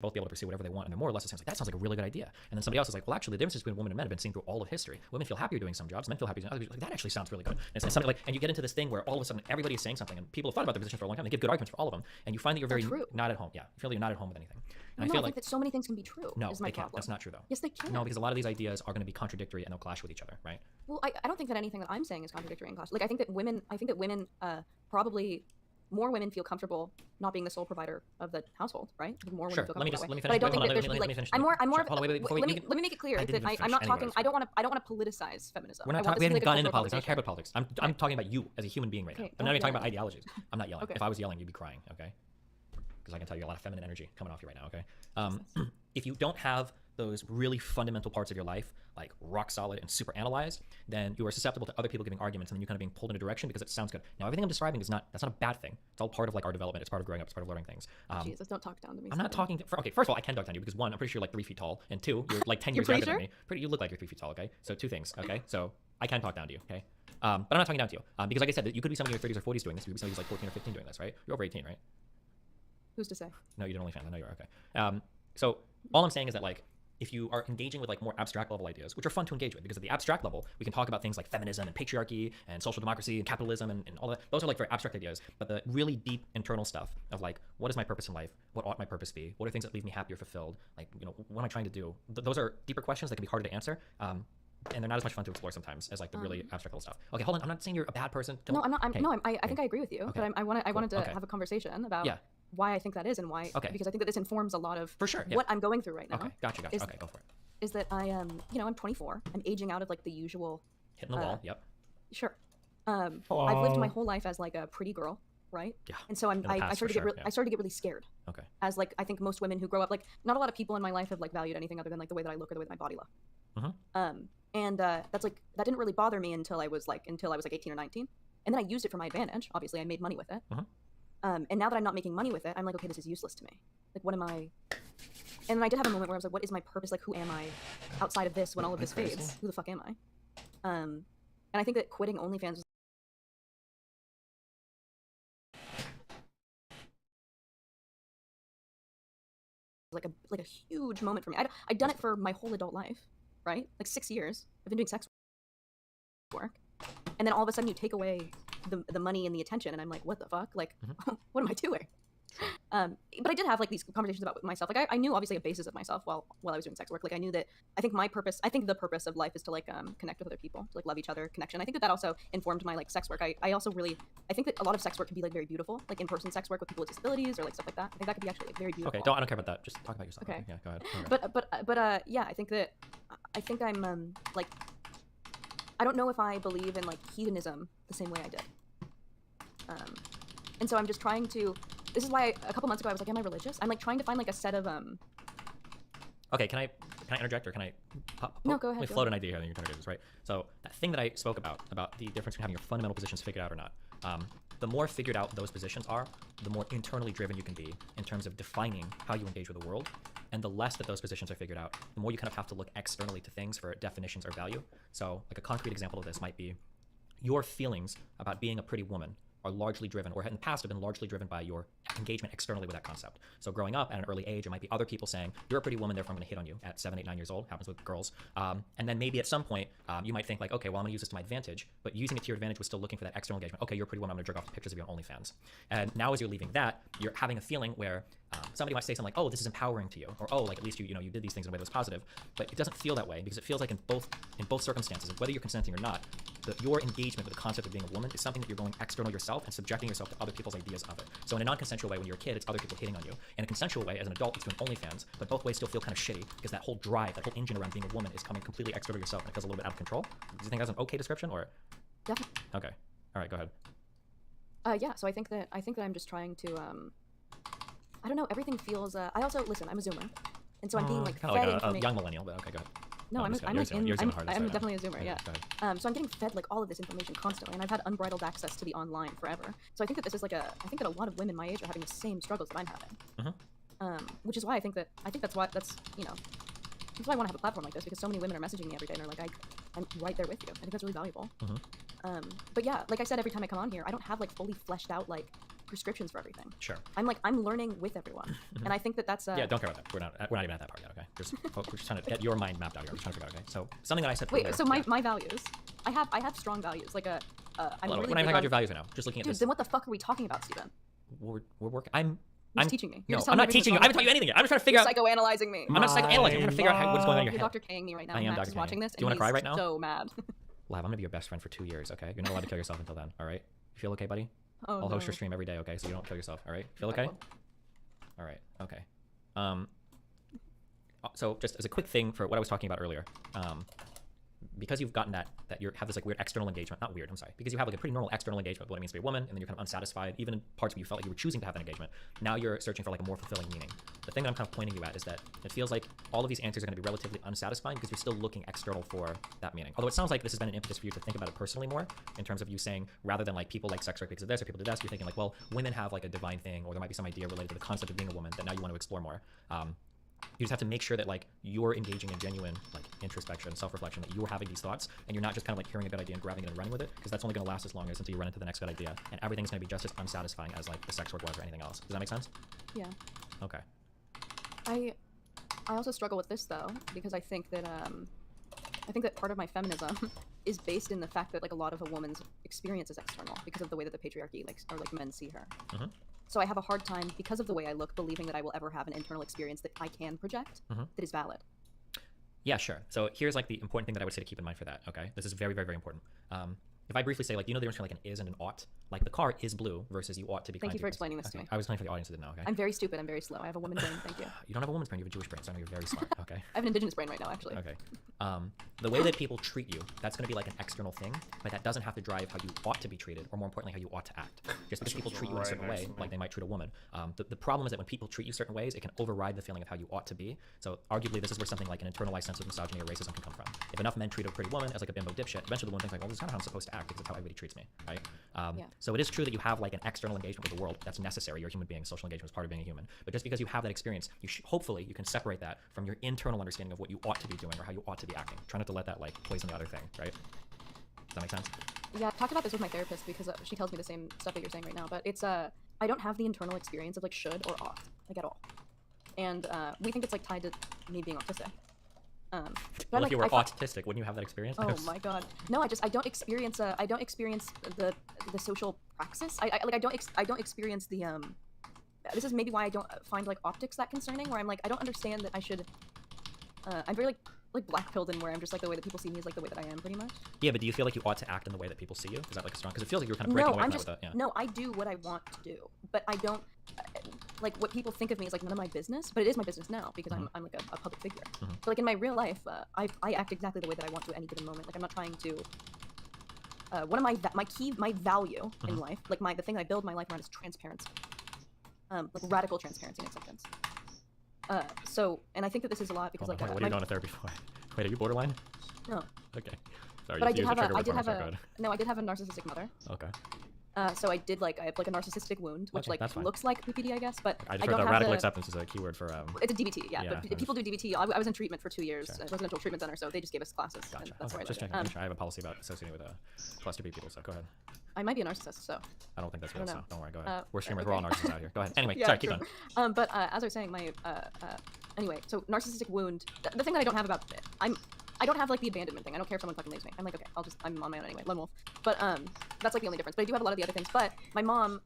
both be able to pursue whatever they want, and they're more or less the same. It's like, that sounds like a really good idea. And then somebody else is like, well, actually, the differences between women and men have been seen through all of history. Women feel happier doing some jobs, men feel happier doing others. Like, that actually sounds really good. And it's something like, and you get into this thing where all of a sudden everybody is saying something, and people have thought about their position for a long time. They give good arguments for all of them, and you find that you're very not at home. Yeah, you feel like you're not at home with anything. And no, I feel think that so many things can be true. No, is my they can't. problem. That's not true, though. Yes, they can. No, because a lot of these ideas are going to be contradictory and they'll clash with each other, right? Well, I don't think that anything that I'm saying is contradictory and clash. Like, I think that women probably more women feel comfortable not being the sole provider of the household, right? More women feel comfortable that way. But I don't think that there should be like. I'm more. Let me make it clear that I'm not talking. I don't want to politicize feminism. We're not talking. We haven't gone into politics. I don't care about politics. I'm talking about you as a human being right now. I'm not even talking about ideologies. I'm not yelling. If I was yelling, you'd be crying. Okay. Because I can tell you a lot of feminine energy coming off you right now. Okay. If you don't have those really fundamental parts of your life, like rock solid and super analyzed, then you are susceptible to other people giving arguments, and then you kind of being pulled in a direction because it sounds good. Now, everything I'm describing that's not a bad thing. It's all part of like our development. It's part of growing up. It's part of learning things. Jesus, don't talk down to me. I'm not talking. Okay, first of all, I can talk down to you because one, I'm pretty sure you're like 3 feet tall, and two, you're like 10 years younger than me. You look like you're 3 feet tall. Okay, so two things. Okay, so I can talk down to you. Okay, but I'm not talking down to you because, like I said, you could be somebody in your 30s or 40s doing this. You could be somebody who's like 14 or 15 doing this, right? You're over 18, right? Who's to say? No, you don't OnlyFans. I know you are. Okay. So all I'm saying is that like, if you are engaging with like more abstract level ideas, which are fun to engage with, because at the abstract level, we can talk about things like feminism and patriarchy and social democracy and capitalism and all that. Those are like very abstract ideas. But the really deep internal stuff of like, what is my purpose in life? What ought my purpose be? What are things that leave me happy or fulfilled? Like, what am I trying to do? Those are deeper questions that can be harder to answer. And they're not as much fun to explore sometimes as like the really abstract level stuff. Okay, hold on. I'm not saying you're a bad person. No, I'm not. I think I agree with you. But I wanted to have a conversation about why I think that is and why. Because I think that this informs a lot of what I'm going through right now. Okay, gotcha. Okay, go for it. Is that I am, I'm 24. I'm aging out of like the usual. Hitting the wall. Yep. Sure. I've lived my whole life as like a pretty girl, right? Yeah. And so I started to get really scared. Okay. As like I think most women who grow up, like not a lot of people in my life have like valued anything other than like the way that I look or the way that my body looks. And that's like that didn't really bother me until I was like 18 or 19, and then I used it for my advantage. Obviously, I made money with it. And now that I'm not making money with it, I'm like, okay, this is useless to me. Like, what am I? And then I did have a moment where I was like, what is my purpose? Like, who am I outside of this when all of this fades? Who the fuck am I? And I think that quitting OnlyFans was like a huge moment for me. I'd done it for my whole adult life, right? Like 6 years. I've been doing sex work. And then all of a sudden you take away the money and the attention, and I'm like, what the fuck? Like, what am I doing? But I did have like these conversations about myself. Like I knew obviously a basis of myself while I was doing sex work. Like I knew that I think the purpose of life is to like connect with other people, to like love each other, connection. I think that also informed my like sex work. I also really think that a lot of sex work can be like very beautiful, like in-person sex work with people with disabilities or like stuff like that. I think that could be actually like very beautiful. Okay, I don't care about that. Just talk about yourself. Okay. Yeah, go ahead. But yeah, I think I'm like, I don't know if I believe in like hedonism the same way I did. And so I'm just trying to. This is why a couple months ago I was like, am I religious? I'm like trying to find like a set of Okay, can I interject, or can I No, go ahead. Let me float an idea here, and then you're trying to do this, right? So that thing that I spoke about the difference between having your fundamental positions figured out or not. The more figured out those positions are, the more internally driven you can be in terms of defining how you engage with the world. And the less that those positions are figured out, the more you kind of have to look externally to things for definitions or value. So like a concrete example of this might be your feelings about being a pretty woman are largely driven, or in the past have been largely driven by your engagement externally with that concept. So growing up at an early age, it might be other people saying, you're a pretty woman, therefore I'm going to hit on you at 7, 8, 9 years old. Happens with girls. And then maybe at some point, you might think like, okay, well, I'm going to use this to my advantage, but using it to your advantage was still looking for that external engagement. Okay, you're a pretty woman, I'm going to jerk off pictures of you on OnlyFans. And now as you're leaving that, you're having a feeling where somebody might say something like, oh, this is empowering to you, or oh, like at least you did these things in a way that was positive. But it doesn't feel that way, because it feels like in both circumstances, whether you're consenting or not, your engagement with the concept of being a woman is something that you're going external yourself and subjecting yourself to other people's ideas of it. So in a non-consensual way, when you're a kid, it's other people hitting on you. In a consensual way, as an adult, it's doing OnlyFans, but both ways still feel kind of shitty, because that whole drive, that whole engine around being a woman is coming completely external to yourself, and it feels a little bit out of control. Do you think that's an okay description, or? Definitely. Okay. All right, go ahead. Yeah, so I think that I'm just trying to, I don't know, everything feels, I also, listen, I'm a Zoomer, and so I'm being like fed information. A young millennial, but okay, go ahead. No, I'm definitely a Zoomer, yeah. So I'm getting fed like all of this information constantly, and I've had unbridled access to the online forever. So I think that this is like I think that a lot of women my age are having the same struggles that I'm having. Which is why I think that's why I want to have a platform like this, because so many women are messaging me every day and are like, I'm right there with you. I think that's really valuable. But yeah, like I said, every time I come on here, I don't have like fully fleshed out like prescriptions for everything. Sure. I'm learning with everyone, and I think that that's Yeah, don't care about that. We're not even at that part yet. Okay. We're just trying to get your mind mapped out here. We're trying to figure out. Okay. So something that I said. Wait. Earlier, So my values. I have strong values. Like I'm we're really not even big talking about on- your values right now. Just looking at Dude, this. then what the fuck are we talking about, Steven? We're working. You're just teaching me. You're No, just I'm telling me not teaching you. I haven't taught you anything yet. I'm just trying to figure You're out. psychoanalyzing me. I'm not psychoanalyzing. I'm trying to figure out what's going on in your You're head. Dr. Kang me right now. I am Max Dr. is watching Kang. this. Do you want to cry right now? So mad. Lav, I'm gonna be your best friend for 2 years. Okay. You're not allowed to kill yourself until then. All right. You feel okay, buddy? Oh, I'll host your no. stream every day. Okay. So you don't kill yourself. All right. Feel I okay? will. All right. Okay. So just as a quick thing for what I was talking about earlier, because you've gotten that you have this like weird external engagement, not weird, I'm sorry, because you have like a pretty normal external engagement with what it means to be a woman, and then you're kind of unsatisfied, even in parts where you felt like you were choosing to have that engagement. Now you're searching for like a more fulfilling meaning. The thing that I'm kind of pointing you at is that it feels like all of these answers are going to be relatively unsatisfying because you're still looking external for that meaning. Although it sounds like this has been an impetus for you to think about it personally more, in terms of you saying, rather than like people like sex work because of this or people do this, you're thinking like, well, women have like a divine thing, or there might be some idea related to the concept of being a woman that now you want to explore more. You just have to make sure that like you're engaging in genuine like introspection, self-reflection, that you're having these thoughts and you're not just kind of like hearing a good idea and grabbing it and running with it, because that's only going to last as long as until you run into the next good idea, and everything's going to be just as unsatisfying as like the sex work was or anything else. Does that make sense? Yeah. Okay. I also struggle with this though, because I think that part of my feminism is based in the fact that like a lot of a woman's experience is external because of the way that the patriarchy like men see her. So I have a hard time, because of the way I look, believing that I will ever have an internal experience that I can project that is valid. Yeah, sure. So here's like the important thing that I would say to keep in mind for that. Okay, this is very, very, very important. If I briefly say, like, you know the difference between like an is and an ought? Like the car is blue versus you ought to be kind. Thank you for explaining this to me. I was explaining for the audience who didn't know, okay? I'm very stupid. I'm very slow. I have a woman brain. Thank you. You don't have a woman's brain, you have a Jewish brain, so I know you're very smart, okay? I have an indigenous brain right now, actually. Okay. The way that people treat you, that's going to be like an external thing, but that doesn't have to drive how you ought to be treated, or more importantly, how you ought to act. Just because people treat you in a certain way, like they might treat a woman. The problem is that when people treat you certain ways, it can override the feeling of how you ought to be. So arguably, this is where something like an internalized sense of misogyny or racism can come from. If enough men treat a pretty woman as like a bimbo dipshit, eventually the woman thinks like, well, this is kind of how I'm supposed to act because it's how everybody treats me, right? So it is true that you have like an external engagement with the world. That's necessary. You're a human being. Social engagement is part of being a human. But just because you have that experience, hopefully you can separate that from your internal understanding of what you ought to be doing or how you ought to be acting. Try not to let that like poison the other thing, right? Does that make sense? Yeah, I've talked about this with my therapist because she tells me the same stuff that you're saying right now. But it's I don't have the internal experience of like should or ought, like at all. And we think it's like tied to me being autistic. But well, like, if you were autistic, wouldn't you have that experience? Oh my god, no! I don't experience the social praxis. I don't experience the This is maybe why I don't find like optics that concerning. Where I'm like, I don't understand that I should. I'm very like black-pilled in where I'm just like the way that people see me is like the way that I am, pretty much. Yeah, but do you feel like you ought to act in the way that people see you? Is that like strong? Because it feels like you're kind of breaking away from that with that. Yeah. No, I do what I want to do, but I don't. Like what people think of me is like none of my business, but it is my business now because I'm like a public figure. But like in my real life, I act exactly the way that I want to at any given moment. Like I'm not trying to. One of my value in life, like the thing that I build my life around is transparency, like radical transparency and acceptance. So, and I think that this is a lot because like what are you going to therapy for? Wait, are you borderline? No. Okay. Sorry. But I did have a narcissistic mother. Okay. So I have like a narcissistic wound, which like looks like PPD, I guess, but I just don't heard that have radical acceptance is a keyword for It's a DBT, yeah. But people do DBT. I was in treatment for 2 years, residential treatment center, so they just gave us classes. Gotcha. And that's where just checking. I have a policy about associating with cluster B people, so go ahead. I might be a narcissist, so. I don't think that's real, so don't worry. Go ahead. We're streamers. Okay. We're all narcissists out here. Go ahead. Anyway, Yeah, sorry. true. Keep going. But as I was saying, anyway, so narcissistic wound. The thing that I don't have about it, I don't have like the abandonment thing. I don't care if someone fucking leaves me. I'm like, okay, I'm on my own anyway, lone wolf. But that's like the only difference. But I do have a lot of the other things. But my mom,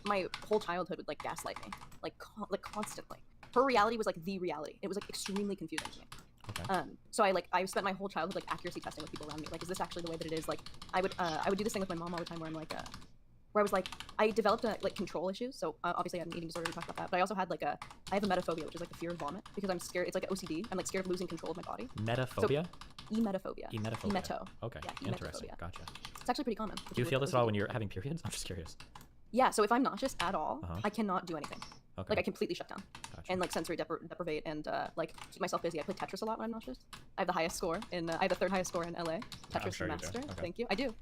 my whole childhood would like gaslight me, like constantly. Her reality was like the reality. It was like extremely confusing to me. Okay. So I spent my whole childhood like accuracy testing with people around me. Like, is this actually the way that it is? Like, I would do this thing with my mom all the time where I'm like, where I was like, I developed like control issues. So obviously I had an eating disorder. We talked about that. But I also had I have emetophobia, which is like the fear of vomit because I'm scared. It's like an OCD. I'm like scared of losing control of my body. Metaphobia? So, emetophobia. Emetophobia. Emeto. Okay. Yeah, interesting. emetophobia. Gotcha. It's actually pretty common. Do you feel this at all when you're having periods? I'm just curious. Yeah. So if I'm nauseous at all, I cannot do anything. Okay. Like I completely shut down. Gotcha. And like sensory deprivate and like keep myself busy. I play Tetris a lot when I'm nauseous. I have the highest score in. I have the third highest score in LA. Tetris sure you do. master. Okay. Thank you. I do.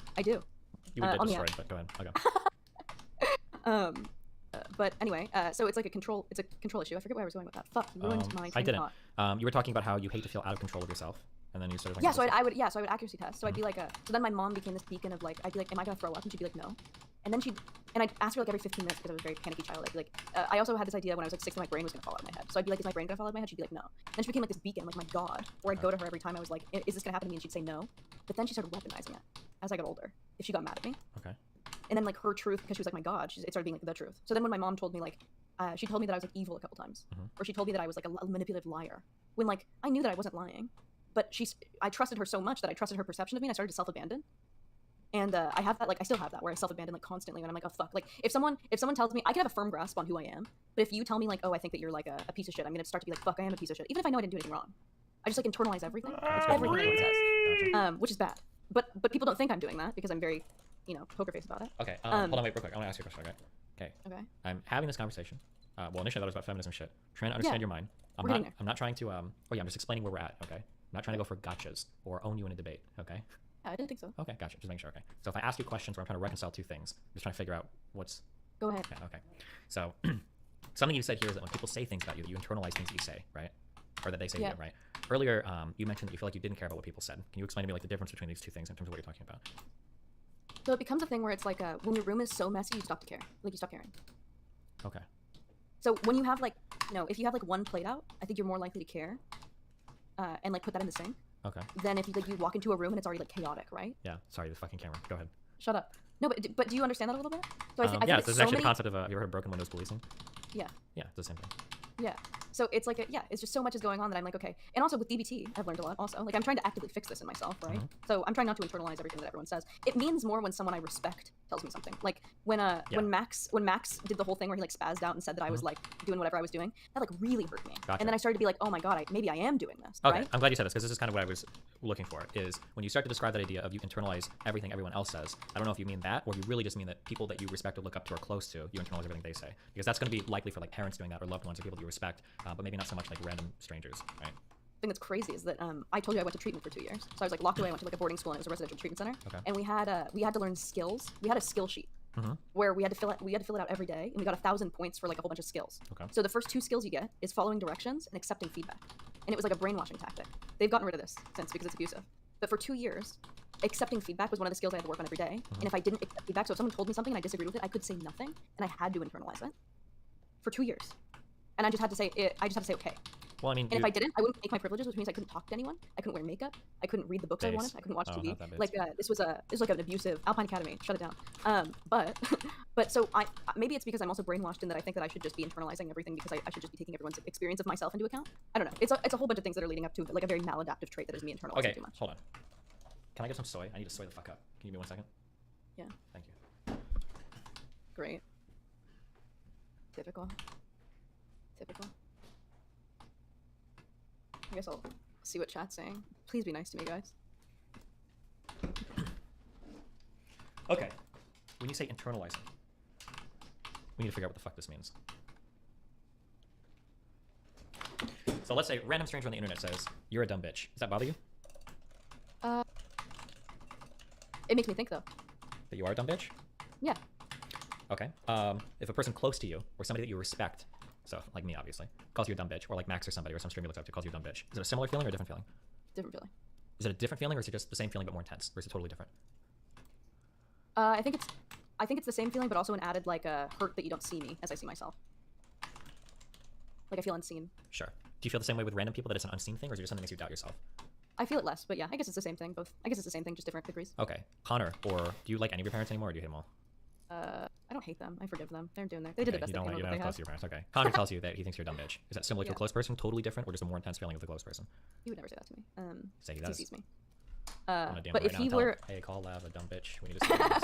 You would get destroyed, but go ahead. Okay. But anyway, so it's like a control issue. I forget where I was going with that. Fuck, you ruined my train of thought. You were talking about how you hate to feel out of control of yourself, and then you started. Yeah, so I would accuracy test. So I'd be like so then my mom became this beacon of like, I'd be like, am I gonna throw up? And she'd be like, no. And then and I'd ask her like every 15 minutes because I was a very panicky child. I'd be like, I also had this idea when I was like 6 that my brain was gonna fall out of my head. So I'd be like, is my brain gonna fall out of my head? She'd be like, no. Then she became like this beacon, like my god. Or I'd go to her every time I was like, is this gonna happen to me? And she'd say no. But then she started weaponizing it as I got older. If she got mad at me. Okay. And then like her truth, because she was like my god, it started being like the truth. So then when my mom told me like, she told me that I was like evil a couple times, or she told me that I was like a manipulative liar. When like I knew that I wasn't lying, but I trusted her so much that I trusted her perception of me, and I started to self-abandon. And I have that, like, I still have that, where I self-abandon, like, constantly when I'm like, oh, fuck. Like, if someone tells me, I can have a firm grasp on who I am, but if you tell me, like, oh, I think that you're, like, a piece of shit, I'm gonna start to be like, fuck, I am a piece of shit. Even if I know I didn't do anything wrong. I just, like, internalize everything. Everything anyone says. Which is bad. But people don't think I'm doing that, because I'm very, poker face about it. Okay, hold on, wait, real quick. I want to ask you a question, okay? Okay. I'm having this conversation. Well, initially I thought it was about feminism shit. I'm trying to understand your mind. I'm not trying to, I'm just explaining where we're at, okay? I'm not trying to go for gotchas or own you in a debate, okay? I didn't think so. Okay, gotcha. Just making sure. Okay. So if I ask you questions where I'm trying to reconcile two things, I'm just trying to figure out what's. Go ahead. Okay. So something you said here is that when people say things about you, you internalize things that you say, right? Or that they say to you, right? Earlier, you mentioned that you feel like you didn't care about what people said. Can you explain to me like the difference between these two things in terms of what you're talking about? So it becomes a thing where it's like when your room is so messy, you stop to care. Like you stop caring. Okay. So when you have like, if you have like one plate out, I think you're more likely to care, and like put that in the sink. Okay. Then if you walk into a room and it's already like chaotic, right? Yeah. Sorry, the fucking camera. Go ahead. Shut up. No, but do you understand that a little bit? So I think this is actually the concept of. Have you ever heard of broken windows policing? Yeah. Yeah, it's the same thing. Yeah. So it's like it's just so much is going on that I'm like, okay. And also with DBT, I've learned a lot also. Like I'm trying to actively fix this in myself, right? So I'm trying not to internalize everything that everyone says. It means more when someone I respect tells me something. Like when Max did the whole thing where he like spazzed out and said that I was like doing whatever I was doing, that like really hurt me. Gotcha. And then I started to be like, oh my god, maybe I am doing this. Okay, right? I'm glad you said this because this is kind of what I was looking for. Is when you start to describe that idea of you internalize everything everyone else says. I don't know if you mean that or you really just mean that people that you respect or look up to or close to, you internalize everything they say. Because that's going to be likely for like parents doing that or loved ones or people that you respect, but maybe not so much like random strangers, right? The thing that's crazy is that I told you I went to treatment for 2 years. So I was like locked away. I went to like a boarding school and it was a residential treatment center. Okay. And we had to learn skills. We had a skill sheet where we had to fill it out every day, and we got 1,000 points for like a whole bunch of skills. Okay. So the first 2 skills you get is following directions and accepting feedback. And it was like a brainwashing tactic. They've gotten rid of this since because it's abusive. But for 2 years, accepting feedback was one of the skills I had to work on every day. And if I didn't accept feedback, so if someone told me something and I disagreed with it, I could say nothing, and I had to internalize it for 2 years. And I just had to say okay. Well, I mean, and if I didn't, I wouldn't take my privileges, which means I couldn't talk to anyone. I couldn't wear makeup. I couldn't read the books I wanted. I couldn't watch TV. Like this was like an abusive Alpine Academy. Shut it down. But so maybe it's because I'm also brainwashed in that I think that I should just be internalizing everything because I should just be taking everyone's experience of myself into account. I don't know. It's a whole bunch of things that are leading up to like a very maladaptive trait that is me internalizing too much. Hold on. Can I get some soy? I need to soy the fuck up. Can you give me 1 second? Yeah. Thank you. Great. Typical. I guess I'll see what chat's saying. Please be nice to me, guys. Okay. When you say internalizing, we need to figure out what the fuck this means. So let's say random stranger on the internet says, "You're a dumb bitch." Does that bother you? It makes me think, though. That you are a dumb bitch? Yeah. Okay. If a person close to you, or somebody that you respect, so like me obviously, calls you a dumb bitch, or like Max or somebody, or some streamer looks up to calls you a dumb bitch, is it a similar feeling or a different feeling? Different feeling. Is it a different feeling, or is it just the same feeling but more intense, or is it totally different? I think it's the same feeling, but also an added like a hurt that you don't see me as I see myself. Like I feel unseen. Sure. Do you feel the same way with random people, that it's an unseen thing, or is it just something that makes you doubt yourself? I feel it less, but yeah, I guess it's the same thing. Both. I guess it's the same thing, just different degrees. Okay. Connor, or do you like any of your parents anymore, or do you hate them all? I don't hate them. I forgive them. They're doing they did the best you don't they like, can you with don't what close they to have. your parents. Okay. Connor tells you that he thinks you're a dumb bitch. Is that similar to a Yeah. close person, totally different, or just a more intense feeling with a close person? He would never say that to me. Say he He does. sees me. I'm gonna DM But him if right now he and tell were him, hey, call Lav a dumb bitch. We need to see this.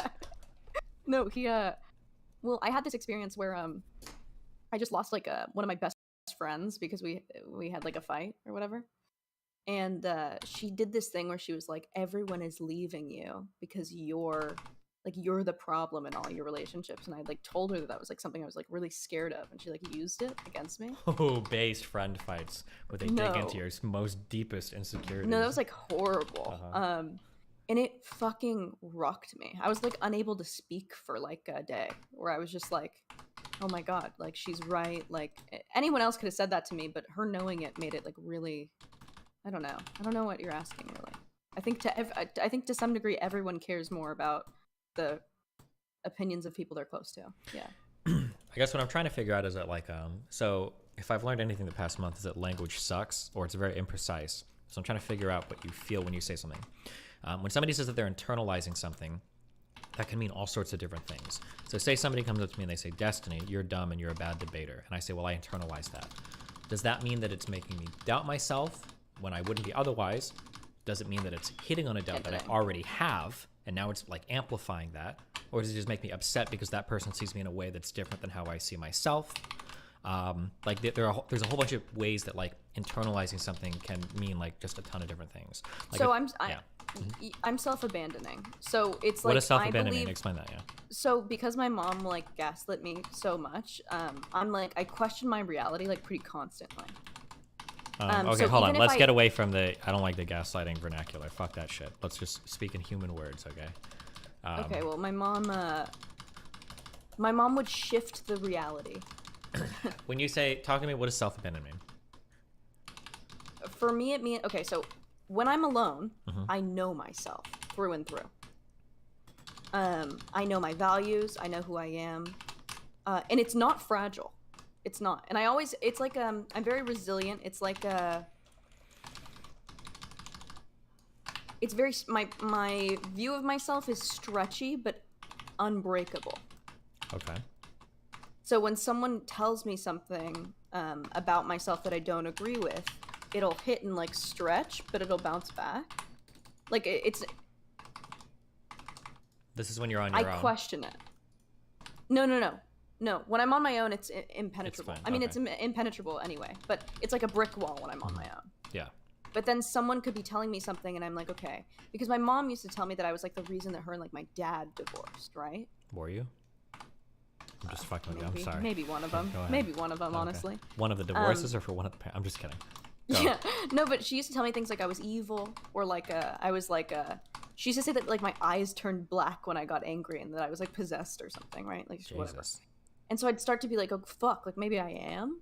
no, he well, I had this experience where I just lost like one of my best friends because we had like a fight or whatever. And she did this thing where she was like, everyone is leaving you because you're the problem in all your relationships. And I like told her that was like something I was like really scared of, and she like used it against me. Oh, based friend fights where they dig into your most deepest insecurities. No, that was like horrible. And it fucking rocked me. I was like unable to speak for like a day, where I was just like, oh my god, like she's right. Like anyone else could have said that to me, but her knowing it made it like really, I don't know what you're asking really. I think to some degree everyone cares more about the opinions of people they're close to. Yeah. I guess what I'm trying to figure out is that, like, so if I've learned anything the past month is that language sucks or it's very imprecise. So I'm trying to figure out what you feel when you say something. When somebody says that they're internalizing something, that can mean all sorts of different things. So say somebody comes up to me and they say, Destiny, you're dumb and you're a bad debater. And I say, well, I internalize that. Does that mean that it's making me doubt myself when I wouldn't be otherwise? Does it mean that it's hitting on a doubt that I already have and now it's like amplifying that? Or does it just make me upset because that person sees me in a way that's different than how I see myself? Like there's a whole bunch of ways that like internalizing something can mean like just a ton of different things. Like So I'm self-abandoning. So it's like, what does self-abandonment mean? Explain that. Yeah. So because my mom like gaslit me so much, I'm like, I question my reality like pretty constantly. Okay, so hold on. even if Let's get away from the I don't like the gaslighting vernacular. Fuck that shit. Let's just speak in human words, okay? Okay, well, my mom would shift the reality. When you say, talk to me, what does self-abandonment mean? For me, it means, okay, so when I'm alone, I know myself through and through. I know my values, I know who I am, and it's not fragile. It's not. And it's like, I'm very resilient. It's like, it's very, my view of myself is stretchy, but unbreakable. Okay. So when someone tells me something about myself that I don't agree with, it'll hit and like stretch, but it'll bounce back. Like it's. This is when you're on your own. I question it. No. When I'm on my own, it's impenetrable. It's fine. I mean, Okay. it's impenetrable anyway, but it's like a brick wall when I'm on my own. Yeah. But then someone could be telling me something, and I'm like, okay, because my mom used to tell me that I was like the reason that her and like my dad divorced, right? Were you? I'm just fucking with you. I'm Maybe, sorry. maybe one of them. Go ahead. Maybe one of them, Okay. honestly. One of the divorces or for one of the I'm just kidding. Go. Yeah, no, but she used to tell me things like I was evil, or like I was like she used to say that like my eyes turned black when I got angry, and that I was like possessed or something, right? Like whatever. Jesus. And so I'd start to be like, oh fuck, like maybe I am,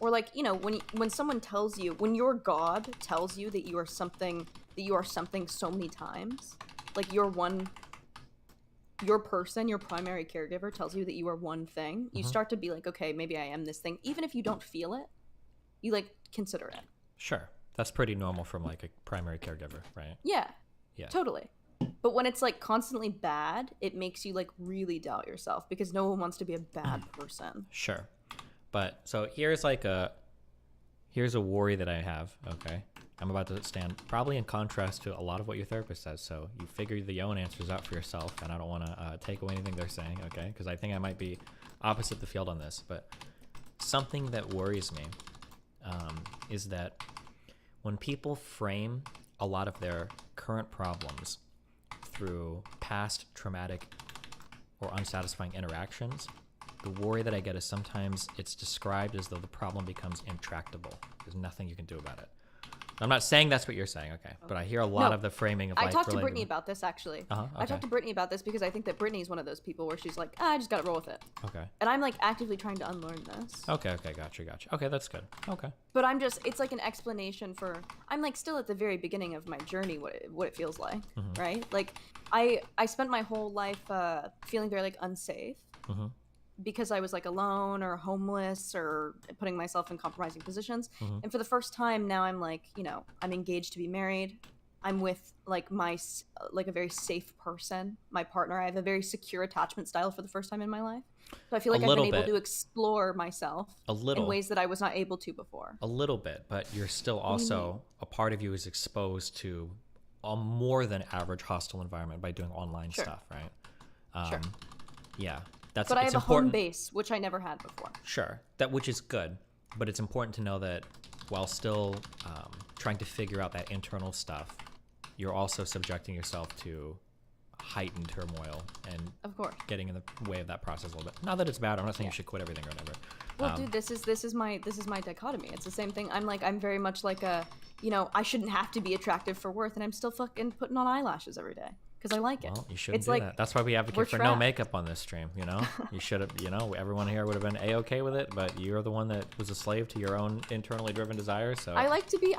or like, you know, when someone tells you, when your God tells you that you are something so many times, like your person, your primary caregiver tells you that you are one thing, you start to be like, okay, maybe I am this thing, even if you don't feel it. You like consider it. Sure. That's pretty normal from like a primary caregiver, right? Yeah. Yeah. Totally. But when it's like constantly bad, it makes you like really doubt yourself because no one wants to be a bad person. Sure. But so here's a worry that I have, okay? I'm about to stand probably in contrast to a lot of what your therapist says, so you figure your own answers out for yourself, and I don't want to take away anything they're saying, okay? Because I think I might be opposite the field on this, but something that worries me is that when people frame a lot of their current problems through past traumatic or unsatisfying interactions, the worry that I get is sometimes it's described as though the problem becomes intractable. There's nothing you can do about it. I'm not saying that's what you're saying, okay? But I hear a lot of the framing of like... I talked to Brittany about this, actually. Okay. I talked to Brittany about this because I think that Brittany's one of those people where she's like, I just gotta roll with it. Okay. And I'm like actively trying to unlearn this. Okay, gotcha. Okay, that's good. Okay. But I'm just, it's like an explanation for, I'm like still at the very beginning of my journey, what it feels like, right? Like, I spent my whole life feeling very like unsafe. Because I was like alone or homeless or putting myself in compromising positions. And for the first time now I'm like, you know, I'm engaged to be married. I'm with like a very safe person, my partner. I have a very secure attachment style for the first time in my life. So I feel like I've been able to explore myself in ways that I was not able to before. A little bit, but you're still also, a part of you is exposed to a more than average hostile environment by doing online stuff, right? Sure. Yeah. But I have a home base, which I never had before. Sure, which is good, but it's important to know that while still trying to figure out that internal stuff, you're also subjecting yourself to heightened turmoil and of course getting in the way of that process a little bit. Not that it's bad. I'm not saying you should quit everything or whatever. Well, dude, this is my dichotomy. It's the same thing. I'm very much like I shouldn't have to be attractive for worth, and I'm still fucking putting on eyelashes every day. Because I like it. Well, you shouldn't do like, that. That's why we advocate for no makeup on this stream, you know? You should have, everyone here would have been A-okay with it, but you're the one that was a slave to your own internally driven desires, so... I like to be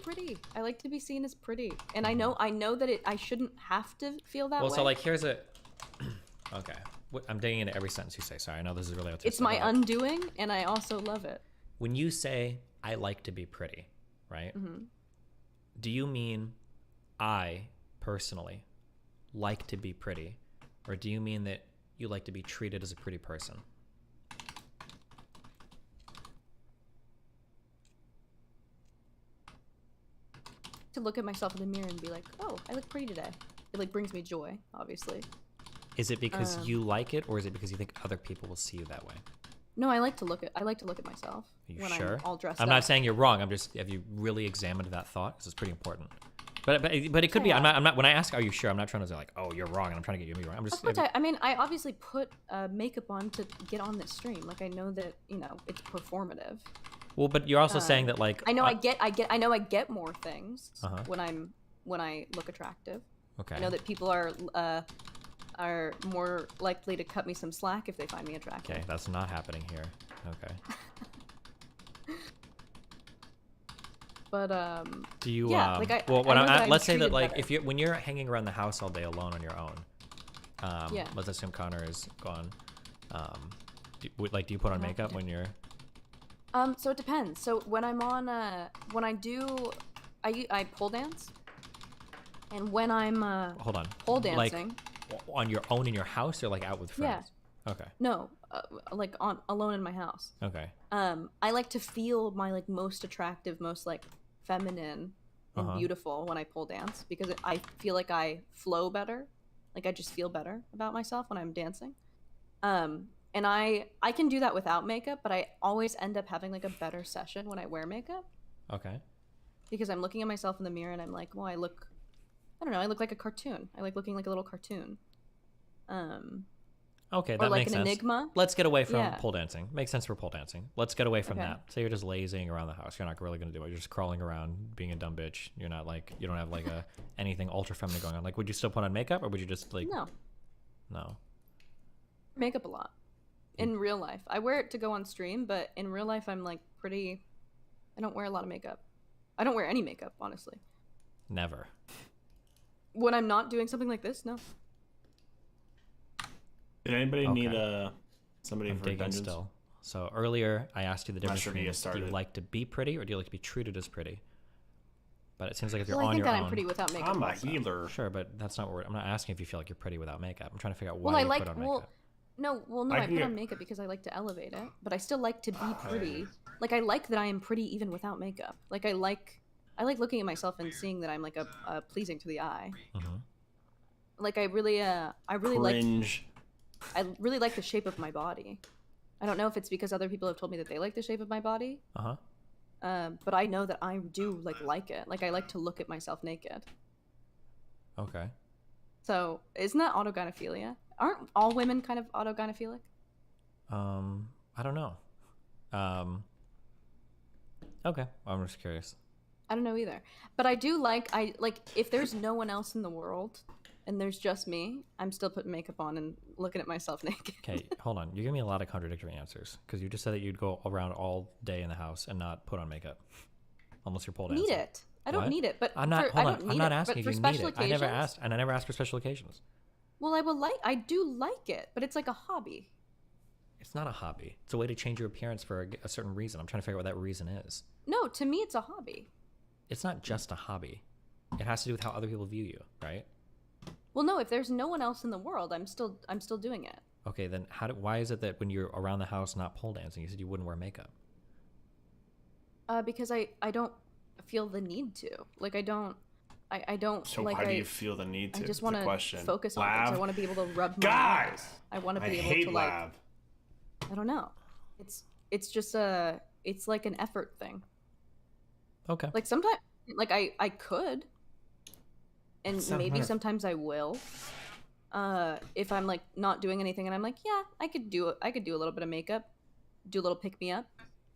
pretty. I like to be seen as pretty. And I know that I shouldn't have to feel that way. Well, so, like, here's Okay. I'm digging into every sentence you say. Sorry, I know this is really autistic. It's my but, like, undoing, and I also love it. when you say I like to be pretty, right? Mm-hmm. Do you mean I personally like to be pretty, or do you mean that you like to be treated as a pretty person? To look at myself in the mirror and be like, oh, I look pretty today. It like brings me joy, obviously. Is it because you like it, or is it because you think other people will see you that way? No, I like to look at myself Are you when sure? I'm all dressed I'm up. not saying you're wrong. I'm just, have you really examined that thought? Because it's pretty important. But it could be. I'm not. When I ask, are you sure? I'm not trying to say like, oh, you're wrong, and I'm trying to get you to be wrong. I'm just. Of course, I mean, I obviously put makeup on to get on this stream. Like, I know that it's performative. Well, but you're also saying that like. I know I get more things Uh-huh. when I look attractive. Okay. I know that people are more likely to cut me some slack if they find me attractive. Okay, that's not happening here. Okay. But Do you yeah, like well, I know that I'm let's say that treated like better. if you're when you're hanging around the house all day alone on your own, Yeah. let's assume Connor is gone. Do you put on makeup when you're? So it depends. So when I'm on when I pole dance, and when I'm Hold on. pole dancing, Like on your own in your house or like out with friends? Okay. no, like alone in my house. Okay. I like to feel my like most attractive, most like feminine and beautiful when I pole dance because I feel like I flow better. Like I just feel better about myself when I'm dancing. And I can do that without makeup, but I always end up having like a better session when I wear makeup Okay. because I'm looking at myself in the mirror and I'm like, well, I don't know, I look like a cartoon. I like looking like a little cartoon. Okay, or that like makes an sense. enigma. Let's get away from Yeah. pole dancing. Makes sense for pole dancing. Let's get away from Okay. that. Say you're just lazing around the house. You're not really gonna do it. You're just crawling around, being a dumb bitch. You're not like you don't have like anything ultra feminine going on. Like, would you still put on makeup, or would you just like? No, No. makeup a lot. In real life, I wear it to go on stream, but in real life, I'm like pretty. I don't wear a lot of makeup. I don't wear any makeup, honestly. Never. When I'm not doing something like this, no. Did anybody Okay. need somebody I'm for digging dungeons? still. So earlier I asked you the difference sure if you between get do you started. like to be pretty or do you like to be treated as pretty? But it seems like if you're Well, I on think your that own. I'm pretty without makeup. I'm a also. healer. Sure, but that's not what I'm not asking if you feel like you're pretty without makeup. I'm trying to figure out why Well, I you like. put on Well, makeup. no, I I can put on get- makeup because I like to elevate it, but I still like to be pretty. Like I like that I am pretty even without makeup. Like I like looking at myself and seeing that I'm like a pleasing to the eye. Mhm. Like I really Cringe. I really like the shape of my body. I don't know if it's because other people have told me that they like the shape of my body, but I know that I do like it. Like I like to look at myself naked. Okay. So isn't that autogynephilia? Aren't all women kind of autogynephilic? I don't know. Okay, I'm just curious. I don't know either. But I do like if there's no one else in the world and there's just me, I'm still putting makeup on and looking at myself naked. Okay, hold on. You give me a lot of contradictory answers because you just said that you'd go around all day in the house and not put on makeup unless you're pole dancing. Need it. I don't What? need it, but I'm not. I Hold don't on. need I'm not it, asking but if for you need special it. I never occasions- asked, and I never asked for special occasions. Well, I do like it, but it's like a hobby. It's not a hobby. It's a way to change your appearance for a certain reason. I'm trying to figure out what that reason is. No, to me it's a hobby. It's not just a hobby. It has to do with how other people view you, right? Well, no, if there's no one else in the world, I'm still doing it. Okay, then why is it that when you're around the house not pole dancing, you said you wouldn't wear makeup? Because I don't feel the need to. Like I don't So like why do you feel the need to? I just Is the want to question. focus on Lab? things. I want to be able to rub my Guys! eyes. I want to I be able hate to lab. I don't know. It's just it's like an effort thing. Okay. Like sometimes I could and Sounds maybe better. sometimes I will. If I'm like not doing anything and I'm like, yeah, I could do a little bit of makeup, do a little pick me up.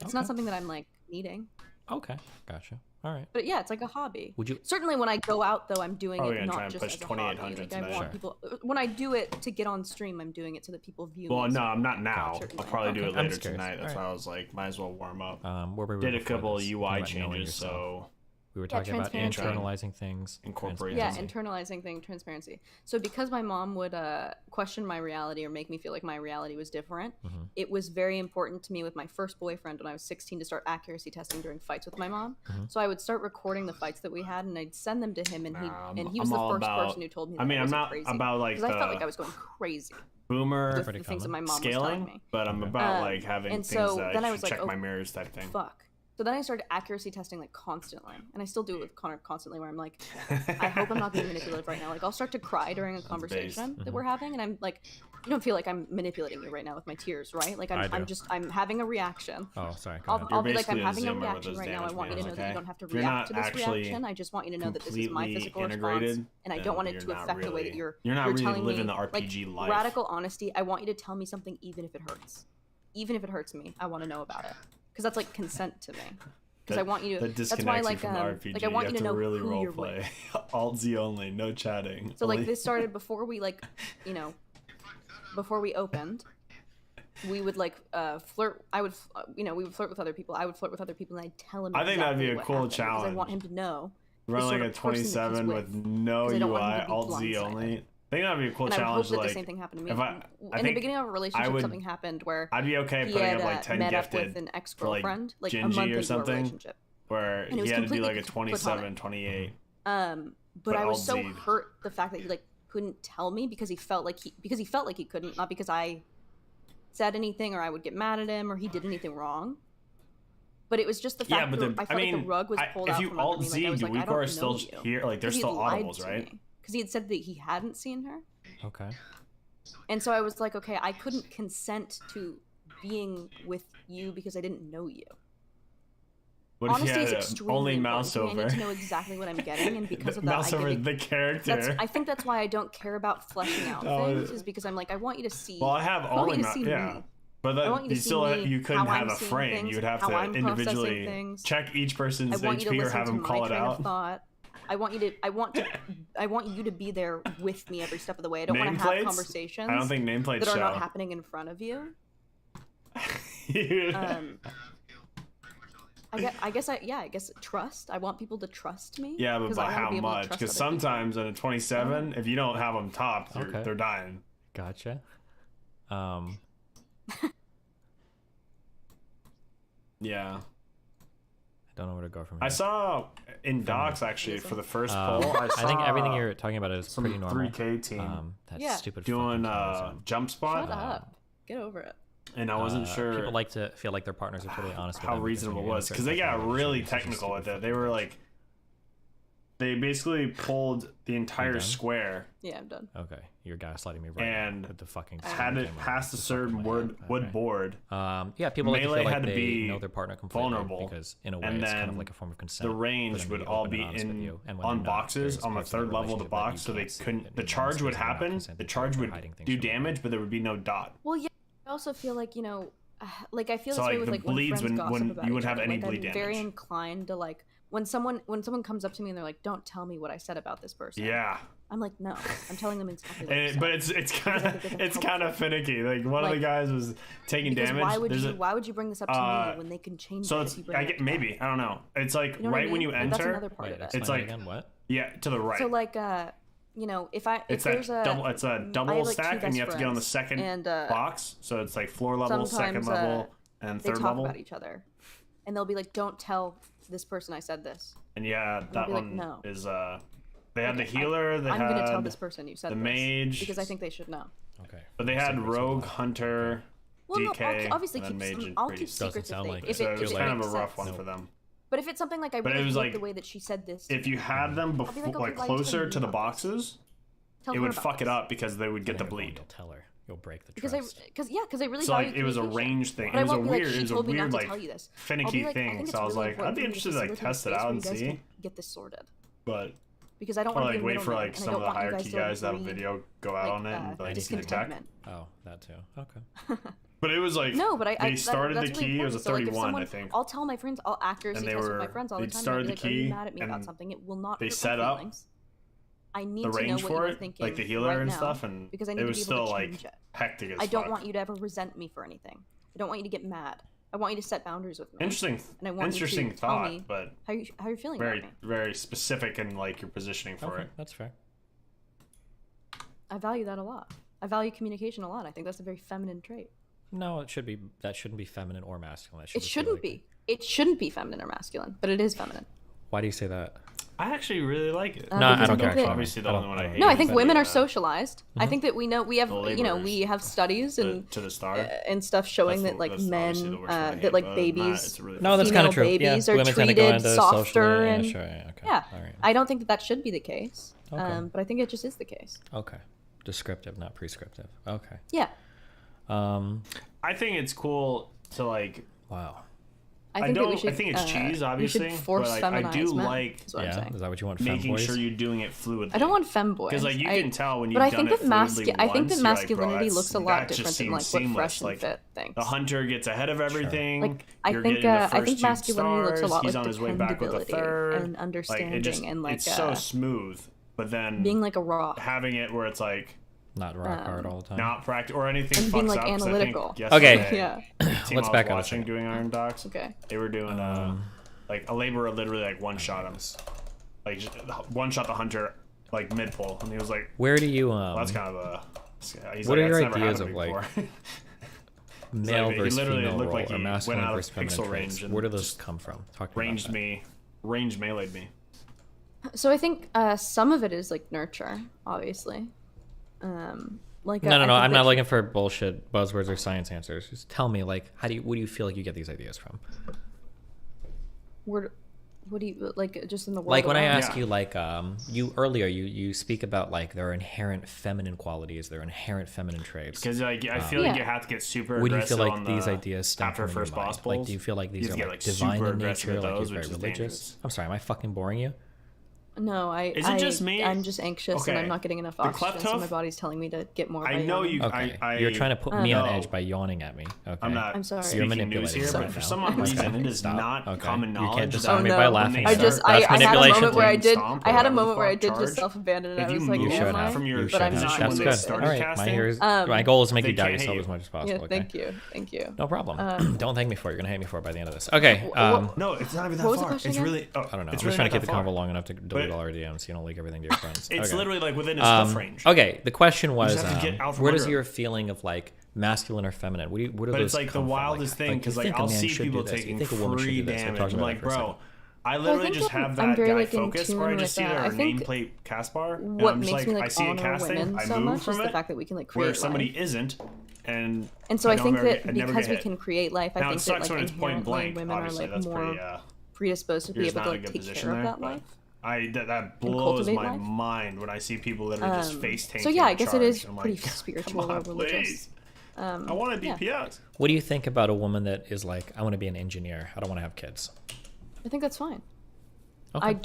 It's not Okay. something that I'm like needing. Okay. Gotcha. All right. But yeah, it's like a hobby. Would you? Certainly when I go out though, I'm doing Probably it gonna try not and just push as a hobby. 2800 Like I tonight. want Sure. people when I do it to get on stream, I'm doing it so that people view Well, me. no, as I'm not now. Gotcha. I'll probably do Okay, it I'm later just curious. tonight. That's Alright. why I was like, might as well warm up. Where were we Did a before couple this? UI Talking about knowing changes, yourself. so We were talking about transparency. internalizing things. Incorporate Yeah, transparency. internalizing thing, transparency. So because my mom would question my reality or make me feel like my reality was different, it was very important to me with my first boyfriend when I was 16 to start accuracy testing during fights with my mom. So I would start recording the fights that we had, and I'd send them to him, and he was the first person who told me that I mean, I I'm wasn't not crazy. about like because I felt like I was going crazy boomer with the things that my mom was telling scaling, me. but I'm about like having and things so that then I I should was like, check oh, my mirrors type thing. Fuck. So then I started accuracy testing like constantly, and I still do it with Connor constantly. Where I'm like, I hope I'm not being manipulative right now. Like I'll start to cry during a conversation that we're having, and I'm like, you don't feel like I'm manipulating you right now with my tears, right? Like I'm having a reaction. Oh, sorry. Go ahead. I'll be like, I'm basically a having a Zoomer with reaction those right now. I damage want you to know manners, that you okay? don't have to If you're not react to this actually reaction. I just want you to know that this is my completely physical integrated, response, and I don't want it to affect the way that you're not really telling living me. the RPG like, life. radical honesty. I want you to tell me something, even if it hurts. Even if it hurts me, I want to know about it, because that's like consent to me. Because I want you to. That That's disconnects why, you like, from the RPG. like I want you to know really who you're roleplay. with. Alt Z only, no chatting. So only... like this started before we before we opened. We would like flirt. I would, we would flirt with other people. I would flirt with other people, and I'd tell him. I think that'd be a what cool happened, because challenge. I want him to know. Run the like sort a of person that he's 27 with no 'cause I don't want him UI, to be Alt Z blindsided. only. I think that'd be a cool And I would challenge. hope that Like the same thing happened to me. if I In the think beginning of a relationship, would- something happened where I'd be okay he putting had up like 10 met up gifted with an for, ex-girlfriend, like a Gingy month or into a something, relationship. where And it was he had to do completely like a 27, 28. But I was Alt so Z. hurt the fact that he like couldn't tell me because he felt like he couldn't, not because I said anything or I would get mad at him or he did anything wrong. But it was just the fact Yeah, but that I felt like the rug was pulled out if you from under Alt me. Like, Z, I was do like, we I don't are know still you. here? Like there's still audibles, right? Because he had said that he hadn't seen her. Okay. And so I was like, okay, I couldn't consent to being with you because I didn't know you. What if Honesty you is had extremely only important mouse to me. I over? need to know exactly what I'm getting, and because of that, Mouse I over give the character. I think that's why I don't care about fleshing out things, is because I'm like, I want you to see. Well, I have I want only you to mouse. see Yeah. me. But I want you to you see still me, you couldn't how have I'm a seeing frame. things, You would have how to I'm processing individually things. check each person's I want you to HP or listen have to them my call it train of out. thought. I want you to be there with me every step of the way. I don't want to have Nameplates? conversations I don't think nameplates that are show. not happening in front of you. I guess trust. I want people to trust me. Yeah, but 'cause by I wanna how be able to much? trust Because other people. sometimes in a 27, if you don't have them topped, Okay. they're dying. Gotcha. Yeah. I don't know where to go from here. I saw in docs actually for the first poll. I think everything you're talking about is some pretty normal. 3K team That Yeah. stupid doing fucking camera zone. jump spot, Shut up. Get over it. and I wasn't sure People like to feel like their partners are totally honest with how them reasonable it when you're in a was because certain they got relationship, really it's just a technical with stupid it. They were like, they basically pulled the entire done? square Yeah, I'm done. Okay, you're gaslighting me right and now with the fucking had it camera. past a The certain fucking wood okay. board. Yeah, people like to Melee feel like had to they be know their partner completely vulnerable, because in a way and it's kind then of like a form of consent. The for range them to would be all open be and honest with in you, and when on they're not, boxes there's on the parts of third level of the relationship that you box, so they can't see couldn't. and The you charge honestly would are not happen. consented The to, charge they're would hiding things do from you. damage, but there would be no dot. Well, yeah. I also feel like like I feel So, this way like, with the like when bleeds friends gossip when about you each wouldn't have other. any Like, bleed I'm very damage. inclined to like when someone comes up to me and they're like, "Don't tell me what I said about this person." Yeah. I'm like, no, I'm telling them exactly what I And said. but it's kind I think of it's it's kind of finicky. Like one of the Like, guys was taking because damage. why would you bring this up to me when they can change So it it's if you bring I it up get to them? maybe I don't know. It's like You know what I right when mean? you Like, that's enter. another part Wait, of it. explain It's it like again, what? Yeah, to the right. So like if it's there's that double. It's a I double have, like, stack, two and you best have to get on the friends, second and, box. So it's like floor level, second sometimes, level, and they third talk level. about each other, and they'll be like, "Don't tell this person I said this." And yeah, I'll that be like, one no. is They had Like, the healer. They I'm had gonna tell this person you said the this mage, because I think they should know. Okay. but they had Secrets of rogue, life. hunter, Well, no, DK, I'll obviously and then keep mage and I'll keep priest. secrets Doesn't if sound they like if it. So it, it if was it kind of makes a rough sense. one for them. But if it's something like I But it really was hate like- the way that she said this, If you had them I'll be like, okay, like why are you closer telling to me the about boxes, tell it her would about fuck it this. up because they would get the Then bleed. You'll tell her. You'll break the Because trust. I really So value like it was a communication. range thing. But It I was a won't be like, weird, she it was a told me not weird to like tell you this. I'll finicky be like, I thing. think So I it's was really like, I'd important be for me interested to like facilitate a test it space out where and you guys see. can get this sorted. But Because I don't or want to like be wait for like and some I of don't the want you hierarchy guys to guys to have a breed, video go out on it and like attack. discontentment. Oh, that too. Okay. But it was like No, but they started that's the really key. It was a important. So, like, if 31, I someone- think. I'll tell my friends. I'll accuracy And they test with were- my friends all the they time. started I'll be the like, are you key, mad at me about and something? It will not they hurt set my up feelings. I need the to know range what for you're it, thinking like the healer right and now, stuff, and because I need it to was be still able to like change it. hectic as I don't fuck. want you to ever resent me for anything. I don't want you to get mad. I want you to set boundaries with me. Interesting. And I want Interesting you to tell thought, me but how you're feeling very about me. very specific in like your positioning for Okay, it. that's fair. I value that a lot. I value communication a lot. I think that's a very feminine trait. No, it should be. That shouldn't be feminine or masculine. It shouldn't be. It shouldn't be feminine or masculine, but it is feminine. Why do you say that? I actually really like it. No, I because don't care. think that- Obviously, the only one I hate. No, I is think the, women are socialized. I Mhm. think that we have The you know laborers. we have studies and to the star. and stuff showing That's that like that's men obviously the worst one I hate, that like but babies it's really No, that's female kind of true. babies Yeah, are women tend to go treated into softer socially, and sure, yeah, okay. yeah. All right. I don't think that should be the case. Okay. But I think it just is the case. Okay. Descriptive, not prescriptive. Okay. Yeah. I think it's cool to like. Wow. I think that we don't. should. I think it's cheese, we obviously, should force but like, I do feminize men, like is what I'm Yeah. saying. Is that what you want? making femboys? sure you're doing it fluidly. I don't want femboys. Because like you I- can tell when you've but I done think it that fluidly I think that once, you're like, bro, masculinity that's- looks a lot that just different than like seems what seamless. fresh and Like, fit thinks. the hunter gets ahead of everything. Like I You're think getting the I think first two masculinity looks a stars, lot he's like on his way back with a dependability third. and Like understanding it just, and like it's so smooth. But then being like a rock. having it where it's like Not rock hard all the time. not practice or anything And fucks being, like, up. 'Cause I think analytical. yesterday, Okay. Yeah. the team Let's I was back up a watching second. doing Iron Docs. Okay. They were doing like a laborer literally like one shot him, like just one shot the hunter like mid pull, and he was like, Where do you well, that's kind of a. He's What like, are your "That's never ideas happened of, to me like, before." male he versus literally female looked role like or he masculine went out of versus feminine pixel traits? range and Where do those just come from? Talk to me ranged about that. me, ranged meleeed me. So I think some of it is like nurture, obviously. Like No, I think I'm not that- looking for bullshit buzzwords or science answers. Just tell me, like, what do you feel like you get these ideas from? What do you like? Just in the world. Like when I around? ask Yeah. you, like, you earlier, you speak about like there are inherent feminine qualities, there are inherent feminine traits. Because like I feel like Yeah. you have to get super What do you aggressive feel like on these the, ideas stem after from in first your mind? boss Like, pulls. do you feel like these You are get, like like, divine super in aggressive nature? with Like those, you're which very is religious? dangerous. I'm sorry, am I fucking boring you? No, Is it just me? I'm just anxious and Okay. I'm not getting enough The oxygen, so kleptoph- my body's telling me to get more. I by know yawning. you. Okay, I you're trying to put me on no. edge by yawning at me. Okay, I'm not. I'm sorry. You're Speaking news manipulating here, me but right for now. some odd Okay. reason, it is Stop. not Okay. common You knowledge. can't disarm Oh, me no. by laughing. I sir. just That's I had a manipulation. moment where I did Stomp I had a or moment where I whatever did the just fuck self-abandon and If I you was like, move You should am have. I? from your You But should I'm have. not. position That's when good. they started All right, casting, my, here is, Um, my goal is to make they you doubt can't hate yourself you. as much as possible. Yeah, okay? thank you. No problem. Don't thank me for it. You're gonna hate me for it by the end of this. Okay. No, it's not even that What was the far. question It's again? really. Oh, I don't know. It's I'm really just trying to keep not the that convo far. long enough to delete But- all our DMs so you don't leak everything to your friends. It's Okay. literally like within his stuff range. Okay, the question was, just have to get out from where does under your him. feeling of like masculine or feminine? What do But those it's like the come from? wildest Like, thing you because like think a I'll man see should do people this, you taking think a woman should free do this. We'll damage. talk I'm about like, that for a bro, second. I literally think just I'm- have I'm that very, guy like, in focus tune where I with just see that. their I think nameplate cast bar. And What I'm just makes me I like see it honor casting, women I so move much from is the it, fact that we can like where create somebody life. isn't, and And so I don't think ever that get- I never because get we hit. can create life, I Now it think that sucks like when it's point inherently blank. women are Obviously, like that's more pretty. predisposed to be You're able not to in a like good take position care of there, that but life. that blows cultivate my life. mind when I see people literally just face tanking. So yeah, I in guess it is charge. I'm pretty like, spiritual come on, or religious. please. I want a yeah. DPS. What do you think about a woman that is like, I want to be an engineer. I don't want to have kids. I think that's fine. Okay.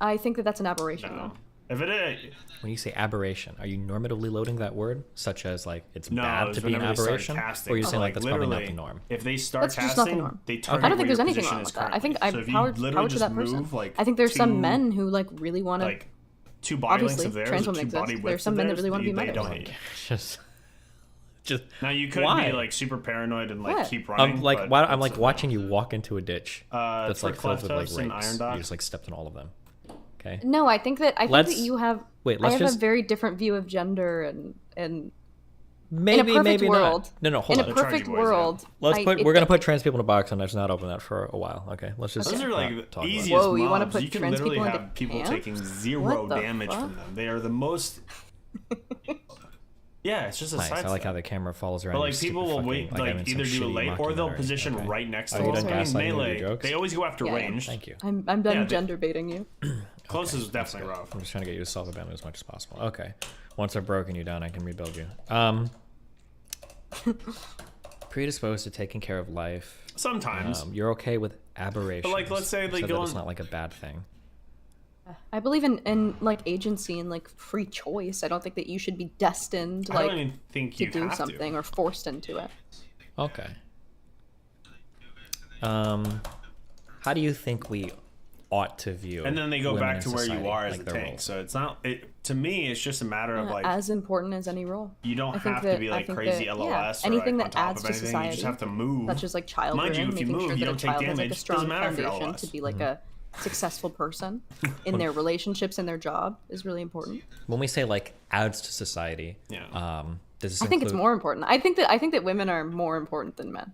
I think that that's an aberration No. though. If it is, When you say aberration, are you normatively loading that word, such as like it's no, bad it's to be an whenever they start aberration, casting. or you're saying like that's probably not literally, the norm? If they start That's just not the casting, norm. they Okay. target I don't think where there's your anything position wrong is with that. I currently. think I So if you power literally to just that person. move, like, I think there's some two- men who like really want to. like 2 body lengths Obviously, of theirs, trans or women 2 exist. body There's widths some of men that theirs, really wanna be they mothers. don't hate. just Now you could Why? be like super paranoid and like What? keep running. I'm like but I'm that's like a watching you walk into a ditch it's that's like for filled with like Cleftos and rapes. Iron You Doc. just like stepped in all of them. Okay. No, I think that Let's- you have. wait, I let's have just- a very different view of gender and Maybe, in a perfect maybe world. not. No, hold in on. a Chargy perfect boys, yeah. world. Let's put. it- We're gonna put trans people in a box and let's not open that for a while. Okay. Let's just. Those are not like talk the about it. easiest Whoa, you wanna mobs. put You can trans literally people into have people camp? taking 0 What the damage fuck? from them. They are the most. Yeah, it's just a Nice. side I like step. how the camera follows around. But you like stupid people will fucking- wait, I'm like in some either do a shitty late or they'll mockumentary. position Okay. right next to Are you them. done I mean, gaslighting me with your melee. jokes? They always go after Yeah, yeah. range. Thank you. I'm done Yeah, they- gender baiting you. Close Okay, is that's definitely good. rough. I'm just trying to get you to self-abandon as much as possible. Okay. Once I've broken you down, I can rebuild you. Predisposed to taking care of life. Sometimes. You're okay with aberrations. let's say You they said go that it's on- not like a bad thing. I believe in like agency and like free choice. I don't think that you should be destined I like don't even think to you do have something to. or forced into it. Okay. How do you think we ought to view. And then they go women back in to where you society, are as like a their tank. roles. So it's not. To me, it's just a matter of like as important as any role. you don't I think have that- to be I like think crazy that, LOS yeah, or anything like on that top adds of to anything. You just society, have to move. such as like child Mind you, rearing, if you making move, sure you that a don't take child has like a damage. strong Doesn't matter if you're foundation LOS. to be like a successful person in their relationships and their job is really important. When we say like adds to society, Yeah. does this I think it's include- more important. I think that women are more important than men.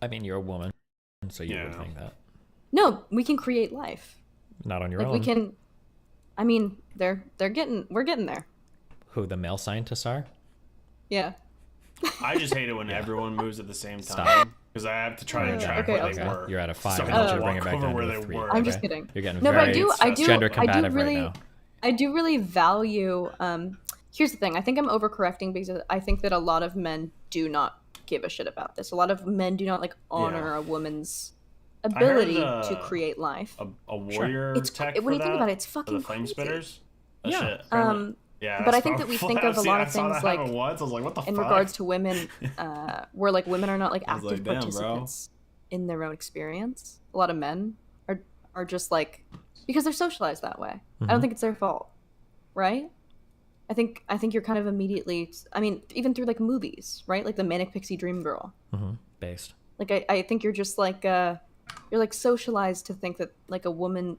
I mean, you're a woman, so you would Yeah. think that. No, we can create life. Not on your Like own. we can. I mean, we're getting there. Who the male scientists are? Yeah. I just hate it when everyone moves at the same Stop. time because I have to try and track okay, where I'll they stop. were. You're at a 5. So I I want don't you to bring it walk back over down where to they a 3. were. I'm okay? just kidding. You're getting No, but very gender combative right now. I do really value. Here's the thing. I think I'm overcorrecting because I think that a lot of men do not give a shit about this. A lot of men do not like honor a woman's ability to create life. A warrior It's tech when for you think that, about it, it's for the fucking flame crazy. spitters. That Yeah. shit, apparently. Yeah, but that's I think that we powerful. think of a See, lot I of saw things that like happen once. I was like, what the in fuck? regards to women, where like women are not like I was active like, damn, bro. participants in their own experience. A lot of men are just like because they're socialized that way. I don't think it's their fault, right? I think you're kind of immediately. I mean, even through like movies, right? Like the Manic Pixie Dream Girl. Based. Like I think you're just like you're like socialized to think that like a woman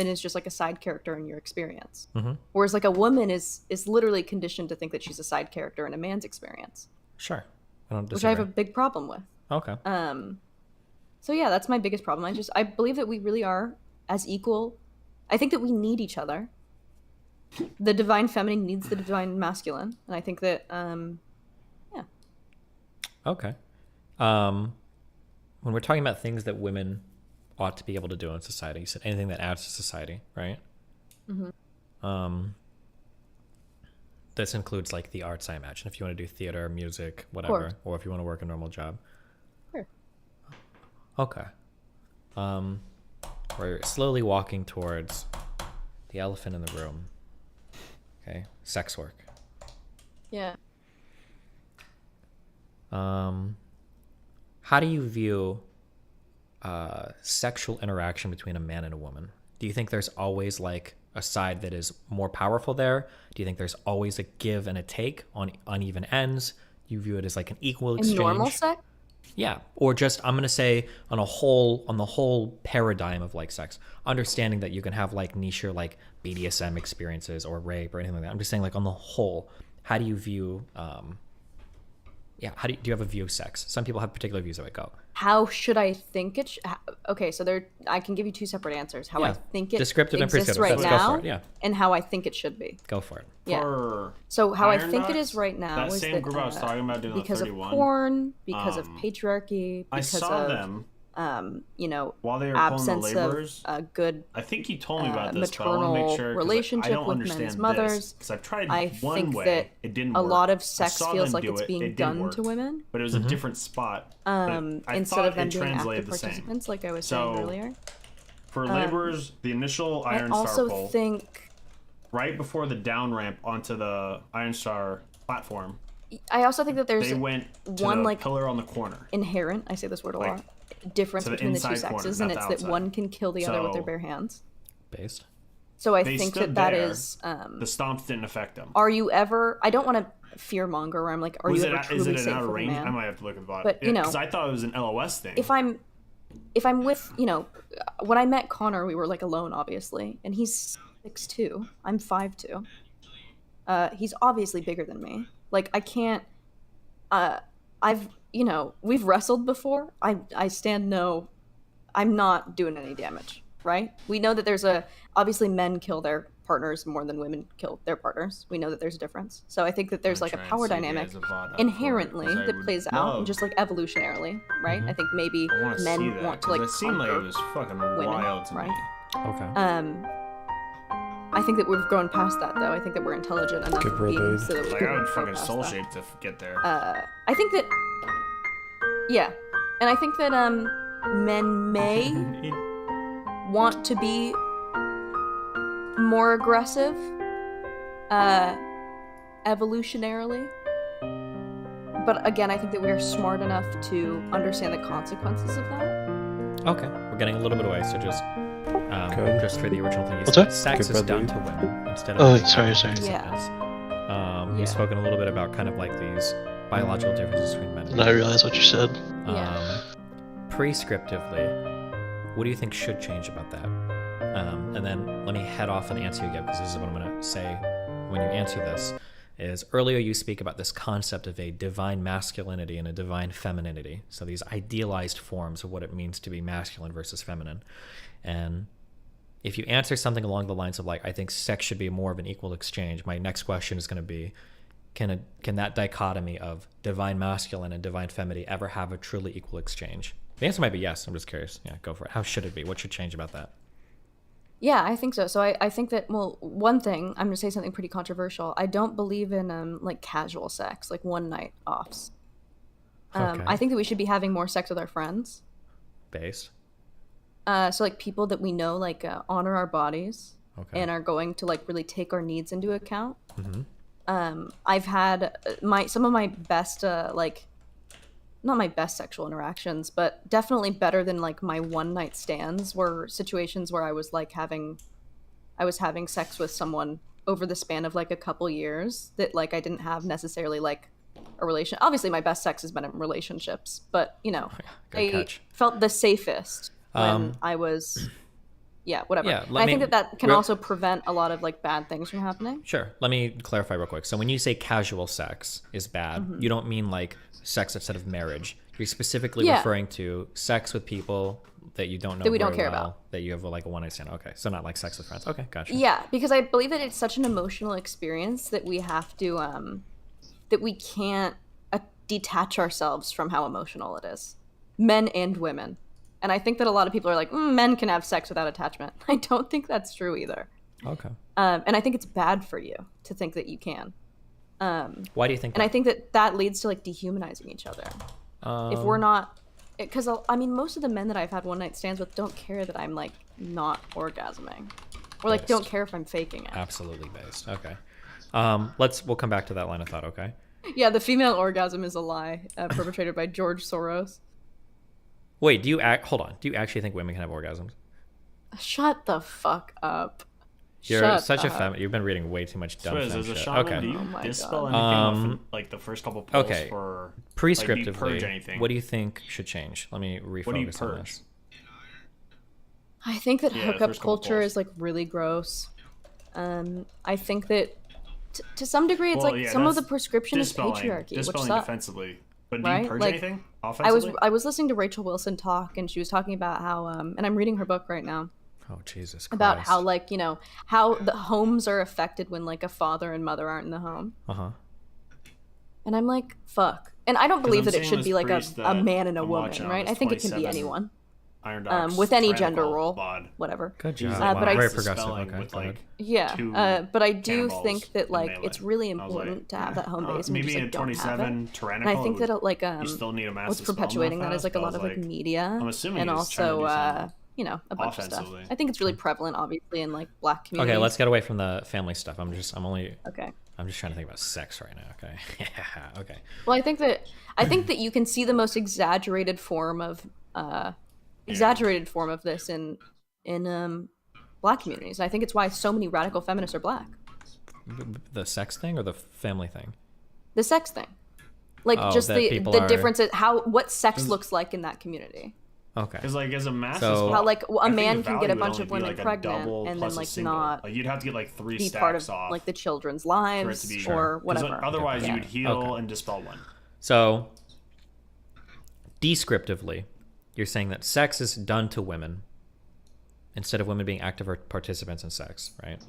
is just like a side character in your experience, whereas like a woman is literally conditioned to think that she's a side character in a man's experience, Sure. I don't which disagree. I have a big problem with. Okay. So yeah, that's my biggest problem. I believe that we really are as equal. I think that we need each other. The divine feminine needs the divine masculine, and I think that yeah. Okay. When we're talking about things that women ought to be able to do in society, you said anything that adds to society, right? This includes like the arts, I imagine. If you want to do theater, music, whatever, or if you want to work a normal job. Sure. Okay. We're slowly walking towards the elephant in the room. Okay, sex work. Yeah. How do you view sexual interaction between a man and a woman? Do you think there's always like a side that is more powerful there? Do you think there's always a give and a take on uneven ends? Do you view it as like an equal In exchange? normal sex? Yeah, or just I'm gonna say on the whole paradigm of like sex, understanding that you can have like niche like BDSM experiences or rape or anything like that. I'm just saying like on the whole, how do you view do you have a view of sex? Some people have particular views of it. Go. How should I think it? Okay, so I can give you two separate answers. How I Yeah. think it Descriptive and exists prescriptive. right Let's go now, for it, yeah. and how I think it should be. Go for it. Yeah. For So how I Iron think it Dogs, is right now that is same that group I was talking about doing the because of 31, porn, because of patriarchy, I because saw of them while they were pulling the absence of laborers. a good I think you told me about this, but I want to maternal make sure 'cause relationship I don't with understand men's mothers. because I've tried I one think way, that it didn't a work. lot of I sex saw feels them like do it's it, being it didn't done work, to women, but it was a different spot. but I instead thought of them it being translated active the same. participants, like I was saying earlier. For laborers, the initial I Iron Star also pull, think right before the down ramp onto the Iron Star platform, that there's they went to one the like pillar on the corner. inherent, I say this word a Like, lot, difference to the between the two inside corner, sexes, not and the it's that outside. one can kill the other with their So- bare hands. Based. So I They think stood that there. is. The stomps didn't affect them. Are you ever? I don't want to fear monger. Where I'm like, are Was you it, ever is truly it an safe out of with a range? man? I might have to look at the bot. But, you know, because I thought it was an LOS thing. if I'm with when I met Connor, we were like alone, obviously, and he's 6'2". I'm 5'2". He's obviously bigger than me. Like I can't. We've wrestled before. I stand no. I'm not doing any damage, right? We know that there's obviously men kill their partners more than women kill their partners. We know that there's a difference. So I think that there's like a power dynamic inherently that plays out, and just like evolutionarily, right? I think maybe I want to see men that, want to 'cause like it seemed like it conquer was fucking women, wild to right? me. Okay. I think that we've grown past that, though. I think that we're intelligent enough Good world, beings babe. so that we Like can I would grow fucking past soul that. shape to get there. I think that, yeah, and I think that men may want to be more aggressive, evolutionarily. But again, I think that we are smart enough to understand the consequences of that. Okay. We're getting a little bit away, so just Good. just for the original thing. You What's said that? sex Good, is brother. done to women instead of Oh, being sorry, done to sorry. participants. Yeah. You've spoken a little bit about kind of like these biological differences between men and And I women. realized what you said. Yeah. Prescriptively, what do you think should change about that? And then let me head off and answer you again, because this is what I'm going to say when you answer this. Is earlier you speak about this concept of a divine masculinity and a divine femininity. So these idealized forms of what it means to be masculine versus feminine. And if you answer something along the lines of like, I think sex should be more of an equal exchange, my next question is going to be, can that dichotomy of divine masculine and divine femininity ever have a truly equal exchange? The answer might be yes. I'm just curious. Yeah, go for it. How should it be? What should change about that? Yeah, I think so. So I think that, well, one thing, I'm going to say something pretty controversial. I don't believe in like casual sex, like one night offs. Okay. I think that we should be having more sex with our friends. Based. So like people that we know like honor our bodies Okay. and are going to like really take our needs into account. Mm-hmm. I've had some of my best like not my best sexual interactions, but definitely better than like my one night stands were situations where I was having sex with someone over the span of like a couple years that like I didn't have necessarily like a relation. Obviously my best sex has been in relationships, but you know, Good I catch. felt the safest when I was yeah, whatever. Yeah, And I think that can real- also prevent a lot of like bad things from happening. Sure. Let me clarify real quick. So when you say casual sex is bad, you don't mean like sex outside of marriage. You're specifically Yeah. referring to sex with people that you don't know That we don't very care well, about. that you have like a one night stand. Okay, so not like sex with friends. Okay, gotcha. Yeah, because I believe that it's such an emotional experience that we have to that we can't detach ourselves from how emotional it is, men and women. And I think that a lot of people are like, men can have sex without attachment. I don't think that's true either. Okay. And I think it's bad for you to think that you can. Why do you think And that? I think that leads to like dehumanizing each other. If we're not, because I mean, most of the men that I've had one night stands with don't care that I'm like not orgasming, or like don't Based. care if I'm faking it. Absolutely based. Okay. We'll come back to that line of thought. Okay. Yeah, the female orgasm is a lie perpetrated by George Soros. Wait, hold on. Do you actually think women can have orgasms? Shut the fuck up. You're Shut such a up. feminist. You've been reading way too much dumb So is femme as a shit. shaman, Okay. do you Oh my dispel God. anything off in, like the first couple pulls okay. for Prescriptively, like, do you purge anything? what do you think should change? Let me refocus What do you on purge? this. I think that Yeah, the hookup first couple culture polls. is like really gross. I think that to some degree it's Well, like yeah, some of the that's prescription is dispelling patriarchy, which dispelling sucks. defensively. But do right? you purge Like, anything I offensively? was listening to Rachel Wilson talk, and she was talking about how and I'm reading her book right now Oh Jesus Christ. about how like, you know, how the homes are affected when like a father and mother aren't in the home. Uh-huh. And I'm like, fuck. And I don't believe I'm that it seeing should this be like priest a that man and a I'm woman, watching on right? this I think it can be 27 anyone. Iron Dogs With any tyrannical gender role, bod. whatever. Good He's, job. like, but I- Very dispelling progressive. Okay. with, go ahead. like, Yeah, two but I do cannonballs think that and like melee. it's really I was important like, to have that home base, and we maybe just like at don't have it. 27 And tyrannical. I think that like you still need a massive what's spell perpetuating not that is like a fast, lot but of I like was media, I'm assuming and he's trying to also do something you know, a bunch of stuff. offensively. I think it's really prevalent, obviously, in like Black communities. Okay, let's get away from the family stuff. I'm just Okay. trying to think about sex right now. Okay. Yeah. Okay. Well, I think that you can see the most exaggerated form of this in Black communities. And I think it's why so many radical feminists are Black. The sex thing or the family thing? The sex thing, like Oh, just that the people the are- differences, what sex looks like in that community. Okay. Because like as a massive So- spell, How like I a think man the can value get a would bunch only of be, women like, a pregnant double and then plus a like single. not Like you'd have to get like 3 be stacks part of off like the children's for it lives to be or 'cause whatever. Otherwise, Yeah. you would heal Okay. and dispel one. So, descriptively, you're saying that sex is done to women instead of women being active participants in sex, right?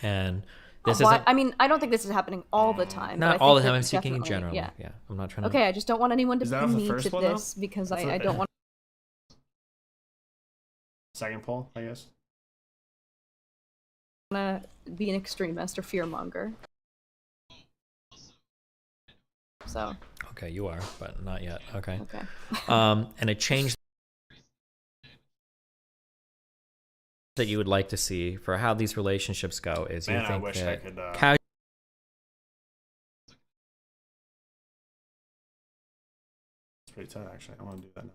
And this Why- isn't I mean, I don't think this is happening all the time. but I not all the think time. that I'm speaking in definitely- general. Yeah. I'm not trying to. Okay, I just don't want anyone to Is that pin off the me first to one, though? this because That's I what- don't want Second poll, I guess. to be an extremist or fearmonger. So, Okay, you are, but not yet. Okay. okay. And a change that you would like to see for how these relationships go is Man, you I think wish I that could. It's pretty tight, actually. I want to do that now.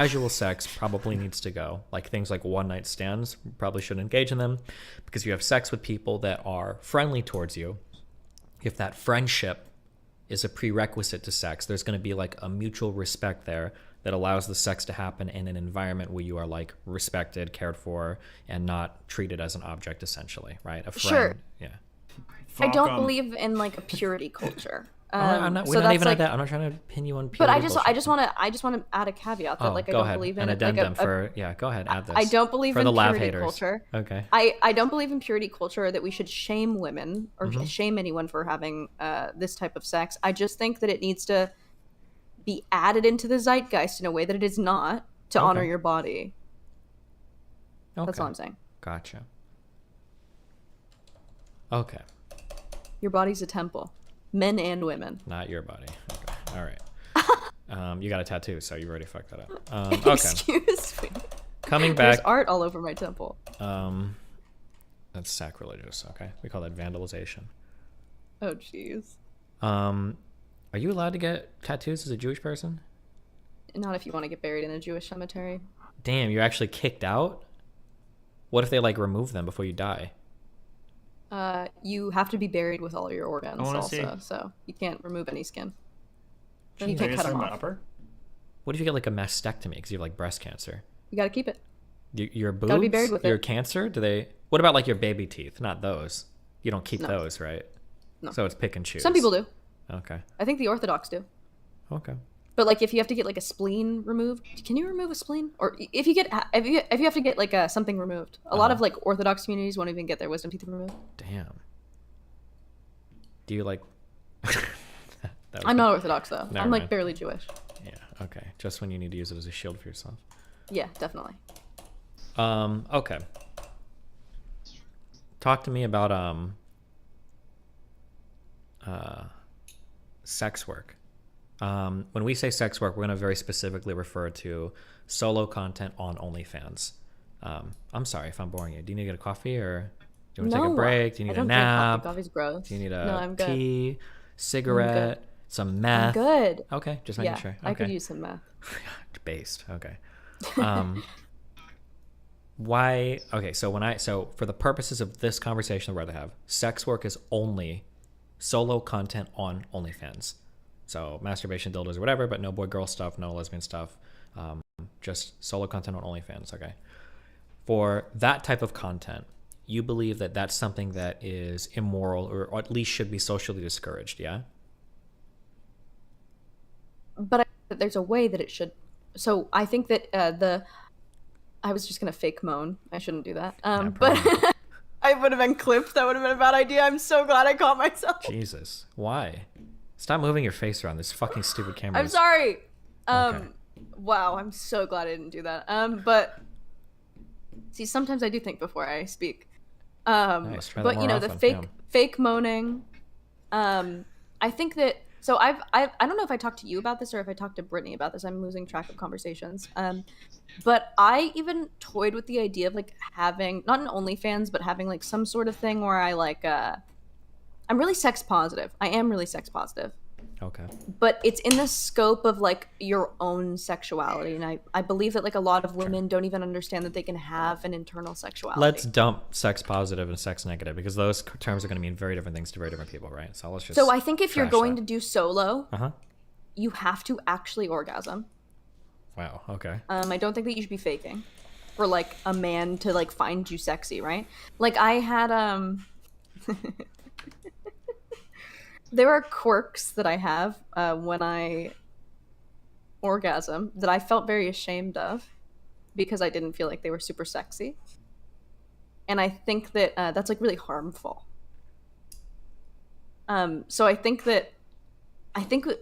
casual sex probably needs to go. Like things like one night stands, probably shouldn't engage in them, because you have sex with people that are friendly towards you. If that friendship is a prerequisite to sex, there's going to be like a mutual respect there that allows the sex to happen in an environment where you are like respected, cared for, and not treated as an object, essentially, right? A friend. Sure. Yeah. I don't Fuck 'em. believe in like a purity culture. I'm not, we're so not that's even like, at that. I'm not trying to pin you on purity. but I just bullshit. want to add a caveat that like I go don't ahead. believe in an it, like addendum a, for yeah. Go ahead. Add this. I don't believe for in the lav purity haters. culture. Okay. I don't believe in purity culture or that we should shame women or Mm-hmm. shame anyone for having this type of sex. I just think that it needs to be added into the zeitgeist in a way that it is not to honor Okay. your body. That's Okay. all I'm saying. Gotcha. Okay. Your body's a temple, men and women. Not your body. Okay. All right. You got a tattoo, so you already fucked that up. Okay. Excuse me. Coming There's back. art all over my temple. That's sacrilegious. Okay. We call that vandalization. Oh jeez. Are you allowed to get tattoos as a Jewish person? Not if you want to get buried in a Jewish cemetery. Damn, you're actually kicked out? What if they like remove them before you die? You have to be buried with all your organs wanna also, see. so you can't remove any skin. Then Jeez. you Are can't you cut them talking off. about upper? What if you get like a mastectomy because you have like breast cancer? You gotta keep it. Your boobs, Gotta be buried with your it. cancer, do they? What about like your baby teeth? Not those. You don't keep No. those, right? No. So it's pick and choose. Some people do. Okay. I think the Orthodox do. Okay. But like, if you have to get like a spleen removed, can you remove a spleen? Or if you have to get like something removed, a lot of like Orthodox communities won't even get their wisdom teeth removed. Damn. Do you like? That was I'm good. not Orthodox though. Never I'm like mind. barely Jewish. Yeah. Okay. Just when you need to use it as a shield for yourself. Yeah, definitely. Okay. Talk to me about sex work. When we say sex work, we're going to very specifically refer to solo content on OnlyFans. I'm sorry if I'm boring you. Do you need to get a coffee or do you want to take a break? Do you I need a don't drink coffee. nap? Coffee's gross. Do you need No, a I'm good. tea, cigarette, some meth? I'm good. Okay, just making Yeah, sure. I Okay. could use some meth. Based. Okay. Why? Okay. So for the purposes of this conversation that we're about to have, sex work is only solo content on OnlyFans. So masturbation, dildos, or whatever, but no boy girl stuff, no lesbian stuff. Just solo content on OnlyFans. Okay. For that type of content, you believe that that's something that is immoral or at least should be socially discouraged. Yeah. But there's a way that it should. So I think that I was just gonna fake moan. I shouldn't do that. But I would have been clipped. That would have been a bad idea. I'm so glad I caught myself. Jesus. Why? Stop moving your face around this fucking stupid camera. I'm sorry. Okay. Wow. I'm so glad I didn't do that. But see, sometimes I do think before I speak. Nice. Try that But more you know, often. the fake moaning. I think that. So I don't know if I talked to you about this or if I talked to Brittany about this. I'm losing track of conversations. But I even toyed with the idea of like having not an OnlyFans, but having like some sort of thing where I like I'm really sex positive. I am really sex positive. Okay. But it's in the scope of like your own sexuality, and I believe that like a lot of women don't even understand that they can have an internal sexuality. Let's dump sex positive and sex negative because those terms are going to mean very different things to very different people, right? So let's just. So I think if you're trash going that. to do solo, Uh-huh. you have to actually orgasm. Wow. Okay. I don't think that you should be faking for like a man to like find you sexy, right? Like I had there are quirks that I have when I orgasm that I felt very ashamed of because I didn't feel like they were super sexy. And I think that that's like really harmful. So I think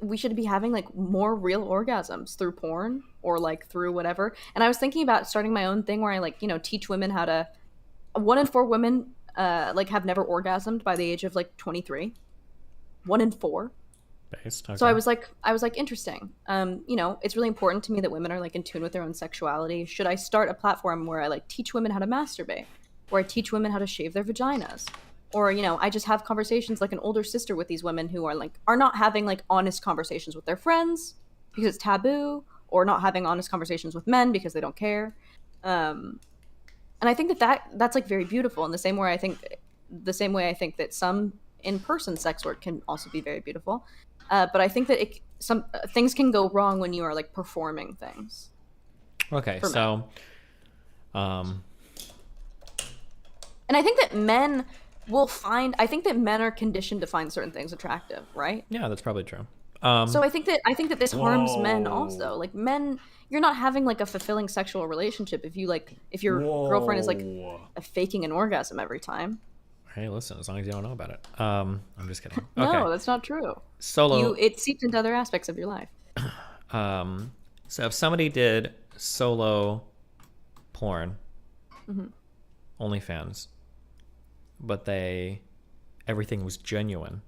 we should be having like more real orgasms through porn or like through whatever. And I was thinking about starting my own thing where I like, you know, teach women how to 1 in 4 women like have never orgasmed by the age of like 23. 1 in 4. Based. Okay. So I was like interesting. You know, it's really important to me that women are like in tune with their own sexuality. Should I start a platform where I like teach women how to masturbate, or I teach women how to shave their vaginas, or you know, I just have conversations like an older sister with these women who are not having like honest conversations with their friends because it's taboo, or not having honest conversations with men because they don't care. And I think that's like very beautiful in the same way I think that some in-person sex work can also be very beautiful. But I think that some things can go wrong when you are like performing things. Okay, for so and I think that men I think that men are conditioned to find certain things attractive, right? yeah, that's probably true. So I think that this harms men Whoa. also. Like men, you're not having like a fulfilling sexual relationship if your girlfriend is like Whoa. faking an orgasm every time. Hey, listen, as long as you don't know about it. I'm just kidding. Okay. No, that's not true. Solo. It seeps into other aspects of your life. So if somebody did solo porn, OnlyFans, but everything was genuine,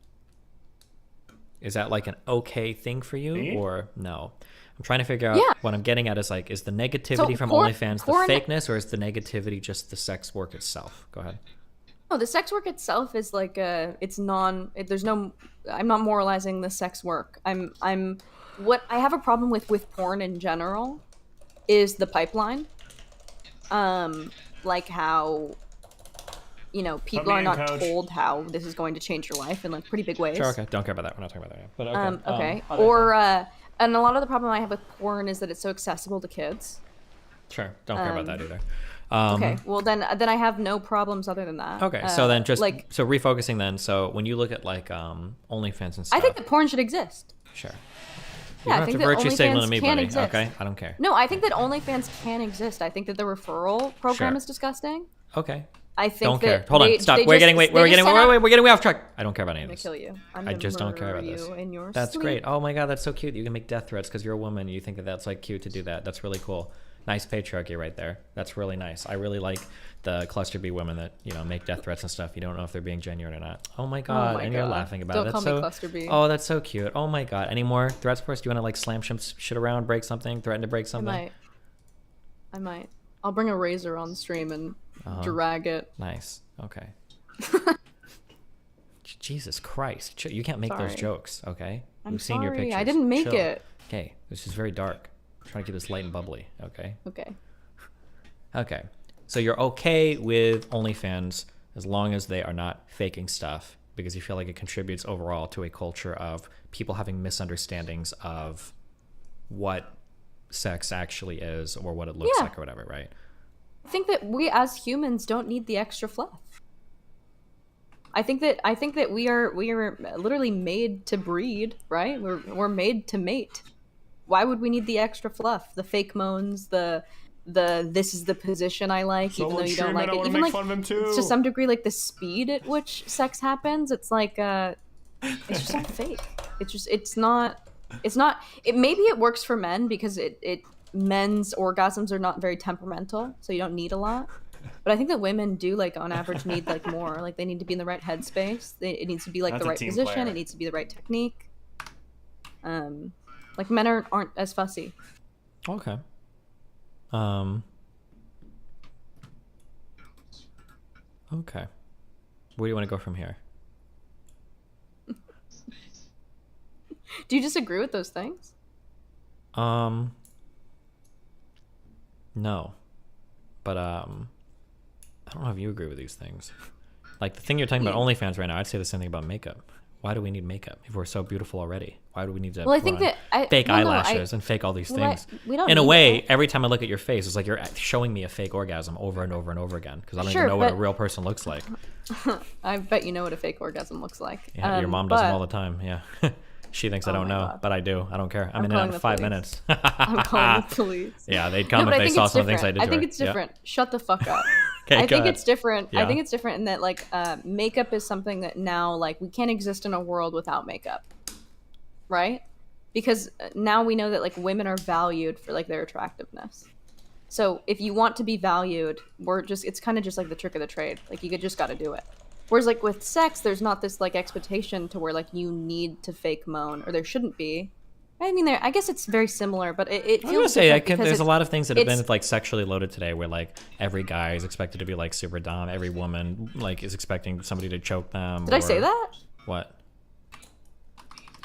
is that like an okay thing for you Me? or no? I'm trying to figure out Yeah. what I'm getting at is like, is the negativity from OnlyFans the fakeness, or is the negativity just the sex work itself? Go ahead. No, the sex work itself is like I'm not moralizing the sex work. What I have a problem with porn in general is the pipeline. Like how, people are not told how this is going to change your life in like pretty big ways. Sure, okay. Don't care about that. We're not talking about that yet. But okay. Okay. Or and a lot of the problem I have with porn is that it's so accessible to kids. Sure. Don't care about that either. Okay. Well, then I have no problems other than that. Okay. So then so refocusing then. So when you look at like OnlyFans and stuff. I think that porn should exist. Sure. Yeah, You don't I think have to that virtue signal OnlyFans to me, can buddy. exist. Okay? I don't care. No, I think that OnlyFans can exist. I think that the referral program Sure. is disgusting. Okay. I think Don't that care. Hold on. Stop. We're getting way off track. I don't care about any of I'm this. gonna kill you. I just don't care about you this. in your That's sleep. great. Oh my god, that's so cute. You can make death threats because you're a woman. You think that that's like cute to do that. That's really cool. Nice patriarchy right there. That's really nice. I really like the cluster B women that make death threats and stuff. You don't know if they're being genuine or not. Oh my god, my and you're God. laughing about Don't it. call That's me so. cluster B. Oh, that's so cute. Oh my god. Any more threats for us? Do you want to like slam shit around, break something, threaten to break something? I might. I'll bring a razor on stream and drag it. Nice. Okay. Jesus Christ. You can't make those Sorry. jokes, okay? I'm We've seen your sorry, pictures. I didn't make Chill. it. Okay, this is very dark. I'm trying to keep this light and bubbly, okay? Okay. Okay. So you're okay with OnlyFans as long as they are not faking stuff because you feel like it contributes overall to a culture of people having misunderstandings of what sex actually is or what it looks Yeah. like or whatever, right? I think that we as humans don't need the extra fluff. I think that we are literally made to breed, right? We're made to mate. Why would we need the extra fluff? The fake moans, the this is the position I like, even though you don't like it. Even like to some degree, like the speed at which sex happens, it's like it's just all fake. It's not. Maybe it works for men because men's orgasms are not very temperamental, so you don't need a lot. But I think that women do, like, on average, need like more. Like, they need to be in the right headspace. It needs to be like That's the a right team position. player. It needs to be the right technique. Like men aren't as fussy. Okay. Okay. Where do you want to go from here? Do you disagree with those things? No. But I don't know if you agree with these things. Like the thing you're talking about OnlyFans right now, I'd say the same thing about makeup. Why do we need makeup if we're so beautiful already? Why do we need to Well, I think put on that fake eyelashes and fake all these things? we don't In a need way, every time I look at your face, it's like you're showing me a fake orgasm over and over and over again because I don't Sure, even know what a but- real person looks like. I bet you know what a fake orgasm looks like. Yeah, your mom does them but- all the time. Yeah. She thinks I Oh don't my know, God. but I do. I don't care. I'm in and calling out the in 5 police. minutes. I'm calling the police. Yeah, they'd No, come but if I they think saw it's some of the things different. I did I to think her. it's Yeah. different. Shut the fuck up. Okay, I go think ahead. it's different. Yeah. I think it's different in that like makeup is something that now like we can't exist in a world without makeup, right? Because now we know that like women are valued for like their attractiveness. So if you want to be valued, it's kind of just like the trick of the trade. Like you just got to do it. Whereas like with sex, there's not this like expectation to where like you need to fake moan, or there shouldn't be. I mean, I guess it's very similar, but it I was feels gonna say different because there's a it's- lot of things that have been it's- like sexually loaded today, where like every guy is expected to be like super dom, every woman like is expecting somebody to choke them. Did I say that? What?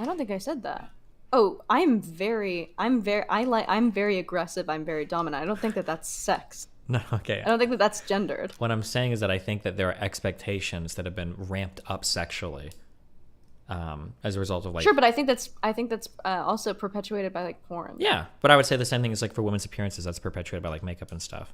I don't think I said that. Oh, I'm very aggressive. I'm very dominant. I don't think that that's sex. No, okay. I don't think that that's gendered. What I'm saying is that I think that there are expectations that have been ramped up sexually, as a result of like. Sure, but I think that's also perpetuated by like porn. Yeah, but I would say the same thing is like for women's appearances. That's perpetuated by like makeup and stuff.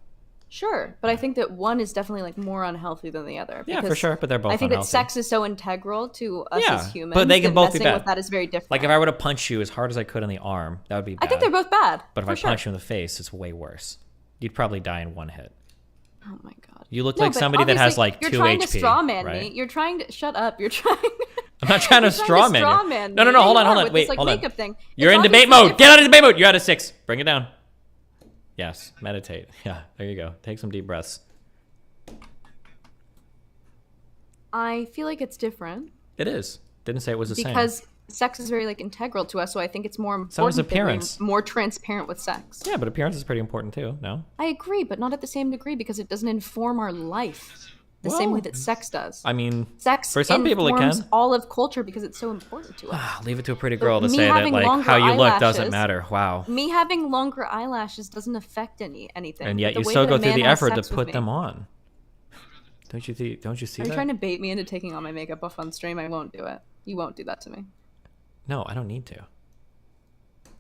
Sure, but I think that one is definitely like more unhealthy than the other. Yeah, for sure. But they're both. I think unhealthy. that sex is so integral to us Yeah, as humans. but they can that both be messing bad. with that is very different. Like if I were to punch you as hard as I could in the arm, that would be bad. I think they're both bad. But if for I sure. punch you in the face, it's way worse. You'd probably die in one hit. Oh my god. You look No, like but somebody that has obviously, like 2 You're trying HP. to strawman right? me. You're trying to shut up. You're trying. I'm not trying to strawman you. strawman No, me. hold on, You are hold on. with Wait, this, like, hold on. makeup thing. You're It's in debate obviously mode. Get out of debate mode. You're at a 6. Bring it down. Yes, meditate. Yeah, there you go. Take some deep breaths. I feel like it's different It is. Didn't say it was the same. because sex is very like integral to us. So I think it's more important. So is that we're appearance. more transparent with sex. Yeah, but appearance is pretty important too. No. I agree, but not at the same degree because it doesn't inform our life the same way Well, that sex does. I mean, Sex for some people it informs can. all of culture because it's so important to us. Leave it to a pretty girl to me say that having like longer how you look doesn't eyelashes- matter. Wow. Me having longer eyelashes doesn't affect anything. And but yet the you way still that go a through man the has effort to sex with put me- them on. Don't you see Are you that? trying to bait me into taking all my makeup off on stream? I won't do it. You won't do that to me. No, I don't need to.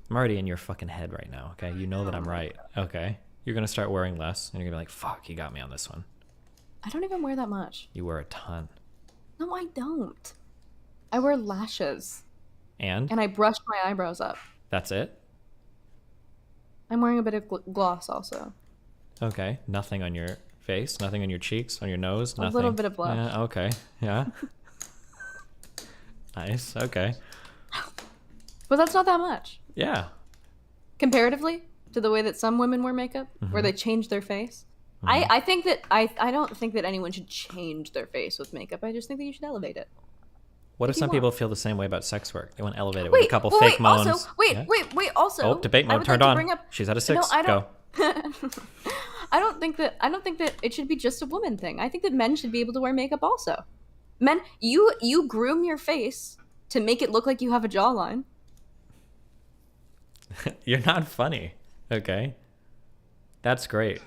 I'm already in your fucking head right now, okay? You know that I'm right, okay? You're gonna start wearing less, and you're gonna be like, fuck, he got me on this one. I don't even wear that much. You wear a ton. No, I don't. I wear lashes. And And I brush my eyebrows up. that's it? I'm wearing a bit of gloss also. Okay. Nothing on your face, nothing on your cheeks, on your nose, nothing. little bit of blush. Yeah, okay. Yeah. Nice, okay. But that's not that much. Yeah. Comparatively to the way that some women wear makeup, where they change their face. I think that I don't think that anyone should change their face with makeup. I just think that you should elevate it. What if If you some want. people feel the same way about sex work? They want to elevate it with a couple fake moans. Also, Yeah? also. Oh, debate I mode would turned like to on. bring up- She's at a 6. No, I Go. don't. I don't think that it should be just a woman thing. I think that men should be able to wear makeup also. Men, you groom your face to make it look like you have a jawline. You're not funny. Okay. That's great.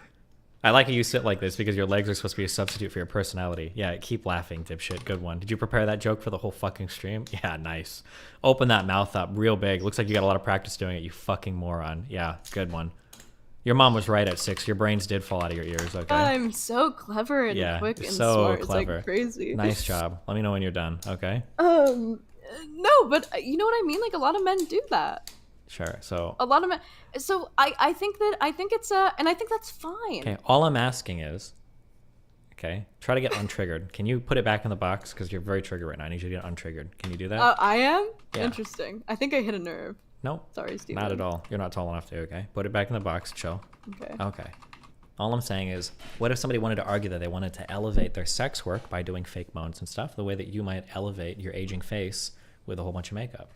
I like how you sit like this because your legs are supposed to be a substitute for your personality. Yeah, keep laughing, dipshit. Good one. Did you prepare that joke for the whole fucking stream? Yeah, nice. Open that mouth up real big. Looks like you got a lot of practice doing it, you fucking moron. Yeah, good one. Your mom was right at 6. Your brains did fall out of your ears, okay? I'm so clever and Yeah, quick and so smart. clever. It's like crazy. Nice job. Let me know when you're done, okay? No, but you know what I mean? Like a lot of men do that. Sure. So, A lot of men. So I think it's and I think that's fine. okay, all I'm asking is, okay, try to get untriggered. Can you put it back in the box? Because you're very triggered right now. I need you to get untriggered. Can you do that? I am? Yeah. Interesting. I think I hit a nerve. Nope. Sorry, Steven. Not at all. You're not tall enough to, okay? Put it back in the box. Chill. Okay. Okay. All I'm saying is, what if somebody wanted to argue that they wanted to elevate their sex work by doing fake moans and stuff, the way that you might elevate your aging face with a whole bunch of makeup?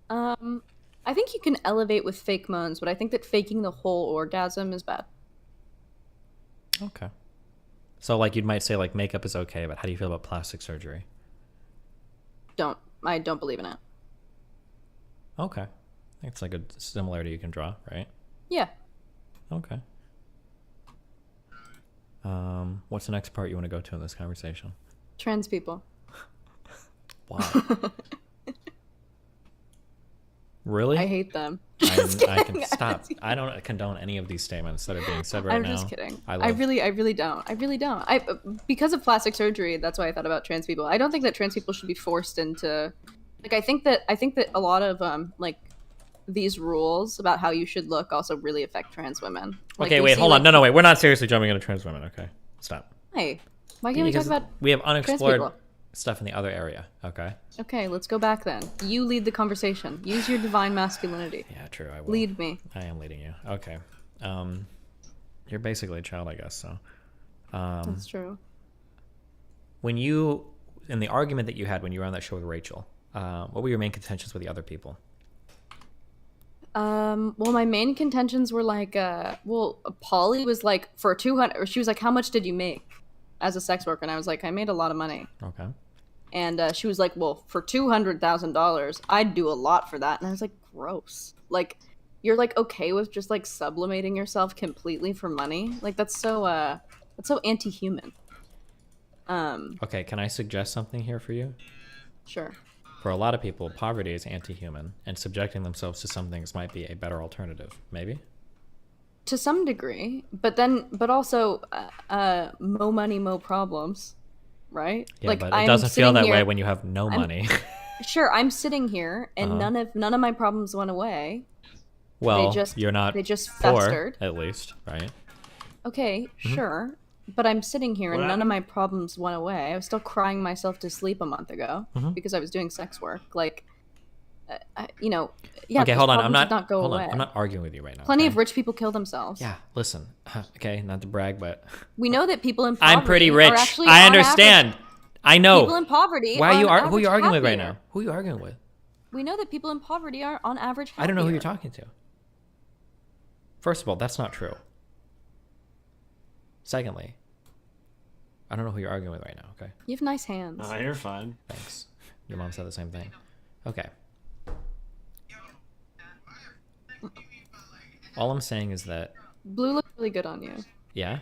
I think you can elevate with fake moans, but I think that faking the whole orgasm is bad. Okay. So, like, you might say, like, makeup is okay, but how do you feel about plastic surgery? I don't believe in it. Okay. It's like a similarity you can draw, right? Yeah. Okay. What's the next part you want to go to in this conversation? Trans people. Why? Really? I hate them. I can stop. I don't condone any of these statements that are being said right I'm now. just kidding. I I really don't. Because of plastic surgery, that's why I thought about trans people. I don't think that trans people should be forced into. Like, I think that a lot of like these rules about how you should look also really affect trans women. Like, Okay, we wait, see, hold like, on. No, wait. We're not seriously jumping into trans women. Okay, stop. Hey, why can't we talk Because about? we have unexplored people? stuff in the other area. Okay. Okay, let's go back then. You lead the conversation. Use your divine masculinity. Yeah, true. I will. Lead me. I am leading you. Okay. You're basically a child, I guess. So, That's true. when you, in the argument that you had when you were on that show with Rachel, what were your main contentions with the other people? Well, my main contentions were like, Polly was like, for 200, or she was like, how much did you make as a sex worker? And I was like, I made a lot of money. Okay. And she was like, well, for $200,000, I'd do a lot for that. And I was like, gross. Like, you're like okay with just like sublimating yourself completely for money? Like that's so anti-human. Okay, can I suggest something here for you? Sure. For a lot of people, poverty is anti-human, and subjecting themselves to some things might be a better alternative. Maybe? To some degree, but also, mo money, mo problems, right? Yeah, like, but it I'm doesn't feel sitting that here- way when you have no money. Sure, I'm sitting here, and Uh-huh. none of my problems went away. Well, just- you're not they just poor, festered. at least, right? Okay, sure, but I'm sitting here, and What none of happened? my problems went away. I was still crying myself to sleep a month ago because I was doing sex work. Like, yeah. Okay, those hold on. problems did not go hold away. on. I'm not arguing with you right now. Plenty okay? of rich people kill themselves. Yeah, listen. Okay, not to brag, but We know that people in poverty I'm pretty are rich. actually, I on understand. average- I know. People in poverty. Why are you? on Who are you average arguing with right happier. now? Who are you arguing with? We know that people in poverty are on average happier. I don't know who you're talking to. First of all, that's not true. Secondly, I don't know who you're arguing with right now. Okay, You have nice hands. You're fine. thanks. Your mom said the same thing. Okay. All I'm saying is that, Blue looks really good on you. yeah,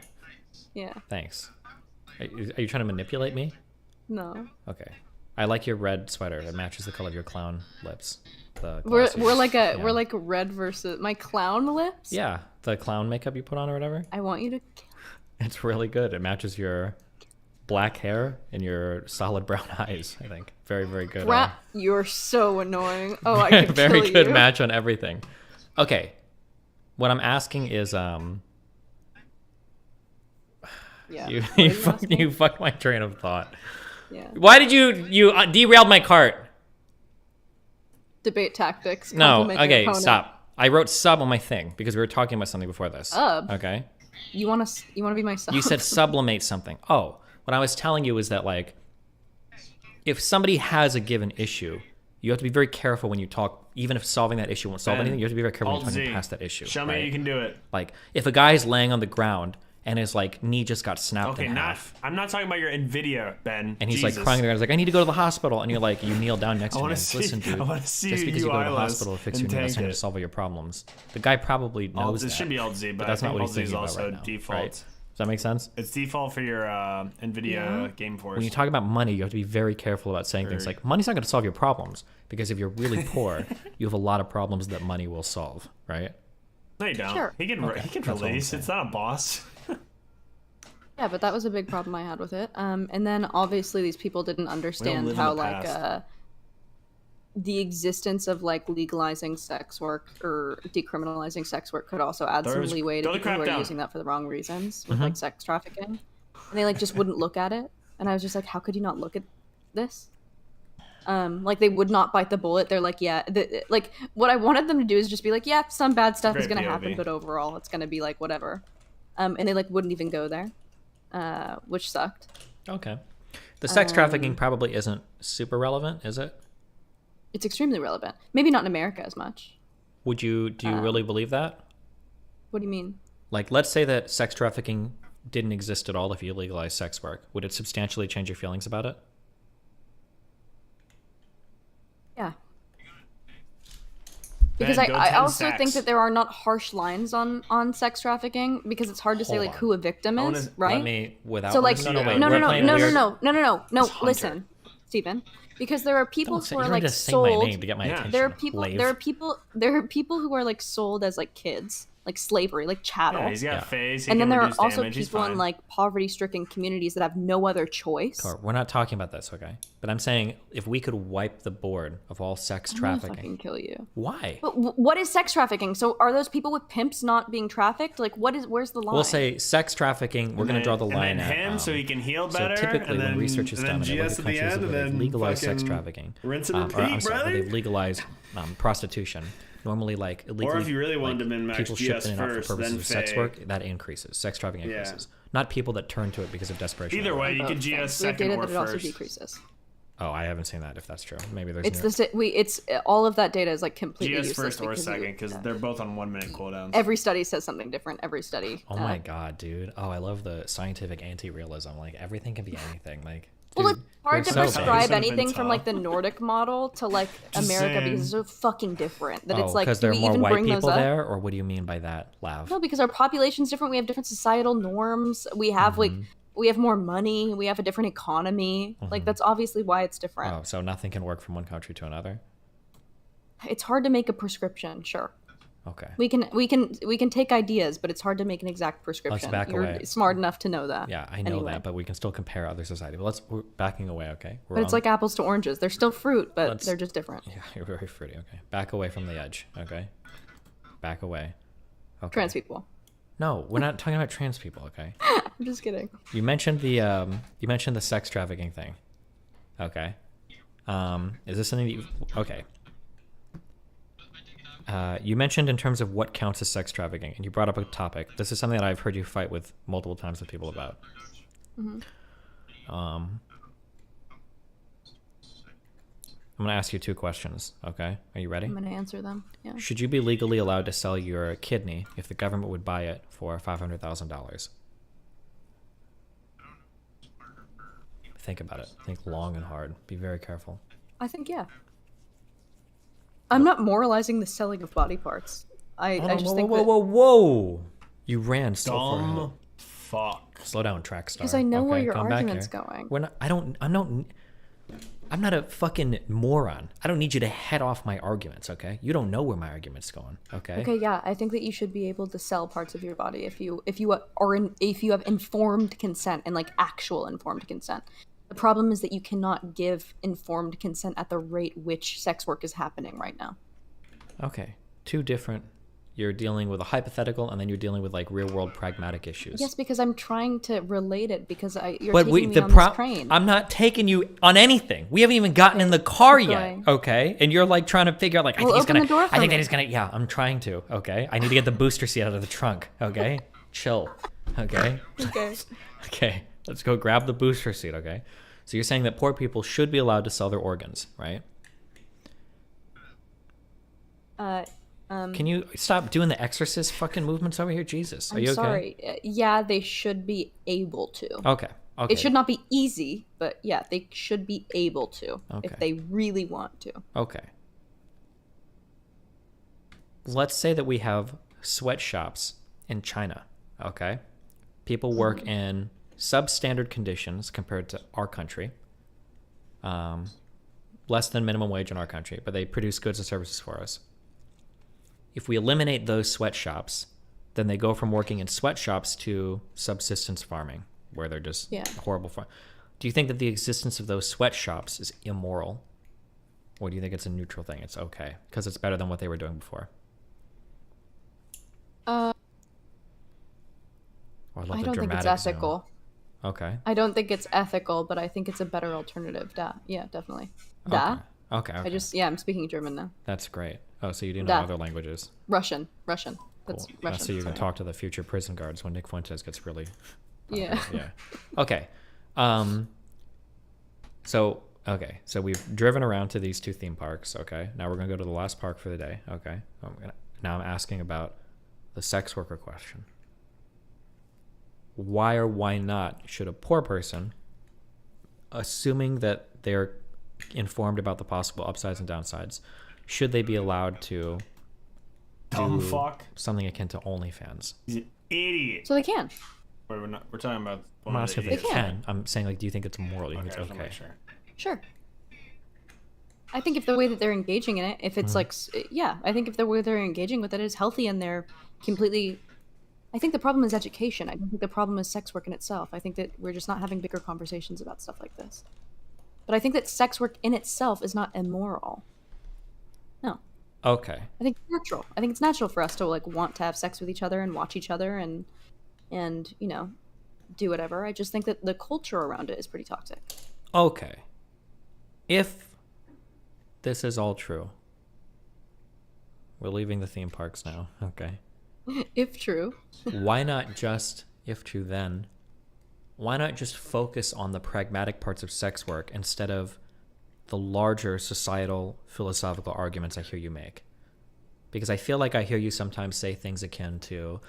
Yeah. thanks. Are you trying to manipulate me? No. Okay. I like your red sweater. It matches the color of your clown lips. The We're glasses. like Yeah. we're like red versus my clown lips. Yeah, the clown makeup you put on or whatever. I want you to. It's really good. It matches your black hair and your solid brown eyes, I think. Very, very good. You're so annoying. Oh, I could very kill good you. match on everything. Okay. What I'm asking is, Yeah. you What are you asking? you fucked my train of thought. Yeah. Why did you derailed my cart? Debate tactics. No, compliment your okay, opponent. stop. I wrote sub on my thing because we were talking about something before this. Sub? Okay. You want to be my sub? You said sublimate something. Oh, what I was telling you is that, like, if somebody has a given issue, you have to be very careful when you talk. Even if solving that issue won't solve Ben, anything, you have to be very careful when you're Alt-Z. talking past that issue. Show me right? you can do it. Like, if a guy's laying on the ground and his, like, knee just got snapped Okay, in half, I'm not talking about your Nvidia, Ben. and he's Jesus. like crying there, he's like, I need to go to the hospital, and you're like, you kneel down next to him wanna and see- listen, dude. I wanna see just your because you go to the UI hospital to fix and your knee doesn't tank mean it. to solve all your problems. The guy probably knows It that. should be Alt-Z, but that's I not think what he's Alt-Z is thinking about also right now. default. Right? Does that make sense? It's default for your Nvidia Game Force. When you talk about money, you have to be very careful about saying things like, money's not going to solve your problems, because if you're really poor, you have a lot of problems that money will solve, right? No, you don't. Sure. He can Okay, he can that's what I'm release. saying. It's not a boss. Yeah, but that was a big problem I had with it. And then obviously these people didn't understand live in how the like past. the existence of like legalizing sex work or decriminalizing sex work could also add some Throw leeway to the people who crap are down. using that for the wrong reasons with like sex trafficking. And they like just wouldn't look at it. And I was just like, how could you not look at this? Like they would not bite the bullet. They're like, yeah, like what I wanted them to do is just be like, yeah, some bad stuff is Great gonna POV. happen, but overall it's gonna be like whatever. And they like wouldn't even go there, which sucked. Okay. The sex trafficking probably isn't super relevant, is it? It's extremely relevant. Maybe not in America as much. Do you really believe that? What do you mean? Like, let's say that sex trafficking didn't exist at all if you legalized sex work. Would it substantially change your feelings about it? Yeah. Because Ben, go I 10 also think stacks. that there are not harsh lines on sex trafficking because it's hard to say Hold like on. who a victim wanna- is, let right? Let me, without... So like no, wait, no we're no playing no no weird- no no no no no Hunter. listen, Stephen, because there are people Don't say, who you are don't like need to say sold. my name to get my Yeah. attention. There are people. Lave. There are people who are like sold as like kids, like slavery, like chattel. Yeah, he's got Yeah. phase. He And then can there are reduce also damage. He's people in fine. like poverty-stricken communities that have no other choice. Car, we're not talking about this, okay? But I'm saying if we could wipe the board of all sex I'm gonna trafficking... fucking kill you. Why? But what is sex trafficking? So are those people with pimps not being trafficked? Like, where's the line? We'll say sex trafficking, we're going to draw the line and then at... him so he can heal So better. typically, and when then, research is and done then in other GS at the countries end, where and they've then legalized sex fucking trafficking, rinse and or, repeat, I'm sorry, where brother. they've legalized prostitution, normally like illegally, Or if you really wanted like, to min-max people shipped GS in and out for first, purposes then of sex Faye. work, that increases. Sex trafficking Yeah. increases. Not people that turn to it because of desperation. Either way, you Both can GS things. We have second data or that it also first. decreases. Oh, I haven't seen that. If that's true, maybe there's. It's it's all of that data is like completely GS useless first or because second because they're both on 1 minute cooldowns. every study says something different. Every study. Oh my god, dude! Oh, I love the scientific anti-realism. Like everything can be anything. Like, dude, Well, hard to so bad. prescribe Should've been anything from like the tough. Nordic model to like Just America saying. because it's so fucking different. That Oh, it's like, because do there are we more even white bring those people up? there, or what do you mean by that, Lav? No, because our population's different. We have different societal norms. We have like Mm-hmm. we have more money. We have a different economy. Like that's obviously why it's different. Oh, so nothing can work from one country to another? It's hard to make a prescription. Sure, Okay. we can take ideas, but it's hard to make an exact prescription. back You're away. smart enough to know that. Yeah, I know anyway. that, but we can still compare other society. But we're backing away, okay? But it's like apples to oranges. They're still fruit, but Let's- they're just different. Yeah, you're very fruity, okay? Back away from the edge, okay? Back away. Okay. Trans people. No, we're not talking about trans people, okay? I'm just kidding. You mentioned the sex trafficking thing. Okay. Is this something that you okay. You mentioned in terms of what counts as sex trafficking, and you brought up a topic. This is something that I've heard you fight with multiple times with people about. I'm going to ask you 2 questions, okay? Are you ready? I'm gonna answer them. Yeah. Should you be legally allowed to sell your kidney if the government would buy it for $500,000? Think about it. Think long and hard. Be very careful. I think yeah. I'm not moralizing the selling of body parts. I just think that Whoa! You ran so far. ahead. Dumb fuck. Slow down, track star. because I know where okay? your Come back argument's here. going. We're not. I'm not a fucking moron. I don't need you to head off my arguments, okay? You don't know where my argument's going, okay? Okay, yeah, I think that you should be able to sell parts of your body if you have informed consent and like actual informed consent. The problem is that you cannot give informed consent at the rate which sex work is happening right now. Okay. 2 different. You're dealing with a hypothetical, and then you're dealing with like real world pragmatic issues. Yes, because I'm trying to relate it because you're But taking me on this train. I'm not taking you on anything. We haven't even gotten in the car keep yet, going. okay? And you're like trying to figure out like Well, open the door I for think me. that he's gonna. Yeah, I'm trying to. Okay, I need to get the booster seat out of the trunk. Okay, chill. Okay. Okay. Okay, let's go grab the booster seat. Okay. So you're saying that poor people should be allowed to sell their organs, right? Can you stop doing the exorcist fucking movements over here? Jesus, are I'm you okay? sorry. Yeah, they should be able to. Okay. Okay. It should not be easy, but yeah, they should be able to if Okay. they really want to. Okay. Let's say that we have sweatshops in China, okay? People work in substandard conditions compared to our country. Less than minimum wage in our country, but they produce goods and services for us. If we eliminate those sweatshops, then they go from working in sweatshops to subsistence farming, where they're just horrible. Do you think that the existence of those sweatshops is immoral? Or do you think it's a neutral thing? It's okay because it's better than what they were doing before. Or I don't think it's ethical. Okay. I don't think it's ethical, but I think it's a better alternative. Yeah, definitely. Da. Okay. I'm speaking German now. That's great. Oh, so you do know Da. other languages. Russian. That's Cool. Russian. So you can sorry. talk to the future prison guards when Nick Fuentes gets really. Yeah. Yeah. Okay. So we've driven around to these 2 theme parks. Okay. Now we're gonna go to the last park for the day. Okay. Now I'm asking about the sex worker question. Why or why not should a poor person, assuming that they're informed about the possible upsides and downsides, should they be allowed to Dumb do fuck. something akin to OnlyFans? He's an idiot. So they can. Wait, we're talking about. I'm not asking if they They can. can. I'm saying, like, do you think it's moral? Do you think Okay, it's I just wanna okay? make sure. Sure. I think if the way that they're engaging in it, if it's like, I think if the way they're engaging with it is healthy and they're completely. I think the problem is education. I don't think the problem is sex work in itself. I think that we're just not having bigger conversations about stuff like this. But I think that sex work in itself is not immoral. No. Okay. I think it's natural. I think it's natural for us to like want to have sex with each other and watch each other and you know, do whatever. I just think that the culture around it is pretty toxic. Okay. If this is all true, we're leaving the theme parks now. Okay. If true. Why not just, if true then, why not just focus on the pragmatic parts of sex work instead of the larger societal philosophical arguments I hear you make? Because I feel like I hear you sometimes say things akin to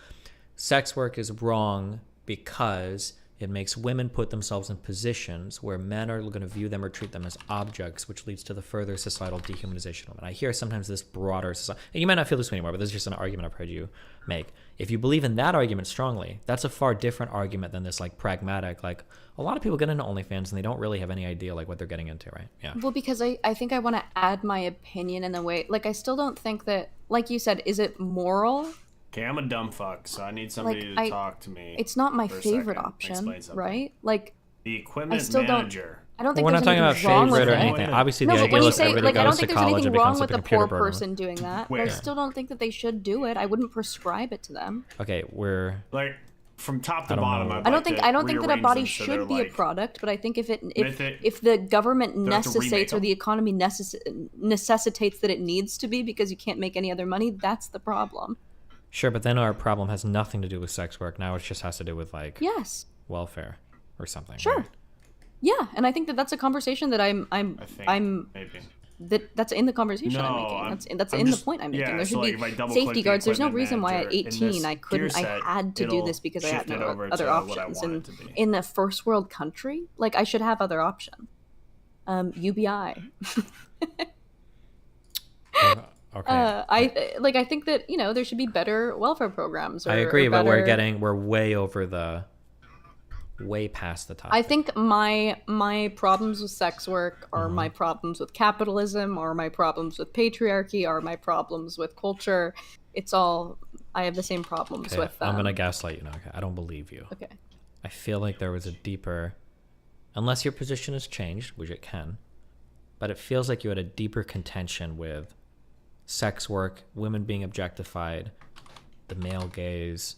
sex work is wrong because it makes women put themselves in positions where men are going to view them or treat them as objects, which leads to the further societal dehumanization of women. I hear sometimes this broader society, and you might not feel this way anymore, but this is just an argument I've heard you make. If you believe in that argument strongly, that's a far different argument than this like pragmatic, like a lot of people get into OnlyFans and they don't really have any idea like what they're getting into, right? Yeah. Well, because I think I want to add my opinion in a way. Like, I still don't think that, like you said, is it moral? Okay, I'm a dumb fuck, so I need somebody to talk to me. It's not my for a favorite second. option, Explain something. right? Like, The equipment I still manager. I don't think We're not there's talking about anything wrong with favorite or it. anything. Obviously, No, the but idea when you is say, everybody like, I don't goes to think there's college and anything wrong becomes a with a computer poor programmer. person doing that. But I Wait. still don't think that they should do it. I wouldn't prescribe it to them. Okay, we're Like from top to I don't bottom. know. I'd I don't like think to I don't think that a rearrange body them so should they're, be like, a product, but I think if Myth it- if the government Do I have to remake necessitates or them? the economy necessitates that it needs to be because you can't make any other money, that's the problem. sure, but then our problem has nothing to do with sex work. Now it just has to do with like Yes. welfare or something. Sure. right? Yeah, and I think that that's a conversation that I think maybe. that's in the conversation I'm No, making. That's I'm in just- the point I'm making. yeah, There so, should like, if I be double-click safety the guards. There's no equipment reason why at manager in 18 this I couldn't. gear set, I had to do it'll this because I had shift it no over other to what I options. want And it to be. in a first world country, like I should have other options. UBI. Okay. I think that there should be better welfare programs. Or, I agree, or but better... we're way past the topic. I think my problems with sex work are Mm-hmm. my problems with capitalism, or my problems with patriarchy, or my problems with culture. It's all I have the same problems Okay, with. I'm gonna gaslight you now. Okay, I don't believe you. Okay. I feel like there was a deeper, unless your position has changed, which it can, but it feels like you had a deeper contention with sex work, women being objectified, the male gaze,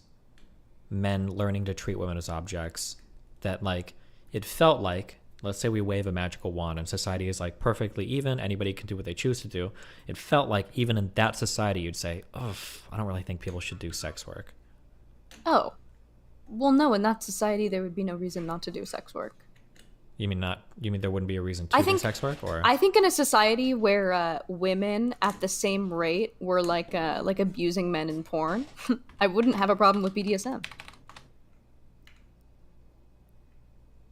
men learning to treat women as objects. That like it felt like, let's say we wave a magical wand and society is like perfectly even, anybody can do what they choose to do. It felt like even in that society you'd say, oh, I don't really think people should do sex work. Oh, well, no. In that society, there would be no reason not to do sex work. You mean there wouldn't be a reason to I do think- sex work, or I think in a society where women at the same rate were like abusing men in porn, I wouldn't have a problem with BDSM.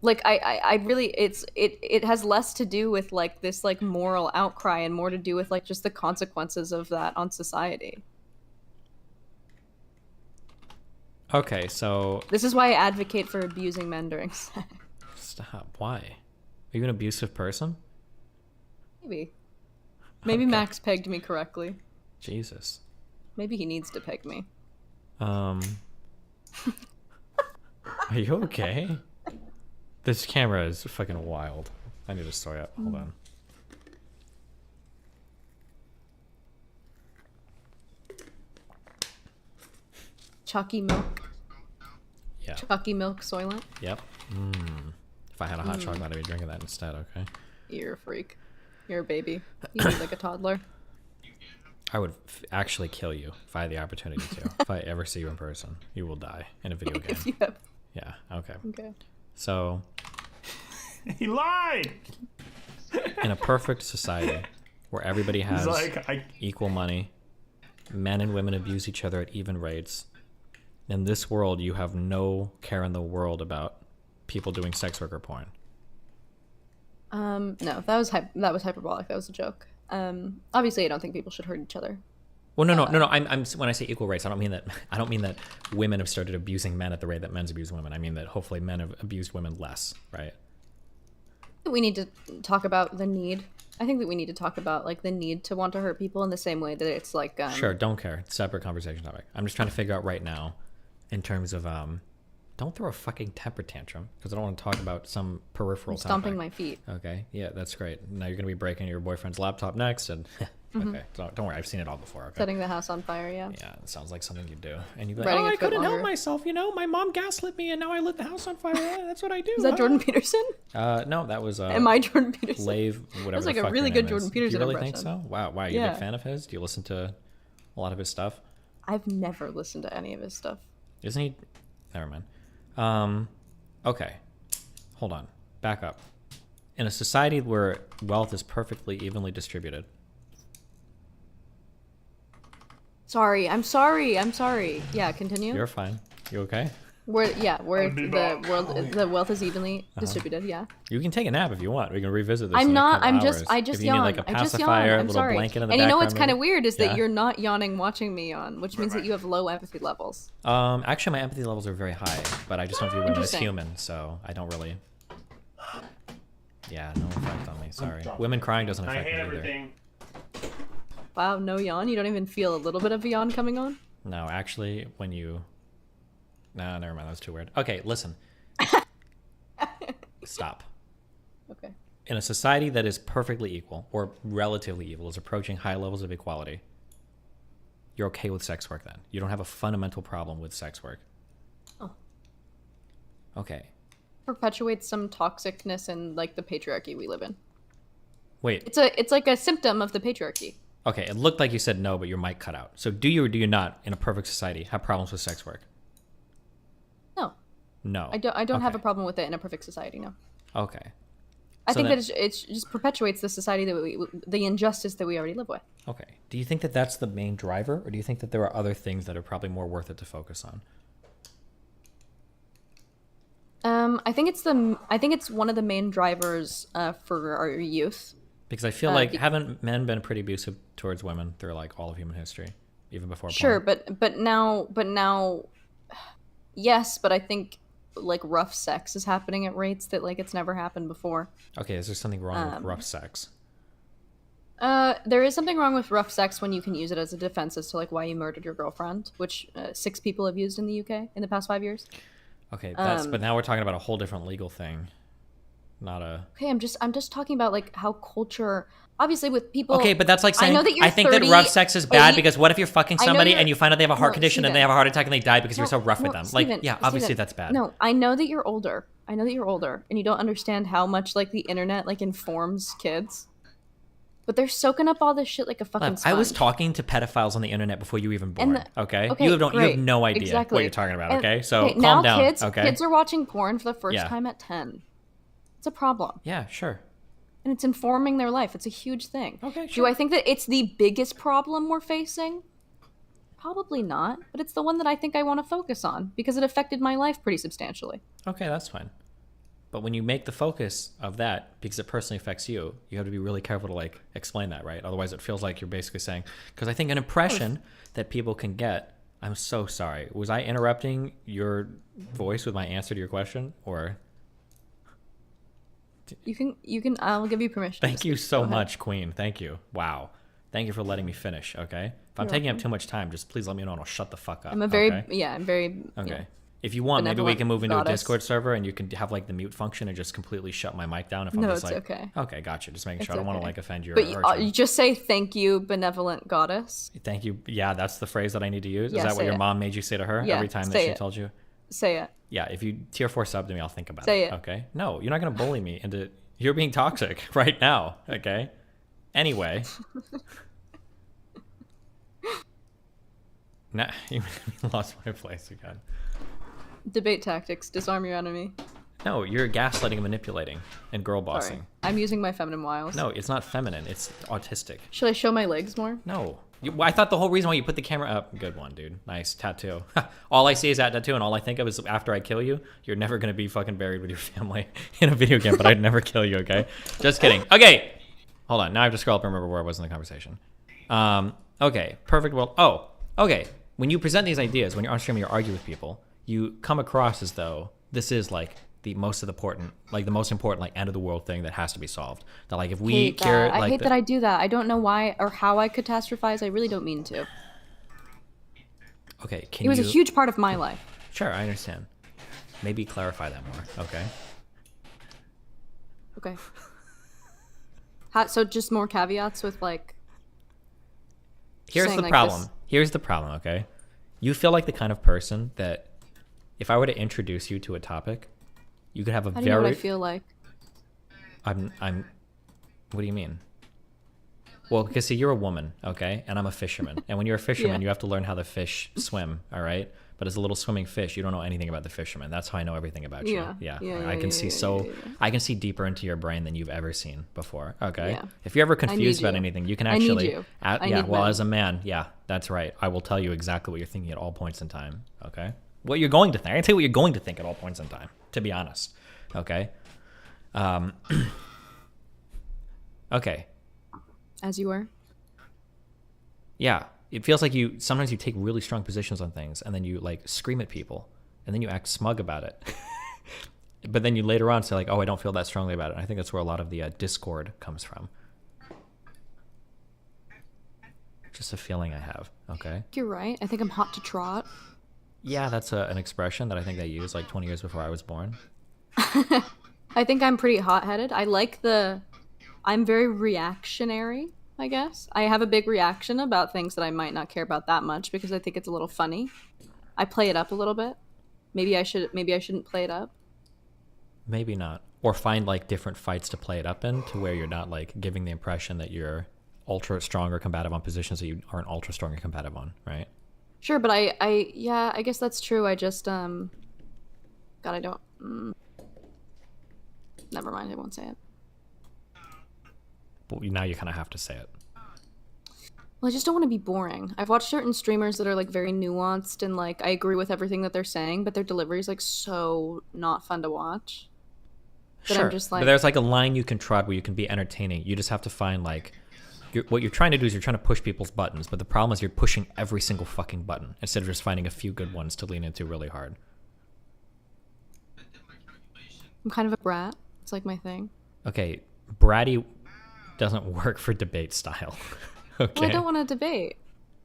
Like I really it has less to do with like this like moral outcry and more to do with like just the consequences of that on society. okay, so This is why I advocate for abusing men during sex. stop. Why? Are you an abusive person? Maybe Okay. Max pegged me correctly. Jesus. Maybe he needs to peg me. Are you okay? This camera is fucking wild. I need to story up. Hold on. Chalky milk. Yeah. Chalky milk soylent. Yep. If I had a hot chocolate, I'd be drinking that instead. Okay. You're a freak. You're a baby. You eat like a toddler. I would actually kill you if I had the opportunity to. If I ever see you in person, you will die in a video game. If you have. Yeah. Okay. Okay. So, He lied. in a perfect society where everybody He's has like, equal money, men and women abuse each other at even rates. In this world, you have no care in the world about people doing sex work or porn. No, that was hyperbolic. That was a joke. Obviously, I don't think people should hurt each other. Well, no. I'm when I say equal rates, I don't mean that women have started abusing men at the rate that men's abuse women. I mean that hopefully men have abused women less, right? We need to talk about the need. I think that we need to talk about like the need to want to hurt people in the same way that it's like. Sure, don't care. Separate conversation topic. I'm just trying to figure out right now, in terms of don't throw a fucking temper tantrum because I don't want to talk about some peripheral. I'm stomping topic. my feet. Okay, yeah, that's great. Now you're gonna be breaking your boyfriend's laptop next, and okay, don't worry, I've seen it all before. Okay. Setting the house on fire. Yeah. Yeah, it sounds like something you do, and you're like, Riding oh, a I foot couldn't help longer. myself. You know, my mom gaslit me, and now I lit the house on fire. Yeah, that's what I do. Is that Jordan Peterson? No, that was Am I Jordan Peterson? Lave, whatever. like the a fuck really your good name Jordan is. Peterson Do you really think impression. so? Wow, you a Yeah. big fan of his? Do you listen to a lot of his stuff? I've never listened to any of his stuff. Isn't he? Never mind. Okay, hold on. Back up. In a society where wealth is perfectly evenly distributed. Sorry. I'm sorry. Yeah. Continue. You're fine. You okay? Where I'll be back. the wealth is evenly distributed. Yeah. You can take a nap if you want. We can revisit this. I'm in not. a couple I'm just. hours. I just if you yawn. need like a I just yawn. pacifier, a I'm little sorry. blanket in the And you know background. what's kind of maybe? weird is that Yeah. you're not yawning watching me yawn, which means that you have low empathy levels. Actually, my empathy levels are very high, but I just don't view women as Interesting. human, so I don't really. Yeah, no effect on me. Sorry. Women crying doesn't I affect hate me either. everything. Wow, no yawn. You don't even feel a little bit of a yawn coming on. No, actually, when you. No, never mind. That was too weird. Okay, listen. Stop. Okay. In a society that is perfectly equal, or relatively equal, is approaching high levels of equality, you're okay with sex work then. You don't have a fundamental problem with sex work. Oh. Okay. Perpetuates some toxicness in like the patriarchy we live in. Wait. It's like a symptom of the patriarchy. Okay, it looked like you said no, but your mic cut out. So do you or do you not, in a perfect society, have problems with sex work? No. No. I don't have a Okay. problem with it in a perfect society. No. Okay. I So think then- that it just perpetuates the society the injustice that we already live with. Okay. Do you think that that's the main driver, or do you think that there are other things that are probably more worth it to focus on? I think it's one of the main drivers for our youth. Because I feel like haven't men been pretty abusive towards women through like all of human history, even before Sure, porn? but now, yes, but I think like rough sex is happening at rates that like it's never happened before. Okay, is there something wrong with rough sex? There is something wrong with rough sex when you can use it as a defense as to like why you murdered your girlfriend, which 6 people have used in the UK in the past 5 years. Okay, that's but now we're talking about a whole different legal thing, not a. Okay, I'm just talking about like how culture, obviously with people. Okay, but that's like saying I know that you're think that rough sex is bad 38 because what if you're fucking I know somebody you're- and you find out they have a heart No, condition and Steven. they have a heart attack and they die because you're so rough with No, them? Steven, Like, yeah, obviously Steven, that's bad. No, I know that you're older. I know that you're older, and you don't understand how much like the internet like informs kids. But they're soaking up all this shit like a fucking Look, sponge. I was talking to pedophiles on the internet before you were even born. And the- okay? okay, you have great. no idea Exactly. what you're talking about. And- Okay, so calm now down. Kids, okay. kids are watching porn for the first Yeah. time at 10. It's a problem, Yeah, sure. and it's informing their life. It's a huge thing. Okay, Do sure. I think that it's the biggest problem we're facing? Probably not, but it's the one that I think I want to focus on because it affected my life pretty substantially. Okay, that's fine. But when you make the focus of that because it personally affects you, you have to be really careful to like explain that, right? Otherwise, it feels like you're basically saying because I think an impression that people can get. I'm so sorry. Was I interrupting your voice with my answer to your question, or? You can. I'll give you permission. Thank you so go ahead. much, Queen. Thank you. Wow. Thank you for letting me finish. Okay. If I'm taking up too much time, just please let me know and I'll shut the fuck up. I'm a very okay? I'm very Okay. you know, If you want, maybe we benevolent can move into a goddess. Discord server and you can have like the mute function and just completely shut my mic down if I'm No, just it's like, okay. Okay, gotcha. Just making It's sure. I don't want to okay. like offend you. But or hurt you just say thank you, benevolent goddess. Thank you. Yeah, that's the phrase that I need to use. Yeah, Is that what say your it. mom made you say to her Yeah, every time that say she it. told you? Say it. Yeah, if you tier 4 sub to me, I'll think about Say it. it. Okay. No, you're not gonna bully me into. You're being toxic right now. Okay. Anyway. Nah, you lost my place again. Debate tactics. Disarm your enemy. No, you're gaslighting and manipulating and girl bossing. Sorry. I'm using my feminine wiles. No, it's not feminine. It's autistic. Should I show my legs more? No. I thought the whole reason why you put the camera up. Good one, dude. Nice tattoo. All I see is that tattoo, and all I think of is after I kill you, you're never gonna be fucking buried with your family in a video game. But I'd never kill you. Okay? Just kidding. Okay. Hold on. Now I have to scroll up and remember where I was in the conversation. Okay. Perfect world. Oh. Okay. When you present these ideas, when you're on stream, and you argue with people, you come across as though this is like the most important like end of the world thing that has to be solved. That like if we hate cure that. I like hate that I do that. I don't know why or how I catastrophize. I really don't mean to. okay, can It was you a huge part of my life. Sure, I understand. Maybe clarify that more. Okay. Okay. So just more caveats with like. Here's saying the like problem. this. Here's the problem, okay? You feel like the kind of person that if I were to introduce you to a topic, you could have a How do you know what very I feel like? I'm what do you mean? Well, because see, you're a woman, okay? And I'm a fisherman. And when you're a fisherman, Yeah. you have to learn how the fish swim, all right? But as a little swimming fish, you don't know anything about the fisherman. That's how I know everything about you. Yeah. I can see I can see deeper into your brain than you've ever seen before. Okay. Yeah. If you're ever confused need about you. anything, you can I need actually you. yeah, need well, men. as a man, yeah, that's right. I will tell you exactly what you're thinking at all points in time. Okay. what you're going to think. I can tell you what you're going to think at all points in time, to be honest. Okay? Okay. As you were. Yeah. It feels like sometimes you take really strong positions on things and then you like scream at people and then you act smug about it. But then you later on say like, oh, I don't feel that strongly about it. And I think that's where a lot of the discord comes from. Just a feeling I have. Okay. You're right. I think I'm hot to trot. Yeah, that's an expression that I think they used like 20 years before I was born. I think I'm pretty hot-headed. I'm very reactionary, I guess. I have a big reaction about things that I might not care about that much because I think it's a little funny. I play it up a little bit. Maybe I shouldn't play it up. Maybe not. Or find like different fights to play it up in to where you're not like giving the impression that you're ultra strong or combative on positions that you aren't ultra strong or combative on, right? Sure, but I guess that's true. I just God, I don't never mind, I won't say it. But now you kind of have to say it. Well, I just don't want to be boring. I've watched certain streamers that are like very nuanced and like I agree with everything that they're saying, but their delivery is like so not fun to watch. That I'm just like, but there's like a line you can trot where you can be entertaining. You just have to find like, what you're trying to do is you're trying to push people's buttons, but the problem is you're pushing every single fucking button instead of just finding a few good ones to lean into really hard. I'm kind of a brat. It's like my thing. Okay, bratty doesn't work for debate style. Okay. Well, I don't want to debate.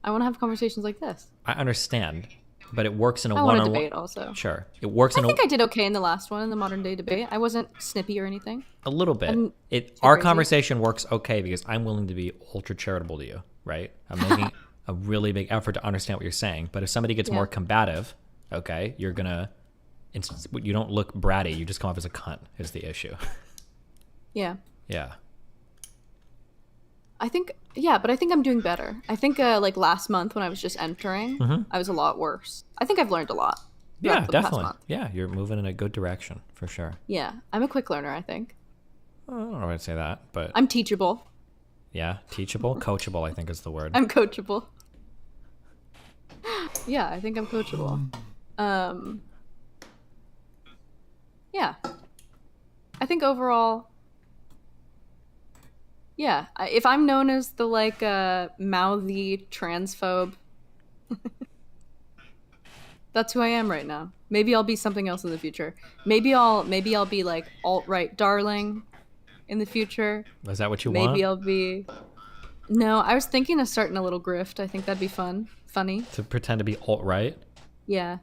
I want to have conversations like this. I understand, but it works in a I want to one-on-one. debate also. Sure, it works in I think I did okay in the last one, in the modern day debate. I wasn't snippy or anything. a little bit. Our conversation works okay because I'm willing to be ultra charitable to you, right? I'm making a really big effort to understand what you're saying. But if somebody gets more combative, okay, you're gonna, you don't look bratty. You just come off as a cunt. Is the issue? Yeah. Yeah. But I think I'm doing better. I think like last month when I was just entering, I was a lot worse. I think I've learned a lot. Yeah, the past definitely. month. Yeah, you're moving in a good direction for sure. Yeah, I'm a quick learner, I think. I don't know if I'd say that, but I'm teachable. yeah, teachable, coachable, I think is the word. I'm coachable. Yeah, I think I'm coachable. Yeah. I think overall, yeah, if I'm known as the like mouthy transphobe, that's who I am right now. Maybe I'll be something else in the future. Maybe I'll be like alt-right darling in the future. Is that what you want? Maybe I'll be. No, I was thinking of starting a little grift. I think that'd be funny. To pretend to be alt-right? Yeah.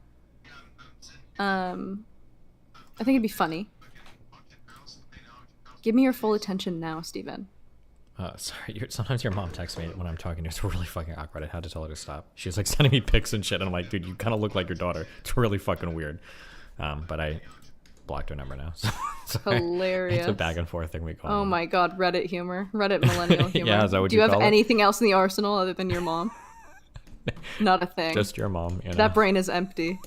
I think it'd be funny. Give me your full attention now, Steven. Sorry, sometimes your mom texts me when I'm talking to her. It's really fucking awkward. I had to tell her to stop. She was like sending me pics and shit, and I'm like, dude, you kind of look like your daughter. It's really fucking weird. But I blocked her number now. Sorry. Hilarious. It's a back and forth thing we call. Oh my god, Reddit humor. Reddit millennial humor. Yeah, is that what Do you have call it? anything else in the arsenal other than your mom? Not a thing. Just your mom. You know? That brain is empty.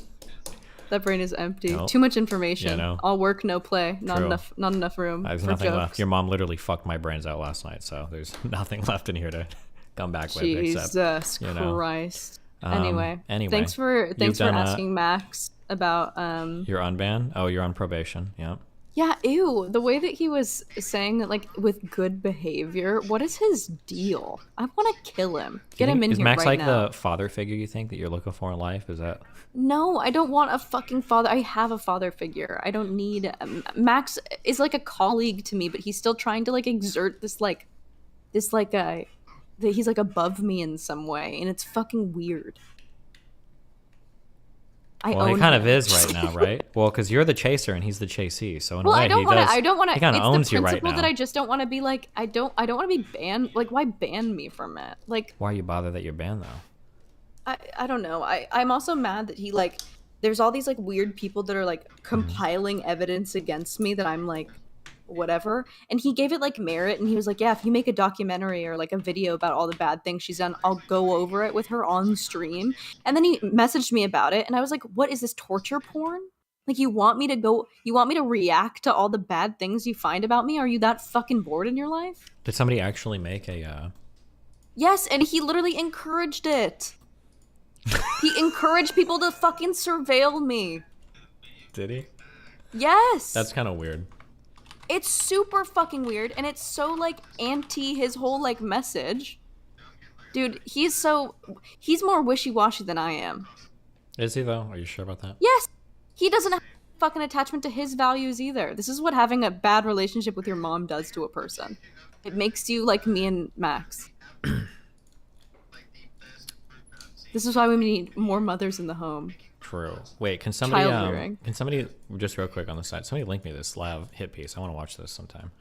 That brain is empty. Nope. Too much information. Yeah, no. All work, no play. Not True. enough room There's for nothing jokes. left. Your mom literally fucked my brains out last night, so there's nothing left in here to come back with. Jesus Except, you know, Christ. Anyway, anyway, thanks for done, asking Max about You're on ban? Oh, you're on probation. Yeah. Yeah, ew. The way that he was saying that, like, with good behavior, what is his deal? I want to kill him. Get him in is here Max right like now. the father figure you think that you're looking for in life? Is that? No, I don't want a fucking father. I have a father figure. I don't need. Max is like a colleague to me, but he's still trying to like exert this that he's like above me in some way, and it's fucking weird. Well, he kind of is right now, right? Well, because you're the chaser and he's the chasee, so in a way I don't want to. I don't want to. He kind of owns it's you the right principle now. that I just don't want to be like. I don't want to be banned. Like, why ban me from it? Like, Why are you bothered that you're banned though? I don't know. I'm also mad that he like. There's all these like weird people that are like compiling evidence against me that I'm like, whatever. And he gave it like merit, and he was like, yeah, if you make a documentary or like a video about all the bad things she's done, I'll go over it with her on stream. And then he messaged me about it, and I was like, what is this, torture porn? Like, you want me to react to all the bad things you find about me? Are you that fucking bored in your life? Did somebody actually make a? Yes, and he literally encouraged it. He encouraged people to fucking surveil me. Did he? Yes. That's kind of weird. It's super fucking weird, and it's so like anti his whole like message. Dude, he's more wishy-washy than I am. Is he though? Are you sure about that? Yes. He doesn't have fucking attachment to his values either. This is what having a bad relationship with your mom does to a person. It makes you like me and Max. This is why we need more mothers in the home. True. Wait, can somebody Child rearing. can somebody just real quick on the side? Somebody link me this Lav hit piece. I want to watch this sometime.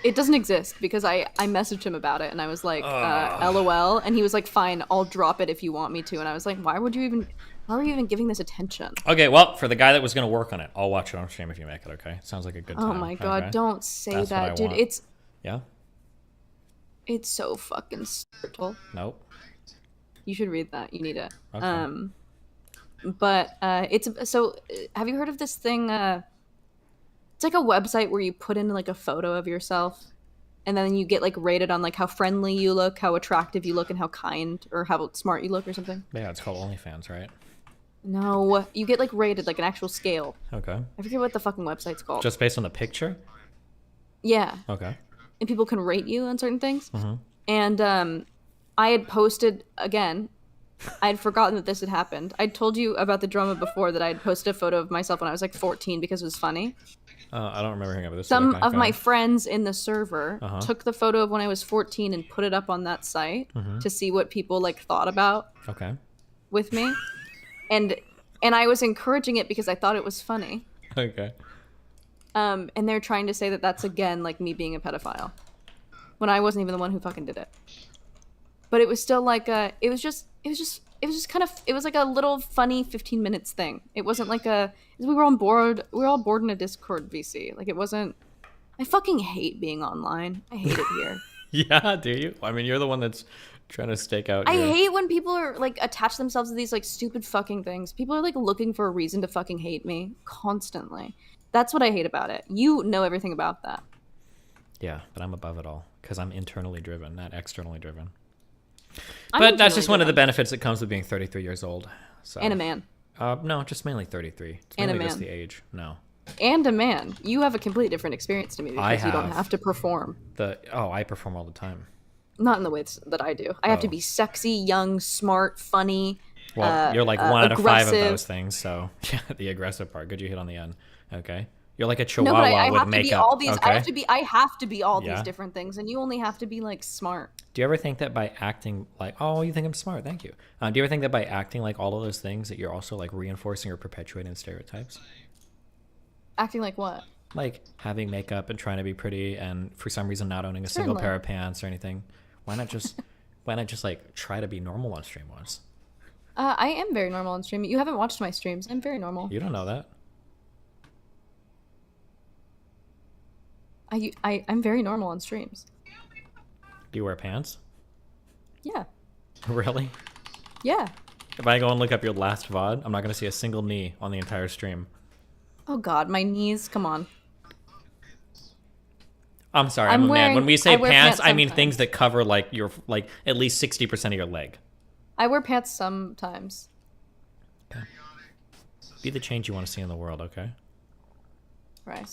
It doesn't exist because I messaged him about it and I was like, LOL, and he was like, fine, I'll drop it if you want me to, and I was like, why were you even giving this attention? Okay, well, for the guy that was gonna work on it, I'll watch it on stream if you make it. Okay, sounds like a good time. Oh my god, okay? don't say That's what I that, dude. want. Yeah. It's so fucking spiritual. Nope. You should read that. You need it. Okay. But it's so. Have you heard of this thing? It's like a website where you put in like a photo of yourself, and then you get like rated on like how friendly you look, how attractive you look, and how kind or how smart you look or something. Yeah, it's called OnlyFans, right? No, you get like rated like an actual scale. Okay. I forget what the fucking website's called. Just based on the picture? Yeah. Okay. And people can rate you on certain things. Mm-hmm. And I had posted again. I had forgotten that this had happened. I told you about the drama before that I had posted a photo of myself when I was like 14 because it was funny. I don't remember hearing about this. Some Okay, of go my ahead. friends in the server took the photo of when I was 14 and put it up on that site to see what people like thought about Okay. with me. And I was encouraging it because I thought it was funny. Okay. And they're trying to say that that's again like me being a pedophile when I wasn't even the one who fucking did it. But it was still like it was just kind of, it was like a little funny 15 minutes thing. It wasn't like we were all bored in a Discord VC. Like it wasn't. I fucking hate being online. I hate it here. Yeah, do you? I mean, you're the one that's trying to stake out. I hate when people are like attach themselves to these like stupid fucking things. People are like looking for a reason to fucking hate me constantly. That's what I hate about it. You know everything about that. Yeah, but I'm above it all because I'm internally driven, not externally driven. I'm But that's internally just one of the driven. benefits that comes with being 33 years old. So. And a man. No, just mainly 33. It's And a mainly just man. the age. No. And a man. You have a completely different experience to me because you don't have. have to perform. I perform all the time. Not in the ways that I do. I have to Oh. be sexy, young, smart, funny. Well, you're like 1 out of 5 of aggressive. those things, so yeah, the aggressive part. Good you hit on the end. Okay. You're like a No, chihuahua but I with have to be makeup. all these. Okay. I have to be all Yeah. these different things, and you only have to be like smart. Do you ever think that by acting like, oh, you think I'm smart? Thank you. Do you ever think that by acting like all of those things that you're also like reinforcing or perpetuating stereotypes? Acting like what? Like having makeup and trying to be pretty and for some reason not owning a single Certainly. pair of pants or anything. Why not just like try to be normal on stream once? I am very normal on stream. You haven't watched my streams. I'm very normal. You don't know that. I'm very normal on streams. Do you wear pants? Yeah. Really? Yeah. If I go and look up your last VOD, I'm not going to see a single knee on the entire stream. Oh God, my knees. Come on. I'm sorry, I'm I'm a man. wearing- When we say I wear pants, pants I mean sometimes. things that cover like your like at least 60% of your leg. I wear pants sometimes. Be the change you want to see in the world, okay? Right.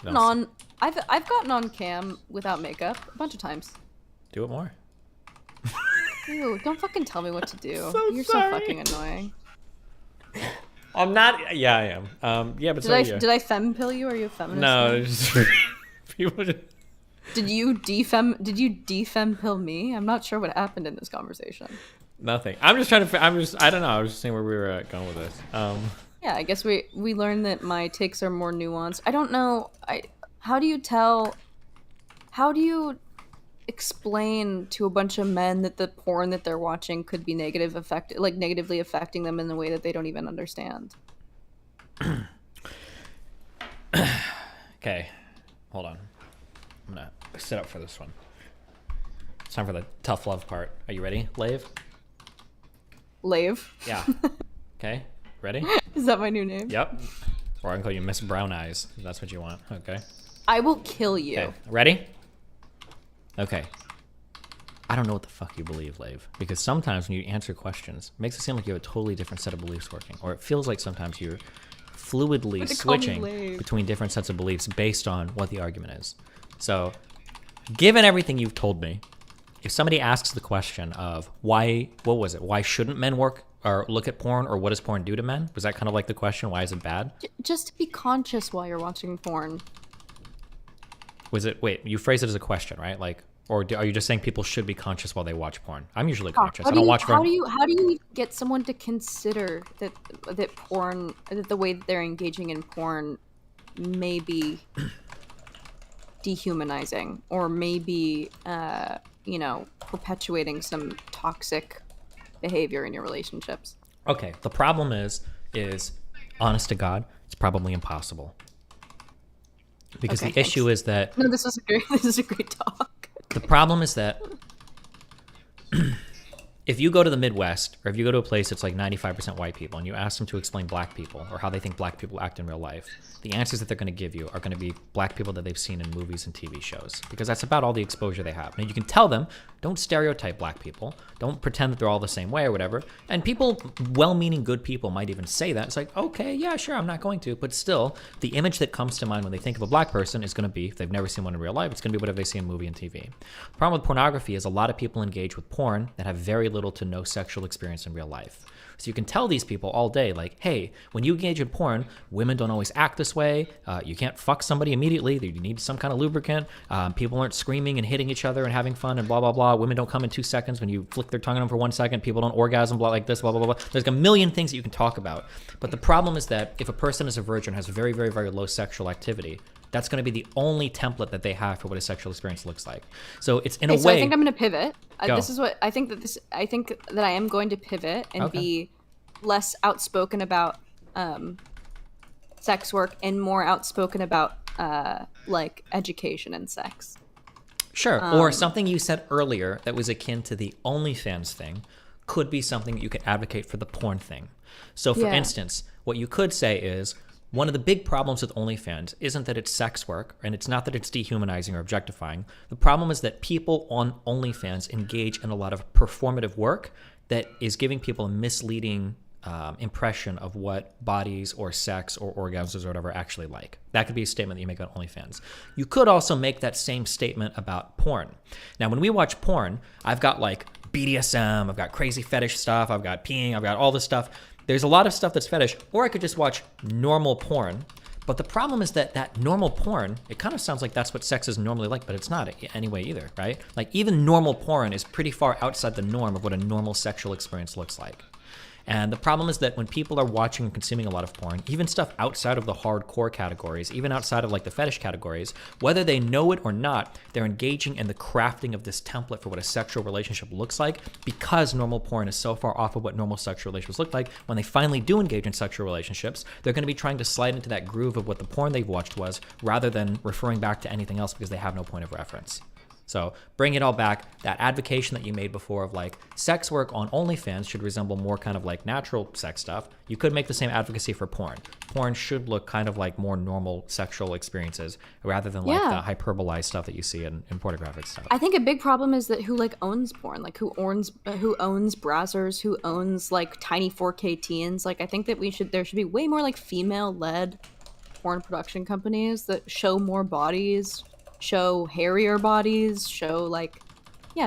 Don't I've gotten on cam without makeup a bunch of times. do it more. Ew, don't fucking tell me what to do. So You're sorry. so fucking annoying. I'm not. Yeah, I am. Yeah, but Did so I are you. did I femme pill you? Or are you a feminist? No, now? it's just people. Just, Did you defem pill me? I'm not sure what happened in this conversation. nothing. I'm just trying to. I don't know. I was just seeing where we were going with this. Yeah, I guess we learned that my takes are more nuanced. I don't know. How do you explain to a bunch of men that the porn that they're watching could be negatively affecting them in a way that they don't even understand? Okay, hold on. I'm gonna sit up for this one. It's time for the tough love part. Are you ready, Lave? Lave? Yeah. Okay. Ready? Is that my new name? Yep. Or I can call you Miss Brown Eyes if that's what you want. Okay. I will kill you. Okay. Ready? Okay. I don't know what the fuck you believe, Lave. Because sometimes when you answer questions, it makes it seem like you have a totally different set of beliefs working. Or it feels like sometimes you're fluidly But they call me switching Lave. between different sets of beliefs based on what the argument is. So, given everything you've told me, if somebody asks the question of why shouldn't men work or look at porn, or what does porn do to men? Was that kind of like the question? Why is it bad? Just be conscious while you're watching porn. Was it, wait, you phrased it as a question, right? Like, or are you just saying people should be conscious while they watch porn? I'm usually conscious. I don't watch How porn. do you get someone to consider that the way that they're engaging in porn may be dehumanizing, or maybe perpetuating some toxic behavior in your relationships? Okay, the problem is honest to God, it's probably impossible. Because Okay, the issue is that No, this is a great talk. the problem is that if you go to the Midwest, or if you go to a place that's like 95% white people, and you ask them to explain black people or how they think black people act in real life, the answers that they're going to give you are going to be black people that they've seen in movies and TV shows, because that's about all the exposure they have. And you can tell them, don't stereotype black people, don't pretend that they're all the same way or whatever. And people, well-meaning good people, might even say that. It's like, okay, yeah, sure, I'm not going to. But still, the image that comes to mind when they think of a black person is going to be, if they've never seen one in real life, it's going to be whatever they see in movie and TV. The problem with pornography is a lot of people engage with porn that have very little to no sexual experience in real life. So you can tell these people all day, like, hey, when you engage in porn, women don't always act this way. You can't fuck somebody immediately. You need some kind of lubricant. People aren't screaming and hitting each other and having fun and blah, blah, blah. Women don't come in 2 seconds when you flick their tongue on them for 1 second. People don't orgasm, blah, like this, blah, blah, blah, blah. There's a million things that you can talk about. But the problem is that if a person is a virgin, has very, very, very low sexual activity, that's going to be the only template that they have for what a sexual experience looks like. So it's in a way. So I think I'm going to pivot. Go. This is what I think that I am going to pivot and be less outspoken about sex work and more outspoken about like education and sex. Sure. Or something you said earlier that was akin to the OnlyFans thing could be something that you could advocate for the porn thing. So for instance, what you could say is, one of the big problems with OnlyFans isn't that it's sex work, and it's not that it's dehumanizing or objectifying. The problem is that people on OnlyFans engage in a lot of performative work that is giving people a misleading impression of what bodies or sex or orgasms or whatever actually like. That could be a statement that you make on OnlyFans. You could also make that same statement about porn. Now, when we watch porn, I've got like BDSM, I've got crazy fetish stuff, I've got peeing, I've got all this stuff. There's a lot of stuff that's fetish, or I could just watch normal porn. But the problem is that normal porn, it kind of sounds like that's what sex is normally like, but it's not anyway either, right? Like even normal porn is pretty far outside the norm of what a normal sexual experience looks like. And the problem is that when people are watching and consuming a lot of porn, even stuff outside of the hardcore categories, even outside of like the fetish categories, whether they know it or not, they're engaging in the crafting of this template for what a sexual relationship looks like, because normal porn is so far off of what normal sexual relationships look like. When they finally do engage in sexual relationships, they're going to be trying to slide into that groove of what the porn they've watched was, rather than referring back to anything else because they have no point of reference. So bring it all back, that advocation that you made before of like sex work on OnlyFans should resemble more kind of like natural sex stuff. You could make the same advocacy for porn. Porn should look kind of like more normal sexual experiences rather than like the hyperbolized stuff that you see in pornographic stuff. I think a big problem is that who like owns porn, like who owns browsers, who owns like tiny 4K teens. Like I think that there should be way more like female-led porn production companies that show more bodies, show hairier bodies, show like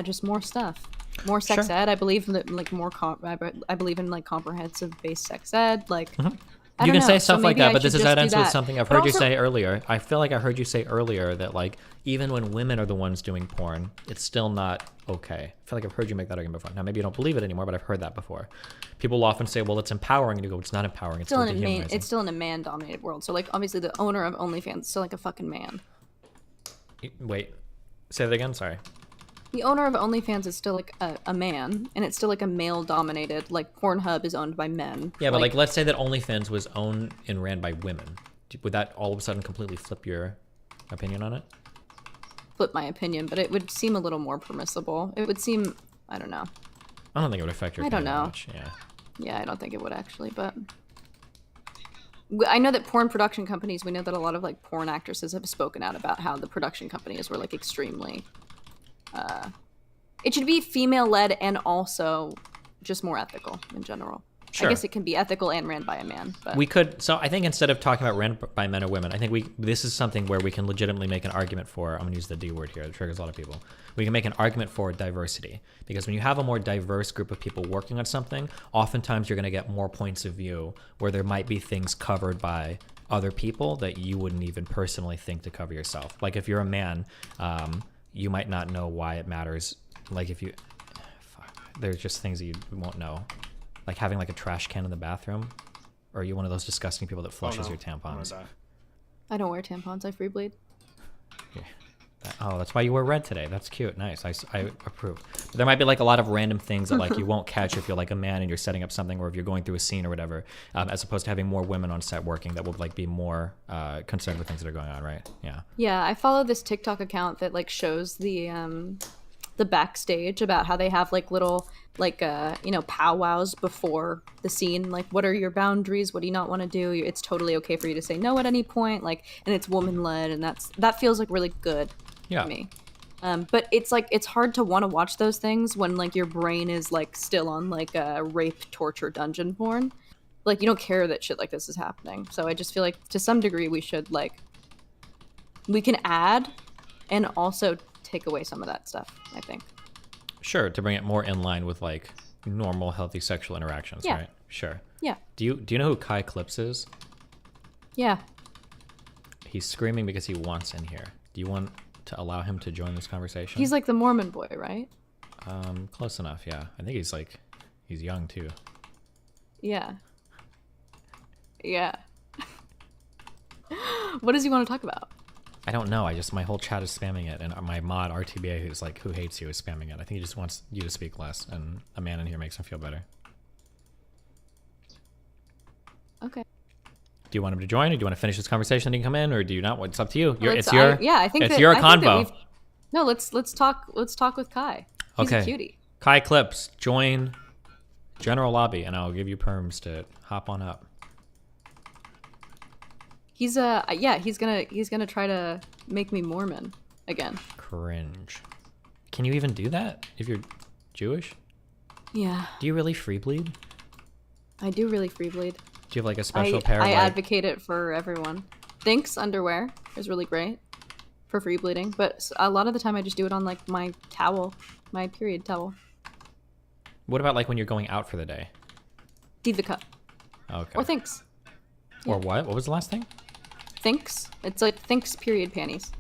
just more stuff, more sex ed. I believe that like I believe in like comprehensive based sex ed. Like you can say stuff like that, but this is ends with something I've heard you say earlier. I feel like I heard you say earlier that like even when women are the ones doing porn, it's still not okay. I feel like I've heard you make that argument before. Now maybe you don't believe it anymore, but I've heard that before. People will often say, well, it's empowering, and you go, it's not empowering, it's still dehumanizing. It's still in a man dominated world. So like obviously the owner of OnlyFans is still like a fucking man. Wait, say that again. Sorry. The owner of OnlyFans is still like a man, and it's still like a male-dominated. Like Pornhub is owned by men. Yeah, but like let's say that OnlyFans was owned and ran by women. Would that all of a sudden completely flip your opinion on it? Flip my opinion, but it would seem a little more permissible. It would seem, I don't know. I don't think it would affect your opinion that much. Yeah, I don't think it would actually, but I know that porn production companies, we know that a lot of like porn actresses have spoken out about how the production companies were like extremely It should be female led and also just more ethical in general. Sure. I guess it can be ethical and ran by a man. But We could, so I think instead of talking about ran by men or women, I think this is something where we can legitimately make an argument for, I'm gonna use the D word here, it triggers a lot of people. We can make an argument for diversity, because when you have a more diverse group of people working on something, oftentimes you're gonna get more points of view where there might be things covered by other people that you wouldn't even personally think to cover yourself. Like if you're a man, you might not know why it matters. Like if you, there's just things that you won't know. Like having like a trash can in the bathroom, or are you one of those disgusting people that flushes your tampons? I don't wear tampons. I free bleed. Yeah. Oh, that's why you wear red today. That's cute. Nice. I approve. But there might be like a lot of random things that like you won't catch if you're like a man and you're setting up something, or if you're going through a scene or whatever, as opposed to having more women on set working that will like be more concerned with things that are going on, right? Yeah. Yeah, I follow this TikTok account that like shows the backstage about how they have like little like powwows before the scene, like what are your boundaries, what do you not want to do, it's totally okay for you to say no at any point, like, and it's woman led, and that feels like really good to me. But it's like it's hard to want to watch those things when like your brain is like still on like a rape, torture, dungeon porn. Like you don't care that shit like this is happening. So I just feel like to some degree we can add and also take away some of that stuff, I think. Sure, to bring it more in line with like normal, healthy sexual interactions, right? Sure. Yeah. Do you know who Kai Clips is? Yeah. He's screaming because he wants in here. Do you want to allow him to join this conversation? He's like the Mormon boy, right? Close enough, yeah. I think he's young too. Yeah. Yeah. What does he want to talk about? I don't know. My whole chat is spamming it, and my mod RTBA, who's like, who hates you, is spamming it. I think he just wants you to speak less, and a man in here makes him feel better. Okay. Do you want him to join, or do you want to finish this conversation and he can come in, or do you not? It's up to you. I think it's your convo. No, let's talk with Kai. He's a cutie. Kai Clips, join General Lobby, and I'll give you perms to hop on up. He's gonna try to make me Mormon again. Cringe. Can you even do that if you're Jewish? Yeah. Do you really free bleed? I do really free bleed. Do you have like a special pair? I advocate it for everyone. Thinks underwear is really great for free bleeding, but a lot of the time I just do it on like my towel, my period towel. What about like when you're going out for the day? Diva cup. Okay. Or Thinks. Or what? What was the last thing? Thinks. It's like Thinks period panties.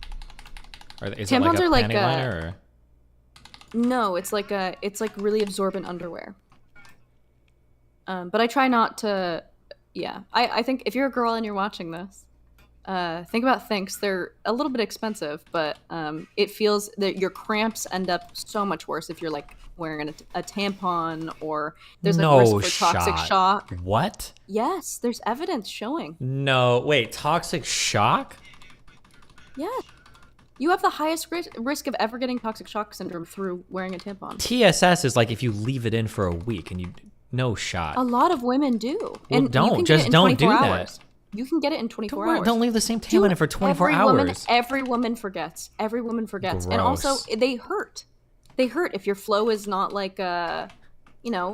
Is tampons it like a are panty like liner, or? No, it's like really absorbent underwear. But I try not to. Yeah, I think if you're a girl and you're watching this, think about Thinks. They're a little bit expensive, but it feels that your cramps end up so much worse if you're like wearing a tampon, or there's like risk for toxic shock. What? Yes, there's evidence showing. No, wait, toxic shock? Yeah. You have the highest risk of ever getting toxic shock syndrome through wearing a tampon. TSS is like if you leave it in for a week and you no shot. A lot of women do. Well, and don't do that. You can get it in 24 hours. Don't leave the same tampon in for 24 hours. Every woman forgets. Every woman forgets. Gross. And also, they hurt. They hurt if your flow is not like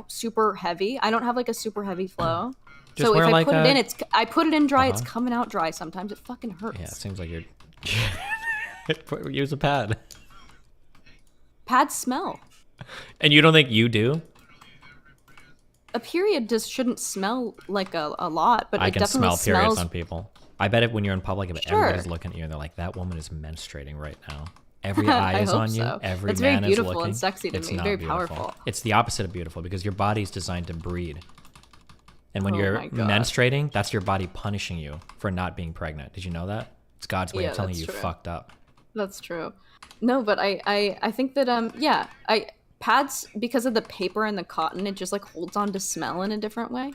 super heavy. I don't have like a super heavy flow. Just so if I like put it in, I put it in dry. It's coming out dry sometimes. It fucking hurts. Yeah, it seems like you're. Use a pad. Pads smell. And you don't think you do? A period just shouldn't smell like a lot, but I it can definitely smell periods smells. on people. I bet when you're in public, if Sure. everybody's looking at you and they're like, that woman is menstruating right now. Every eye is hope on you. so. Every That's man very beautiful is looking. and sexy to It's me. not Very beautiful. powerful. It's the opposite of beautiful, because your body's designed to breed. And when Oh you're my God. menstruating, that's your body punishing you for not being pregnant. Did you know that? It's God's way Yeah, of telling that's you true. fucked up. That's true. No, but I think that pads, because of the paper and the cotton, it just like holds on to smell in a different way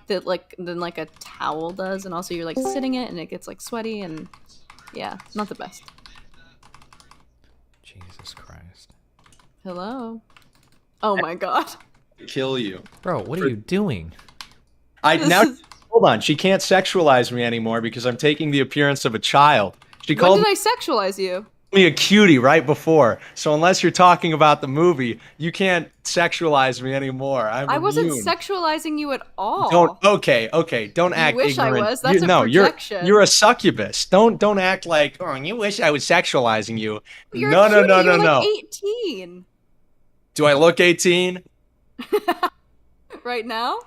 than like a towel does, and also you're like sitting it and it gets like sweaty, and yeah, not the best. Jesus Christ. Hello. Oh my God. Kill you. Bro, what are you doing? Hold on. She can't sexualize me anymore because I'm taking the appearance of a child. She When called did I sexualize you? me a cutie right before. So unless you're talking about the movie, you can't sexualize me anymore. I wasn't immune. sexualizing you at all. Okay. Don't You act wish I ignorant. was. That's a no, projection. you're a succubus. Don't act like, oh, you wish I was sexualizing you. You're no, a cutie. no. You're like 18. Do I look 18? Right now?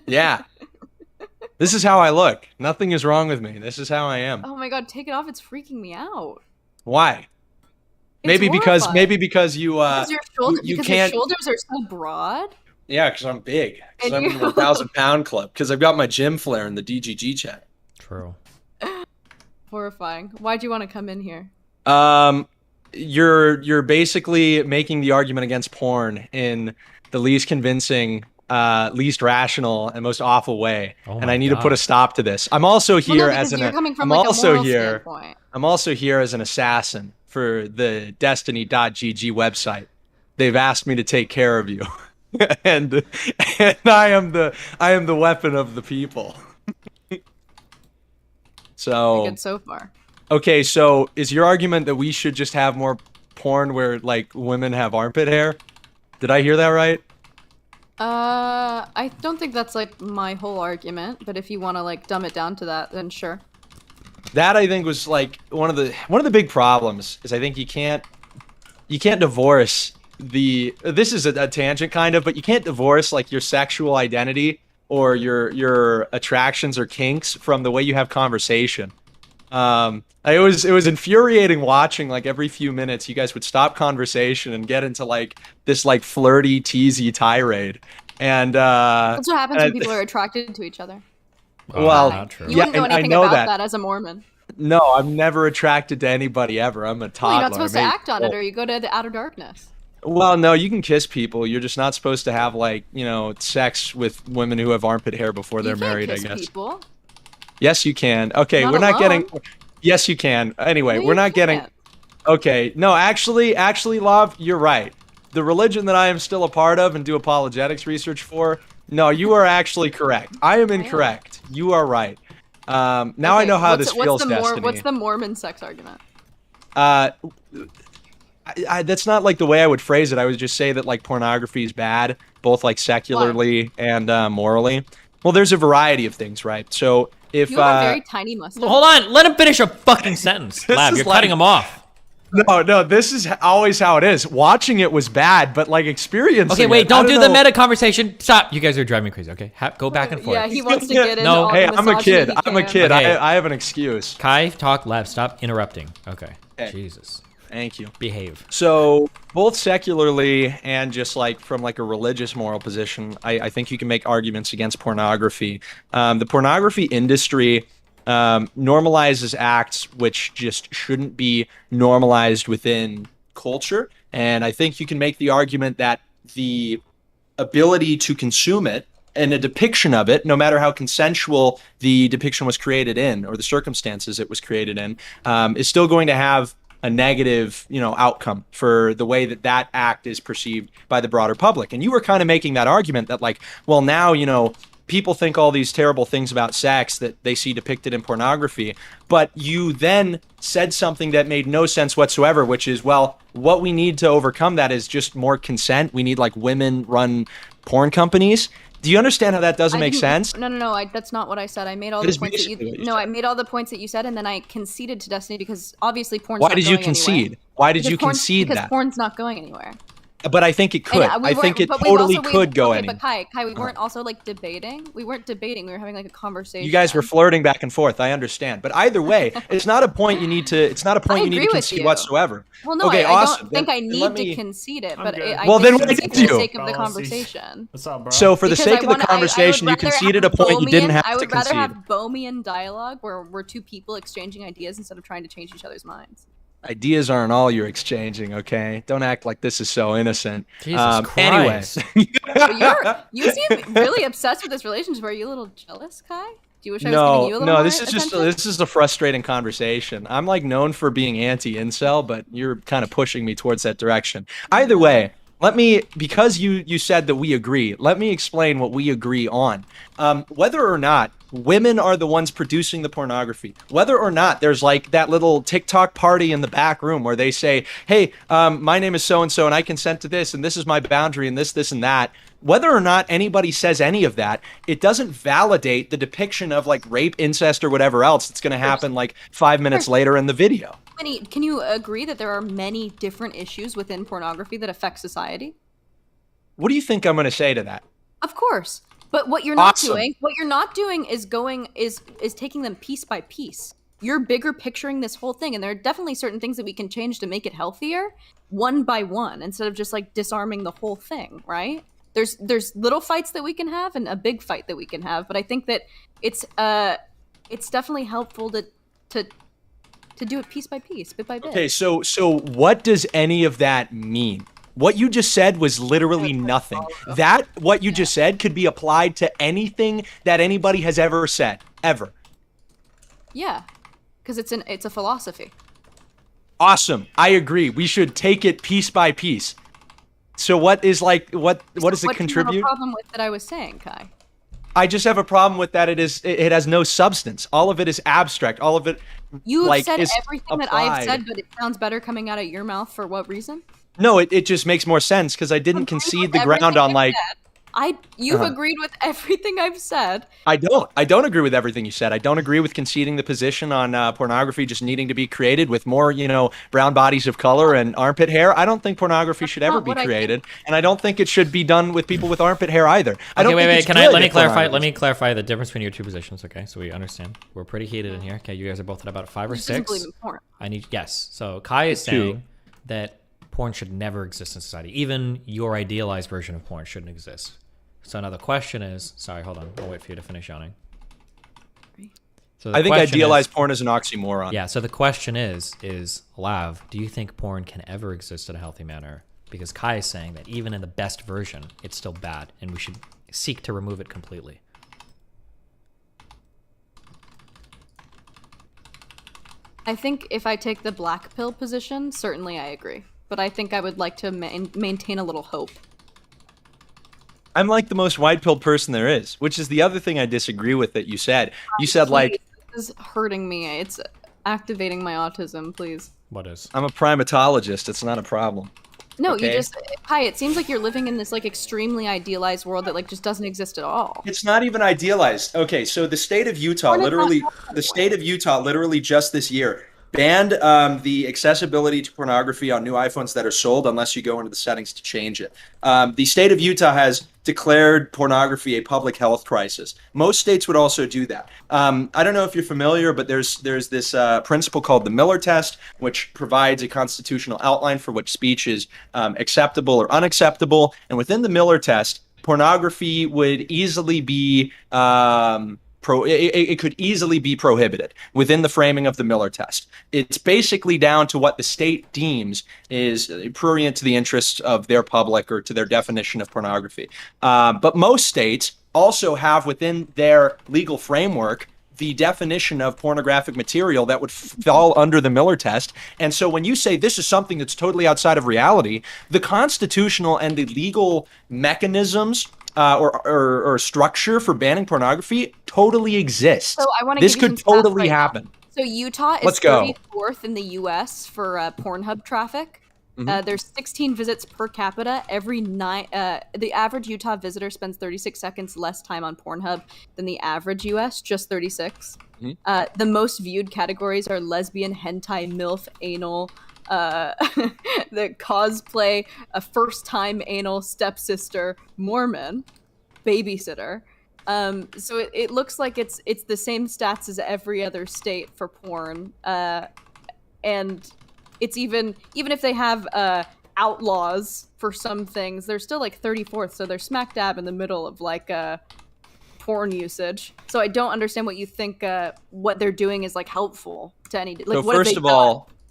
Yeah. This is how I look. Nothing is wrong with me. This is how I am. Oh my god, take it off. It's freaking me out. Why? It's Maybe because horrifying. you Because your shoulders, you because can't. your shoulders are so broad. Yeah, because I'm big. Because And I'm in you- the 1,000-pound club. Because I've got my gym flare in the DGG chat. True. Horrifying. Why'd you want to come in here? You're basically making the argument against porn in the least convincing, least rational, and most awful way. Oh and my I need to put a God. stop to this. I'm also Well, here no, as because an. you're coming from I'm like also a moral here. standpoint. I'm also here as an assassin for the Destiny.gg website. They've asked me to take care of you, and I am the weapon of the people. So Good so far. okay, so is your argument that we should just have more porn where like women have armpit hair? Did I hear that right? I don't think that's like my whole argument, but if you want to like dumb it down to that, then sure. That I think was like one of the big problems is I think you can't divorce this is a tangent kind of, but you can't divorce like your sexual identity or your attractions or kinks from the way you have conversation. It was infuriating watching like every few minutes you guys would stop conversation and get into like this like flirty, teasy tirade. And That's what happens when people are attracted to each other. well, not true. You yeah, wouldn't know and I anything know about that. that as a Mormon. No, I'm never attracted to anybody ever. I'm a toddler. Well, you're not supposed to Maybe- act on it, or you go to the outer darkness. Well, no, you can kiss people. You're just not supposed to have like, sex with women who have armpit hair before they're You can't married, kiss I guess. people. Yes, you can. Okay, Not we're not alone. getting Yes, you can. Anyway, No, we're you not getting can't. Okay. No, actually, Love, you're right. The religion that I am still a part of and do apologetics research for, no, you are actually correct. I am incorrect. You are right. Now I Okay, know how what's- this feels, what's the Destiny. What's the Mormon sex argument? That's not like the way I would phrase it. I would just say that like pornography is bad, both like secularly and morally. Well, there's a variety of things, right? So if You have a very tiny mustache. Hold on, let him finish a fucking sentence. Lab, is you're like- cutting him off. no, this is always how it is. Watching it was bad, but like experiencing. Okay, wait, it, I don't do the know. meta conversation. Stop. You guys are driving me crazy. Okay, go back and forth. Yeah, he wants to get into No, all Hey, the I'm a misogyny kid. he I'm a can. kid. Okay. I have an excuse. Kai, talk. Lab, stop interrupting. Okay. Okay. Jesus. Thank you. Behave. So both secularly and just like from like a religious moral position, I think you can make arguments against pornography. The pornography industry normalizes acts which just shouldn't be normalized within culture. And I think you can make the argument that the ability to consume it and a depiction of it, no matter how consensual the depiction was created in or the circumstances it was created in, is still going to have a negative, outcome for the way that that act is perceived by the broader public. And you were kind of making that argument that like, well, now, people think all these terrible things about sex that they see depicted in pornography, but you then said something that made no sense whatsoever, which is, well, what we need to overcome that is just more consent. We need like women-run porn companies. Do you understand how that doesn't make sense? No. That's not what I said. I made all That the is points that basically what you. you No, said. I made all the points that you said, and then I conceded to Destiny because obviously porn's Why not did you going concede? anywhere. Why did Because you concede because that? porn's not going anywhere. But I think it could. And, I think it but we totally also- could go okay, anywhere. But Kai, we weren't also like debating. We weren't debating. We were having like a conversation. You guys were flirting back and forth. I understand, but either way, it's not a point you need to. It's not a point you need agree to with concede you. whatsoever. Well, no, Okay, I awesome. don't think Then- I then need let to me- concede it, I'm but good. I Well, did then why concede did for you? the sake of the Policies. conversation. What's up, bro? So for the Because sake of the I would conversation, you rather conceded have a point you didn't Bohemian- have I to would rather concede. have Bohemian dialogue where we're two people exchanging ideas instead of trying to change each other's minds. Ideas aren't all you're exchanging, okay? Don't act like this is so innocent. Jesus Anyway, Christ. But you seem really obsessed with this relationship. Are you a little jealous, Kai? Do you wish I was giving you a little no, more this is just attention? this is a frustrating conversation. I'm like known for being anti-incel, but you're kind of pushing me towards that direction. Either way, let me, because you said that we agree, let me explain what we agree on. Whether or not women are the ones producing the pornography, whether or not there's like that little TikTok party in the back room where they say, hey, my name is so-and-so and I consent to this and this is my boundary and this and that. Whether or not anybody says any of that, it doesn't validate the depiction of like rape, incest, or whatever else that's going to happen like 5 minutes later in the video. Can you agree that there are many different issues within pornography that affect society? What do you think I'm going to say to that? Of course. But what you're not Awesome. doing is taking them piece by piece. You're bigger picturing this whole thing, and there are definitely certain things that we can change to make it healthier, one by one, instead of just like disarming the whole thing, right? There's little fights that we can have and a big fight that we can have, but I think that it's definitely helpful to do it piece by piece, bit by bit. Okay, so what does any of that mean? What you just said was literally nothing. What you just said could be applied to anything that anybody has ever said, ever. Yeah, because it's a philosophy. Awesome. I agree. We should take it piece by piece. So what is like what does it contribute? What do you have a problem with that I was saying, Kai? I just have a problem with that it has no substance. All of it is abstract. All of it You have like said is everything that I've applied. said, but it sounds better coming out of your mouth for what reason? No, it just makes more sense because I didn't concede the ground on like You've agreed with everything I've said. I don't agree with everything you said. I don't agree with conceding the position on pornography just needing to be created with more, brown bodies of color and armpit hair. I don't think pornography should ever be created, and I don't think it should be done with people with armpit hair either. I don't think it's good Let me at clarify. pornography. Let me clarify the difference between your two positions, okay? So we understand. We're pretty heated in here. Okay, you guys are both at about 5 or He doesn't 6. believe in porn. Yes. So Kai is Two. saying that porn should never exist in society. Even your idealized version of porn shouldn't exist. So now the question is, sorry, hold on. I'll wait for you to finish yawning. So I think idealized porn is an oxymoron. Yeah, so the question is Lav, do you think porn can ever exist in a healthy manner? Because Kai is saying that even in the best version, it's still bad, and we should seek to remove it completely. I think if I take the black pill position, certainly I agree. But I think I would like to maintain a little hope. I'm like the most white-pilled person there is, which is the other thing I disagree with that you said. You said like, This is hurting me. It's activating my autism, please. What is? I'm a primatologist. It's not a problem. No, Okay. you just Hi, it seems like you're living in this like extremely idealized world that like just doesn't exist at all. It's not even idealized. Okay, so the state of Utah literally just this year banned the accessibility to pornography on new iPhones that are sold unless you go into the settings to change it. The state of Utah has declared pornography a public health crisis. Most states would also do that. I don't know if you're familiar, but there's this principle called the Miller test, which provides a constitutional outline for which speech is acceptable or unacceptable. And within the Miller test, pornography would easily be it could easily be prohibited within the framing of the Miller test. It's basically down to what the state deems is prurient to the interests of their public or to their definition of pornography. But most states also have within their legal framework the definition of pornographic material that would fall under the Miller test. And so when you say this is something that's totally outside of reality, the constitutional and the legal mechanisms or structure for banning pornography totally exists. So I want to This give you could some stats totally right now. happen. So Utah is Let's go. 34th in the U.S. for Pornhub traffic. Mhm. There's 16 visits per capita every night. The average Utah visitor spends 36 seconds less time on Pornhub than the average U.S., just 36. Mhm. The most viewed categories are lesbian, hentai, MILF, anal, the cosplay, a first-time anal, stepsister, Mormon, babysitter. So it looks like it's the same stats as every other state for porn, and it's even if they have outlaws for some things, they're still like 34th, so they're smack dab in the middle of like porn usage. So I don't understand what you think what they're doing is like helpful to any. Like, So what have they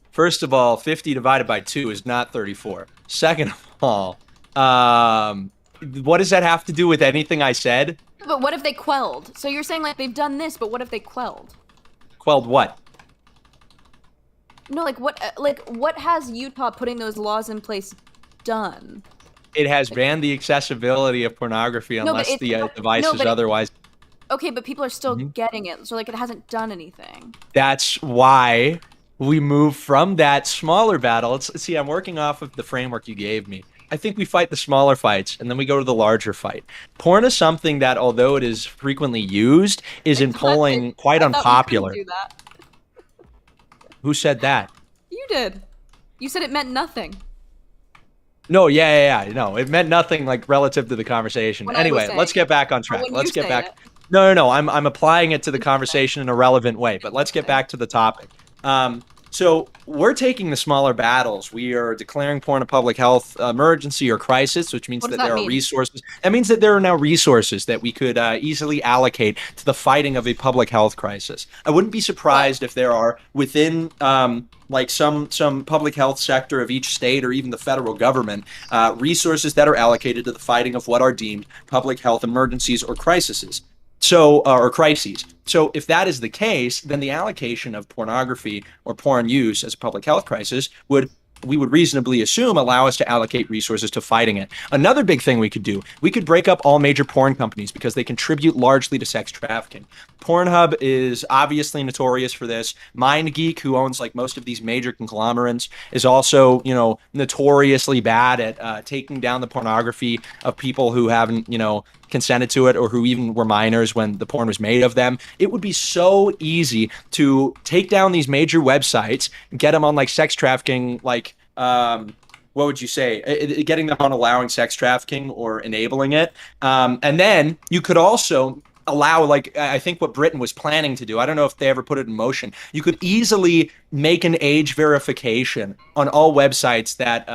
first of all, 50 divided by 2 is not 34. Second of all, what does that have to do with anything I said? But what if they quelled? So you're saying like they've done this, but what if they quelled? Quelled what? No, like what has Utah putting those laws in place done? It has banned the accessibility of pornography but unless it- the device no, is but it- otherwise. Okay, but people are still Mm-hmm. getting it, so like it hasn't done anything. That's why we move from that smaller battle. See, I'm working off of the framework you gave me. I think we fight the smaller fights, and then we go to the larger fight. Porn is something that, although it is frequently used, is in polling quite I thought we unpopular. couldn't do that. Who said that? You did. You said it meant nothing. No, yeah. No, it meant nothing like relative to the conversation. When I was Anyway, saying let's get it. back on Or track. when Let's you get say back. it. No. I'm applying it to the conversation in a relevant way, but let's get back to the topic. So we're taking the smaller battles. We are declaring porn a public health emergency or crisis, which means What does that there that are mean? resources. That means that there are now resources that we could easily allocate to the fighting of a public health crisis. I wouldn't be surprised if there are within like some public health sector of each state or even the federal government resources that are allocated to the fighting of what are deemed public health emergencies or crises. So, or crises. So if that is the case, then the allocation of pornography or porn use as a public health crisis we would reasonably assume allow us to allocate resources to fighting it. Another big thing we could do, we could break up all major porn companies because they contribute largely to sex trafficking. Pornhub is obviously notorious for this. MindGeek, who owns like most of these major conglomerates, is also, notoriously bad at taking down the pornography of people who haven't, consented to it or who even were minors when the porn was made of them. It would be so easy to take down these major websites and get them on like sex trafficking, like what would you say, getting them on allowing sex trafficking or enabling it. And then you could also allow, like, I think what Britain was planning to do, I don't know if they ever put it in motion, you could easily make an age verification on all websites that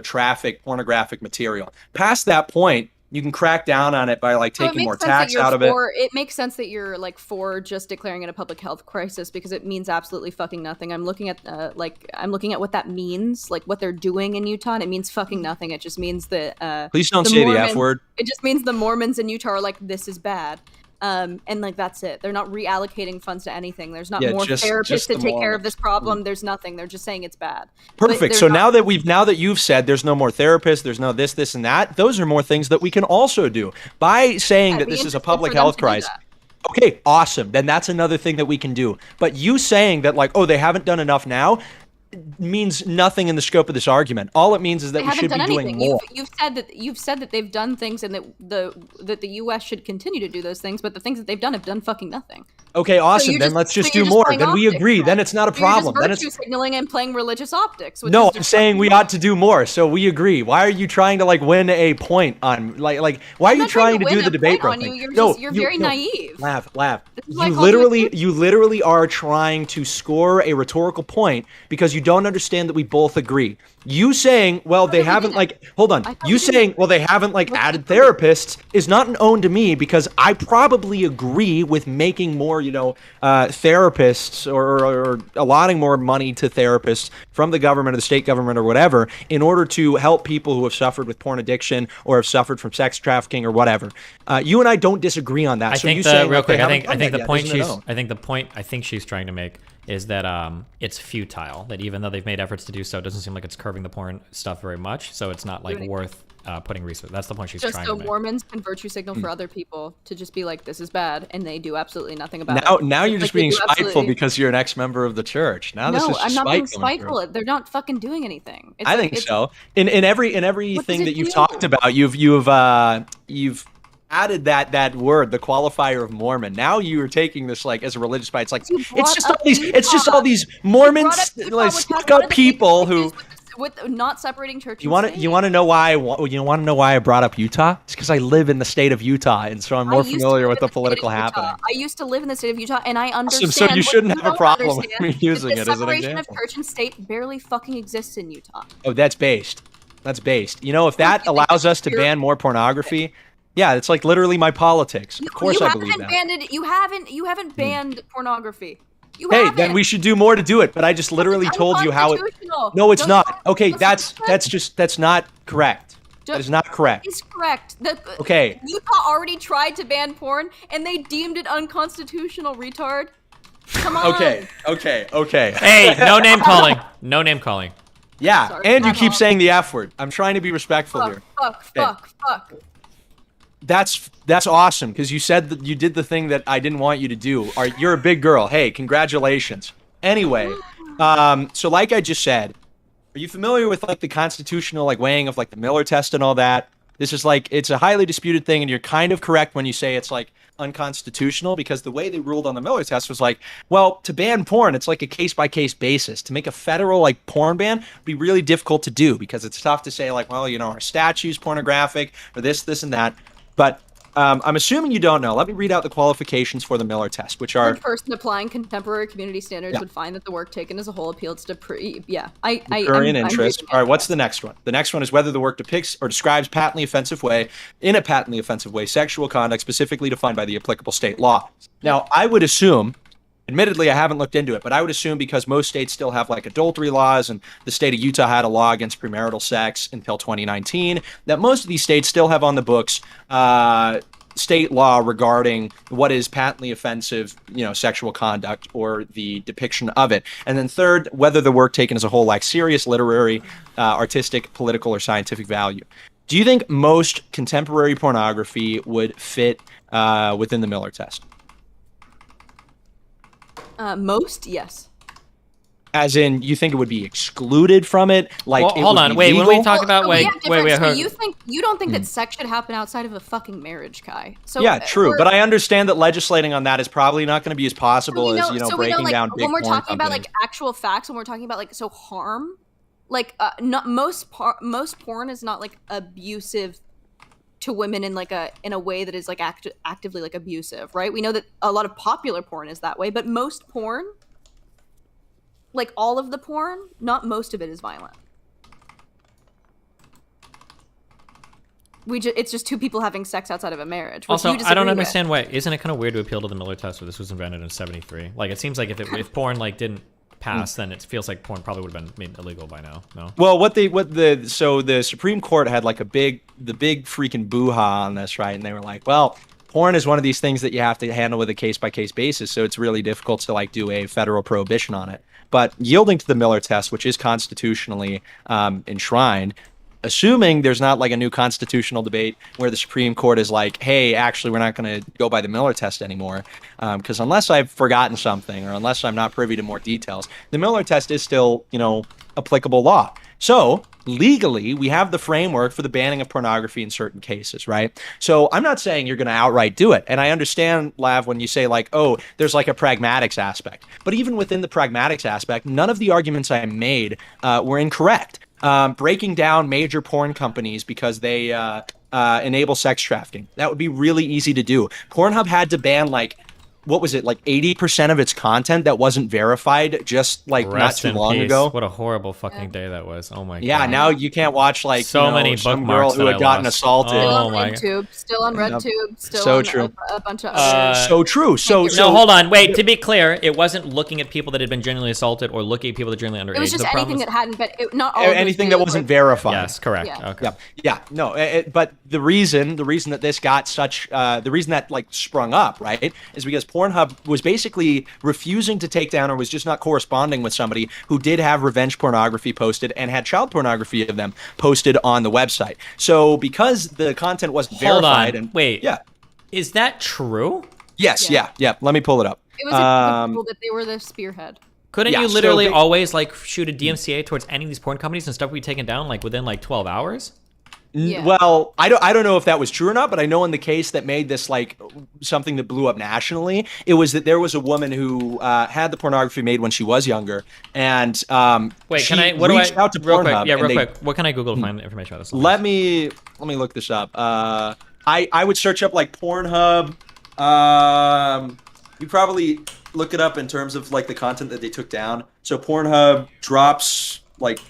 traffic pornographic material. Past that point, you can crack down on it by like So it taking makes more sense that tax you're out of it. It makes sense that you're like for just declaring it a public health crisis because it means absolutely fucking nothing. I'm looking at what that means, like what they're doing in Utah, and it means fucking nothing. It just means that Please don't the say the F Mormons- word. It just means the Mormons in Utah are like, this is bad. And like that's it. They're not reallocating funds to anything. There's not more therapists to the take care of Mormons. this problem. There's nothing. They're just saying it's bad. Perfect. So now that you've said there's no more therapists, there's no this and that, those are more things that we can also do by saying that this is a public health crisis. Okay, awesome. Then that's another thing that we can do. But you saying that like, oh, they haven't done enough now means nothing in the scope of this argument. All it means is that we should be doing more. You've said that they've done things and that the U.S. should continue to do those things, but the things that they've done have done fucking nothing. Okay, awesome. Then let's just do more. Then we agree. Then it's not a problem. You're Then just virtue signaling and playing religious optics. Which no, is I'm just saying fucking we wrong. ought to do more. So we agree. Why are you trying to like win a point on like why are you not trying trying to to do win the a debate point on thing? you. You're very naive. Laugh. This is why I You called you a you literally are trying to score a rhetorical point because you don't understand that we both agree. You saying, well, they haven't like, hold on. You saying, well, they haven't like added therapists is not an own to me because I probably agree with making more, therapists or allotting more money to therapists from the government or the state government or whatever in order to help people who have suffered with porn addiction or have suffered from sex trafficking or whatever. You and I don't disagree on that. I So think you saying real like, they quick. I haven't done think that the yet point isn't a she's. no. I think she's trying to make is that it's futile. That even though they've made efforts to do so, it doesn't seem like it's curbing the porn stuff very much. So it's not like worth putting research. That's the point she's Just trying so to make. Mormons can virtue signal for other people to just be like, this is bad, and they do absolutely nothing about it. Now you're Like, just they being do spiteful absolutely- because you're an ex-member of the church. Now this is No, just I'm not being spite coming through. spiteful. They're not fucking doing anything. It's I like- think it's- so. In everything it that you've do? talked about, you've added that word, the qualifier of Mormon. Now you are taking this like as a religious fight. It's like You it's brought just up all these Utah. Mormons Utah, like which has stuck one of up the people biggest who issues with not separating church. you want to know why I brought up Utah? It's because I live in the state of Utah and so I'm more familiar with the political happening. I used to live in the state of Utah, and I understand. So you what shouldn't you have a don't problem with understand me using is it the as an separation of example. church and state barely fucking exists in Utah. Oh, that's based. You know, if that you think allows us to you're- ban more pornography, yeah, it's like literally my politics. Of course I believe that. You haven't banned pornography. You Hey, haven't. then we should do more to do it. But I just literally It's told you how it. unconstitutional. No, it's Don't not. you- Okay, Listen, that's not correct. That is not correct. It's correct. Okay. Utah already tried to ban porn, and they deemed it unconstitutional. Retard. Come on. Okay. Hey, no name calling. No name calling. Yeah, Sorry, and you my keep mom. saying the F word. I'm trying to be respectful here. Fuck. That's awesome because you said that you did the thing that I didn't want you to do. You're a big girl. Hey, congratulations. Anyway, so like I just said, are you familiar with like the constitutional like weighing of like the Miller test and all that? This is like it's a highly disputed thing, and you're kind of correct when you say it's like unconstitutional because the way they ruled on the Miller test was like, well, to ban porn, it's like a case by case basis. To make a federal like porn ban would be really difficult to do because it's tough to say like, well, you know, our statute's pornographic or this, and that. But I'm assuming you don't know. Let me read out the qualifications for the Miller test, which are The person applying contemporary community standards would find that the work taken as a whole appeals to prurient interest. All right, what's the next one? The next one is whether the work depicts or describes in a patently offensive way, sexual conduct specifically defined by the applicable state law. Now, I would assume, admittedly, I haven't looked into it, but I would assume because most states still have like adultery laws, and the state of Utah had a law against premarital sex until 2019, that most of these states still have on the books state law regarding what is patently offensive, you know, sexual conduct or the depiction of it. And then third, whether the work taken as a whole lacks serious literary, artistic, political, or scientific value. Do you think most contemporary pornography would fit within the Miller test? Most, yes. As in, you think it would be excluded from it? Like, Well, it hold would on. be Wait, when legal? we talk about we wait, have wait, different- wait. so you don't think that sex should happen outside of a fucking marriage, Kai? So Yeah, true. we're- But I understand that legislating on that is probably not going to be as possible as, you know, breaking like, down big when we're porn talking about companies. like actual facts, when we're talking about like harm, like not most porn is not like abusive to women in like in a way that is like actively like abusive, right? We know that a lot of popular porn is that way, but most porn, like all of the porn, not most of it is violent. It's just two people having sex outside of a marriage. Which Also, you I don't disagree with. understand why. Isn't it kind of weird to appeal to the Miller test where this was invented in '73? Like, it seems like if porn like didn't pass, then it feels like porn probably would have been made illegal by now. No. Well, so the Supreme Court had like the big freaking boo-ha on this, right? And they were like, well, porn is one of these things that you have to handle with a case-by-case basis, so it's really difficult to like do a federal prohibition on it. But yielding to the Miller test, which is constitutionally enshrined, assuming there's not like a new constitutional debate where the Supreme Court is like, hey, actually, we're not going to go by the Miller test anymore, because unless I've forgotten something or unless I'm not privy to more details, the Miller test is still, you know, applicable law. So legally, we have the framework for the banning of pornography in certain cases, right? So I'm not saying you're going to outright do it. And I understand, Lav, when you say like, oh, there's like a pragmatics aspect. But even within the pragmatics aspect, none of the arguments I made were incorrect. Breaking down major porn companies because they enable sex trafficking. That would be really easy to do. Pornhub had to ban like, what was it, like 80% of its content that wasn't verified just like Rest not in too long peace. ago. What a horrible fucking day that was. Oh my Yeah, god. now you can't watch like So you know, many some bookmarks girl who that had I gotten lost. assaulted. Still Oh on my- RedTube, still on RedTube, still So on true. A bunch of other. So true. So No, hold on. Wait, to be clear, it wasn't looking at people that had been genuinely assaulted or looking at people that are genuinely underage. It was just The problem anything is- that hadn't been, not all of those anything that videos wasn't were- verified. Yes, correct. Yeah. Okay. No, but the reason that this got such, the reason that like sprung up, right, is because Pornhub was basically refusing to take down or was just not corresponding with somebody who did have revenge pornography posted and had child pornography of them posted on the website. So because the content wasn't Hold verified, on. and Wait. yeah, Is that true? yes, Yeah. yeah. Let me pull it up. It was acceptable that they were the spearhead. Couldn't Yeah, you so literally they- always like shoot a DMCA towards any of these porn companies and stuff be taken down like within like 12 hours? Yeah. Well, I don't know if that was true or not, but I know in the case that made this like something that blew up nationally, it was that there was a woman who had the pornography made when she was younger, and Wait, she can I? What do reached I? out to real Pornhub. quick. Yeah, and real they- quick. What can I Google to find information about this? Let me look this up. I would search up like Pornhub. You probably look it up in terms of like the content that they took down. So Pornhub drops like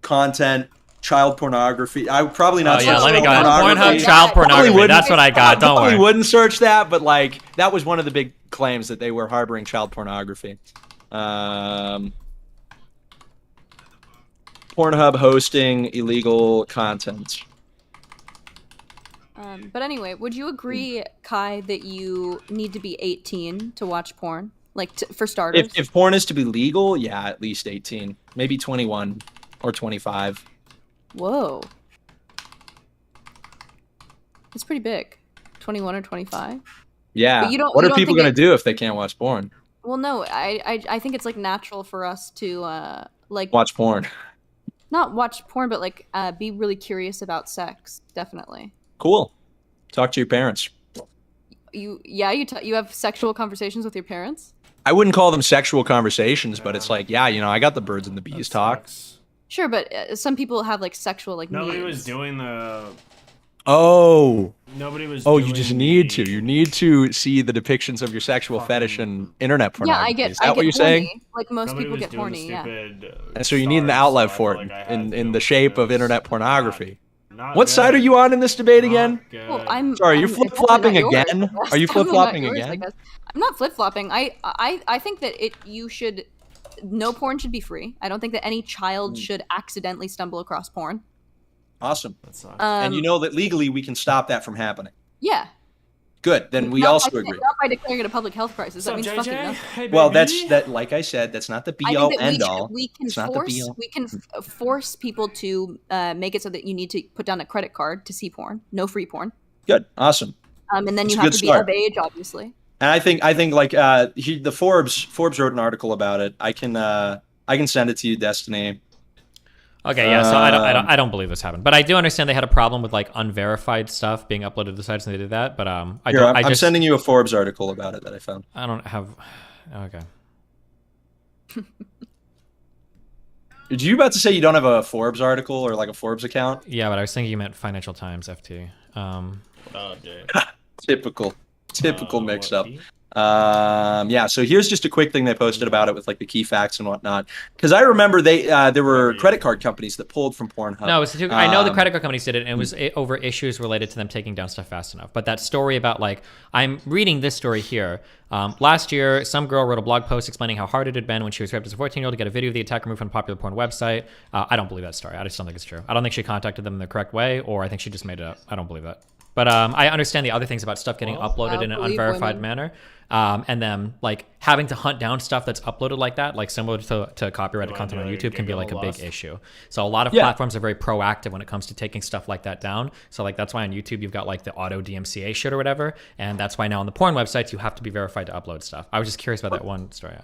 content. Child pornography. I would probably not. Oh yeah, search let me go. pornography. Pornhub child pornography. wouldn't- That's what I got. Don't Probably worry. wouldn't search that, but like that was one of the big claims that they were harboring child pornography. Pornhub hosting illegal content. But anyway, would you agree, Kai, that you need to be 18 to watch porn? Like, for starters? If porn is to be legal, yeah, at least 18, maybe 21. or 25. Whoa. It's pretty big. 21 or 25. Yeah. But you don't- what you are don't people think going to do if they can't watch porn? Well, no, I think it's like natural for us to like Watch porn. not watch porn, but like be really curious about sex. Definitely. Cool. Talk to your parents. You have sexual conversations with your parents? I wouldn't call them sexual conversations, but it's like, yeah, you know, I got the birds and the bees talk. Sucks. Sure, but some people have like sexual like Nobody needs. was doing the. Oh. Nobody was. Oh, doing you just need the- to. You need to see the depictions of your sexual fetish in internet Yeah, pornography. I Is get. that what you're saying? horny. Like most Nobody people was get doing horny. the Yeah. stupid, And so you need an stars, outlet so I for felt it like I had in to, the shape of because internet pornography. not What side are good. you on in this debate Not again? good. Well, I'm. Sorry, you're I'm definitely flip-flopping not yours, again? I guess. Are you Definitely not flip-flopping yours, I again? guess. I'm not flip flopping. I think that you should. No porn should be free. I don't think that any child should accidentally stumble across porn. Awesome. That sucks. And you know that legally we can stop that from happening. Yeah. Good. Then we Not also by, agree. Not by declaring it a public health crisis. What's That up, means JJ? fucking nothing. Hey, Well, baby. that like I said, that's not the be I all think that end all. we can It's not the be-all. force people to make it so that you need to put down a credit card to see porn. No free porn. Good. Awesome. And then That's you a have good to be start. of age, obviously. And I think like the Forbes wrote an article about it. I can send it to you, Destiny. Okay, yeah. So I don't believe this happened, but I do understand they had a problem with like unverified stuff being uploaded to the sites, and they did that. But I'm sending you a Forbes article about it that I found. I don't have. Okay. Did you about to say you don't have a Forbes article or like a Forbes account? Yeah, but I was thinking you meant Financial Times FT. Oh, dude. Typical mix what up. the- Yeah, so here's just a quick thing they posted about it with like the key facts and whatnot. Because I remember there were credit card companies that pulled from Pornhub. No, I know the credit card companies did it, and it was over issues related to them taking down stuff fast enough. But that story about like, I'm reading this story here. Last year, some girl wrote a blog post explaining how hard it had been when she was raped as a 14-year-old to get a video of the attack removed from a popular porn website. I don't believe that story. I just don't think it's true. I don't think she contacted them in the correct way, or I think she just made it up. I don't believe that. But I understand the other things about stuff getting uploaded in an believe unverified women. manner, and then like having to hunt down stuff that's uploaded like that, like similar to copyrighted Wanna content do on like YouTube, can be Giggle like a big Lost? issue. So a lot of Yeah. platforms are very proactive when it comes to taking stuff like that down. So like that's why on YouTube you've got like the auto DMCA shit or whatever, and that's why now on the porn websites you have to be verified to upload stuff. I was just curious about that one story.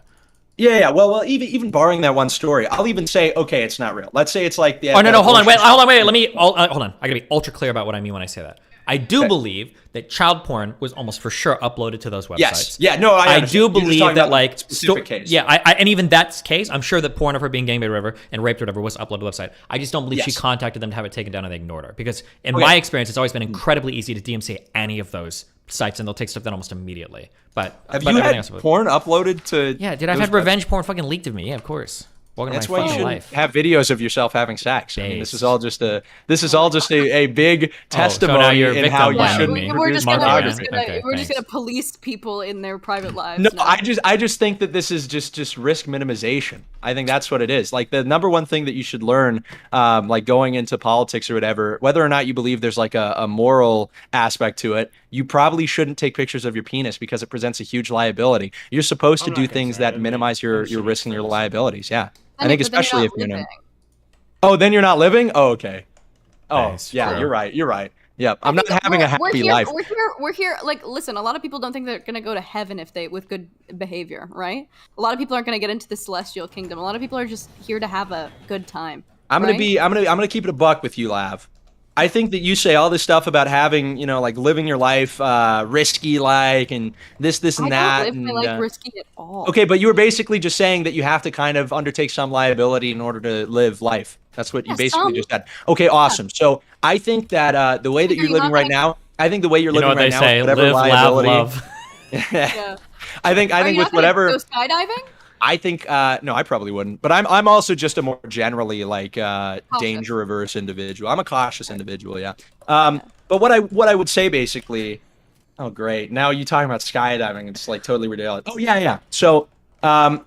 Yeah. Well, even borrowing that one story, I'll even say, okay, it's not real. Let's say it's like the. Oh no, hold on, wait. Let me hold on. I gotta be ultra clear about what I mean when I say that. I do believe that child porn was almost for sure uploaded to those websites. Yes. Yeah. No, I understand. do You're just believe talking that about like specific case. Yeah, and even that case, I'm sure that porn of her being gangbanged or whatever and raped or whatever was uploaded to the website. I just don't believe she Yes. contacted them to have it taken down and they ignored her. Because in Okay. my experience, it's always been incredibly easy to DMCA any of those sites, and they'll take stuff down almost immediately. But Have but you everything had else- porn uploaded to? Yeah, dude, I've those had revenge porn fucking leaked of me. Yeah, of course. Welcome That's to why my you fucking should life. have videos of yourself having sex. I mean, this is Based. all just a big Oh, so now testimony you're in how victim you blaming shouldn't me. We're produce just gonna, Marketing, pornography. man. we're just thanks. gonna police people in their private lives. No, now. I just think that this is just risk minimization. I think that's what it is. Like the number one thing that you should learn, like going into politics or whatever, whether or not you believe there's like a moral aspect to it, you probably shouldn't take pictures of your penis because it presents a huge liability. You're supposed to I'm do not things concerned. that minimize your I'm sure risk and your it's- liabilities. Yeah, I Then- think but then especially if you're you're not in. living. Oh, then you're not living. Oh, okay. Oh, Nice, yeah, true. you're right. You're right. Yep, I'm I not think having a we're happy here, life. We're here. Like, listen. A lot of people don't think they're gonna go to heaven if they with good behavior, right? A lot of people aren't gonna get into the celestial kingdom. A lot of people are just here to have a good time. I'm gonna right? be I'm gonna keep it a buck with you, Lav. I think that you say all this stuff about having, like living your life risky, like, and this and I that. don't live my and, life risky at all. okay, but you were basically just saying that you have to kind of undertake some liability in order to live life. That's what you Yeah, basically some. just said. Okay, awesome. So I think that the way that You're you're living not right gonna- now, I think the way you're You know living what right they now, say: with whatever live, laugh, liability. love. Yeah. I think Are you with not gonna whatever. go skydiving? I think no, I probably wouldn't. But I'm also just a more generally like danger averse individual. I'm a cautious individual, yeah. But what I would say basically, oh great, now you talking about skydiving, it's like totally ridiculous. Oh yeah. So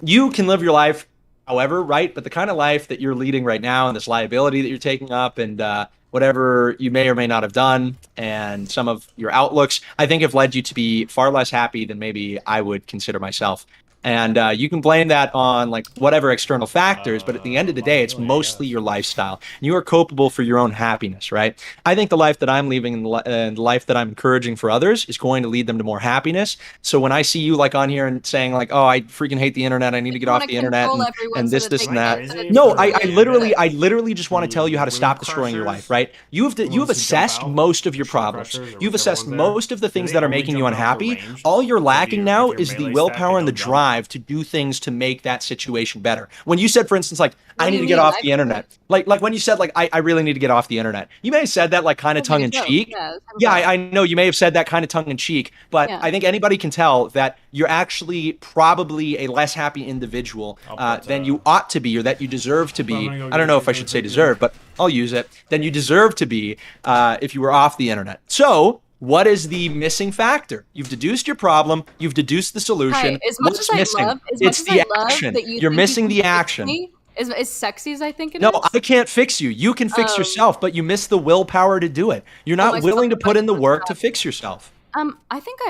you can live your life however, right? But the kind of life that you're leading right now and this liability that you're taking up and whatever you may or may not have done and some of your outlooks, I think have led you to be far less happy than maybe I would consider myself. And you can blame that on like whatever external factors, but at the end of the day, it's mostly your lifestyle. And you are culpable for your own happiness, right? I think the life that I'm leaving and the life that I'm encouraging for others is going to lead them to more happiness. So when I see you like on here and saying like, oh, I freaking hate the internet, I need to get off the internet and this, and that. No, I literally just want to tell you how to stop destroying your life, right? You've assessed most of your problems. You've assessed most of the things that are making you unhappy. All you're lacking now is the willpower and the drive to do things to make that situation better. When you said, for instance, like, I need to get off the internet. Like when you said, like, I really need to get off the internet. You may have said that like kind of tongue in cheek. Yeah, I know you may have said that kind of tongue in cheek, but I think anybody can tell that you're actually probably a less happy individual than you ought to be, or that you deserve to be. I don't know if I should say deserve, but I'll use it. Than you deserve to be if you were off the internet. So what is the missing factor? You've deduced your problem. You've deduced the solution. As much What's as missing? I love, It's the action. You're missing the action. As sexy as I think it is. No, I can't fix you. You can fix yourself, but you miss the willpower to do it. You're not willing to put in the work to fix yourself. I think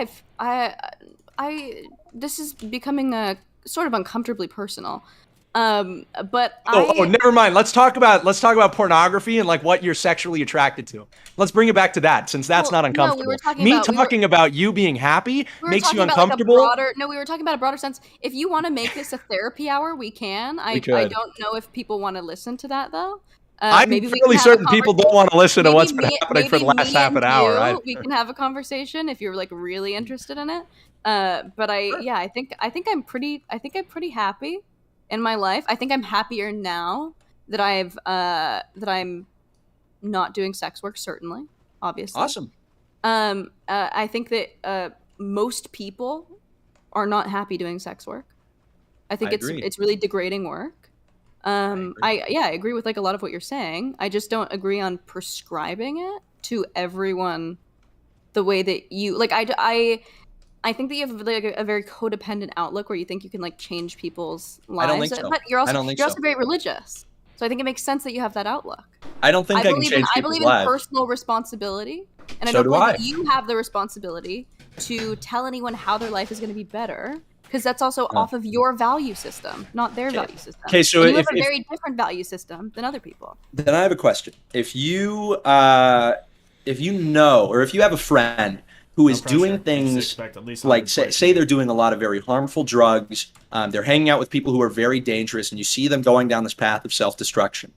this is becoming a sort of uncomfortably personal. But never mind. Let's talk about pornography and like what you're sexually attracted to. Let's bring it back to that, since that's not uncomfortable. Talking about you being happy makes you uncomfortable. We were talking about a broader sense. If you want to make this a therapy hour, we can. I don't know if people want to listen to that though. I'm really certain people don't want to listen to what's been happening for the last half an hour. We can have a conversation if you're like really interested in it. But I think I'm pretty happy in my life. I think I'm happier now that I'm not doing sex work, certainly, obviously. Awesome. I think that most people are not happy doing sex work. I think it's really degrading work. I agree with like a lot of what you're saying. I just don't agree on prescribing it to everyone the way that you like. I think that you have like a very codependent outlook where you think you can like change people's lives. I don't think so. But you're also very religious. So I think it makes sense that you have that outlook. I don't think I can change people's lives. I believe in personal responsibility, and I don't believe that you have the responsibility to tell anyone how their life is going to be better, because that's also off of your value system, not their value system. Okay, so and you have a very different value system than other people. Then I have a question. If you know, or if you have a friend who is doing things like, say they're doing a lot of very harmful drugs, they're hanging out with people who are very dangerous, and you see them going down this path of self-destruction,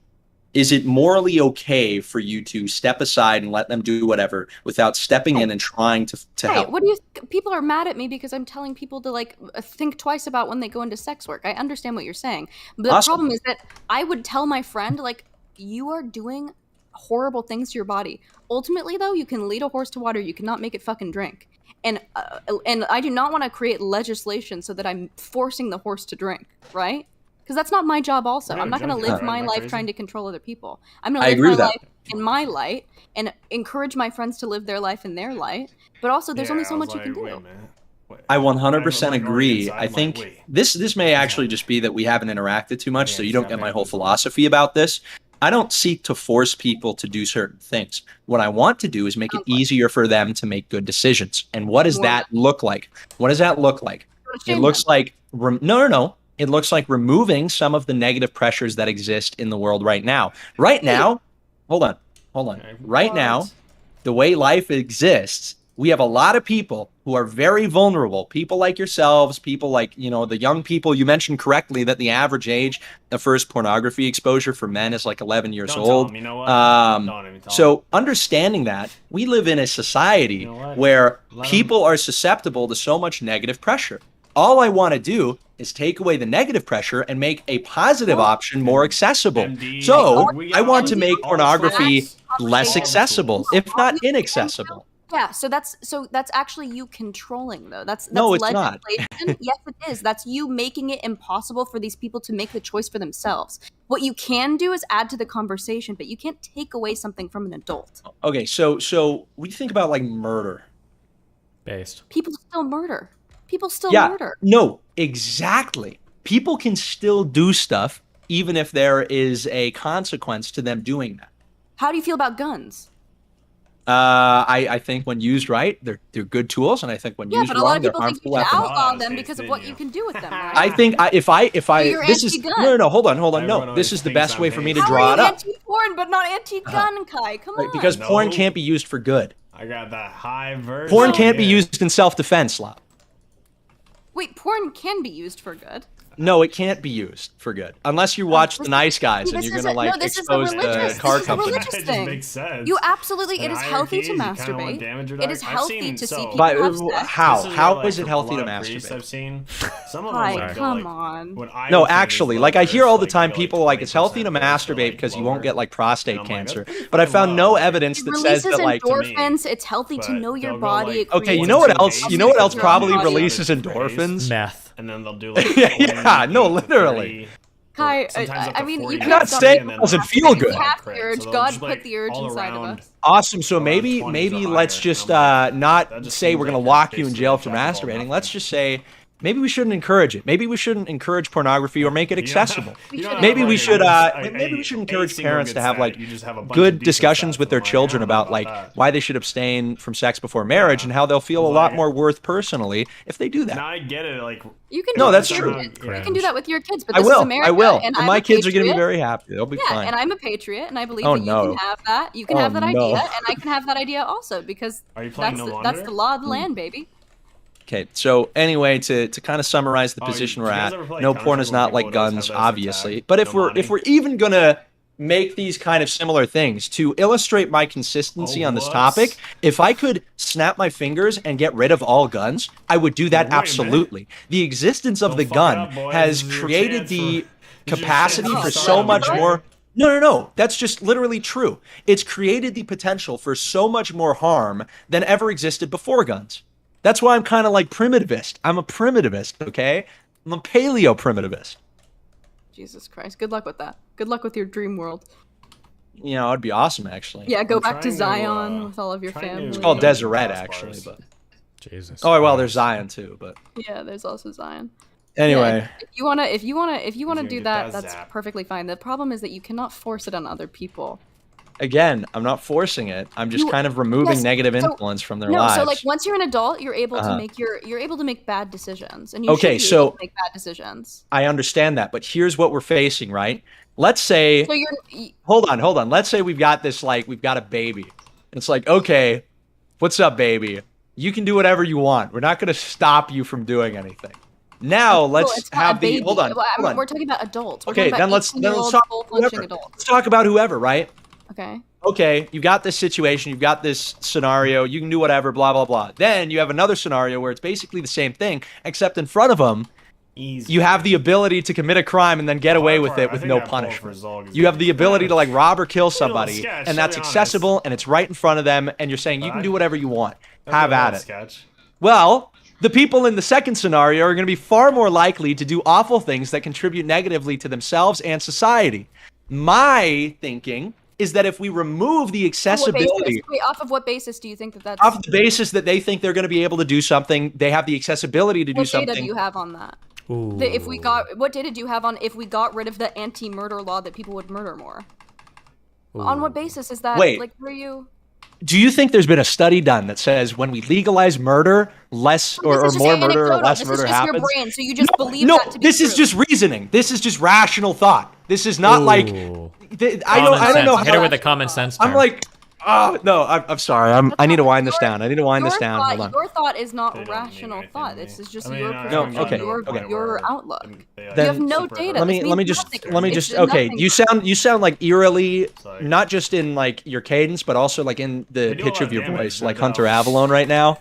is it morally okay for you to step aside and let them do whatever without stepping in and trying to help? What do you people are mad at me because I'm telling people to like think twice about when they go into sex work. I understand what you're saying. But the problem is that I would tell my friend, like, you are doing horrible things to your body. Ultimately, though, you can lead a horse to water. You cannot make it fucking drink. And I do not want to create legislation so that I'm forcing the horse to drink, right? Because that's not my job also. I'm not going to live my life trying to control other people. I'm going to live my life in my light and encourage my friends to live their life in their light. But also, there's only so much you can do. I 100% agree. I think this may actually just be that we haven't interacted too much, so you don't get my whole philosophy about this. I don't seek to force people to do certain things. What I want to do is make it easier for them to make good decisions. And what does that look like? What does that look like? It looks like no. It looks like removing some of the negative pressures that exist in the world right now. Right now, hold on. Right now, the way life exists, we have a lot of people who are very vulnerable. People like yourselves, people like, the young people. You mentioned correctly that the average age of first pornography exposure for men is like 11 years old. So understanding that, we live in a society where people are susceptible to so much negative pressure. All I want to do is take away the negative pressure and make a positive option more accessible. So I want to make pornography less accessible, if not inaccessible. Yeah, so that's actually you controlling though. That's no, it's not. Yes, it is. That's you making it impossible for these people to make the choice for themselves. What you can do is add to the conversation, but you can't take away something from an adult. Okay, so we think about like murder. People still murder. Murder. No, exactly. People can still do stuff even if there is a consequence to them doing that. How do you feel about guns? I think when used right, they're good tools, and I think when Yeah, used but a lot wrong, of they're people think harmful you should weapons. outlaw Oh, them see, because of it's what in you you. can do with them, right? I think if I you're this is anti-gun. no, hold on no, Everyone this always is the thinks best way I'm for me to How draw are it you up. anti-porn but not anti-gun, Kai? Come on. Because porn No. can't be used for good. I got that high version. Porn can't be yeah. used in self-defense, Lop. Wait, porn can be used for good. No, it can't be used for good unless you watch this The Nice Guys See, and this you're is gonna a- no, like this is the expose religious- the car this is the company. religious It just thing. makes sense. You absolutely, In it is healthy to hierarchies, you kinda want masturbate. damage your It is dog. I've healthy seen- to see so- people But have sex. how? This is How what, is it like, healthy a to lot of priests masturbate? I've seen. Some of Kai, them like, come go, like, on. when I No, was doing these actually, low like I hear all the bursts, time like, people like it's healthy to 20% bursts or, masturbate like, because you won't lower. get like prostate And I'm like, cancer. that's pretty But I fucking found no low. evidence It that says releases that like. to me, endorphins. It's healthy to but know your they'll go, body. like, It Okay, you creates know what a else? good You know what else your probably body. releases Praise. endorphins? Meth. And then they'll do like Yeah, no, 28 to literally. 30, Kai, or sometimes up I to mean, you 40 can't not stop saying it. it doesn't feel good. We have the So urge. they'll God just, put like, the urge all inside of around- us. Awesome. So Around maybe 20s or let's higher. just I'm like, not that just say seems we're gonna like lock you're you in basically jail a for jack of all masturbating. nothing. Let's just say maybe we shouldn't encourage it. Maybe we shouldn't encourage pornography or make it accessible. Maybe we should maybe we should encourage parents to have like good discussions with their children about like why they should abstain from sex before marriage and how they'll feel a lot more worth personally if they do that. Now I get it. Like You can No, do that's that true. with your kids. You can do that with your kids, but I this is will. America, I will. and And I'm my a kids are gonna be patriot. very happy. They'll be Yeah, fine. and I'm a patriot, and I believe Oh, that you no. can have that. You can Oh, have that no. idea, and I can have that idea also because Are you playing that's No that's Wonder? the law of the land, baby. Okay, so anyway, to kind of summarize the Oh, position do we're you guys at, ever play no Counter porn is where not people like would always guns, have that as their obviously. tag? But if No we're money? even gonna make these kind of similar things to illustrate my consistency Oh, on this what? topic, if I could snap my fingers and get rid of all guns, I would do that Wait a minute. absolutely. The existence of Don't the fuck gun up, boys. has This is your created chance the for- this is your capacity chance for to so start much right? more. No. That's just literally true. It's created the potential for so much more harm than ever existed before guns. That's why I'm kind of like primitivist. I'm a primitivist, okay? I'm a paleo primitivist. Jesus Christ! Good luck with that. Good luck with your dream world. You know, it'd be awesome actually. Yeah, go I'm back to trying to, Zion with all of your trying to- family. It's called Yeah. Deseret Bars. actually, but Jesus. oh well, there's Zion too, but Yeah, there's also Zion. anyway. Yeah, if you wanna gonna do get that, that that's zap. perfectly fine. The problem is that you cannot force it on other people. Again, I'm not forcing it. I'm just You- kind of removing yes, negative so- influence from their No, lives. so like once you're an adult, you're able Uh-huh. to make you're able to make bad decisions, and you Okay, should be so- able to make bad decisions. I understand that, but here's what we're facing, right? Let's say So you're hold on. Let's say we've got a baby. It's like, okay, what's up, baby? You can do whatever you want. We're not going to stop you from doing anything. Now let's it's not a have the baby. hold on. Well, Hold on. we're talking about adults. We're Okay, talking about then let's 18-year-old talk full-fledged whoever. adults. Let's talk about whoever, right? Okay. Okay, you've got this situation, you've got this scenario, you can do whatever, blah blah blah. Then you have another scenario where it's basically the same thing, except in front of them, Easy. you have the ability to commit a crime and then get away with it with no punishment. You have the ability to like rob or kill somebody, sketch, and I'll that's be honest. accessible and it's right in front of them, and you're saying you can do whatever you want. Have at it. Sketch. Well, the people in the second scenario are going to be far more likely to do awful things that contribute negatively to themselves and society. My thinking is that if we remove the accessibility Wait, off of what basis do you think that that's? off the basis that they think they're going to be able to do something, they have the accessibility to do What data something. do you have on that? Ooh. What data do you have on if we got rid of the anti-murder law that people would murder more? On what basis is that? Wait. Like, were you? Do you think there's been a study done that says when we legalize murder, less or This is more just murder or anecdotal. less This murder is just happens? your brain, so you just believe No, that to be this is true. just reasoning. This is just rational thought. This is not like Ooh. I don't know Hit her how. with a common sense term. I'm like, oh no, I'm sorry. I need to wind this down. I need to wind this down. Hold on. Your thought is They not don't rational mean thought. anything This to is me. just I mean, your I perception, No, okay, your okay. your outlook. They, like, You have no super data. hard. This Let me means just nothing. just It's okay. nothing. You sound like eerily, Sorry. not just in like your cadence, but also like in the They do a pitch lot of of your damage, voice, no like doubt. Hunter Avalon right now.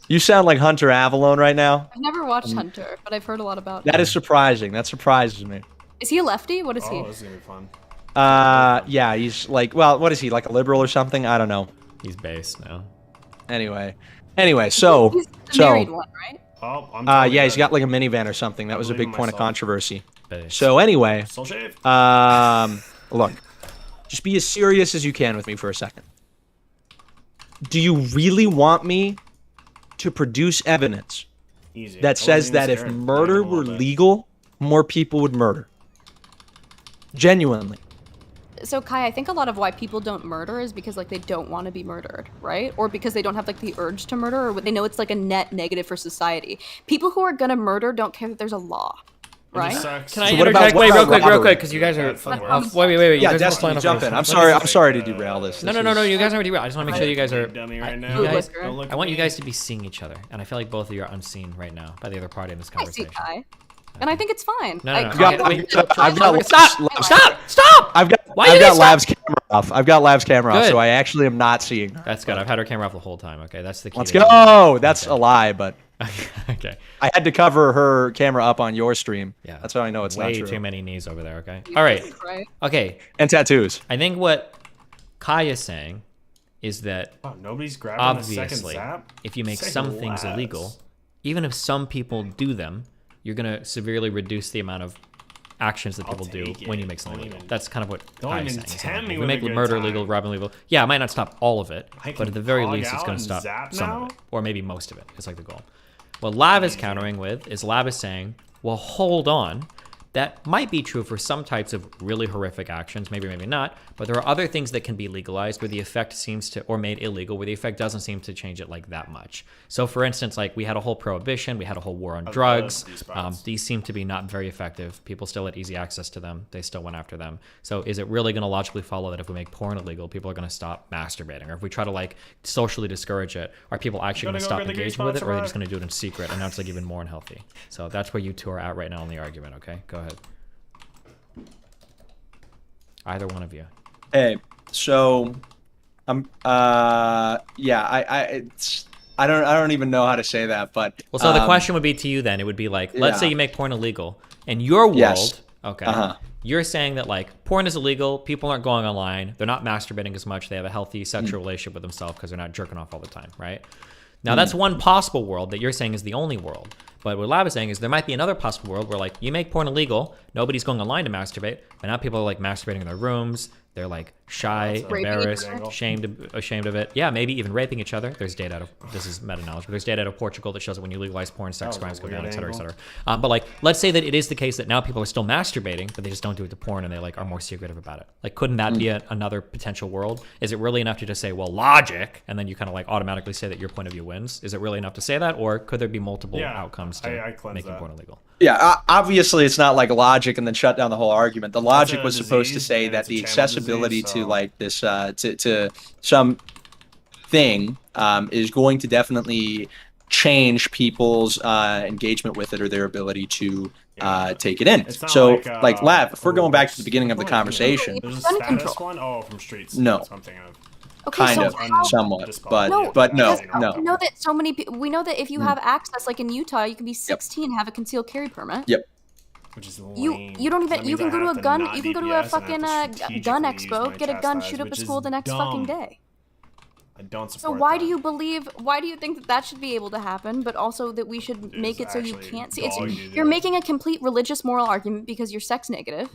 You sound like Hunter Avalon right now. I've never watched Hunter, but I've heard a lot about That him. is surprising. That surprises me. Is he a lefty? What is he? Oh, this is gonna be fun. Yeah, he's like, well, what is he, like a liberal or something? I don't know. He's base now. Anyway, so He's the married one, right? Oh, I'm totally yeah, he's dead. got like a minivan or something. That was a believe big in point of myself. controversy. Base. So anyway, Soul shave. look, just be as serious as you can with me for a second. Do you really want me to produce evidence Easy. I that wasn't says even that if scared. murder Not even a were little bit. legal, more people would murder? Genuinely. So Kai, I think a lot of why people don't murder is because like they don't want to be murdered, right? Or because they don't have like the urge to murder, or they know it's like a net negative for society. People who are gonna murder don't care that there's a law, right? Can I So what about- interject? what Wait, about real robbery? quick, because you guys are. Wait. You Yeah, guys are Destiny, flying off jump the- in. I'm sorry to derail this. No. This is- You guys aren't derailed. I just want to make sure you guys are. Dummy I- right you now. guys- Don't look I want you at me. guys to be seeing each other, and I feel like both of you are unseen right now by the other party in this I see conversation. Kai, and I think it's fine. No. I- I've got- I- I've got- Stop! I've got Why you guys Lav's camera off. I've got Lav's camera off, Good. so I actually am not seeing her. That's good. I've had her camera off the whole time. Okay, that's the key. Let's to go. That's a lie, but Okay. I had to cover her camera up on your stream. Yeah. That's how I know it's Way not true. too many knees over there. Okay. All right. Right. Okay. And tattoos. I think what Kai is saying is that Oh, nobody's grabbing the second obviously, zap. if you make Say some things less. illegal, even if some people do them, you're gonna severely reduce the amount of actions that people do take when it. you make something Don't legal. even- That's kind of what don't Kai is even saying. He's tempt saying, me if we with a make good murder time. legal, robbing legal. Yeah, it might not stop all of it, I but can at the very hog least, it's out going to and stop zap some now? of it, or maybe most of it. It's like the goal. What Lav is countering with is Lav is saying, well, hold on. That might be true for some types of really horrific actions, maybe, maybe not, but there are other things that can be legalized where the effect seems to, or made illegal, where the effect doesn't seem to change it like that much. So for instance, like we had a whole prohibition, we had a whole war on drugs. these spots. These seem to be not very effective. People still had easy access to them. They still went after them. So is it really going to logically follow that if we make porn illegal, people are going to stop masturbating? Or if we try to like socially discourage it, are people actually going to Gotta go stop get the gay engaging with it, spots or are they alive. just going to do it in secret and now it's like even more unhealthy? So that's where you two are at right now in the argument, okay? Go ahead. Either one of you. Hey, so yeah, I don't even know how to say that, but Well, so the question would be to you then. It would be like, let's say yeah. you make porn illegal. In your world, Yes. okay, Uh-huh. you're saying that like porn is illegal. People aren't going online. They're not masturbating as much. They have a healthy sexual relationship with themselves because they're not jerking off all the time, right? Now that's one possible world that you're saying is the only world. But what Lab is saying is there might be another possible world where like you make porn illegal, nobody's going online to masturbate, but now people are like masturbating in their rooms. They're like shy, Raping embarrassed, each other. ashamed of it. Yeah, maybe even raping each other. There's data out of, this is meta knowledge, but there's data out of Portugal that shows that when you legalize porn, sex was a crimes go weird down, et cetera, et angle. cetera. But like, let's say that it is the case that now people are still masturbating, but they just don't do it to porn and they like are more secretive about it. Like, couldn't that be another potential world? Is it really enough to just say, well, logic, and then you kind of like automatically say that your point of view wins? Is it really enough to say that, or could there be multiple Yeah, outcomes I to cleanse making that. porn illegal? yeah, obviously it's not like logic and then shut down the whole argument. The logic a was supposed to disease, say and that it's a the channel accessibility disease, to so- like this to some thing is going to definitely change people's engagement with it or their ability to take it in. It's not So, like, Lav, if we're going back to the what's- beginning of the oh, conversation, There's a Gun status control. one? Oh, from Streets. No. That's what I'm thinking of. Okay, kind so of, how, somewhat, but no, but no, because no. we know that so many we know that if you have access, like in Utah, you can be 16 and have a concealed carry permit. Yep. Which is You lame. don't even That you means can I go to have a gun not you can go to a DPS and I have fucking to gun strategically use expo, my get a gun, chastise, shoot up a which school is the next fucking dumb. day. I don't So support why that. do you believe? Why do you think that that should be able to happen, but also that we should make it so you actually can't see? dog It's you you're do. making a complete religious moral argument because you're sex negative,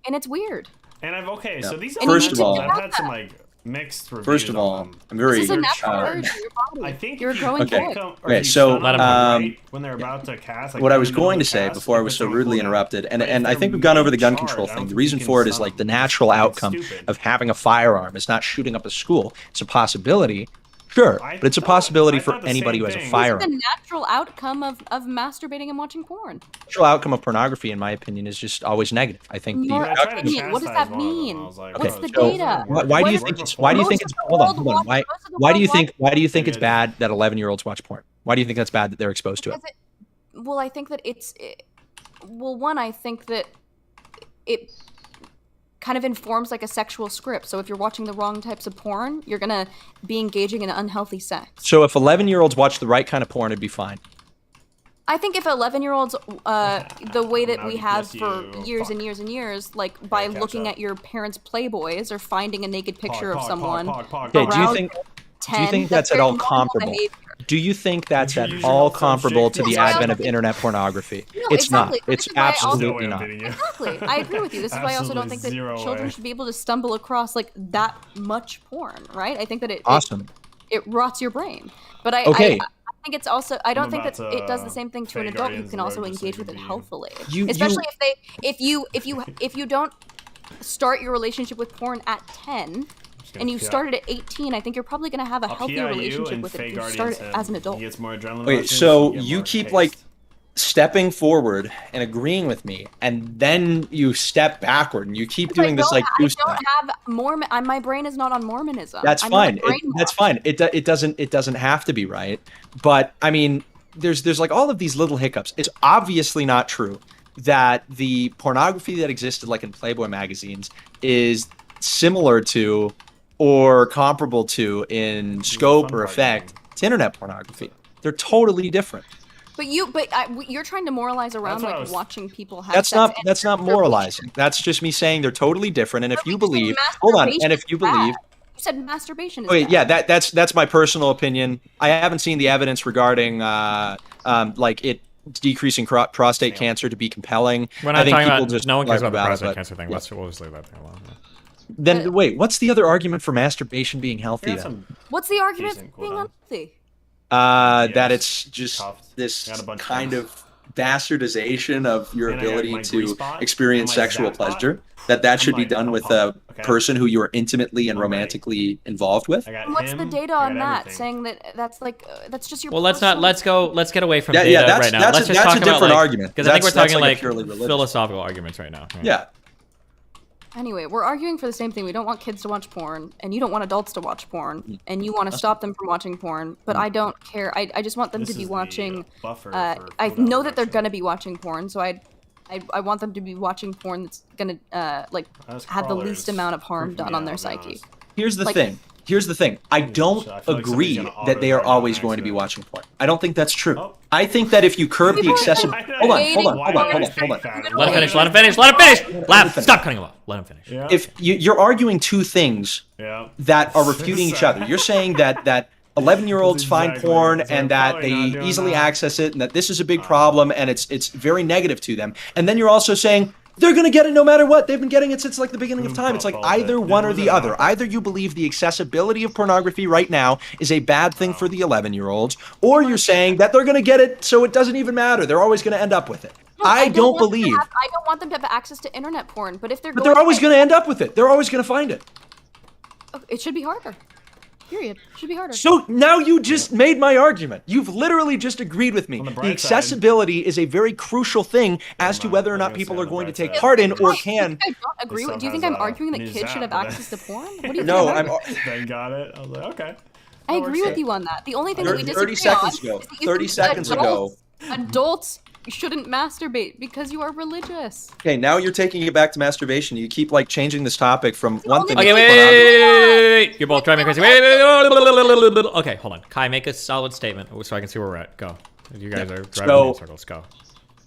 and it's weird. And I've okay, so these And you First need of to all- get I've out had that. some like mixed reviews. First of all, on them. I'm very This is a natural uh, urge in your body. I think you're a if you growing Okay. boy. Okay, so, let um, when they're about to cast, like, what I in was the middle going of to the say cast, before I it was puts so them on rudely cooldown. interrupted, and But if I they're think we've gone over the gun mid-charge, control I don't thing. The think reason you for it can is like stun the them. natural It's outcome stupid. of having a firearm is not shooting up a school. It's a possibility, sure, but it's a possibility I for thought the anybody who same has a thing. firearm. The natural outcome of masturbating and watching porn. The natural outcome of pornography, in my opinion, is just always negative. I think the Your I tried to opinion. What does chastise that one of them, mean? I was like, What's oh, the it's working. data? why do you Worked think it's before. why do you Most think of it's the hold on, world hold on. watch- most of the Why do you world think Maybe it's I bad that 11-year-olds watch porn? Why do you think that's bad that they're exposed to it? Because well, I think that well, one, I think that it kind of informs like a sexual script. So if you're watching the wrong types of porn, you're gonna be engaging in unhealthy sex. So if 11-year-olds watch the right kind of porn, it'd be fine. I think if 11-year-olds, the way that Now we you have piss for you. years Fuck. and years and years, like by catch looking up. at your parents' Playboys or finding a naked picture of Pog, someone, Okay, do you around think 10, that's at very all normal comparable? behavior. Do you think that's You at use your all mouth so comparable to shake the it. Yes, I advent of also think- internet pornography? No, It's exactly. not. This It's is why I also- absolutely No way I'm not. beating you. Exactly. I agree with you. This is why I also don't think that Absolutely zero children way. should be able to stumble across like that much porn, right? I think that Awesome. it rots your brain. But I Okay. I think it's also I don't think about that it does the to same thing to an fake adult who Guardians can of the also Road just so engage you with it can be- healthily. You- Especially if you don't start your relationship with porn at 10, and you started at 18, I think you're probably gonna have a healthier relationship with it if you start as an adult. He gets more adrenaline Wait, rushes, so get you more keep taste. like stepping forward and agreeing with me, and then you step backward and you keep doing this like I two-step. don't have Mormon. My brain is not on Mormonism. That's I'm not fine. That's brainwashed. fine. It doesn't have to be right. But I mean, there's like all of these little hiccups. It's obviously not true that the pornography that existed like in Playboy magazines is similar to or comparable to in scope fun or part, effect to internet pornography. They're totally different. But you're trying to moralize around That's what I like was- watching people have That's sex. not and that's not their relationship. moralizing. That's just me saying they're totally different. And if But you we just said believe, hold on, and if masturbation you is bad. believe, You said masturbation is okay, bad. yeah, that's my personal opinion. I haven't seen the evidence regarding like it decreasing prostate cancer to be compelling. We're I not think talking people about. just No one cares like about the it, prostate but- cancer thing. yeah. We'll just leave that thing alone. Then wait, what's the other argument for masturbation being I healthy got then? some What's the argument decent for being cooldown. unhealthy? That Yes. it's just Cuffed. this Got a bunch of kind them. of bastardization of your And I got ability my to grease bot experience and my sexual zap bot. pleasure. That should be like, done I'm with a pumped, okay? person who you are intimately and I'm ready. romantically involved with. I got And what's him, the data I on got that everything. saying that that's like that's just your Well, let's not. personal- Let's get away from Yeah, data that's- right now. that's Let's a- just that's a talk about different like, argument. because I think we're That's talking like a like purely religious- philosophical arguments right now. Yeah. Anyway, we're arguing for the same thing. We don't want kids to watch porn, and you don't want adults to watch porn, and you want to stop them from watching porn, but I don't care. I just want them This to be is the watching. buffer I for cooldown know that they're reduction. gonna be watching porn, so I want them to be watching porn that's gonna like Those have the crawlers least amount of harm creep done me on their out, to be psyche. honest. Here's the Like- thing. Here's the thing. I don't So I feel like agree somebody's gonna that they are auto-zone on always going to be accident. watching porn. I don't think that's true. Oh. I think that if you curb the People are accessibility, like hold on, waiting hold on, for hold on, hold on, it. hold on. Let him finish. Let him finish. Let him finish. Laugh. finish. Stop cutting him off. Let him finish. Yeah. If you're arguing two things yeah. that are refuting each other, you're saying that 11-year-olds That's find exactly porn right. So and they're that probably they not doing easily that. access it and that this is a big problem and it's very negative to them. And then you're also saying they're going to get it no matter what. They've been getting it since like the beginning of time. It's like either one or the other. Either you believe the accessibility of pornography right now is a bad thing for the 11-year-olds, or you're saying that they're going to get it so it doesn't even matter. They're always going to end up with it. No, I don't want them to believe. I don't want them to have access to internet porn, but if they're But they're always going going to end up with it. They're always going to find it. it should be harder. Period. Should be harder. So now you just made my argument. You've literally just agreed with me. On the The bright accessibility is a very crucial thing as to mind. whether or I was not gonna people say are on the going to bright take side. part in or I can. don't agree with. Do you think Still I'm has, arguing that new kids should have zap, but access to porn? What do you think? No, I'm I'm. arguing? Then got it. I was like, okay. I agree with works. you on that. The only thing that we 30 disagree seconds on ago. is that you 30 think that seconds ago. adults shouldn't masturbate because you are religious. Okay, now you're taking it back to masturbation. You keep like changing this topic from one thing. only Okay, to wait, another. wait. You're both driving me crazy. Wait. Okay, hold on. Kai, make a solid statement so I can see where we're at. Go. You guys are driving me in circles. Go.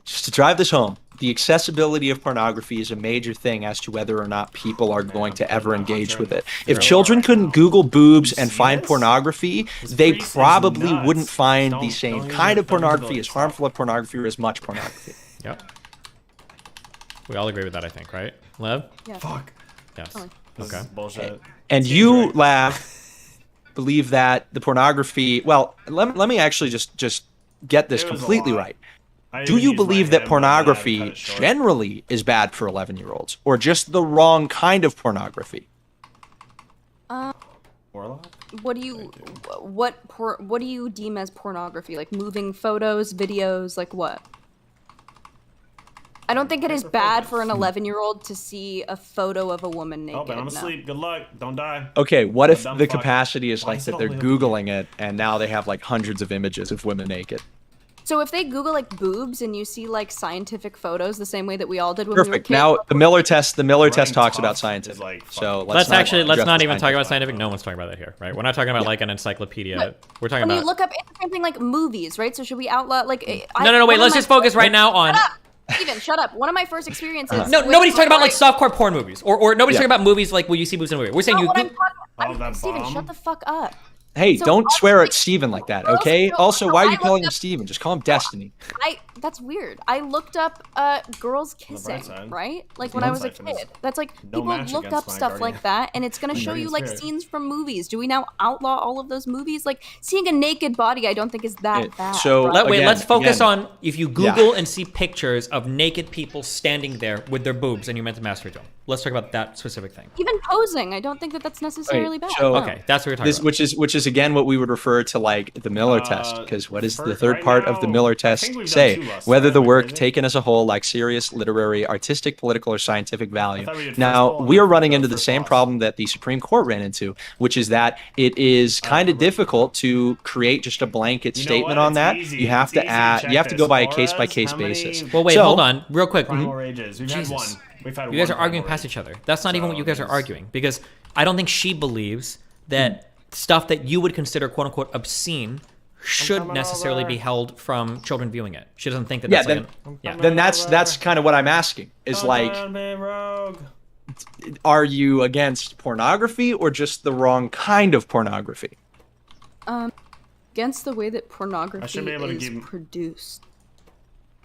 Just to drive this home, the accessibility of pornography is a major thing as to whether or not people are going to ever engage with it. If children couldn't Google boobs and find this? pornography, they priest is probably nuts. wouldn't find the Don't same even- kind of don't even pornography, go as to harmful of pornography or as much pornography. Yep. We all agree with that, I think, right? Lev? Yeah. Fuck. Yes. This Okay. is bullshit. And Seems you, right. Laugh, believe that the pornography. Well, let me actually just get this It was a completely lot. right. I Do even you used my believe that hand, but I had to cut pornography it short. generally is bad for 11-year-olds, or just the wrong kind of pornography? Warlock? What do you what do you deem as pornography? Like moving photos, videos, like what? I don't think it is bad for an 11-year-old to see a photo of a woman naked. Oh, but I'm no. asleep. Good luck. Don't die. Okay, what if dumb the fuck. capacity is Why like is it that they're only Googling it and now they have like hundreds of images of women naked? So if they Google like boobs and you see like scientific photos, the same way that we all did when we were Perfect. kids. Now the Miller test Running talks about tough scientific. is, like, So fucking- let's Let's address not the even talk about scientific. scientific. No one's talking about that here, right? We're not talking about like an encyclopedia. We're talking when about. you look up it's the same thing like movies, right? So should we outlaw like? No. Wait. Let's just focus right now on. Shut up, Steven. Shut up. One of my first experiences. No, with nobody's talking about like porn- softcore porn movies, or nobody's Yeah. talking about movies like where you see boobs in a movie. We're saying No, you. what I'm Go- talking that Steven, bomb? shut the fuck up. Hey, So don't also, swear like, at Steven like that, girls okay? feel- Also, no, why are I you calling looked him up- Steven? Just call him Destiny. That's weird. I looked up girls kissing, side, right? Like there's when I one was a side for this. kid. That's like No people match look against up my stuff guardian. like that and it's gonna show you guardian like spirit. scenes from movies. Do we now outlaw all of those movies? Like seeing a naked body I don't think is that Yeah, bad. so- right? Wait, Again, let's focus again. on if you Google and see pictures of naked people standing there with their boobs and you're meant to masturbate to them. let's talk about that specific thing. Even posing, I don't think that that's necessarily bad. so- no. Okay, that's what we're talking about. Which is again what we would refer to like the Miller test, because what does the third right part of the now, Miller I test think we've done say? 2 lusts, Whether right? the Am I work crazy? taken as a whole lacks serious literary, artistic, political, or scientific value. thought we did first Now poll and we then are running the into the first same loss. problem that the Supreme Court ran into, which is that it is kind of difficult to create just a blanket You know statement what? on It's that. easy. You have It's to easy to add. check You have to this. go by a Laura's, case-by-case how many basis. Well, wait, So- hold on, real quick. Primal rages. We've had one. Jesus. We've had You guys one are arguing primal past rage. each other. That's not even what you guys are there's- arguing, because I don't think she believes that stuff that you would consider quote unquote obscene should coming necessarily over. be held from children viewing it. She doesn't think that Yeah, that's then- Then that's kind of what I'm asking. Is like, Rogue. are you against pornography or just the wrong kind of pornography? Against the way that I pornography should be able to is give- produced.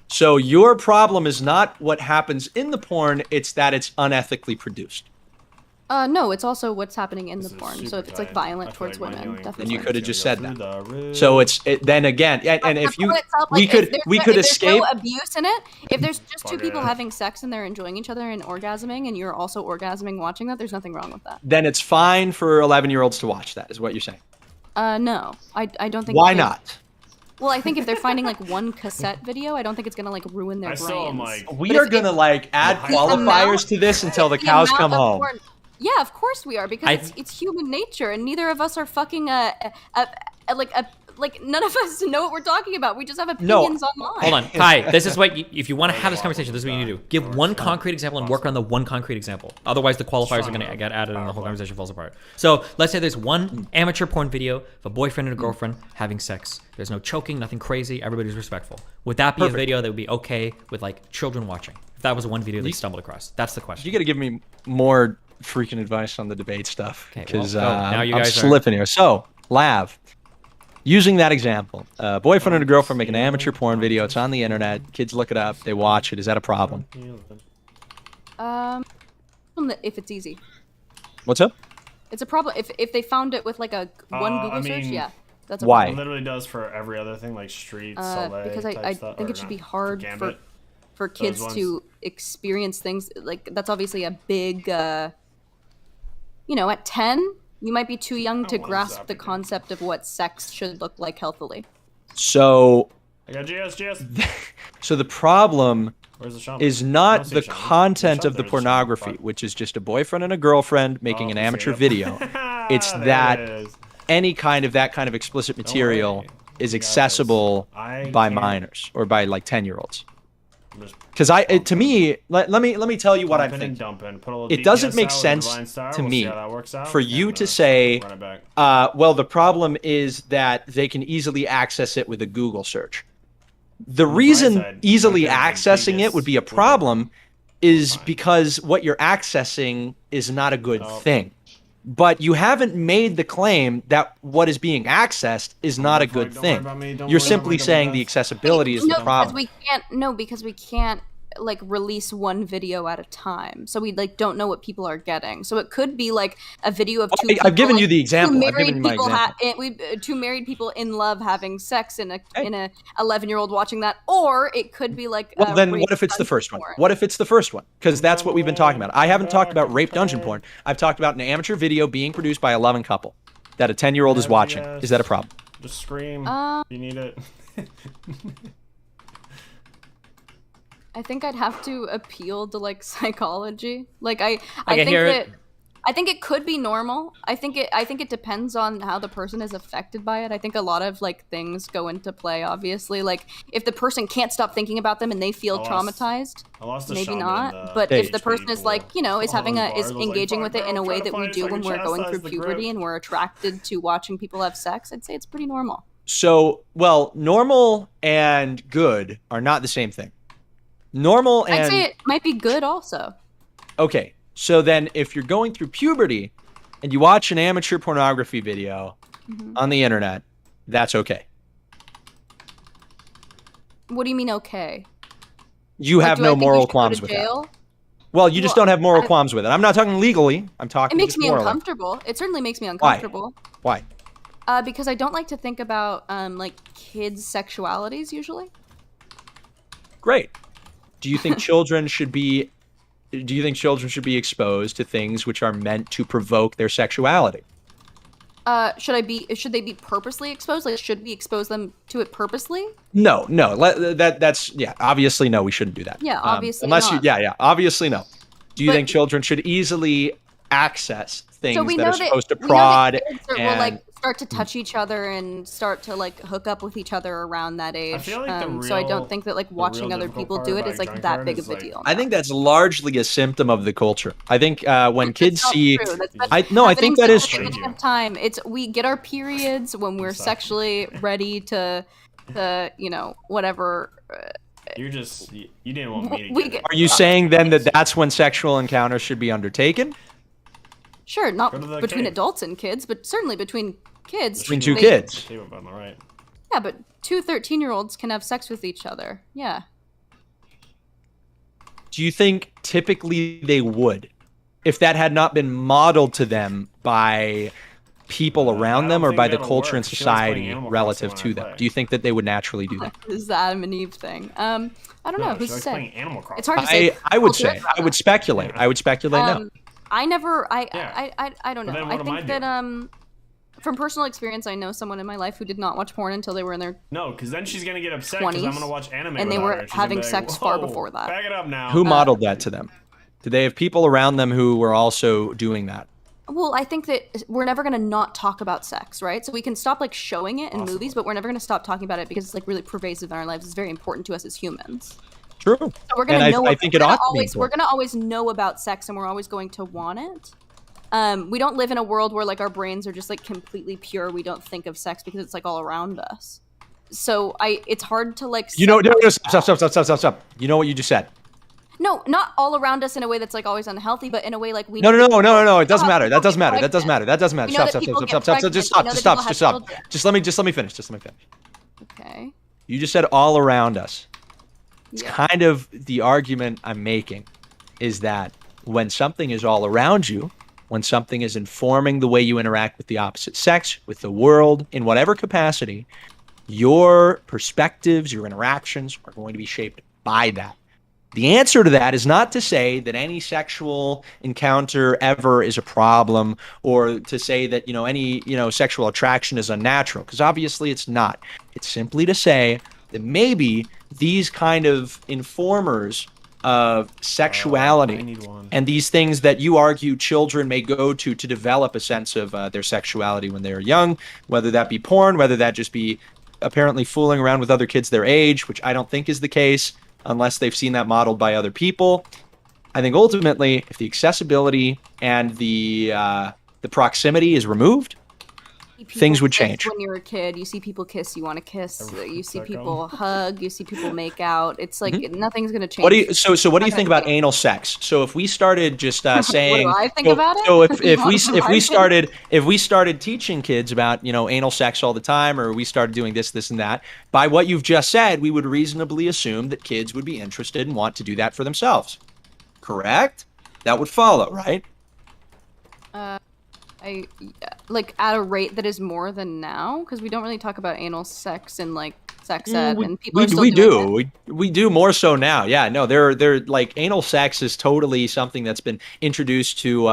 So your problem is not what happens in the porn, it's that it's unethically produced. No, it's also what's happening in the This is porn. So super if it's like tight. violent I feel towards like my women, healing definitely. And you is could have gonna just go said through that. the roof. So then again, and if The you porn itself, we like, could if there's we no- could if escape. There's no abuse in it. If there's just two Fuck people yeah. having sex and they're enjoying each other and orgasming, and you're also orgasming watching that, there's nothing wrong with that. Then it's fine for 11-year-olds to watch that, is what you're saying. No, I don't think. Why they- not? Well, I think if they're finding like one cassette video, I don't think it's gonna like ruin their I brains. still am like, We But are if- gonna like add The qualifiers amount- to this until the The cows amount come of home. porn- Yeah, of course we are, because it's human nature, and neither of us are fucking like none of us know what we're talking about. We just have opinions online. Hold on, Kai. This is what if you want to have this conversation, this is what you need to do. Give one concrete example and work on the one concrete example. Otherwise, the qualifiers are going to get added and the whole conversation falls apart. So let's say there's one amateur porn video of a boyfriend and a girlfriend having sex. There's no choking, nothing crazy. Everybody's respectful. Would that be Perfect. a video that would be okay with like children watching? If that was one video they stumbled across, that's the question. You got to give me more freaking advice on the debate stuff, Okay, because well, go. Now you I'm guys are- slipping here. So, Lav, using that example, a boyfriend and a girlfriend make an amateur porn video. It's on the internet. Kids look it up. They watch it. Is that a problem? If it's easy, What's up? it's a problem. If they found it with like a one Google I search, mean, yeah, that's a why? problem. It literally does for every other thing, like streets, Soleil Because type I stuff, think or it should be not, hard Gambit. for kids ones. to experience things like that's obviously a big you know, at 10 you might be too young to one's grasp up the again. concept of what sex should look like healthily. So, I got GS. so the problem Where's the shaman? is I not don't see the shaman. content Shut of the there, shaman. pornography, Fuck. which is just a boyfriend and a girlfriend making Oh, an see amateur it. video. It's There that it is. any kind of that kind of explicit material worry. is You got this. accessible I by can't- minors or by like 10-year-olds. I'm just Because to me, let me tell you what I'm pumping and thinking. dumping. Put a little It doesn't DPS make out with sense Divine Star. to We'll me see how that works out. for you And, to say, run it back. well, the problem is that they can easily access it with a Google search. The reason side, easily right there's a accessing it biggest would be a window. problem is Fine. because what you're accessing is not a good Oh. thing. But you haven't made the claim that what is being accessed is not a Don't worry good about thing. me, don't worry You're about simply me, saying don't the worry. accessibility is no, the problem. because we can't like release one video at a time, so we like don't know what people are getting. So it could be like a video of two. I've given you the two example. I've married given you my people example. two married people in love having sex in a Hey. in a 11-year-old watching that, or it could be like. Well, then rape what if it's the dungeon first one? porn. What if it's the first one? Because that's what we've been talking about. I haven't talked about rape dungeon porn. I've talked about an amateur video being produced by a loving couple that a 10-year-old is watching. Is that a problem? Just scream. You need it. I think I'd have to appeal to like psychology. Like I I think hear that it. I think it could be normal. I think it depends on how the person is affected by it. I think a lot of like things go into play, obviously. Like if the person can't stop thinking about them and they feel I lost- traumatized, I lost the maybe shaman not. in the But if the HP person is pool. like, you know, is All having those a bars, is I was like, engaging "Fuck, with it in bro, a try way to that we find it do so I when can we're going through chastise the grip." puberty and we're attracted to watching people have sex, I'd say it's pretty normal. So, well, normal and good are not the same thing. Normal I'd and say it might be good also. okay. So then if you're going through puberty and you watch an amateur pornography video Mhm. on the internet, that's okay. What do you mean okay? You Like, have do I no think you moral should go qualms to with that. jail? Well, you just Well, don't have moral I- qualms with it. I'm not talking legally. I'm talking It makes just me morally. uncomfortable. It certainly makes me uncomfortable. Why? Because I don't like to think about like kids' sexualities usually. Great. Do you think children should be do you think children should be exposed to things which are meant to provoke their sexuality? Should they be purposely exposed? Like, should we expose them to it purposely? No. That's yeah. Obviously, no. We shouldn't do that. Yeah, obviously unless not. yeah. Obviously, no. Do you But- think children should easily access things So we that know are supposed to we know that prod kids will and like start to touch each other and start to like hook up with each other around that age. feel like the so I real- don't think that like the watching real other difficult people part do it about is like Gun that Card big is, of a like- deal. I think that's largely a symptom of the culture. I think when That's kids not see, true. I think that is true. Of time. It's we get our periods when we're sexually ready to whatever. You're just you didn't want me to We get get- it. Are you saying then that that's when sexual encounters should be undertaken? Sure, not Go to the between cave. adults and kids, but certainly between kids. Between two they- kids? They were on the right. Yeah, but two 13-year-olds can have sex with each other. Yeah. Do you think typically they would, if that had not been modeled to them by people I around don't them or think by the that'll culture work. and She likes playing society Animal relative Crossing to when I them? play. Do you think that they would naturally do that? This is the Adam and Eve thing. I don't know. No, Who's she to likes say? playing Animal Crossing. It's hard to say. I would Culture. say, I would speculate. I would speculate no. I never. I don't But know. then I what am think I that doing? from personal experience, I know someone in my life who did not watch porn until they were in their No, because then she's gonna get upset because I'm 20s, gonna watch anime. and they without were her. She's gonna having be like, sex far "Whoa, before that." Back it up now. Who modeled that to them? Did they have people around them who were also doing that? Well, I think that we're never gonna not talk about sex, right? So we can stop like showing it in movies, but we're never gonna stop talking about it because it's like really pervasive in our lives. It's very important to us as humans. True. So we're gonna And know. I think it ought to be We're important. gonna always know about sex, and we're always going to want it. We don't live in a world where like our brains are just like completely pure. We don't think of sex because it's like all around us. So it's hard to like. You know, no, stop. You know what you just said. No, not all around us in a way that's like always unhealthy, but in a way like we. No. know that people- It doesn't know how matter. people That doesn't get matter. That doesn't matter. pregnant. That doesn't matter. We know that Stop. people get Just pregnant. Just We know stop. that Just stop. people have Just stop. children. Just let me finish. Okay. You just said all around us. It's Yeah. kind of the argument I'm making is that when something is all around you, when something is informing the way you interact with the opposite sex, with the world, in whatever capacity, your perspectives, your interactions are going to be shaped by that. The answer to that is not to say that any sexual encounter ever is a problem or to say that, any, sexual attraction is unnatural, because obviously it's not. It's simply to say that maybe these kind of informers of I sexuality need one. and these things that you argue children may go to develop a sense of their sexuality when they're young, whether that be porn, whether that just be apparently fooling around with other kids their age, which I don't think is the case unless they've seen that modeled by other people. I think ultimately, if the accessibility and the proximity is removed, things would kiss change. When you're a kid, you see people kiss, you want to kiss. You see Second. people hug, you see people make out. It's like nothing's gonna change. What do you so what do you Not think gonna about anal sex? So if we started just saying, I think so, about it? so if What we do I if we started teaching kids about anal sex all the time, or we started doing this and that, by what you've just said, we would reasonably assume that kids would be interested and want to do that for themselves. Correct? That would follow, right? Like at a rate that is more than now, because we don't really talk about anal sex and like sex ed, and people are still we doing it. do. We do more so now. Yeah, no, they're like anal sex is totally something that's been introduced to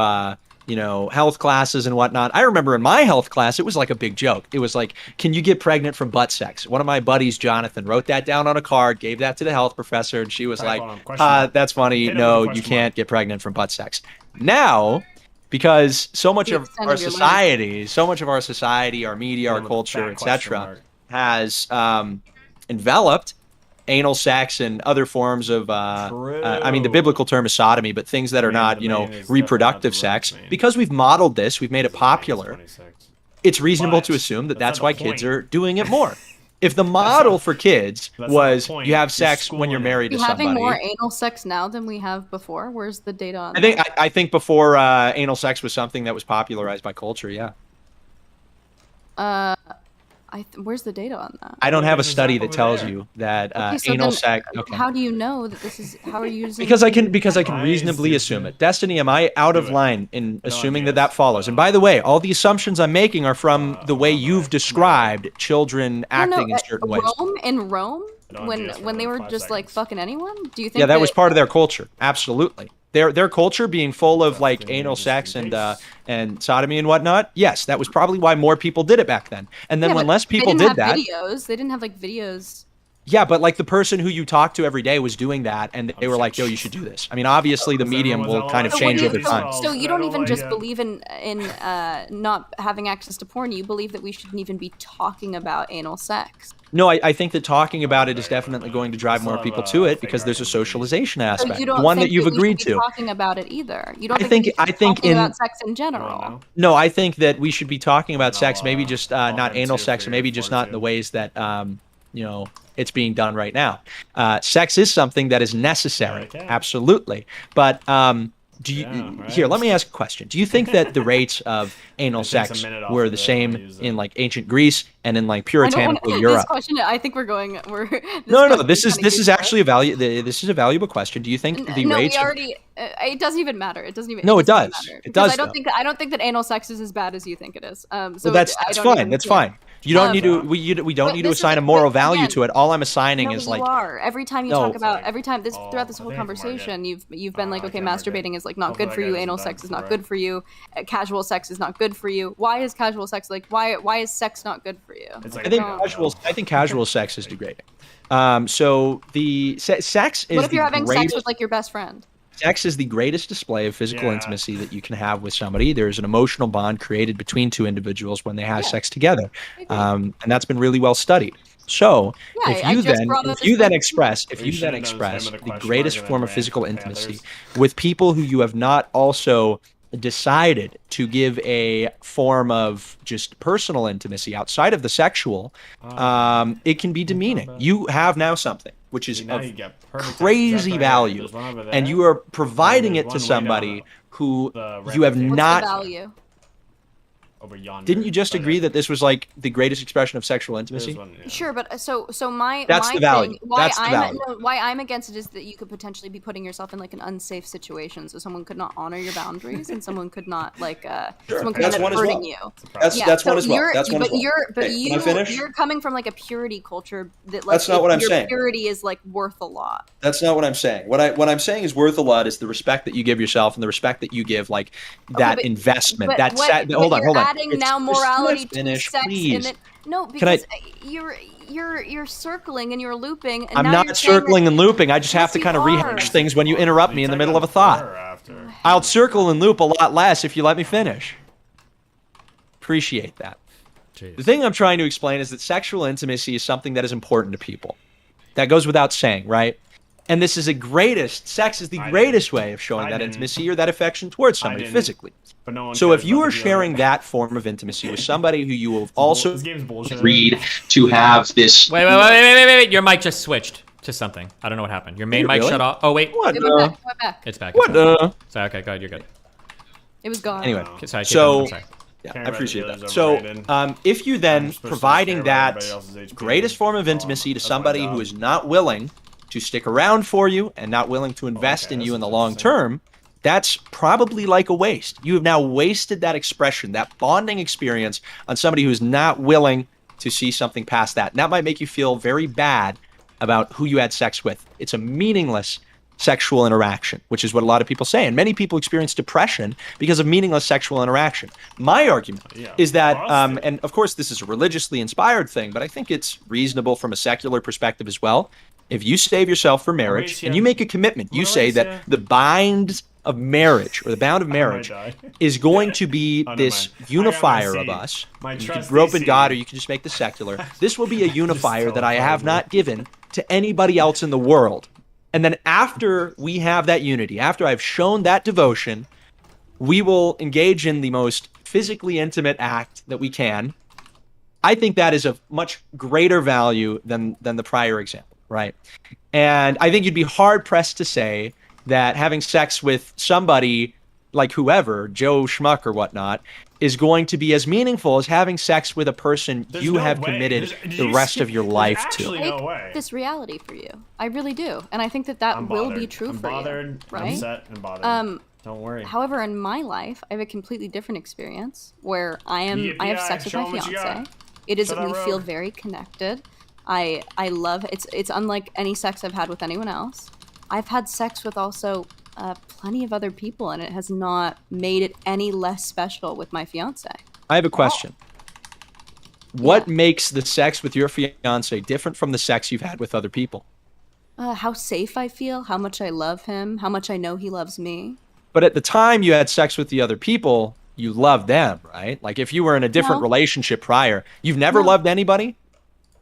health classes and whatnot. I remember in my health class, it was like a big joke. It was like, can you get pregnant from butt sex? One of my buddies, Jonathan, wrote that down on a card, gave that to the health professor, and she was Type like, on 'em, question mark. that's funny. Hit 'em No, with a you question mark. can't get pregnant from butt sex. Now, because so much The of extent our of your society, our media, our Hit 'em with a culture, fat question etc., mark. has enveloped anal sex and other forms of I mean, the biblical term is sodomy, but things that are Man, not the man is definitely reproductive not the sex. right man. Because we've modeled this, we've made it popular, 26. it's reasonable to But assume that that's that's not why the kids point. are doing it more. If the model for kids that's not the was point. you have You're sex when you're schooling married Are to we having somebody, more anal sex now than we have before? Where's the data on I think before anal sex was something that was popularized by culture. Yeah, that? Where's the data on that? I don't have a There's a study zap that over tells there. you that Okay, so anal then sex. Okay. How do you know that this is? How are you using? Because I can I reasonably see. assume it. Destiny, am I out of Do it. line in assuming that ideas. that follows? And by the way, all the assumptions I'm making are from the way you've described children acting in certain ways. Rome, No when ideas for when they like were 5 just like seconds. fucking anyone. Do you think? Yeah, that was part of their culture. Absolutely. Their culture being full of like Definitely anal just sex in and sodomy and whatnot. Yes, that was probably why more people did it back then. And then Yeah, when but less people they did didn't have that, videos. They didn't have like videos. yeah, but like the person who you talk to every day was doing that, and they were like, "Yo, you should do this." I mean, obviously the Because medium everyone will was kind of all So what change do you, over these time. girls, so you I don't don't even like just it. believe in not having access to porn. You believe that we shouldn't even be talking about anal sex. No, I think that talking about it is definitely going to drive more Still people have, to it fake because there's a arguments. socialization So aspect, you the don't one think that you've we should agreed be to. talking about it either. You don't I think, think we I should be think talking in about sex in You general. wanna know? no, I think that we should be talking about Then sex, I'll, maybe just I'll not hit anal two sex, for or your maybe just not in the fortitude. ways that it's being done right now. Sex is something that is necessary, Okay. absolutely. But do you Yeah, here? right. Let me ask a question. Do you think that the rates of anal It takes a sex minute off were of the it, same I'll use in it. like ancient Greece and in like I don't want puritanical this Europe? question. I think we're going. We're this No, question this is kinda this is useless. actually this is a valuable question. Do you think the No, rates we of already. It doesn't even matter. It doesn't even. No, it it doesn't even does. matter It because does, I don't though. think I don't think that anal sex is as bad as you think it is. So Well, that's I don't fine. even That's care. fine. You don't need to. Yeah. We don't But need to this is assign the- a moral but value again, to it. All I'm assigning No, is but like you are. Every time you No. talk about Like, every time this oh, throughout this I whole think I can mark it. conversation, you've been like, I okay, can't mark it. masturbating is like not Hopefully good that for guy you. doesn't Anal die sex is before not I- good for you. Casual sex is not good for you. Why is casual sex like why is sex not good for you? It's like I think don't casual. know. I think casual sex is degrading. So the sex is What if the you're having sex greatest. with like your best friend? Sex is the greatest display of physical Yeah. intimacy that you can have with somebody. There's an emotional bond created between two individuals when they have Yeah. sex together, I agree. and that's been really well studied. So Yeah, if I you just then brought up if this you then point. express Well, you should have done the same with a the question greatest mark and form then of physical branch with intimacy Panthers. with people who you have not also decided to give a form of just personal intimacy outside of the sexual, it can be demeaning. bad. You have now something which is See, now of you get perfect crazy access right here. value, There's one over and there, you are providing there's it one to way down somebody who the you have ramp. What's not. the value? over yonder. Didn't you just Right agree there. that this was like the greatest expression of sexual intimacy? There's one, yeah. Sure, but so my That's my the value. thing why That's the I'm value. no, why I'm against it is that you could potentially be putting yourself in like an unsafe situation, so someone could not honor your boundaries and someone could not like someone could That's end one up as well. hurting you. That's Yeah, that's so one as well. you're- That's one as but well. you're but Hey, you can I finish? you're coming from like a purity culture that like That's not what I'm your saying. purity is like worth a lot. That's not what I'm saying. What I'm saying is worth a lot is the respect that you give yourself and the respect that you give like that but- investment. But that what, set, but hold on, you're hold on. adding It's- now just let me morality finish, to sex please. and then no Can I- because you're circling and you're looping and I'm now not you're saying that- circling and looping. I just have Yes, to you kind of are. rehash things when you interrupt me in the middle of a Technically, thought. we're after. I'll circle and loop a lot less if you let me finish. Appreciate that. Jeez. The thing I'm trying to explain is that sexual intimacy is something that is important to people. That goes without saying, right? And this is sex is the I greatest way of showing I that didn't. intimacy or that affection towards I somebody didn't. physically. But no one So cares if you about are the deodorant. sharing that form of intimacy with somebody who you have also This game's bullshit. agreed to have this. Wait. Your mic just switched to something. I don't know what happened. Your main Did it mic really? shut off. Oh, wait. What? It went back. It went back. It's back. What? It's back. Sorry, okay, go ahead. You're good. It was gone. Anyway, Okay, sorry, keep So- going, I'm sorry. Yeah, Caring I about appreciate the that. others So, overrated. if you I'm then supposed to providing care about that everybody else's HP. greatest form of So, intimacy to that's my somebody job. who is not willing to stick around for you and not willing to invest okay, in this you is in the long interesting. term, that's probably like a waste. You have now wasted that expression, that bonding experience on somebody who is not willing to see something past that. And that might make you feel very bad about who you had sex with. It's a meaningless sexual interaction, which is what a lot of people say. And many people experience depression because of meaningless sexual interaction. My argument Yeah, is that, busted. and of course, this is a religiously inspired thing, but I think it's reasonable from a secular perspective as well. If you save yourself for marriage and you make a commitment, you say that the bind of marriage or the bound of marriage die. is going to be Oh, never this mind. I got my unifier of seed. us. My You can trusty grope in God, or seed. you can just make the secular. This will be a unifier that I teleported have me. not given to anybody else in the world. And then after we have that unity, after I've shown that devotion, we will engage in the most physically intimate act that we can. I think that is of much greater value than the prior example, right? And I think you'd be hard pressed to say that having sex with somebody like whoever, Joe Schmuck or whatnot, is going to be as meaningful as having sex with a person There's you no have way. committed Did the you rest see- of your there's life actually to. no way. This reality for you. I really do. And I think that that I'm will be bothered. true I'm for bothered, you. I'm Right? upset and bothered. Don't worry. However, in my life, I have a completely different experience where I have Yippee-yi, sex with show my 'em what you fiance. got. It is Show that we feel rogue. very connected. I love it's unlike any sex I've had with anyone else. I've had sex with also plenty of other people, and it has not made it any less special with my fiance. I have a question. What makes the sex with your fiance different from the sex you've had with other people? How safe I feel, how much I love him, how much I know he loves me. But at the time you had sex with the other people, you loved them, right? Like if you were in a different No. relationship prior, you've never No. loved anybody?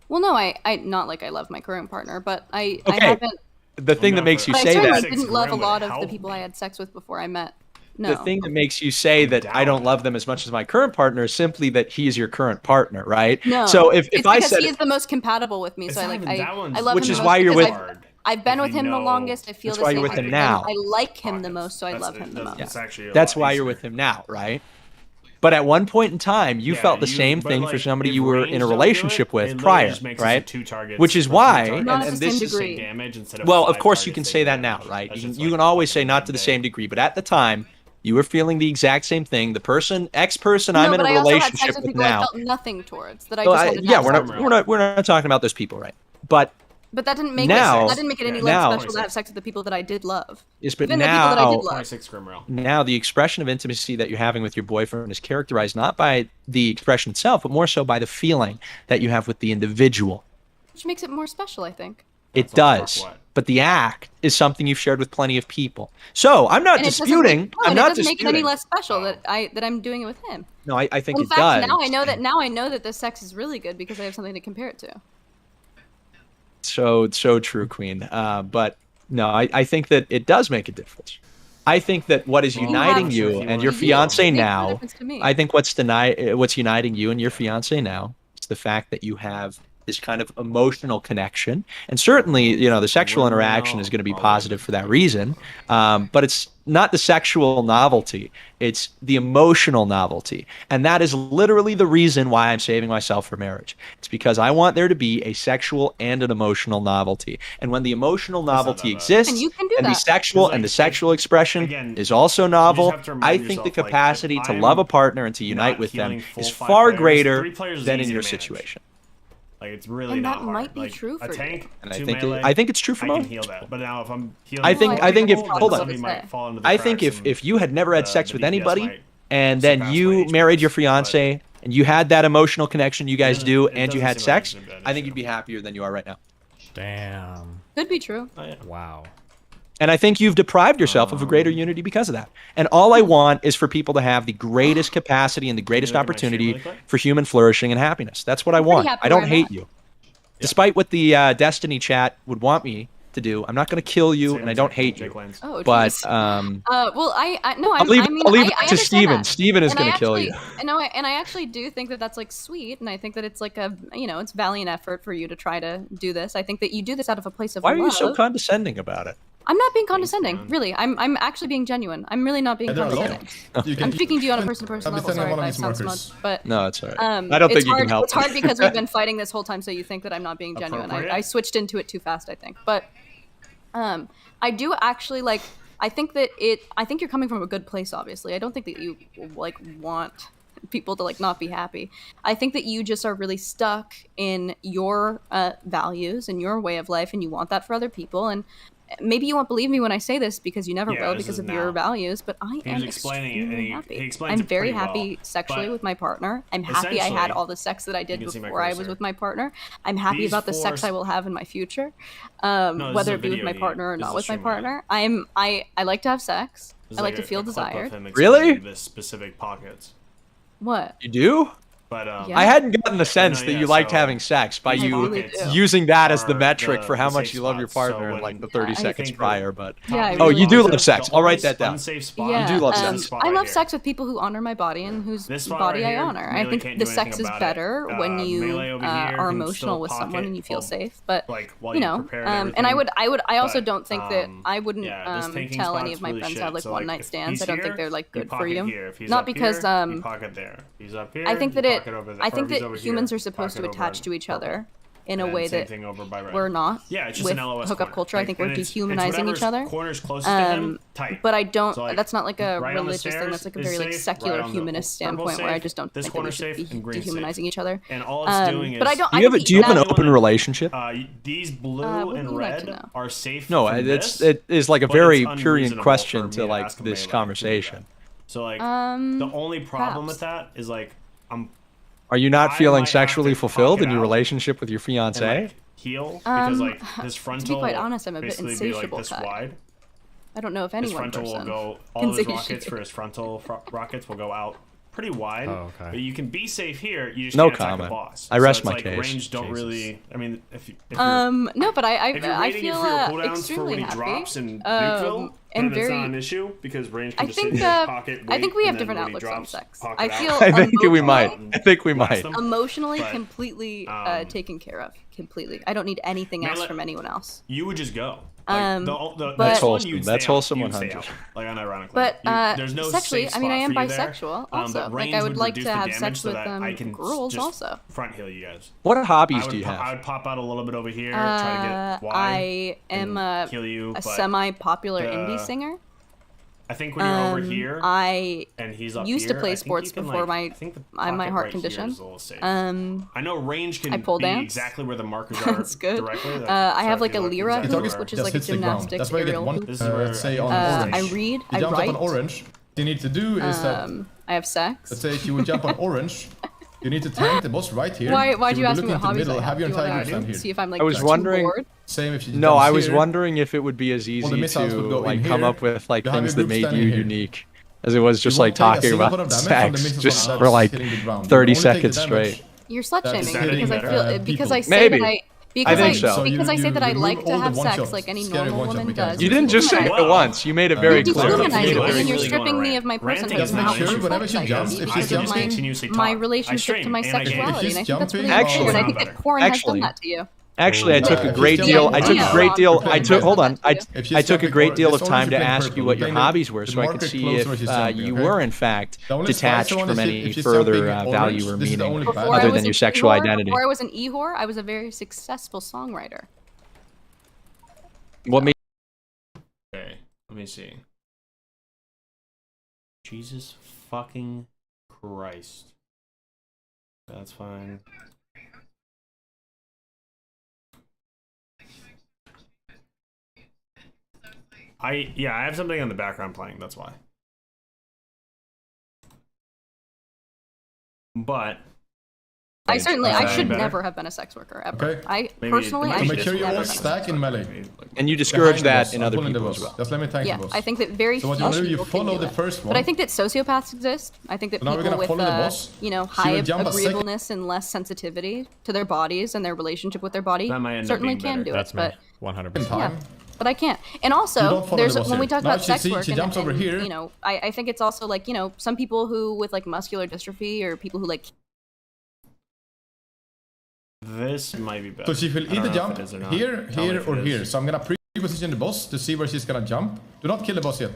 Well, no, I not like I love my current partner, but I Okay. haven't. The thing that makes you But I say certainly that, didn't love a Would lot of the help people I me. had sex with before I met. No. the thing that makes you say that I don't love them as much as my current partner is simply that he is your current partner, right? No. So if it's I because said he is the most compatible with me, It's so I not like even that one's- I love Which him is the why most you're because with- I've been if with you him the know- longest. I feel That's the why same you're with way, him and now. I like him the most, so I That's- love him the most. It's actually a that's lot why you're easier. with him now, right? But at one point in time, you Yeah, felt the you- same but, thing for like, somebody if you were range in a don't do it, relationship it with literally prior, just makes it right? two targets Which is or three why, targets. Not at and the this same is degree. Damage instead of well, of 5 course you targets can taking say that now, damage. right? That's You just, can like, always say fucking not to the day. same degree, but at the time, you were feeling the exact same thing. The person, ex-person, No, I'm in but a I also had sex relationship with with people I now. felt nothing towards. That I Well, just wanted to yeah, have we're sex not, with. we're not talking about those people, right? But But that didn't make Now- it. That didn't make it any Yeah, less now- special to have sex with the people that I did love. yes, but Even the people that I did now, love. 26 Grim Rail. now the expression of intimacy that you're having with your boyfriend is characterized not by the expression itself, but more so by the feeling that you have with the individual. Which makes it more special, I think. It That's a does, fuck what? but the act is something you've shared with plenty of people. So I'm not And it doesn't disputing. make, no, I'm and not it doesn't make it any disputing. less special that I'm doing it with him. No, I think In it fact, does. now I know that the sex is really good because I have something to compare it to. So true, Queen. But no, I think that it does make a difference. I think that what is Well, uniting have- you if you and wanna your do it, fiance It makes no now, difference to me. I think what's uniting you and your fiance now is the fact that you have this kind of emotional connection, and certainly, you know, the sexual Well, interaction is going to be all positive right. for that reason. But it's not the sexual novelty; it's the emotional novelty, and that is literally the reason why I'm saving myself for marriage. It's because I want there to be a sexual and an emotional novelty, and when the emotional not novelty that bad. exists, And you can do and the that. sexual Because, and the like, sexual expression again, is also novel, have to remind I think the yourself, like, if capacity to I'm love a partner and to unite not with them healing full is 5 far players, greater 3 players is than in easy your to manage. situation. Like it's really And not that hard. might be like, true a for you. tank, And I 2 think melee, I think it's true for I can most. heal that. But now if I'm healing, I think if people, hold then on. somebody might fall into the I think cracks if you had never had sex the with DPS anybody might and then surpass you my married your HPS, fiance and you had that emotional connection you guys doesn't- do it and you doesn't had seem like sex, it's a bad I think issue. you'd be happier than you are right now. Damn. Could be true. Oh, yeah. Wow. And I think you've deprived yourself of a greater unity because of that. And all I want is for people to have the greatest capacity and the greatest look at my stream opportunity really quick? for human flourishing and happiness. That's what I pretty want. happy I don't where I'm hate at. you. Despite what the Destiny chat would want me to do, I'm not going to kill you Same and I don't exact hate Jake you. Lanes. Oh, But jeez. Well, no, I'll leave, I mean, I'll leave I it to understand Steven. that. Steven is And I going to kill you. actually- and I actually do think that that's like sweet, and I think that it's like a, it's valiant effort for you to try to do this. I think that you do this out of a place of Why are love. you so condescending about it? I'm not being condescending, man. really. I'm actually being genuine. I'm really not being They're alone. condescending. You I'm can, speaking to you on a person-to-person I'll be level. sending Sorry one if of I these sound markers. smudged, but No, it's all right. I don't it's think you hard, can help. It's hard because we've been fighting this whole time, so you think that I'm not being genuine. Appropriate. I switched into it too fast, I think. But I do actually like. I think you're coming from a good place. Obviously, I don't think that you like want people to like not be happy. I think that you just are really stuck in your values and your way of life, and you want that for other people. And maybe you won't believe me when I say this because you never Yeah, will this because is of your now. values, but I He was am explaining it, and extremely he happy. explains I'm it very pretty happy well, sexually but with my partner. I'm happy I had essentially, all the sex that I did you can see my before I was cursor. with my partner. I'm happy These about the sex four- I will have in my future, this is whether a it be with video my you- partner or this not is a with my stream I had. partner. I like to have sex. There's I like to a feel clip of desired. him Really? explaining the specific pockets. What? You do? But Yeah. I hadn't gotten the sense no, that yeah, you liked so having sex by I you really do. using that as the are metric the- for how the much safe you love your spots. So partner in when- like the 30 I seconds think prior, but Yeah, I top Oh, really you do do. love sex. the I'll write only that down. unsafe spot Yeah, do love is sex. this spot I right love here. sex with people who honor my body and whose This spot body right I here, honor. I melee think can't the do sex anything is about it. better when you Melee over here are can emotional still with someone pocket and you feel both, safe. But like while you you know, prepare and everything. I also But, don't think that I wouldn't yeah, this tanking tell any spot's of my really friends to shit. have like So, one like, night if stands. he's I don't think here, they're like you good for pocket you. here. If he's Not up because here, you pocket there. If he's up here, I think you that pocket over there. I Or think if he's that over humans here, are supposed to pocket over attach to each purple. other. in a and then way same that thing over by red. we're not. Yeah, it's just with an LOS hookup corner. culture. I think we're and it's dehumanizing each whatever's other. Corners closest to him, tight. But I don't. So, like, that's not like a right on the religious thing. stairs That's like a is very like safe, secular right on the humanist purple standpoint where I safe, just don't this think that we corner should safe, be and green dehumanizing each other. And all it's doing is. But I don't. Do you have, I do you have an that- open relationship? These blue what and would you like red to know? are safe. No, from it this, is like a but very it's prurient unreasonable question for to me like ask a this melee to do conversation. that. So like the only problem with perhaps. that is like Are you not I feeling might have sexually to fulfilled talk in it your out relationship with your and fiance? like heal because like this to frontal. be quite honest, I'm a bit basically be like insatiable this type. wide. I don't know if His any one frontal will person go. All can of his say rockets shit. for his frontal rockets will go out pretty wide. Oh, okay. But you can be safe here. You just No can't attack comment. the boss. I rest so it's my like case. Range don't Jesus. really. I mean, if you're, No, but if you're I waiting feel for your cooldowns for extremely when he happy. drops in Nukeville, and then it's very. not an issue because range I can just sit think in his pocket. I think wait, we have and then different when he outlooks on drops, sex. pocket I out. feel I think we might. emotionally- I think we Blast might. them. Emotionally, But, completely taken care of. Completely. I don't need anything else Melee- from anyone else. You would just go. Um, the but- next one, wholesome. you'd That's stay out. wholesome You'd stay 100. out, like unironically. But there's no sexually, safe I mean, I spot am for you there. bisexual also. But Like range I would like reduce to the have damage sex so with that I can girls just also. front heal you guys. What hobbies I do you I have? would pop out a little bit over here, try to get wide. I am and heal you, a but semi-popular the- indie singer. I think when you're over here I and he's up used to here, play I think sports you can, before like, I think the my pocket heart right here condition. is a little safe. I know range can pole be dance. exactly where the markers are That's good. directly. Like, I have so like if a you look lira exactly hoop, where- which is Just like a hits the ground. gymnastics That's why you get aerial one. hoop. This is where Say I on think I orange. read. You I jump write. up on orange. What you need to do is that, I have sex. let's say if you would jump on orange, you need to tank the boss right here. Why you do you will ask look me what into the hobbies middle, I have? have your Do you wanna entire group stand here. see if I'm like I was too wondering- bored? Same if you No, jump I was here. wondering if it would be as Well, easy the missiles to would go in like come here. up with like You have things your that group made standing you here. unique, as it was just You like won't take a talking single about point of damage from the sex missiles just on for that like hitting the ground. You 30 only take the seconds damage straight. You're slut That's shaming hitting because I better. feel because I say Maybe. that because think so. So because you- I say you that I remove like to all the have one sex shots. like any Scary normal one shot woman mechanics. does. You didn't just say Wow. it once. You made it very You're clear. You're dehumanizing really me and going you're around. stripping me of my Ranting personhood is and not how an issue. much Whenever respect she I jumps, give if because she's of jumping, continuously my talk. relationship I to my stream and I get it. sexuality, If and I she's think that's jumping, really Actually- weird. And I think that porn has Actually- done that to you. Actually, I took a if great she's deal. jumping I took a here, great deal. I if took. she's Hold on. jumping if she's I took a jumping great or- deal of this time to orange is ask purple. you what your You're playing hobbies the were, so I could marker see closer if where she's jumping, you okay? were in fact The only detached spicy one from is any if she's further jumping value orange, or this is the meaning only Before bad. I other was than your an sexual e-whore, identity. Before I was an e-whore, I was a very successful songwriter. What made Okay, let me see. Jesus fucking Christ. That's fine. I have something on the background playing, that's why. But I certainly, Is I that should better? never have been a sex worker ever. Okay. I Maybe- personally, maybe I So should make sure you never all been a sex stack in melee. and you discourage Behind the that boss, in I'm other pulling the people as boss. well. Just let me tank Yeah, the boss. I think that very So what few you want to do, you people can follow do the it. first one. But I think that sociopaths exist. I think that So now we're people gonna with, follow the boss. you know, She high will jump a second- agreeableness and less sensitivity to their bodies and their relationship with their body That might end up certainly being can better. do That's it. me. But 100%. time. yeah, but I can't. And You also, don't follow there's the boss when we here. talk Now about she sex see- work, she and, jumps over and, here. you know, I think it's also like, you know, some people who with like muscular dystrophy or people who like this might be better. So she will I don't either know jump if it is or not. here, Tell me here, if or it here. is. So I'm gonna pre-position the boss to see where she's gonna jump. Do not kill the boss yet.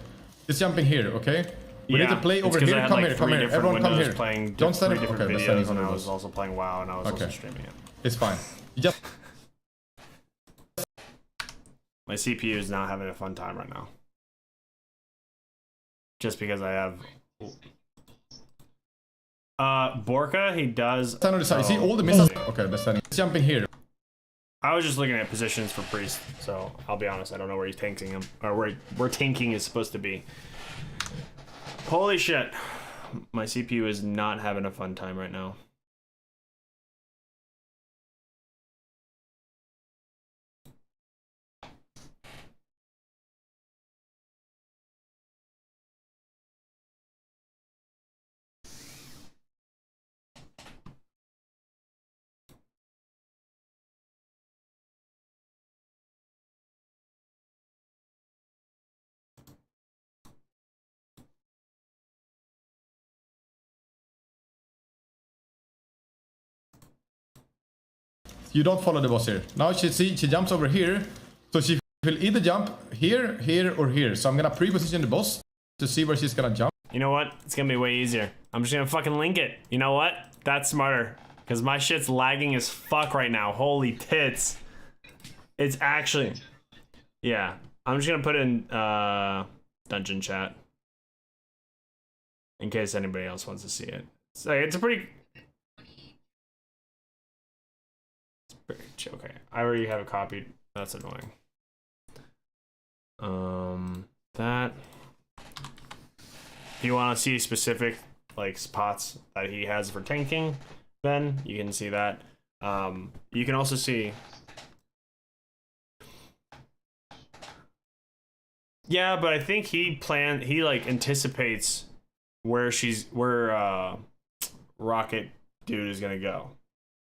She's jumping here, okay? We need to play it's over 'cause I here. had, Come like, here, come three here. different Everyone come windows here. Playing Don't stand three up. different Okay, that's standing videos, on and the I was boss. also playing WoW, and I was also Okay. streaming it. It's fine. You just My CPU is not having a fun time right now. Just because I have... Borka, he does... stand on the side. You see Oh, all the missiles? let's see. Okay, that's standing. He's jumping here. I was just looking at positions for Priest, so I'll be honest, I don't know where he's tanking him, or where tanking is supposed to be. Holy shit. My CPU is not having a fun time right now. You don't follow the boss here. Now she jumps over here. So she will either jump here, here, or here. So I'm gonna pre-position the boss to see where she's gonna jump. You know what? It's gonna be way easier. I'm just gonna fucking link it. You know what? That's smarter. Because my shit's lagging as fuck right now. Holy tits. It's actually... Yeah. I'm just gonna put in dungeon chat. In case anybody else wants to see it. So it's a pretty... Okay. I already have it copied. That's annoying. That... If you want to see specific like spots that he has for tanking, then you can see that. You can also see, yeah, but I think he like anticipates where Rocket Dude is gonna go.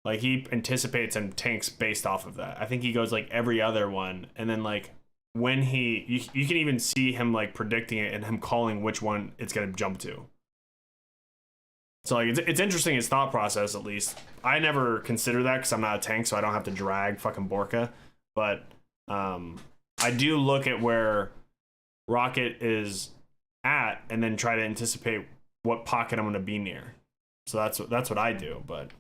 Like he anticipates and tanks based off of that. I think he goes like every other one, and then like when you can even see him like predicting it and him calling which one it's gonna jump to. So like it's interesting his thought process, at least. I never consider that because I'm not a tank, so I don't have to drag fucking Borka. But I do look at where Rocket is at and then try to anticipate what pocket I'm gonna be near. So that's what I do, but.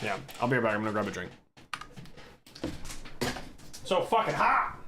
Yeah, I'll be right back. I'm gonna grab a drink. So fucking hot!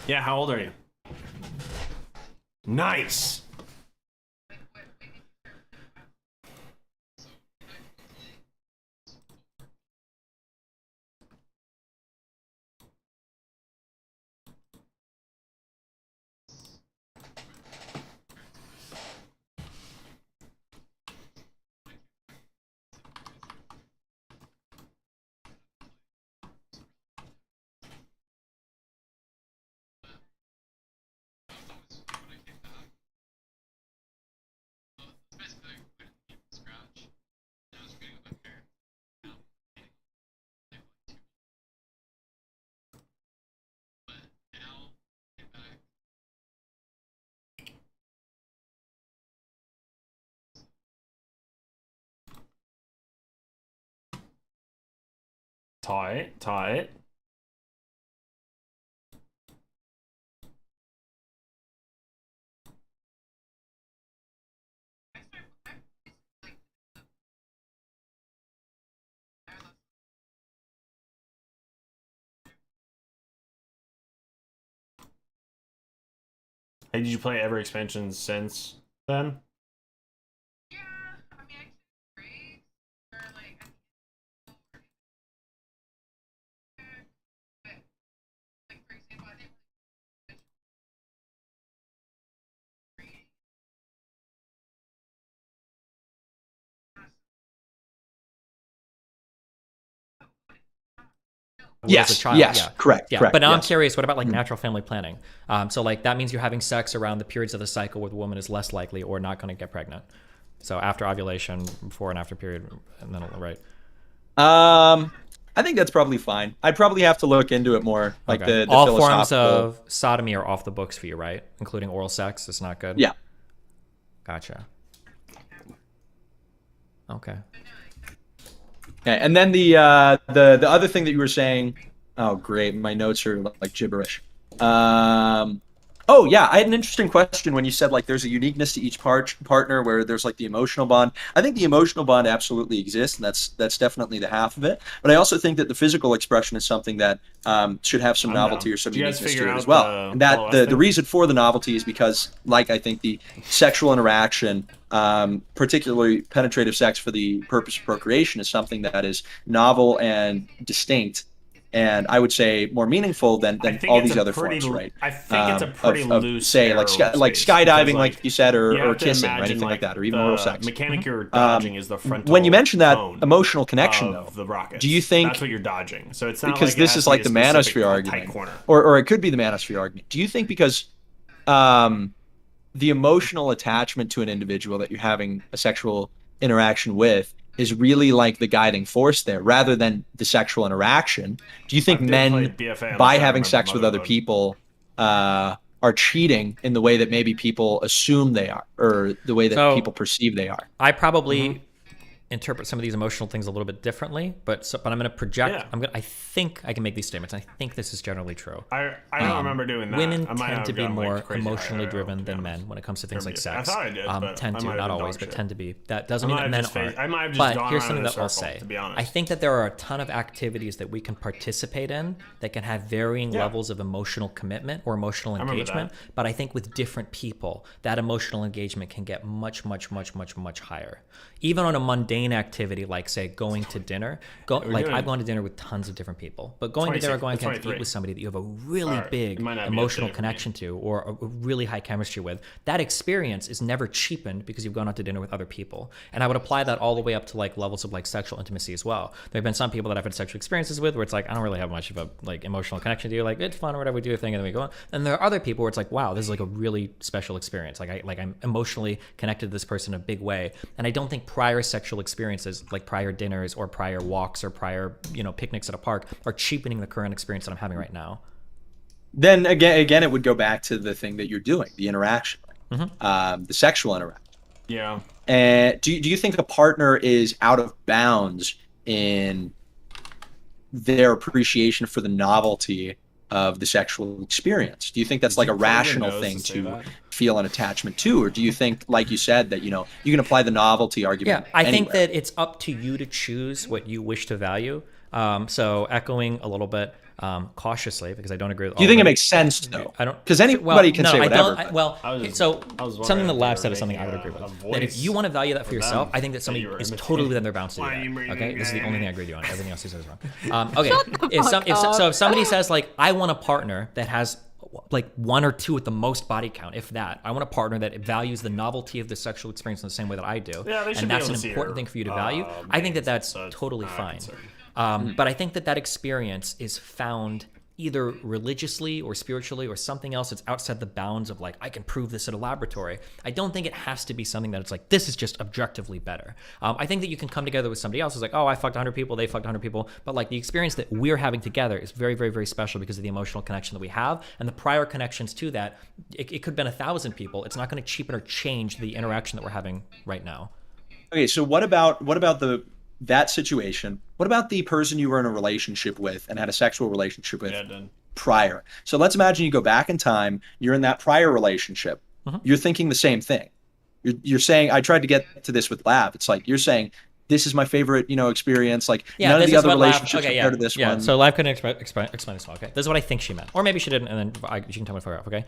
Yeah, how old are you? Nice. Tight, tight. Hey, did you play every expansion since then? Yes, as a child. yes, Yeah. correct, Yeah, correct, but now I'm yes. curious. What about like natural family planning? So like that means you're having sex around the periods of the cycle where the woman is less likely or not going to get pregnant. So after ovulation, before and after period, and then right. I think that's probably fine. I'd probably have to look into it more, like Okay. the All forms philosophical. of sodomy are off the books for you, right? Including oral sex. It's not good. Yeah. Gotcha. Okay. Okay, and then the other thing that you were saying, oh great, my notes are like gibberish. Oh yeah, I had an interesting question when you said like there's a uniqueness to each partner where there's like the emotional bond. I think the emotional bond absolutely exists, and that's definitely the half of it. But I also think that the physical expression is something that should have some I'm novelty down. or some Did you guys uniqueness figure to it out as well. the And that LOS the thing? reason for the novelty is because, like, I think the sexual interaction, particularly penetrative sex for the purpose of procreation, is something that is novel and distinct, and I would say more meaningful than I think all it's these a other pretty forms, right? I think it's a pretty of loose say like arrow like space, skydiving, because, like you said, you or have to kissing, or imagine, anything like that, or even the oral sex. mechanic you're dodging is the frontal When you mention that cone emotional connection, though, of the rockets. do you think that's what you're dodging? So it's not because like it this has is to like be the a specific manosphere tight argument, corner. or it could be the manosphere argument? Do you think because the emotional attachment to an individual that you're having a sexual interaction with is really like the guiding force there, rather than the sexual interaction? Do you think I did men, play BFA on by the show, I having remember sex with other Motherload. people, are cheating in the way that maybe people assume they are, or the way that So- people perceive they are? I probably interpret some of these emotional things a little bit differently, but I'm going to project. Yeah. I think I can make these statements. I think this is generally true. I don't remember doing that. Women I might tend have to be gone, like, more crazy high emotionally IRL, driven to be than honest. men when it comes to things like I sex. thought I did, but tend I to, might have not been always, dog but shit. tend to be. That doesn't I mean might that have men just are. I might have just But gone here's around something in a that I'll circle, say. to be honest. I think that there are a ton of activities that we can participate in that can have varying Yeah. levels of emotional commitment or emotional remember engagement. that. But I think with different people, that emotional engagement can get much higher. Even on a mundane activity like, say, going to dinner. doing- I've gone to dinner with tons of different people, but going to dinner or 26 going it's out to eat 23. with somebody that you have a really Alright, big it might not be emotional updated for me. connection to, or a really high chemistry with, that experience is never cheapened because you've gone out to dinner with other people. And I would apply that all the way up to like levels of like sexual intimacy as well. There have been some people that I've had sexual experiences with where it's like, I don't really have much of a like emotional connection to you, like it's fun or whatever, we do a thing and then we go on. And there are other people where it's like, wow, this is like a really special experience. I'm emotionally connected to this person in a big way. And I don't think prior sexual experiences, like prior dinners or prior walks or prior, picnics at a park, are cheapening the current experience that I'm having right now. Then again, it would go back to the thing that you're doing, the interaction, the sexual interaction. Yeah. And do you think a partner is out of bounds in their appreciation for the novelty of the sexual experience? Do you think that's like you a plug your rational nose thing to say to that? feel an attachment to? Or do you think, like you said, that, you can apply the novelty Yeah, argument I think anywhere? that it's up to you to choose what you wish to value. So echoing a little bit cautiously, because I don't agree with all Do you think of it makes sense though? I don't, Because anybody can no, say I whatever. don't, well, I was so wondering something that if Lab they said were is something I would making agree with. a That if voice you want to value that for for yourself, them I think that that somebody you were is imitating. totally within their bounds to do Why are you that. bringing Okay, this is the me only in? thing I agree with you on. Everything else he says is wrong. Okay, so if somebody says like, I want a partner that has like 1 or 2 at the most body count, if that. I want a partner that values the novelty of the sexual experience in the same way that I do. Yeah, they should And be that's able an to see important your, thing for you to value. I think that that's so it's totally not a fine. concern. But I think that that experience is found either religiously or spiritually or something else that's outside the bounds of like, I can prove this at a laboratory. I don't think it has to be something that it's like, this is just objectively better. I think that you can come together with somebody else who's like, oh, I fucked 100 people, they fucked 100 people. But like the experience that we're having together is very, very, very special because of the emotional connection that we have. And the prior connections to that, it could have been 1,000 people. It's not going to cheapen or change the interaction that we're having right now. Okay, so what about that situation? What about the person you were in a relationship with and had a sexual relationship with prior? So let's imagine you go back in time, you're in that prior relationship. You're thinking the same thing. You're saying, I tried to get to this with Lab. It's like, you're saying, this is my favorite, experience. Like none of the other relationships compared to this one. So Lab couldn't explain this one. Okay, this is what I think she meant. Or maybe she didn't, and then you can tell me if I forgot, okay?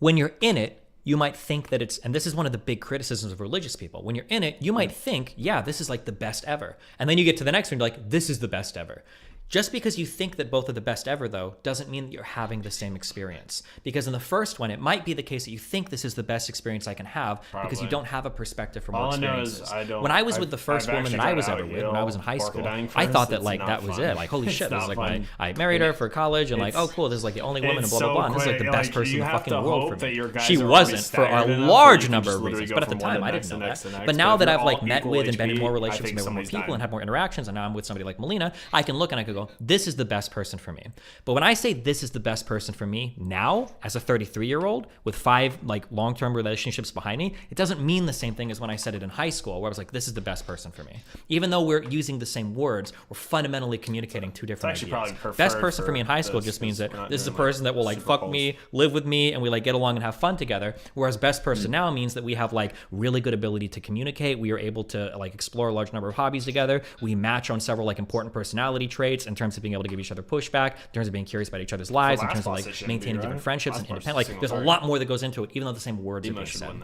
When you're in it, you might think that it's, and this is one of the big criticisms of religious people. When you're in it, you might think, yeah, this is like the best ever. And then you get to the next one, you're like, this is the best ever. Just because you think that both are the best ever, though, doesn't mean that you're having the same experience. Because in the first one, it might be the case that you think this is the best experience I can have because you don't have a perspect from more experiences. When I was with the first woman that I was ever with, when I was in high school, I thought that like that was it. Like, holy shit, this is like I married her for college, and like, oh cool, this is like the only woman, and blah blah blah. And this is like the best person in the fucking world for me. She wasn't for a large number of reasons, but at the time I didn't know that. But now that I've like met with and been in more relationships, met with more people, and had more interactions, and now I'm with somebody like Melina, I can look and I can go, this is the best person for me. But when I say this is the best person for me now, as a 33-year-old with 5 like long-term relationships behind me, it doesn't mean the same thing as when I said it in high school, where I was like, this is the best person for me. Even though we're using the same words, we're fundamentally communicating 2 different ideas. Best person for me in high school just means that this is a person that will like fuck me, live with me, and we like get along and have fun together. Whereas best person now means that we have like really good ability to communicate. We are able to like explore a large number of hobbies together. We match on several like important personality traits in terms of being able to give each other pushback, in terms of being curious about each other's lives, in terms of like maintaining different friendships and independent. Like there's a lot more that goes into it, even though the same words are being said.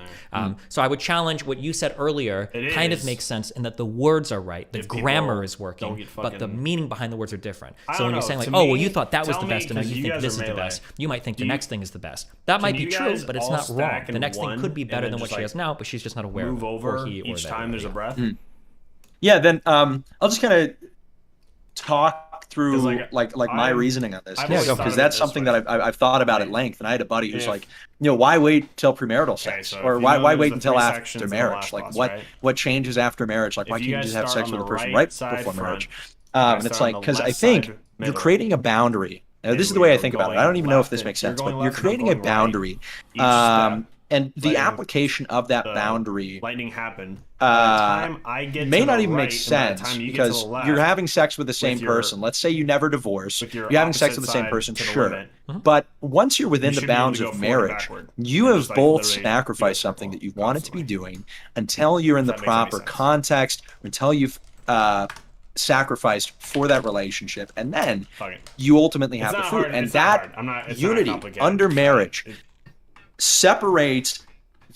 So I would challenge what you said earlier. Kind of makes sense in that the words are right, the grammar is working, but the meaning behind the words are different. So when you're saying like, oh well, you thought that was the best, and now you think this is the best, you might think the next thing is the best. That might be true, but it's not wrong. The next thing could be better than what she has now, but she's just not aware of it, or he, or each time there's a breath. Yeah, then I'll just kind of talk through like my reasoning on this, because that's something that I've thought about at length. And I had a buddy who's like, why wait till premarital sex, or why wait until after marriage? Like what changes after marriage? Like why can't you just have sex with a person right before marriage? And it's like, because I think you're creating a boundary. Now, this is the way I think about it. I don't even know if this makes sense, but you're creating a boundary. And the application of that boundary lightning happen may not even make sense, because you're having sex with the same person. Let's say you never divorce. You're having sex with the same person, sure. But once you're within the bounds of marriage, you have both sacrificed something that you wanted to be doing until you're in the proper context, until you've sacrificed for that relationship, and then you ultimately have the fruit. And that unity under marriage separates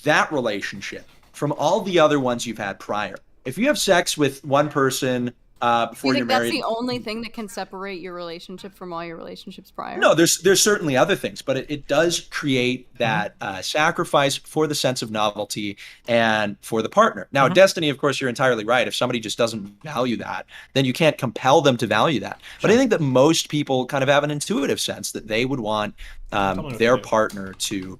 that relationship from all the other ones you've had prior. If you have sex with one person before you're married, that's the only thing that can separate your relationship from all your relationships prior? No, there's certainly other things, but it does create that sacrifice for the sense of novelty and for the partner. Now, Destiny, of course, you're entirely right. If somebody just doesn't value that, then you can't compel them to value that. But I think that most people kind of have an intuitive sense that they would want their partner to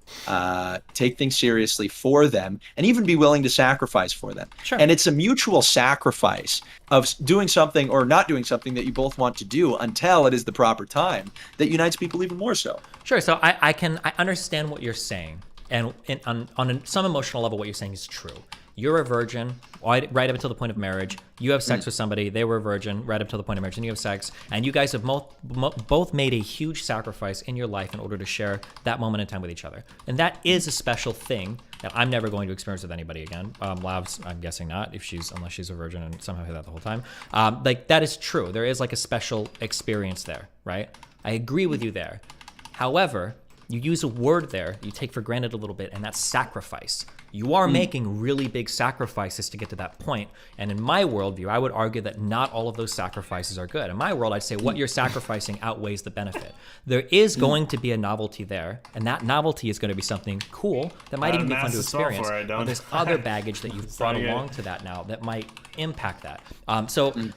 take things seriously for them and even be willing to sacrifice for them. And it's a mutual sacrifice of doing something or not doing something that you both want to do until it is the proper time that unites people even more so. Sure. So I understand what you're saying, and on some emotional level, what you're saying is true. You're a virgin right up until the point of marriage. You have sex with somebody. They were a virgin right up till the point of marriage, and you have sex. And you guys have both made a huge sacrifice in your life in order to share that moment in time with each other. And that is a special thing that I'm never going to experience with anybody again. Labs, I'm guessing not, unless she's a virgin and somehow hid that the whole time. Like that is true. There is like a special experience there, right? I agree with you there. However, you use a word there you take for granted a little bit, and that's sacrifice. You are making really big sacrifices to get to that point. And in my worldview, I would argue that not all of those sacrifices are good. In my world, I'd say what you're sacrificing outweighs the benefit. There is going to be a novelty there, and that novelty is going to be something cool that might even be fun to experience. But there's other baggage that you've brought along to that now that might impact that.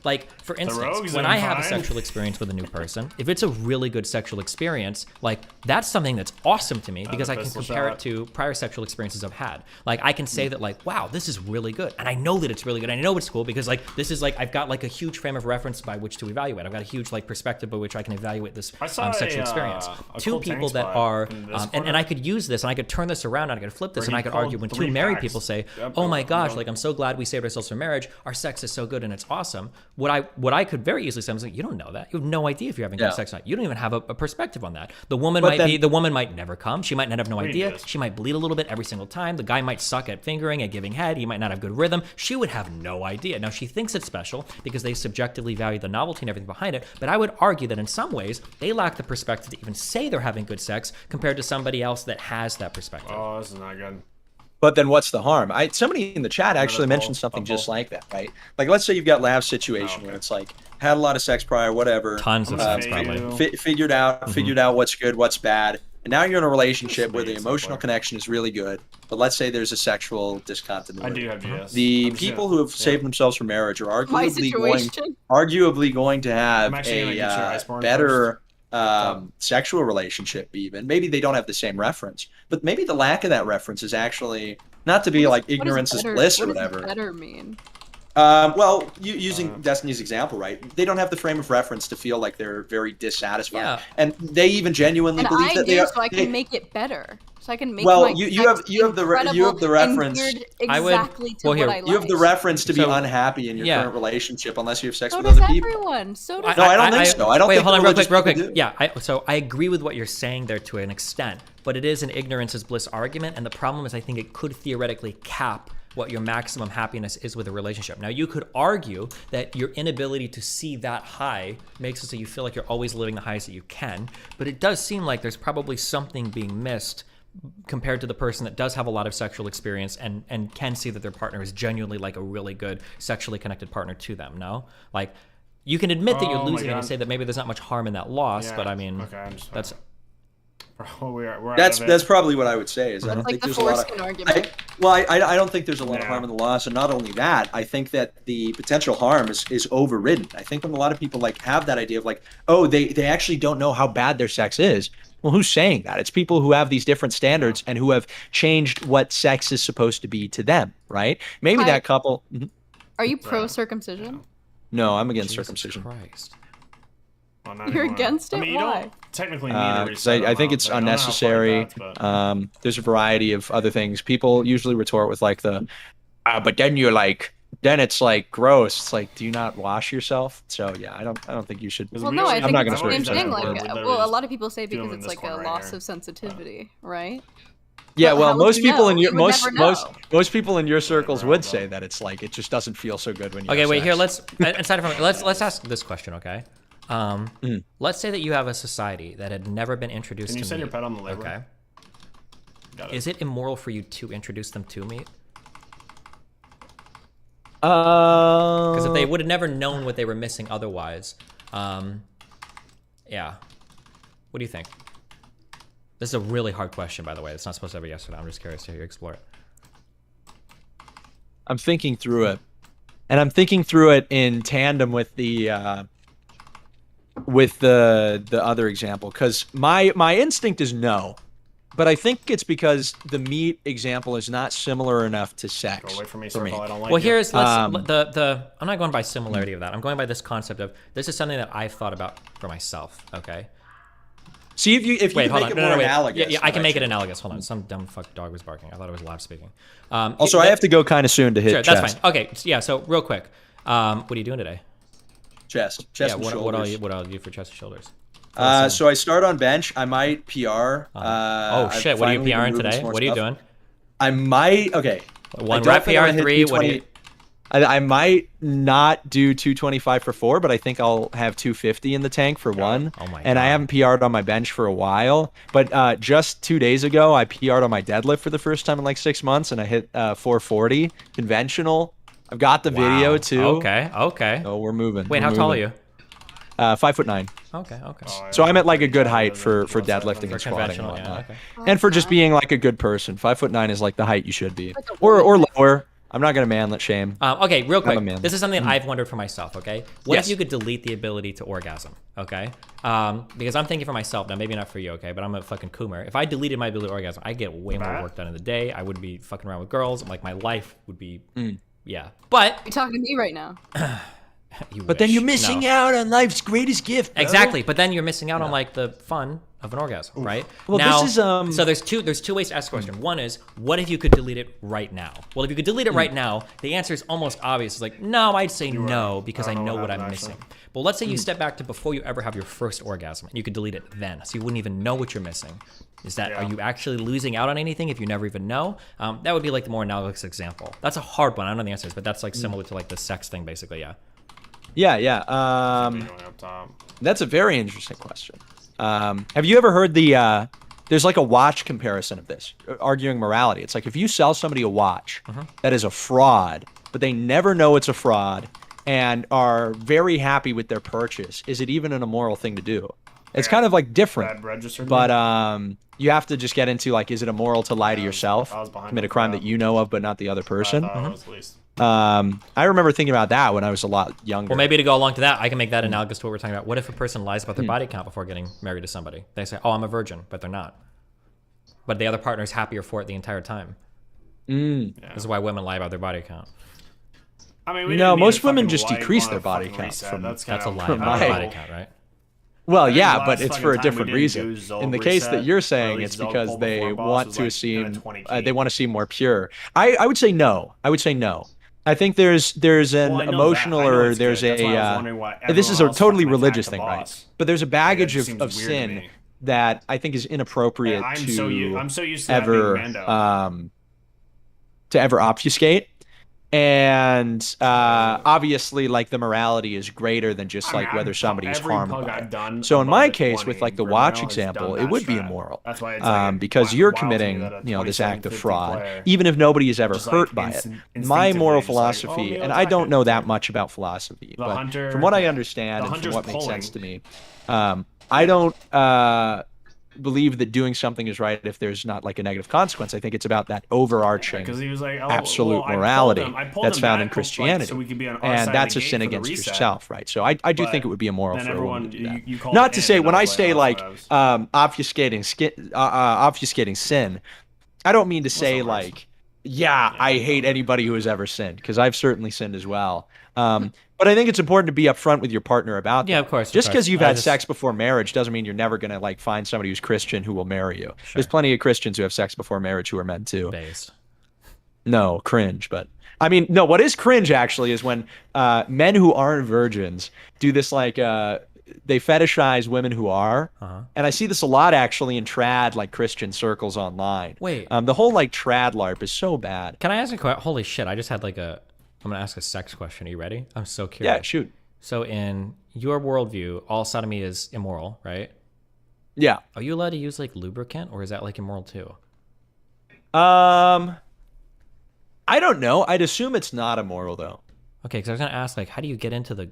Like, for instance, when I have a sexual experience with a new person, if it's a really good sexual experience, like, that's something that's awesome to me because I can compare it to prior sexual experiences I've had. Like, I can say that, like, wow, this is really good. And I know that it's really good. I know it's cool because, like, this is, like, I've got, like, a huge frame of reference by which to evaluate. I've got a huge, like, perspective by which I can evaluate this sexual experience. Two people that are, and I could use this and I could turn this around and I could flip this and I could argue when two married people say, oh my gosh, like, I'm so glad we saved ourselves from marriage. Our sex is so good and it's awesome. What I could very easily say is like, you don't know that. You have no idea if you're having good sex or not. You don't even have a perspective on that. The woman might never come. She might not have no idea. She might bleed a little bit every single time. The guy might suck at fingering, at giving head. He might not have good rhythm. She would have no idea. Now, she thinks it's special because they subjectively value the novelty and everything behind it, but I would argue that in some ways, they lack the perspective to even say they're having good sex compared to somebody else that has that perspective. Oh, this is not good. But then what's the harm? Somebody in the chat actually mentioned something just like that, right? Like, let's say you've got Lav's situation where it's like, had a lot of sex prior, whatever. Tons of sex, probably. Figured out what's good, what's bad. And now you're in a relationship where the emotional connection is really good, but let's say there's a sexual discontinuity. I do have GS. The people who have saved themselves from marriage are arguably going to have a better sexual relationship even. Maybe they don't have the same reference, but maybe the lack of that reference is actually not to be like ignorance is bliss or whatever. What does better mean? Well, using Destiny's example, right? They don't have the frame of reference to feel like they're very dissatisfied, and they even genuinely believe that they are. So I can make it better. So I can make. Well, you have the reference. Exactly to what I like. You have the reference to be unhappy in your current relationship unless you have sex with does other people. Everyone. So does no, I don't think so. I don't think. Hold on, real quick. Yeah, so I agree with what you're saying there to an extent, but it is an ignorance is bliss argument, and the problem is I think it could theoretically cap what your maximum happiness is with a relationship. Now, you could argue that your inability to see that high makes it so you feel like you're always living the highest that you can, but it does seem like there's probably something being missed compared to the person that does have a lot of sexual experience and can see that their partner is genuinely like a really good sexually connected partner to them, no? Like, you can admit that you're losing and say that maybe there's not much harm in that loss, but I mean, that's... That's probably what I would say. Is I don't think there's a lot of argument. I don't think there's a lot of harm in the loss, and not only that, I think that the potential harm is overridden. I think when a lot of people like have that idea of like, oh, they actually don't know how bad their sex is. Well, who's saying that? It's people who have these different standards and who have changed what sex is supposed to be to them, right? Maybe that couple. Are you pro circumcision? No, I'm against circumcision. Christ. Well, you're against it? I mean, you why? don't technically need to because I think it's unnecessary. There's a variety of other things. People usually retort with like the, but then you're like, then it's like gross. It's like, do you not wash yourself? So yeah, I don't think you should. Well, no, I think not it's the same thing. Like, well, a lot of people say because it's like a loss of sensitivity, right? Yeah, well, most people in your most people in your circles would say that it's like it just doesn't feel so good when you. Okay, wait here. Let's ask this question. Okay. Let's say that you have a society that had never been introduced to meat. Can you send your pet on the liver? Okay. Is it immoral for you to introduce them to meat? Because if they would have never known what they were missing otherwise, yeah. What do you think? This is a really hard question, by the way. It's not supposed to be yes or no. I'm just curious to hear you explore it. I'm thinking through it, and I'm thinking through it in tandem with the other example, because my instinct is no, but I think it's because the meat example is not similar enough to sex. Go away from me, Circle. I don't like well, here's I'm not going by similarity of that. I'm going by this concept of this is something that I've thought about for myself. Okay. See if you make it more analogous. Yeah, I can make it analogous. Hold on, some dumb fuck dog was barking. I thought it was Lab speaking. Also, I have to go kind of soon to hit. Sure, chest. that's fine. Okay, yeah. So real quick, what are you doing today? Chest Yeah, and shoulders. what all you do for chest and shoulders? So I start on bench. I might PR. Oh shit! What are you PRing today? What are you doing? I might. Okay. One rep PR3. What do you? I might not do 225 for 4, but I think I'll have 250 in the tank for 1. Oh my and I haven't PR'd on my bench for a while. But just 2 days ago, I PR'd on my deadlift for the first time in like 6 months, and I hit 440 conventional. I've got the video too. Okay. Oh, we're moving. Wait, how tall are you? 5'9". Okay. So I'm at like a good height for deadlifting and squatting and whatnot. And for just being like a good person. 5'9" is like the height you should be, or lower. I'm not gonna manlet shame. Okay, real quick. man. This is something that I've wondered for myself. Okay, what Yes. if you could delete the ability to orgasm? Okay, because I'm thinking for myself now. Maybe not for you. Okay, but I'm a fucking coomer. If I deleted my ability to orgasm, I get way more work done in the day. I wouldn't be fucking around with girls. Like my life would be, yeah. But You're talking to me right now. But then you're missing out on life's greatest gift. Bro. Exactly, but then you're missing out on like the fun of an orgasm, right? Well, now, this is so there's two ways to ask the question. One is, what if you could delete it right now? Well, if you could delete it right now, the answer is almost obvious. It's like, no, I'd say no because I know what I'm missing. But let's say you step back to before you ever have your first orgasm, and you could delete it then, so you wouldn't even know what you're missing. Is that are you actually losing out on anything if you never even know? That would be like the more analogous example. That's a hard one. I don't know the answers, but that's like similar to like the sex thing, basically. Yeah. Yeah. That's a very interesting question. Have you ever heard the there's like a watch comparison of this, arguing morality. It's like if you sell somebody a watch that is a fraud, but they never know it's a fraud and are very happy with their purchase, is it even an immoral thing to do? It's kind of like different, but you have to just get into like, is it immoral to lie to yourself, commit a crime that you know of but not the other person? I remember thinking about that when I was a lot younger. Well, maybe to go along to that, I can make that analogous to what we're talking about. What if a person lies about their body count before getting married to somebody? They say, oh, I'm a virgin, but they're not. But the other partner is happier for it the entire time. This is why women lie about their body count. I mean, no, most women just decrease their body count. That's a lie about their body count, right? Well, yeah, but it's for a different reason. In the case that you're saying, it's because they want to seem more pure. I would say no. I think there's an emotional or there's a this is a totally religious thing, right? But there's a baggage of sin that I think is inappropriate to ever obfuscate. And obviously, like, the morality is greater than just like whether somebody's harmed by it. So in my case, with like the watch example, it would be immoral because you're committing, this act of fraud, even if nobody is ever hurt by it. My moral philosophy, and I don't know that much about philosophy, but from what I understand and from what makes sense to me, I don't believe that doing something is right if there's not like a negative consequence. I think it's about that overarching absolute morality that's found in Christianity, and that's a sin against yourself, right? So I do think it would be immoral for a woman to do that. Not to say when I say like obfuscating sin, I don't mean to say like, yeah, I hate anybody who has ever sinned, because I've certainly sinned as well. But I think it's important to be upfront with your partner about that. Yeah, of course. Just because you've had sex before marriage doesn't mean you're never going to like find somebody who's Christian who will marry you. Sure. There's plenty of Christians who have sex before marriage who are meant to. Based. No, cringe. But I mean, no, what is cringe actually is when men who aren't virgins do this like they fetishize women who are. And I see this a lot actually in trad like Christian circles online. Wait. The whole like trad LARP is so bad. Can I ask a question? Holy shit, I just had like I'm going to ask a sex question. Are you ready? I'm so curious. Yeah, shoot. So in your worldview, all sodomy is immoral, right? Yeah. Are you allowed to use like lubricant, or is that like immoral too? I don't know. I'd assume it's not immoral though. Okay, because I was going to ask like, how do you get into the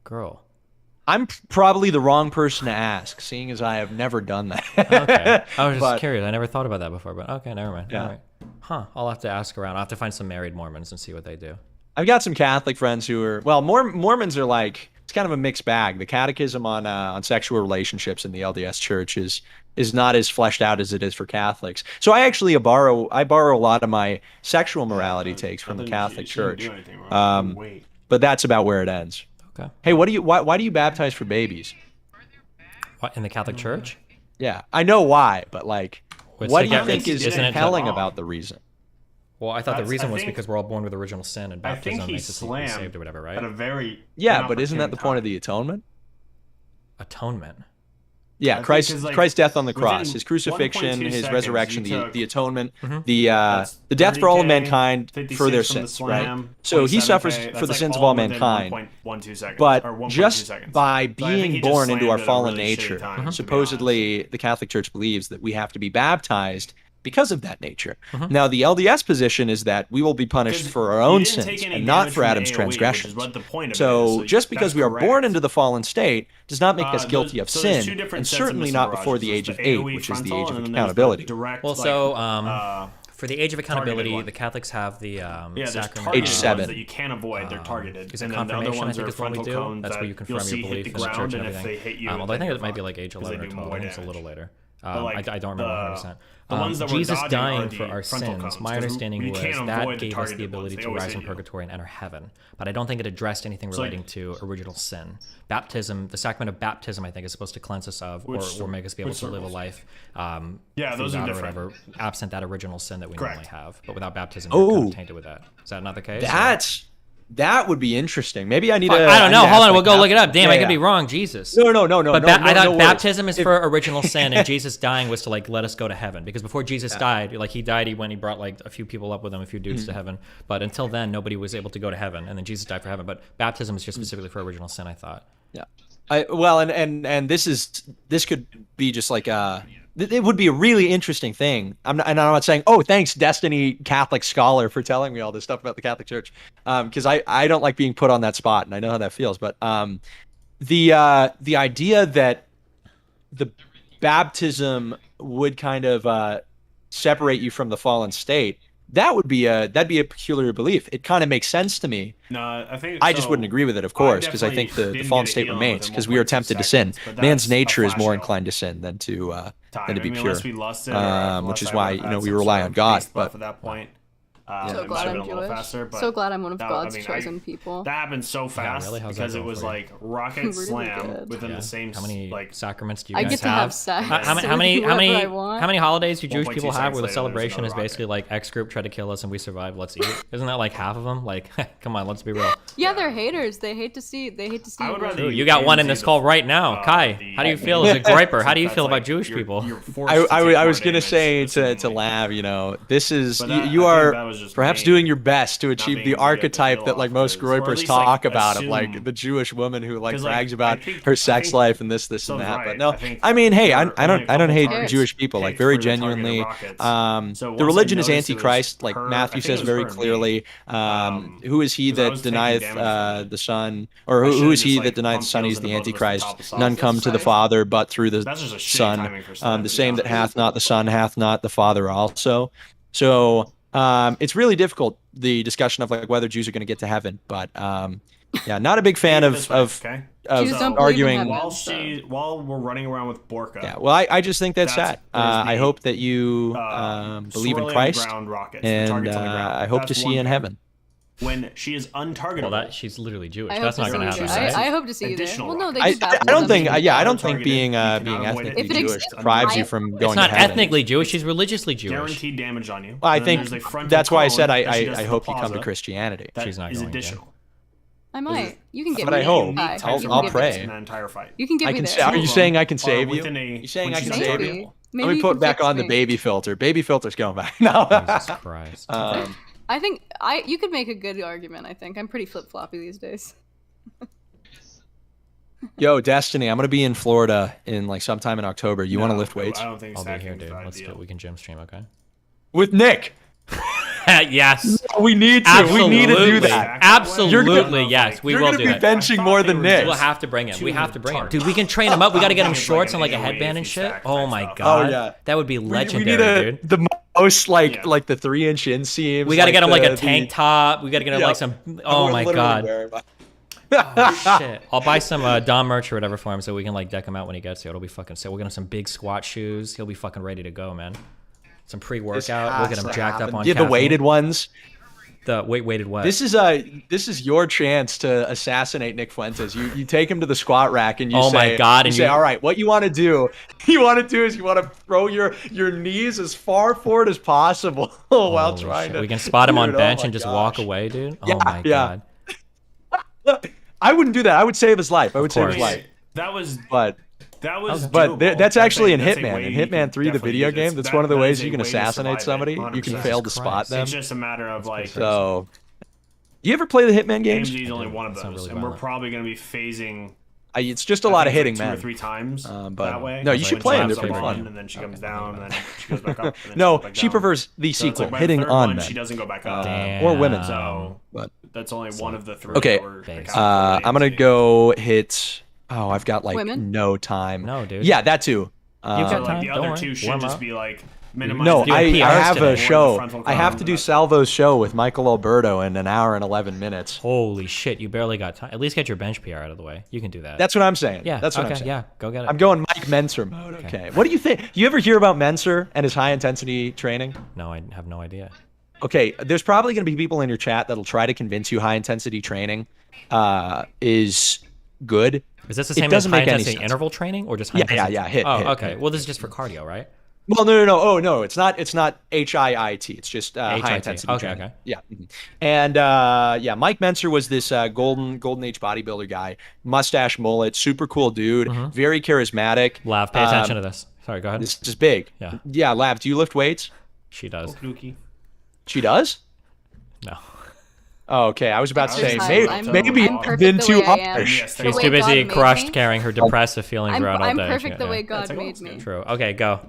girl? I'm probably the wrong person to ask, seeing as I have never done that. Okay. I was just curious. I never thought about that before, but okay, never mind. Yeah. All right. Huh. I'll have to ask around. I'll have to find some married Mormons and see what they do. I've got some Catholic friends who are, well, Mormons are like, it's kind of a mixed bag. The catechism on sexual relationships in the LDS church is not as fleshed out as it is for Catholics. So I actually borrow a lot of my sexual morality takes from the Catholic church. But that's about where it ends. Okay. Hey, why do you baptize for babies? What, in the Catholic Church? Yeah, I know why, but like, what do you think is compelling about the reason? Well, I thought the reason was because we're all born with original sin, and baptism makes us saved or whatever, right? Yeah, but isn't that the point of the atonement? Atonement. Yeah, I think Christ's 'cause, like, Christ's death on the within cross, his 1.2 crucifixion, his seconds, resurrection, you took- the atonement, That's the death for all of 30K, mankind 56 for their from the sins, right? slam, So he 27K, suffers that's, for the like, sins of all within mankind. 1.12 seconds, But or 1.2 just seconds. by So I think being he just born into slammed our it at a fallen really shitty nature, time, to be honest. supposedly the Catholic Church believes that we have to be baptized because of that nature. Now, the LDS position is that we will be punished 'Cause for our you own didn't take sins any and not damage for from the Adam's AoE, transgressions. which is what the point of it is. So just because that's we are born correct. into the fallen state does not make us Those- guilty of so there's two sin, different and sets of certainly not missing before the garages. age of There's 8, AoE which is the frontal, age of and then there's the accountability. direct, Well, like, so for the age of accountability, one. the Catholics have the yeah, there's sacrament. targeted Age ones 7. that you can't avoid. They're targeted. Is it And then the other confirmation? I ones think are is what we frontal do. cones That's that where you confirm you'll your see hit belief the in the church ground, and and if everything. they hit you, Although I think then it might be you're like age fucked, 'cause they 11 or do 12. more I think it's a damage. little later. But, like, I don't remember 100%. the ones that were Jesus dodging dying are for the our frontal sins, cones, my 'cause understanding you was can't that avoid the gave us the targeted ones. ability They to always rise hit from you. purgatory and enter heaven. But I don't think it addressed anything So, like- relating to original sin. Baptism, the sacrament of baptism, I think, is supposed to cleanse us of or make us be able to live a life Yeah, through those are God or different. whatever, absent that original sin that we Correct. normally have. But without baptism, you're kind Oh. of tainted with that. Is that not the case? That would be interesting. Maybe I need Fuck, to. I don't know. need to Hold ask on, my we'll go look it up. Catholic- Damn, Yeah, I could yeah. be wrong. Jesus. No. But I I thought worries. baptism is for original sin, and Jesus dying was to like let us go to heaven. Because before Jesus died, like he died, he brought like a few people up with him, a few dudes to heaven. But until then, nobody was able to go to heaven, and then Jesus died for heaven. But baptism is just specifically for original sin, I thought. Yeah. And this could be just like it would be a really interesting thing. I'm not saying, oh, thanks, Destiny Catholic scholar, for telling me all this stuff about the Catholic Church, because I don't like being put on that spot, and I know how that feels. But the idea that the baptism would kind of separate you from the fallen state, that'd be a peculiar belief. It kind of makes sense to me. No, I think I just wouldn't agree with it, of course, because I think the definitely fallen didn't state get a heal remains, within because we are 1.2 tempted to sin. seconds, but Man's that's a nature is flash more heal. inclined to sin than to Time. be pure. Unless we lusted, or Which is unless I why, would've had we some rely sort on of God. beast buff But at that point. So it glad might have I'm been a little Jewish. faster, but So glad I'm one of that- God's I mean, chosen people. That happened so fast really? How's that because it going was for you? like rocket Really slam good. within Yeah. the same How many like sacraments do you I guys get to have sex. How with many whoever I want. holidays do Jewish 1.2 people have seconds where the later, there's celebration another is basically like X group tried to kill us and we survived, let's eat? Isn't that like half of them? Like, come on, let's be real. Yeah, they're haters. They hate to see. I would rather Ooh, you got one in this call right now. Kai, how do you feel as a griper? How do you feel about Jewish people? I was gonna say to Lav, this is But that- you I think are that was just perhaps me doing your best to achieve being the able to get the archetype deal that like off, most or at groypers least, talk like, about of assume- like the Jewish woman who like 'Cause, like, brags I about think- her I sex think life and this and Soun's that. right. But no, I think I mean, hey, there I are only a don't hate couple Jewish people. Like picked very for the targeted genuinely. rockets. So The once I religion is noticed it was antichrist. Like her- I Matthew think says it was very her and me. clearly. Who is he 'Cause I that was taking denieth damage from it. the Son, or I who should've is he just, that like, denieth the pumped Son? pills He's in the the both of us to Antichrist. top us off. None come to the Right. Father but through the That's just a shitty Son. timing for Seth, The to same be that honest. hath not the Son hath not the Father also. So it's really difficult, the discussion of like whether Jews are going to get to heaven. But yeah, not a big fan Think this way, of okay? Jews So, don't believe in arguing. heaven. While we're running around with Borka, Yeah, well, I just think that's That's- sad. there's I the, hope that you believe in swirling Christ, ground rockets, the and targets on the ground. I hope to That's see one you in thing. heaven. When she is untargetable, Well, she's literally Jewish. I hope That's to not going to see happen. you there. right? I hope to see you there. Additional Well, no, they I, just I baptize don't them. think. Yeah, I don't Targeted, think being you cannot being avoid it. ethnically If it Jewish exists, deprives you I- from It's going not to heaven. ethnically Jewish. She's religiously Jewish. guaranteed damage on you. Well, I And then think there's a frontal that's why I said cone that she does I to hope the you come to plaza Christianity. that She's not is going to. additional. I might. You can get But me I there. hope. Kai. I'll- You can I'll get me pray. there. In that entire fight. You can get I me can. there. Are you saying I can save you? within a- You saying when I can she's save Maybe. you? Maybe Let me you put can back fix on the me. baby filter. Baby filter's going back. No. Jesus Christ. I think you could make a good argument. I think I'm pretty flip floppy these days. Yo, Destiny, I'm gonna be in Florida in like sometime in October. You want to lift weights I don't think I'll be here, stacking dude. is Let's do it. ideal. We can gym stream, okay? with Nick? Yes. We need to. We need to do Absolutely. that. Absolutely, yes. We You're will gonna do be that. benching more than Nick. We'll have to bring him. We have to bring him. target. Dude, we can train him up. We got to get him It's like shorts an and like a 808 headband if and you shit. stack Oh type my stuff. god. Oh, yeah. That would be We legendary, need dude. the most like Yeah. like the 3-inch inseams. We got to get him like a the- tank top. We got to get him Yeah. like some. Oh my god. Oh, shit. I'll buy some Dom merch or whatever for him so we can like deck him out when he gets here. It'll be fucking sick. We'll get him some big squat shoes. He'll be fucking ready to go, man. Some pre-workout. We'll get him jacked up on Yeah, the caffeine. weighted ones. The weighted what? This is your chance to assassinate Nick Fuentes. You take him to the squat rack and you Oh say, my God, you and say, you- all right, what you want to do? You want to do is you want to throw your knees as far forward as possible while Holy trying shit. to. We can spot him on Dude, oh bench my and just gosh. walk away, dude. Yeah, Oh my yeah. god. I wouldn't do that. I would save his life. I would save his course. life. That was But That was, But doable. that's actually in that's a Hitman. way In you can Hitman 3, the definitely video use it. game, that's That- one of the that ways is you a can way to assassinate survive it, somebody. You 100%. can fail to Jesus spot Christ. them. It's just a matter of like So, you ever play the Hitman games? AMG is only do. one of It's those, not really and we're violent. probably going to be phasing. It's just a I lot of think hitting it's like 2 or men. 3 times But that way. no, you It's should like play them. jabs They're are pretty fun. fun. And then she comes Okay, down, okay. and then she goes back up. And then No, goes back she down. prefers the So it's sequel, like by the hitting third on one, men. she doesn't go back up. Damn. Or women. So But that's only one of the 3. Okay, that were Base. accounted for I'm gonna AMC. go hit. Oh, I've got like Women? no time. No, dude. Yeah, that too. You've So got like time. the Don't other worry. 2 should Warm just up. be like minimize. No, doing I PRs have today. a show. Frontal I have to column, do and Salvo's show with Michael Alberto in an hour and 11 minutes. Holy shit, you barely got time. At least get your bench PR out of the way. You can do that. That's what I'm saying. yeah. That's what okay, I'm saying. Yeah, go get it. I'm going Mike Menser mode. Okay. What do you think? You ever hear about Menser and his high intensity training? No, I have no idea. Okay, there's probably going to be people in your chat that'll try to convince you high intensity training is good. Is this the It same as doesn't high make any intensity sense. interval training or just high Yeah, intensity? yeah, hit, Oh, hit, okay. hit. Well, this is just for cardio, right? Well, no. Oh, no. It's not HIIT. It's just high HIT. intensity Okay, training. okay. Yeah. And yeah, Mike Menser was this golden age bodybuilder guy, mustache, mullet, super cool dude, very charismatic. Lav, pay attention to this. Sorry, go ahead. This is big. Yeah. Yeah, Lav, do you lift weights? She does. Dookie. She does? No. Oh, okay. I was about to say Exercise. maybe I'm perfect been the too way I am. harsh. Yes, The She's way too God busy made crushed me. carrying her depressive feelings around all I'm day. perfect the Yeah. way God take a made look. me. True. Okay, go.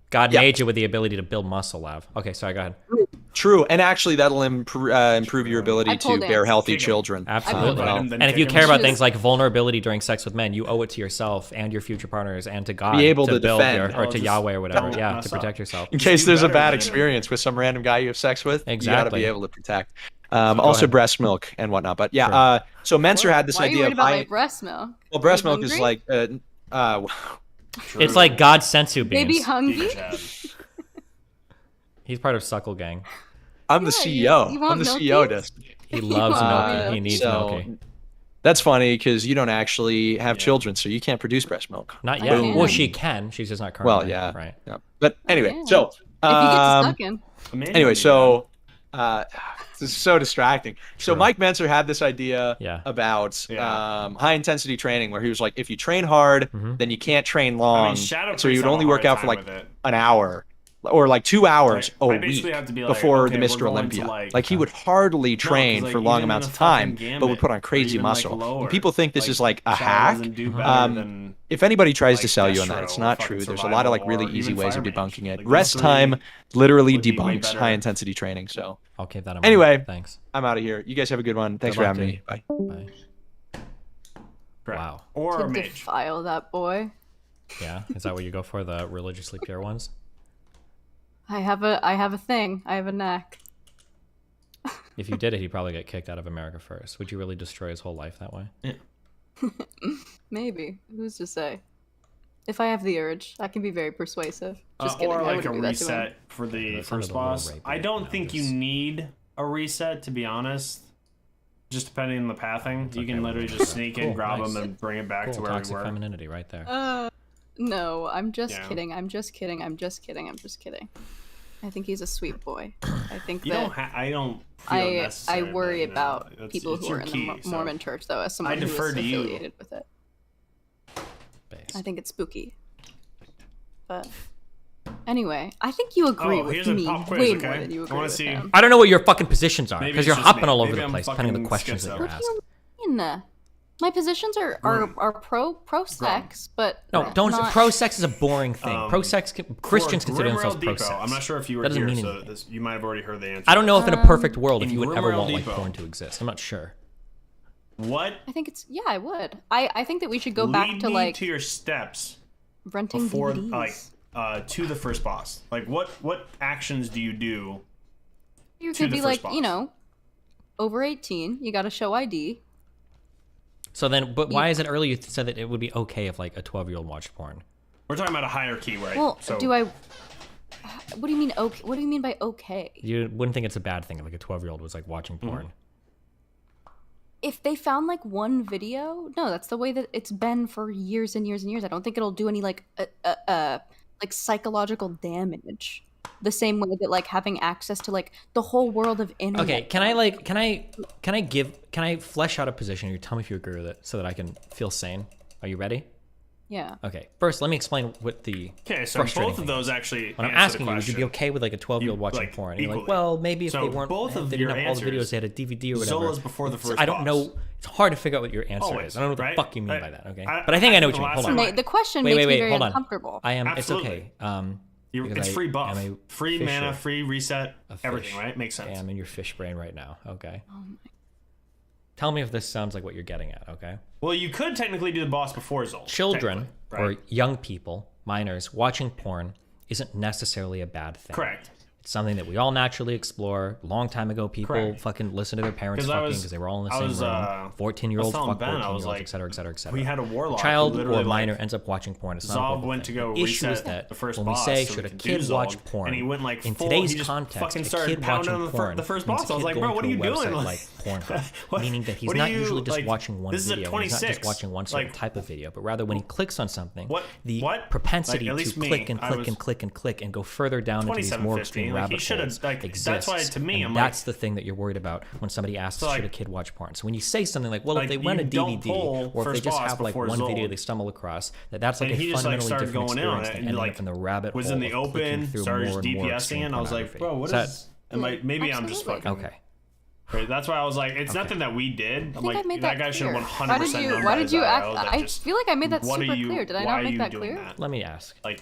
God Yeah. made you with the ability to build muscle, Lav. Okay, sorry, go ahead. True, and actually that'll improve your ability I to pulled bear it. healthy Take 'em. children. Absolutely. Well, And if you take care 'em. about Just- things like vulnerability during sex with men, you owe it to yourself and your future partners and to God Be able to to build defend. your, or Oh, to just Yahweh or whatever. don't Yeah, mess to up. protect yourself. In case do there's a better bad than experience with some random guy you have sex with, you gotta Exactly. be able to protect. Also ahead. breast milk and whatnot. But yeah, Sure. so Menser had this Why are you idea worried of about high. my breast milk? Well, breast Are you milk is hungry? like It's like God sensu beans. Baby hungry? He's part of Suckle Gang. I'm the Yeah, CEO. you want I'm the milky? CEO. Dustin. He loves want Milky. milk? He needs So, Milky. That's funny because you don't actually have children, so you can't produce breast milk. Not I yet. can. Well, she can. She's just not currently. Well, yeah. Right. Yeah. But anyway, Yeah. so If you get to um, sucking. anyway, so this is so distracting. So True. Mike Menser had this idea Yeah. about Yeah. high intensity training, where he was like, if you train hard, then you can't train long. Shadow so you Priest would have only a work hard out for time like with it. an hour or like 2 hours Like, I a basically week have to be like, before okay, the we're Mr. going to, Olympia. like- Like he would hardly train 'cause, for like, long even amounts in of the time, fucking but would put on gamut, or crazy even, like, muscle. lower, And people think this is like a Shadow hack. doesn't do better than, If anybody tries to like, sell you on that, Destro it's or not fucking true. There's a lot of like Survival really or easy even ways of Fire Mage. debunking it. Like, those Rest three time literally would be way debunks better. high intensity training. So I'll keep that in mind. Anyway. Thanks. I'm out of here. You guys have a good one. Thanks Good for luck, having me. dude. Bye. Bye. correct. Wow. Or To a mage. defile that boy. Yeah. Is that what you go for? The religiously pure ones? I have a thing. I have a knack. If you did it, he'd probably get kicked out of America first. Would you really destroy his whole life that way? Maybe. Who's to say? If I have the urge, I can be very persuasive. Just kidding. Or I like a wouldn't do that to him. reset for the That sounded first a little boss. rapey. I don't No, think you just- need a reset, to be honest. Just depending on the pathing, you okay, can well, literally just sneak in, cool, grab nice. them, and bring it back to Cool. where we Toxic were. femininity right there. No, I'm just Yeah. kidding. I'm just kidding. I'm just kidding. I'm just kidding. I think he's a sweet boy. I think You that don't. I don't. Feel I necessary worry that, no, about that's- people it's who are your in the key, so- Mormon church, though, as someone who is defer to you. affiliated with it. Base. I think it's spooky. But anyway, I think you agree Oh, with here's a me pop quiz, way okay? more than you I agree wanna with see- him. I don't know what your fucking positions are Maybe because it's you're just hopping me. all over Maybe the I'm place depending on the fucking questions that schizo. you're What do asked. you mean? My positions are pro sex, but No, don't. not- Pro sex is a boring thing. Pro sex. Christians For consider themselves Grimrail pro Depot, sex. I'm not sure if you were That doesn't here, mean so anything. you might have already heard the answer. I don't know if in a perfect world if in you would ever Grimrail want like Depot. porn to exist. I'm not sure. What? I think it's I would. I think that we should go back Lead to me like to your steps renting before, DVDs. like, to the first boss. Like, what actions do you do? You to could the be first like, you boss. know, over 18. You got to show ID. So then, but why is it earlier you said that it would be okay if like a 12-year-old watched porn? We're talking about a hierarchy, right? Well, so, do I? What do you mean okay? What do you mean by okay? You wouldn't think it's a bad thing if like a 12-year-old was like watching Mm-hmm. porn. If they found like one video, no, that's the way that it's been for years and years and years. I don't think it'll do any like psychological damage. The same way that like having access to like the whole world of internet. Okay, can I flesh out a position? You tell me if you agree with it, so that I can feel sane. Are you ready? Yeah. Okay, first let me explain what the Okay, so frustrating both of thing those is. actually. When I'm answer asking the you, would you be question. okay with like a 12-year-old You, watching like, porn? And you're like, equally. well, maybe if So they weren't, both of they your didn't have all the answers, videos, they had a DVD or whatever. Zola's before the first I don't boss. know. It's hard to figure out what your answer Always, is. I don't know what right? the fuck you mean I- by that. Okay, I- but I think I know I- what you mean. the Hold last on. time The question Wait, makes me very hold on. uncomfortable. I am. Absolutely. It's okay. It's because free I buff, am a free fisher mana, free reset, of everything, fish. right? Makes sense. Yeah, I'm in your fish brain right now. Okay. Oh my. Tell me if this sounds like what you're getting at. Okay. Well, you could technically do the boss before Zol. Children technically, right? or young people, minors, watching porn isn't necessarily a bad thing. Correct. It's something that we all naturally explore. Long time ago, people Correct. fucking listened to their parents 'Cause I fucking was- because they were all in the I same was, room. 14-year-olds I was telling fuck Ben, I 14-year-olds, was like, et cetera, et cetera, et cetera. we had a warlock A child who or literally, a minor like, ends up watching porn. It's not a Zog horrible went thing. to go The issue is reset that the first when we boss say so should we a could do kid Zog, watch porn, and he went, like, in full- today's he just context, fucking a started kid pounding watching on the porn the first means boss. a I was kid like, going bro, what to are a you doing? website Like, like Pornhub, what- meaning that he's what are not you, usually just like, watching one this is at video. He's not just 26. watching one certain Like, type of video, but rather when he clicks on something, What- the what? propensity Like, at to least me, click and I click was and click and click and go further down into these more 27.50, extreme like, he rabbit should've, holes like, exists. that's why to me, and I'm like- that's the thing that you're worried about when somebody asks, So, like, should a kid watch porn? So when you say something like, well, like, if they rent a you don't DVD pull or if they first just boss have like before one Zol. video they stumble across, that's like And a he just, like, fundamentally started different going in on experience it than and, ending like, up in the rabbit was hole in the of clicking open, through started more and more DPSing, extreme and I was like, pornography. bro, what Is that- is? Maybe I'm just Absolutely. fucking. Okay. Right, that's why I was like, it's nothing that we did. I'm I think like, I made that that guy should have clear. 100% known Why by did his you act? IO that I just- feel like I made that what are super you- clear. Did I why not are make you that doing clear? that? Let me ask. Like,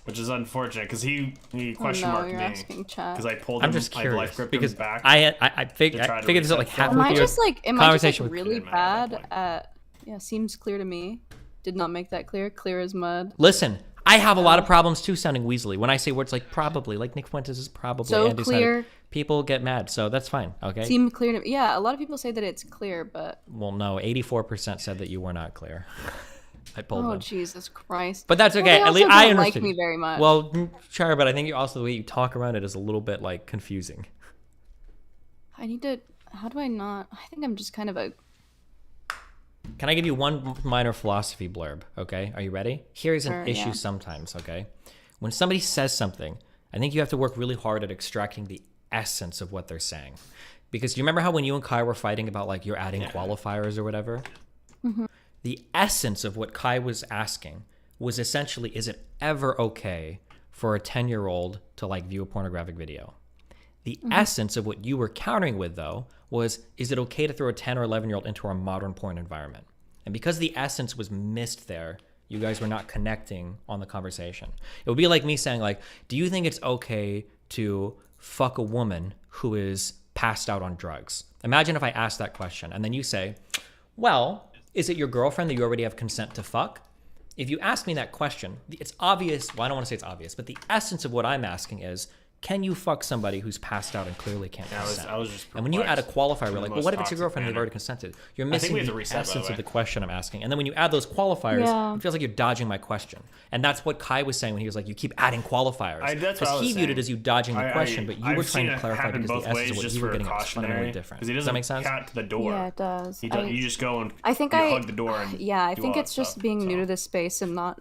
which is unfortunate because he question oh no, marked you're me asking chat. because I pulled I'm him, just I curious life gripped because him back. I to figured try to this out like reset halfway Am I through just like conversation with really Didn't matter at that bad point. at? Yeah, seems clear to me. Did not make that clear. Clear as mud. Listen, I have a lot of problems too sounding weaselly. When I say words like probably, like Nick Fuentes is probably, So Andy's had it, clear. people get mad, so that's fine, okay? Seemed clear to me. Yeah, a lot of people say that it's clear, but Well, no, 84% said that you were not clear. I pulled oh them. Jesus Christ. But that's Well, okay. they At least also I don't like understood. me very much. Well, sure, but I think you also the way you talk around it is a little bit like confusing. I need to. How do I not? I think I'm just kind of a. Can I give you one minor philosophy blurb? Okay, are you ready? Here's an Sure, issue yeah. sometimes. Okay, when somebody says something, I think you have to work really hard at extracting the essence of what they're saying. Because you remember how when you and Kai were fighting about like you're adding qualifiers or whatever? The essence of what Kai was asking was essentially, is it ever okay for a 10-year-old to like view a pornographic video? The essence of what you were countering with, though, was, is it okay to throw a 10 or 11-year-old into our modern porn environment? And because the essence was missed there, you guys were not connecting on the conversation. It would be like me saying, like, do you think it's okay to fuck a woman who is passed out on drugs? Imagine if I asked that question, and then you say, well, is it your girlfriend that you already have consent to fuck? If you ask me that question, it's obvious. Well, I don't want to say it's obvious, but the essence of what I'm asking is, can you fuck somebody who's passed out and clearly can't consent? I was just and when you add a qualifier, in we're the like, well, most what if it's your toxic girlfriend and they've manner. already consented? You're I think missing we have the to reset, by the essence way. of the question I'm asking. And then when you add those qualifiers, Yeah. it feels like you're dodging my question. And that's what Kai was saying when he was like, you keep adding qualifiers. That's what I was he viewed it saying. as you dodging the question, but you I've were trying seen to it clarify happen because both the essence ways of what just you were for getting at was cautionary. fundamentally different. Because he Does doesn't that make sense? cat to the door. Yeah, it does. You just go and I think you I hug the door and yeah, I do think all it's that just stuff, being new so. to this space and not.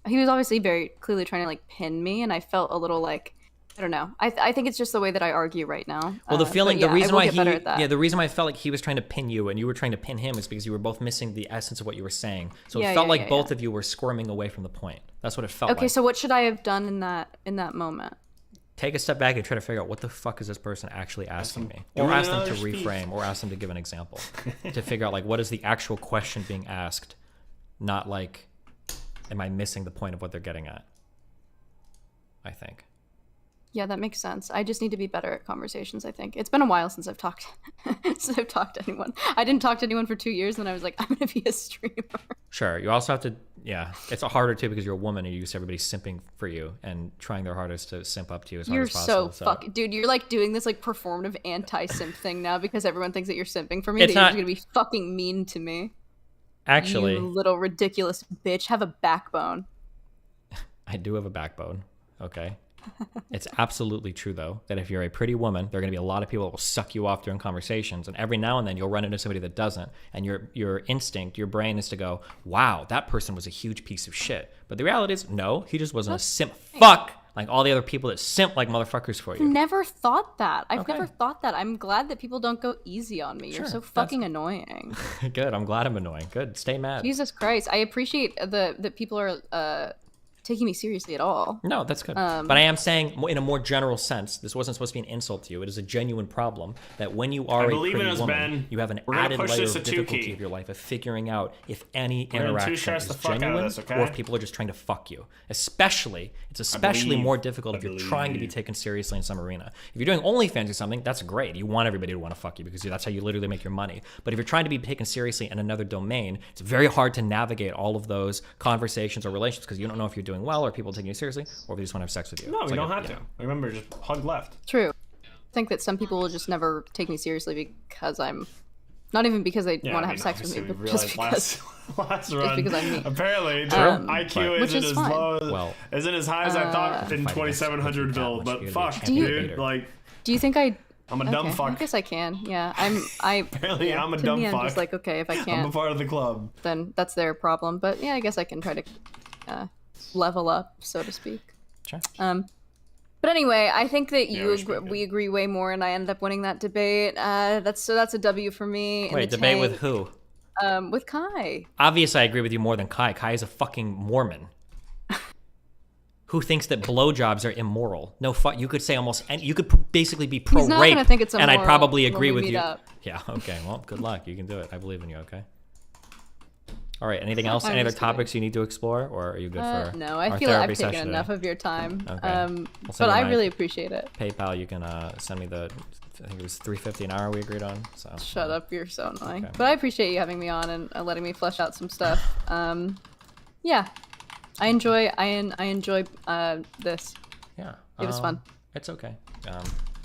He was obviously very clearly trying to like pin me, and I felt a little like. I don't know. I think it's just the way that I argue right now. Well, the feeling, but yeah, the reason I will why get better at that. the reason why I felt like he was trying to pin you and you were trying to pin him is because you were both missing the essence of what you were saying. So Yeah, it felt yeah, like yeah, both yeah. of you were squirming away from the point. That's what it felt Okay, like. so what should I have done in that moment? Take a step back and try to figure out what the fuck is this person actually asking me, or doing ask them to another speech. reframe, or ask them to give an example, to figure out like what is the actual question being asked, not like, am I missing the point of what they're getting at? I think. Yeah, that makes sense. I just need to be better at conversations, I think. It's been a while since I've talked to anyone. I didn't talk to anyone for 2 years, and I was like, I'm going to be a streamer. Sure. You also have to, yeah, it's harder too because you're a woman and you're used to everybody simping for you and trying their hardest to simp up to you as hard You're as possible. so fucking... Dude, you're like doing this like performative anti-simp thing now because everyone thinks that you're simping for me. It's That not- you're going to be fucking mean to me. Actually, You little ridiculous bitch. Have a backbone. I do have a backbone. Okay. It's absolutely true though that if you're a pretty woman, there are going to be a lot of people that will suck you off during conversations, and every now and then you'll run into somebody that doesn't, and your instinct, your brain is to go, wow, that person was a huge piece of shit. But the reality is, no, he just wasn't a simp fuck. like all the other people that simp like motherfuckers for you. Never thought that. I've Okay. never thought that. I'm glad that people don't go easy on me. You're Sure, so that's- fucking annoying. Good. I'm glad I'm annoying. Good. Stay mad. Jesus Christ. I appreciate that people are taking me seriously at all. No, that's good. But I am saying, in a more general sense, this wasn't supposed to be an insult to you. It is a genuine problem that when you are a believe in pretty us, woman, Ben. you have an We're gonna added push layer this of to difficulty 2K. of your life of figuring out if any We're gonna interaction two-stress is the fuck out of genuine this, okay? or if people are just trying to fuck you. It's especially more difficult if you're trying to be believe. taken seriously in some arena. If you're doing OnlyFans or something, that's great. You want everybody to want to fuck you because that's how you literally make your money. But if you're trying to be taken seriously in another domain, it's very hard to navigate all of those conversations or relationships because you don't know if you're doing well or people taking you seriously or if they just want to have sex with you. No, It's we like don't a- have yeah. to. Remember, just hug left. True. I think that some people will just never take me seriously because I'm not even because they Yeah, want to I have mean, sex with me, obviously but we just realized because. last run, because I'm me. apparently, True. IQ Which isn't is as fine. low, Well, isn't as high as I thought in Fighting 2700 against build. that much, But you're fuck, gonna be a dude, champion like Do you think I? I'm a dumb Okay, fuck. I guess I can. Yeah, I. Apparently, yeah, I'm a to dumb me, I'm fuck. just like, okay, if I I'm a can't, part of the club. then that's their problem. But yeah, I guess I can try to level up, so to speak. Sure. But anyway, I think that Yeah, we should be good. we agree way more, and I ended up winning that debate. That's a W for me. in Wait, the debate with tank. who? With Kai. Obviously, I agree with you more than Kai. Kai is a fucking Mormon. Who thinks that blowjobs are immoral? No, you could say almost, and you could basically be pro-rape, not gonna think it's and I'd immoral probably when agree we with meet you. up. Yeah. Okay. Well, good luck. You can do it. I believe in you. Okay. All right. Anything else? I'm Any other just kidding. topic you need to explore, or are you good for? No, I our feel like therapy I've session taken today? enough of your time. Okay. But send you I my- really appreciate it. PayPal. You can send me the. I think it was $3.50 an hour we agreed on. So. Shut up, you're so annoying. Okay. But I appreciate you having me on and letting me flesh out some stuff. Yeah, I enjoy this. Yeah. It was fun. It's okay.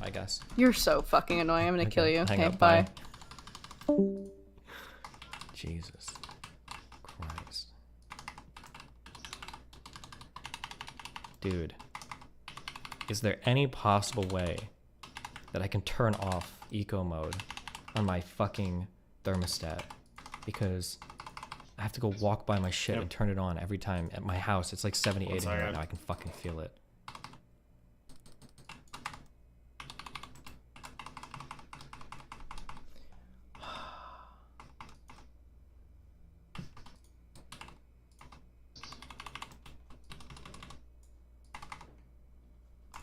I guess. You're so fucking annoying. I'm gonna kill you. Hang Okay, up, bye. Jesus Christ. Dude, is there any possible way that I can turn off eco mode on my fucking thermostat? Because I have to go walk by my shit and turn it on every time at my house. It's like 78 in here right second. now. I can fucking feel it.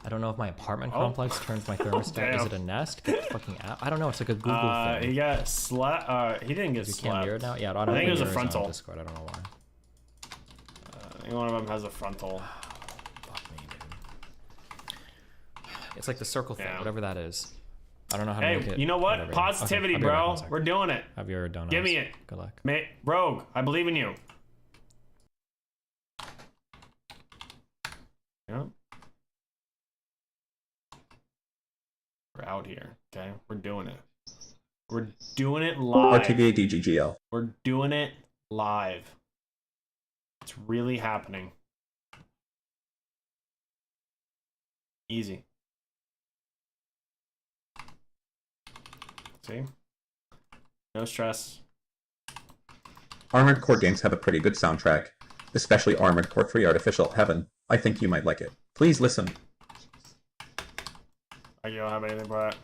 I don't know if my apartment complex turns my thermostat. Is Damn. it a Nest? Get the fucking app. I don't know. It's like a Google thing. He got slapped. He didn't get You can't mirror slapped. it now? Yeah, I think it was a mirrors on frontal. Discord. I don't know why. I think one of them has a frontal. Fuck me, dude. It's like the circle thing, Yeah. whatever that is. I don't know how to make Hey, it. you know what? whatever. Positivity, Okay, I'll be right back bro. in a sec. We're doing it. Have your donuts. Give me it. Good luck. Rogue, I believe in you. Yeah. We're out here, okay? We're doing it. We're doing it live. RTVA DGGL. We're doing it live. It's really happening. Easy. See? No stress. Armored Core games have a pretty good soundtrack, especially Armored Core 3 Artificial Heaven. I think you might like it. Please listen. I don't have anything for that.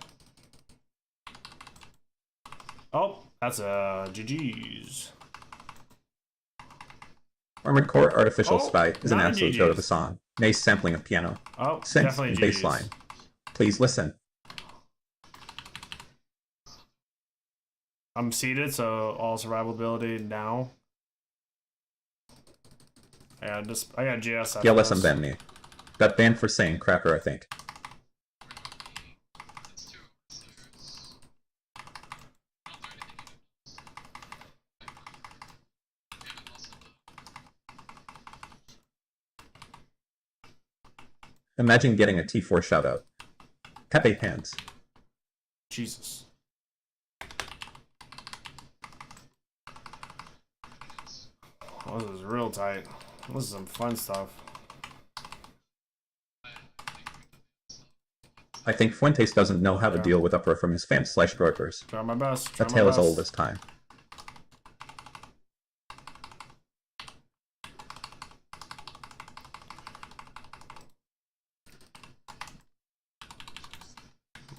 Oh, that's GG's. Armored Core Artificial Oh, Spy is an not a absolute GG's. goat of a song. Nice sampling of piano, Oh, synths, definitely and GG's. bass line. Please listen. I'm seated, so all survivability now. Yeah, I got GS. Yeah, listen, ban me. Got banned for saying cracker, I think. Imagine getting a T4 shoutout. Pepe hands. Jesus. Oh, this is real tight. This is some fun stuff. I think Fuentes doesn't know how to deal with uproar from his fans/brokers. Try my best. A Try my tale as best. old as time.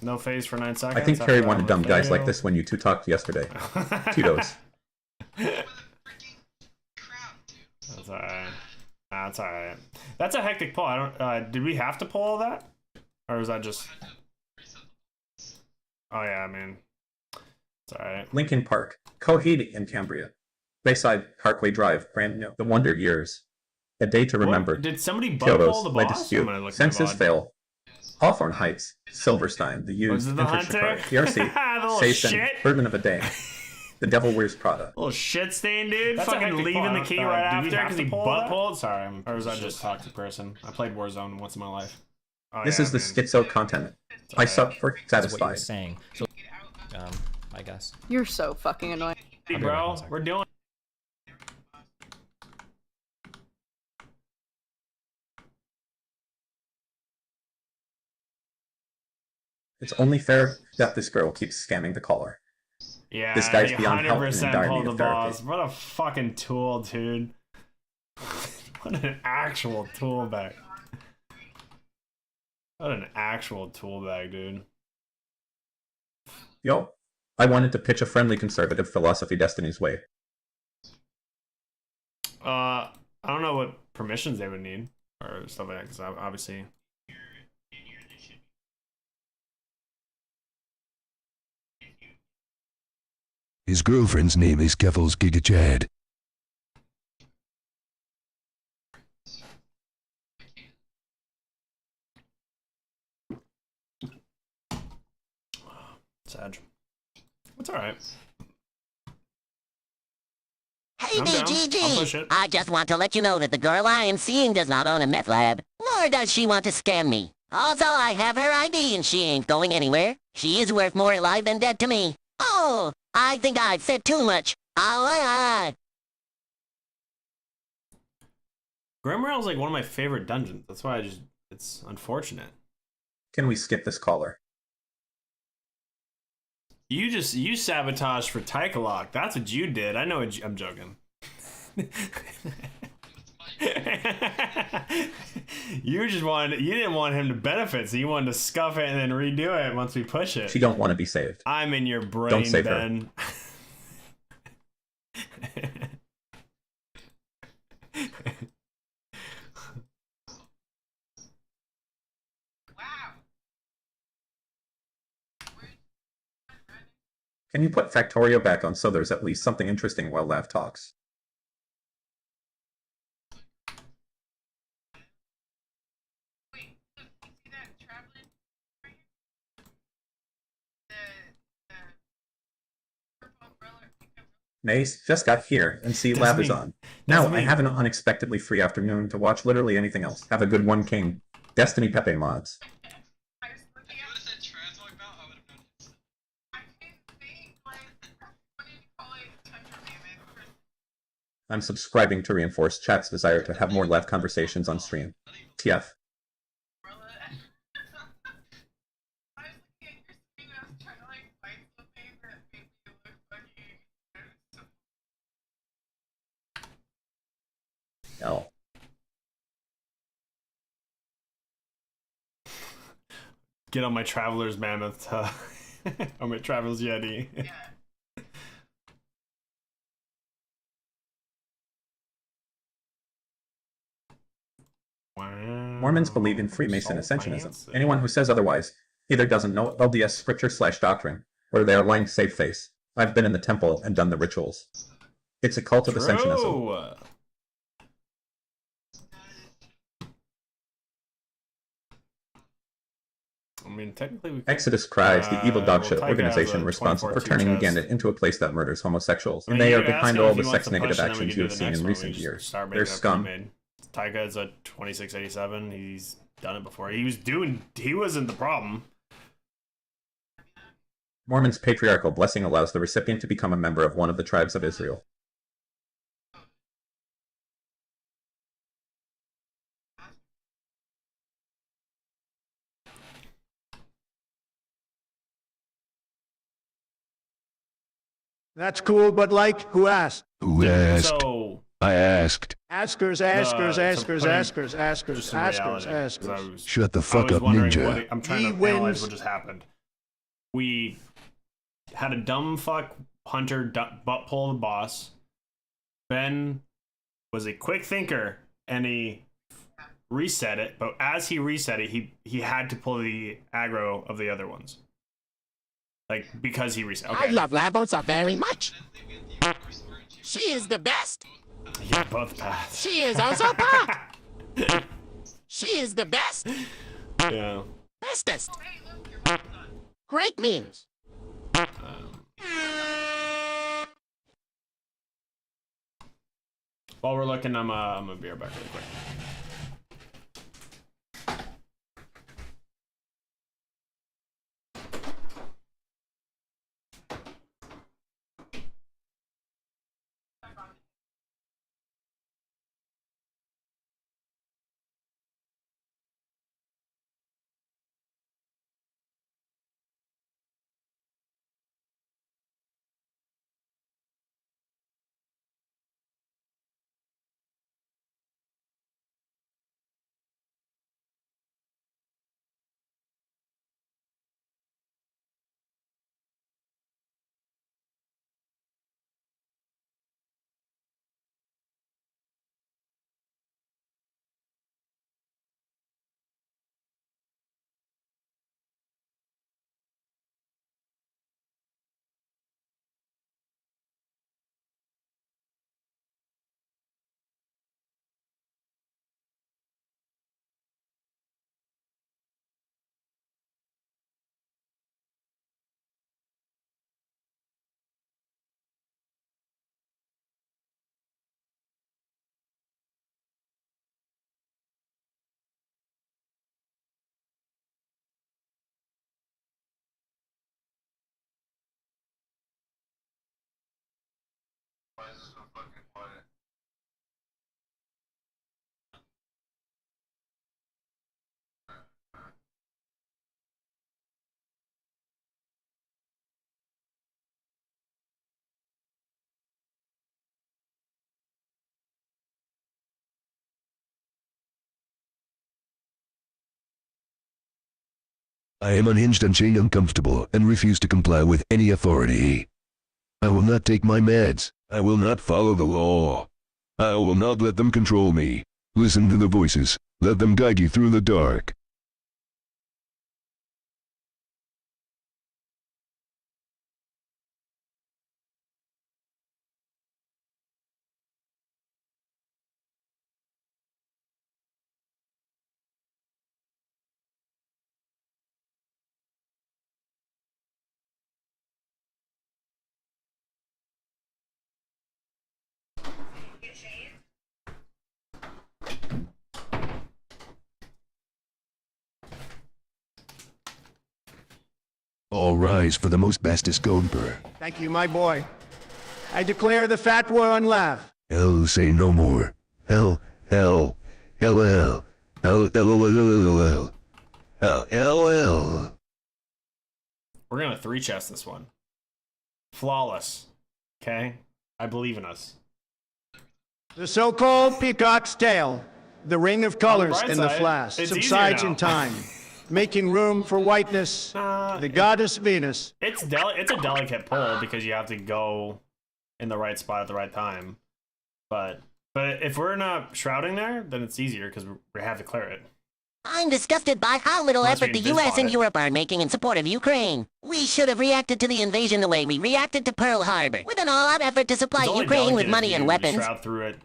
No phase for 9 seconds. I think Carrie wanted dumb guys like fail. this when you two talked yesterday. Tito's. That's alright. That's alright. That's a hectic pull. I don't. Did we have to pull all that, or was that just? Oh yeah, I mean, it's alright. Lincoln Park, Coheed in Cambria. Bayside Parkway Drive, brand new. The Wonder Years. A day to remember. What? Did somebody butt pull the Kyoto's, my boss? dispute. I'm gonna look Senses at my fail. Hawthorne Heights, Silverstein, The Was Used, it the Infantry hunter? Card, PRC, The little Sayson, shit? Burden of a Day. The Devil Wears Prada. Little shit stain, dude. That's a Fucking hectic leaving pull. the key Do right we after have because to he pull butt that? pulled. Sorry, I'm Or was that just just toxic person. I played Warzone once in my life. Oh, This yeah, is the I mean, schizo content. I suck for That's what you were satisfied. saying. So, I guess. You're so fucking annoying. Hey, bro, we're doing. It's only fair that this girl keeps scamming the caller. Yeah, This guy's he beyond help and in 100% dire pulled need the of therapy. boss. What a fucking tool, dude. What an actual tool bag. What an actual tool bag, dude. Yo, I wanted to pitch a friendly conservative philosophy Destiny's Way. I don't know what permissions they would need or stuff like that, because obviously. His girlfriend's name is Keffels Giga Chad. Sad. It's alright. Hey I'm down. I'll push BGG! it. I just want to let you know that the girl I am seeing does not own a meth lab, nor does she want to scam me. Also, I have her ID and she ain't going anywhere. She is worth more alive than dead to me. Oh, I think I've said too much. Grimrail's like one of my favorite dungeons. That's why it's unfortunate. Can we skip this caller? You sabotaged for Tykalok. That's what you did. I know I'm joking. You didn't want him to benefit, so you wanted to scuff it and then redo it once we push it. She don't want to be saved. I'm in your brain, Don't save her. Ben. Can you put Factorio back on so there's at least something interesting while Lav talks? Nace just got here and see Lav is Doesn't on. Now doesn't I he- have an unexpectedly free afternoon to watch literally anything else. Have a good one, King. Destiny Pepe mods. I'm subscribing to reinforce chat's desire to have more live conversations on stream. TF. L. Get on my Traveler's Mammoth. On my Traveler's Yeti. Mormons believe in Freemason So Ascensionism. fancy. Anyone who says otherwise either doesn't know LDS scripture/doctrine, or they are lying safe face. I've been in the temple and done the rituals. It's a cult of Ascensionism. True. I mean, technically, we could, Exodus Cries, the evil dogshit Tyga has organization a responsible for 24/2 turning chest. Gannett into a place that murders homosexuals, I mean, and they you are could ask behind him all if the he wants sex to push, negative and then we actions could you do have the seen next in one. recent We just years. start They're making up scum. pre-made. Tyga is a 2687. He's done it before. He wasn't the problem. Mormon's patriarchal blessing allows the recipient to become a member of one of the tribes of Israel. That's cool, but like, who asked? Who asked? So, I asked. Askers, just in reality, 'cause I was- Shut the I fuck was up, wondering ninja. I'm trying He to analyze wins. what just happened. we had a dumb fuck hunter butt pull the boss. Ben was a quick thinker and he reset it, but as he reset it, he had to pull the aggro of the other ones. Like, because he reset. Okay. I love Labosa very much. She is the best. Yeah, both paths. She is also bad. She is the best. Yeah. Bestest. Great memes. While we're looking, I'm gonna be right back really quick. I am unhinged, unchained, uncomfortable, and refuse to comply with any authority. I will not take my meds. I will not follow the law. I will not let them control me. Listen to the voices. Let them guide you through the dark. All rise for the most bestest Goldberg. Thank you, my boy. I declare the fat war on Lav. Hell say no more. Hell, hell, hell, hell, hell, hell, hell, hell, hell, hell. We're gonna 3-chest this one. Flawless. Okay? I believe in us. The so-called peacock's tail, the ring of colors bright in the side, flask, it's subsides easier now. in time, making room for whiteness, the goddess Venus. It's a delicate pull because you have to go in the right spot at the right time. But if we're not shrouding there, then it's easier because we have to clear it. I'm disgusted by how little Unless we effort the can US and it. Europe are making in support of Ukraine. We should have reacted to the invasion the way we reacted to Pearl Harbor, with an all-out effort to supply It's only Ukraine with delicate money if and you weapons. Shroud through it.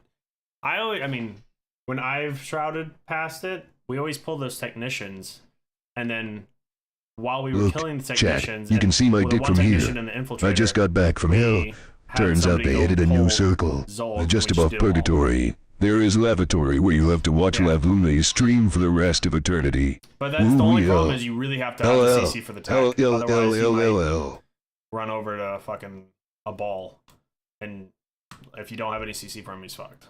I mean, when I've shrouded past it, we always pull those technicians, and then while we were Look, killing the Chad, technicians, you can and see my with the dick one from here. technician and the infiltrator, I just got back from hell. we had Turns out somebody they go added a new pull circle, Zolg, just which above did all. purgatory. There is lavatory where you have to watch Yeah. Lavlune stream for the rest of eternity. But that's the only Ooh, problem yeah. is you really have to have the CC for the tech. Otherwise, you might run over to fucking a ball, and if you don't have any CC for him, he's fucked.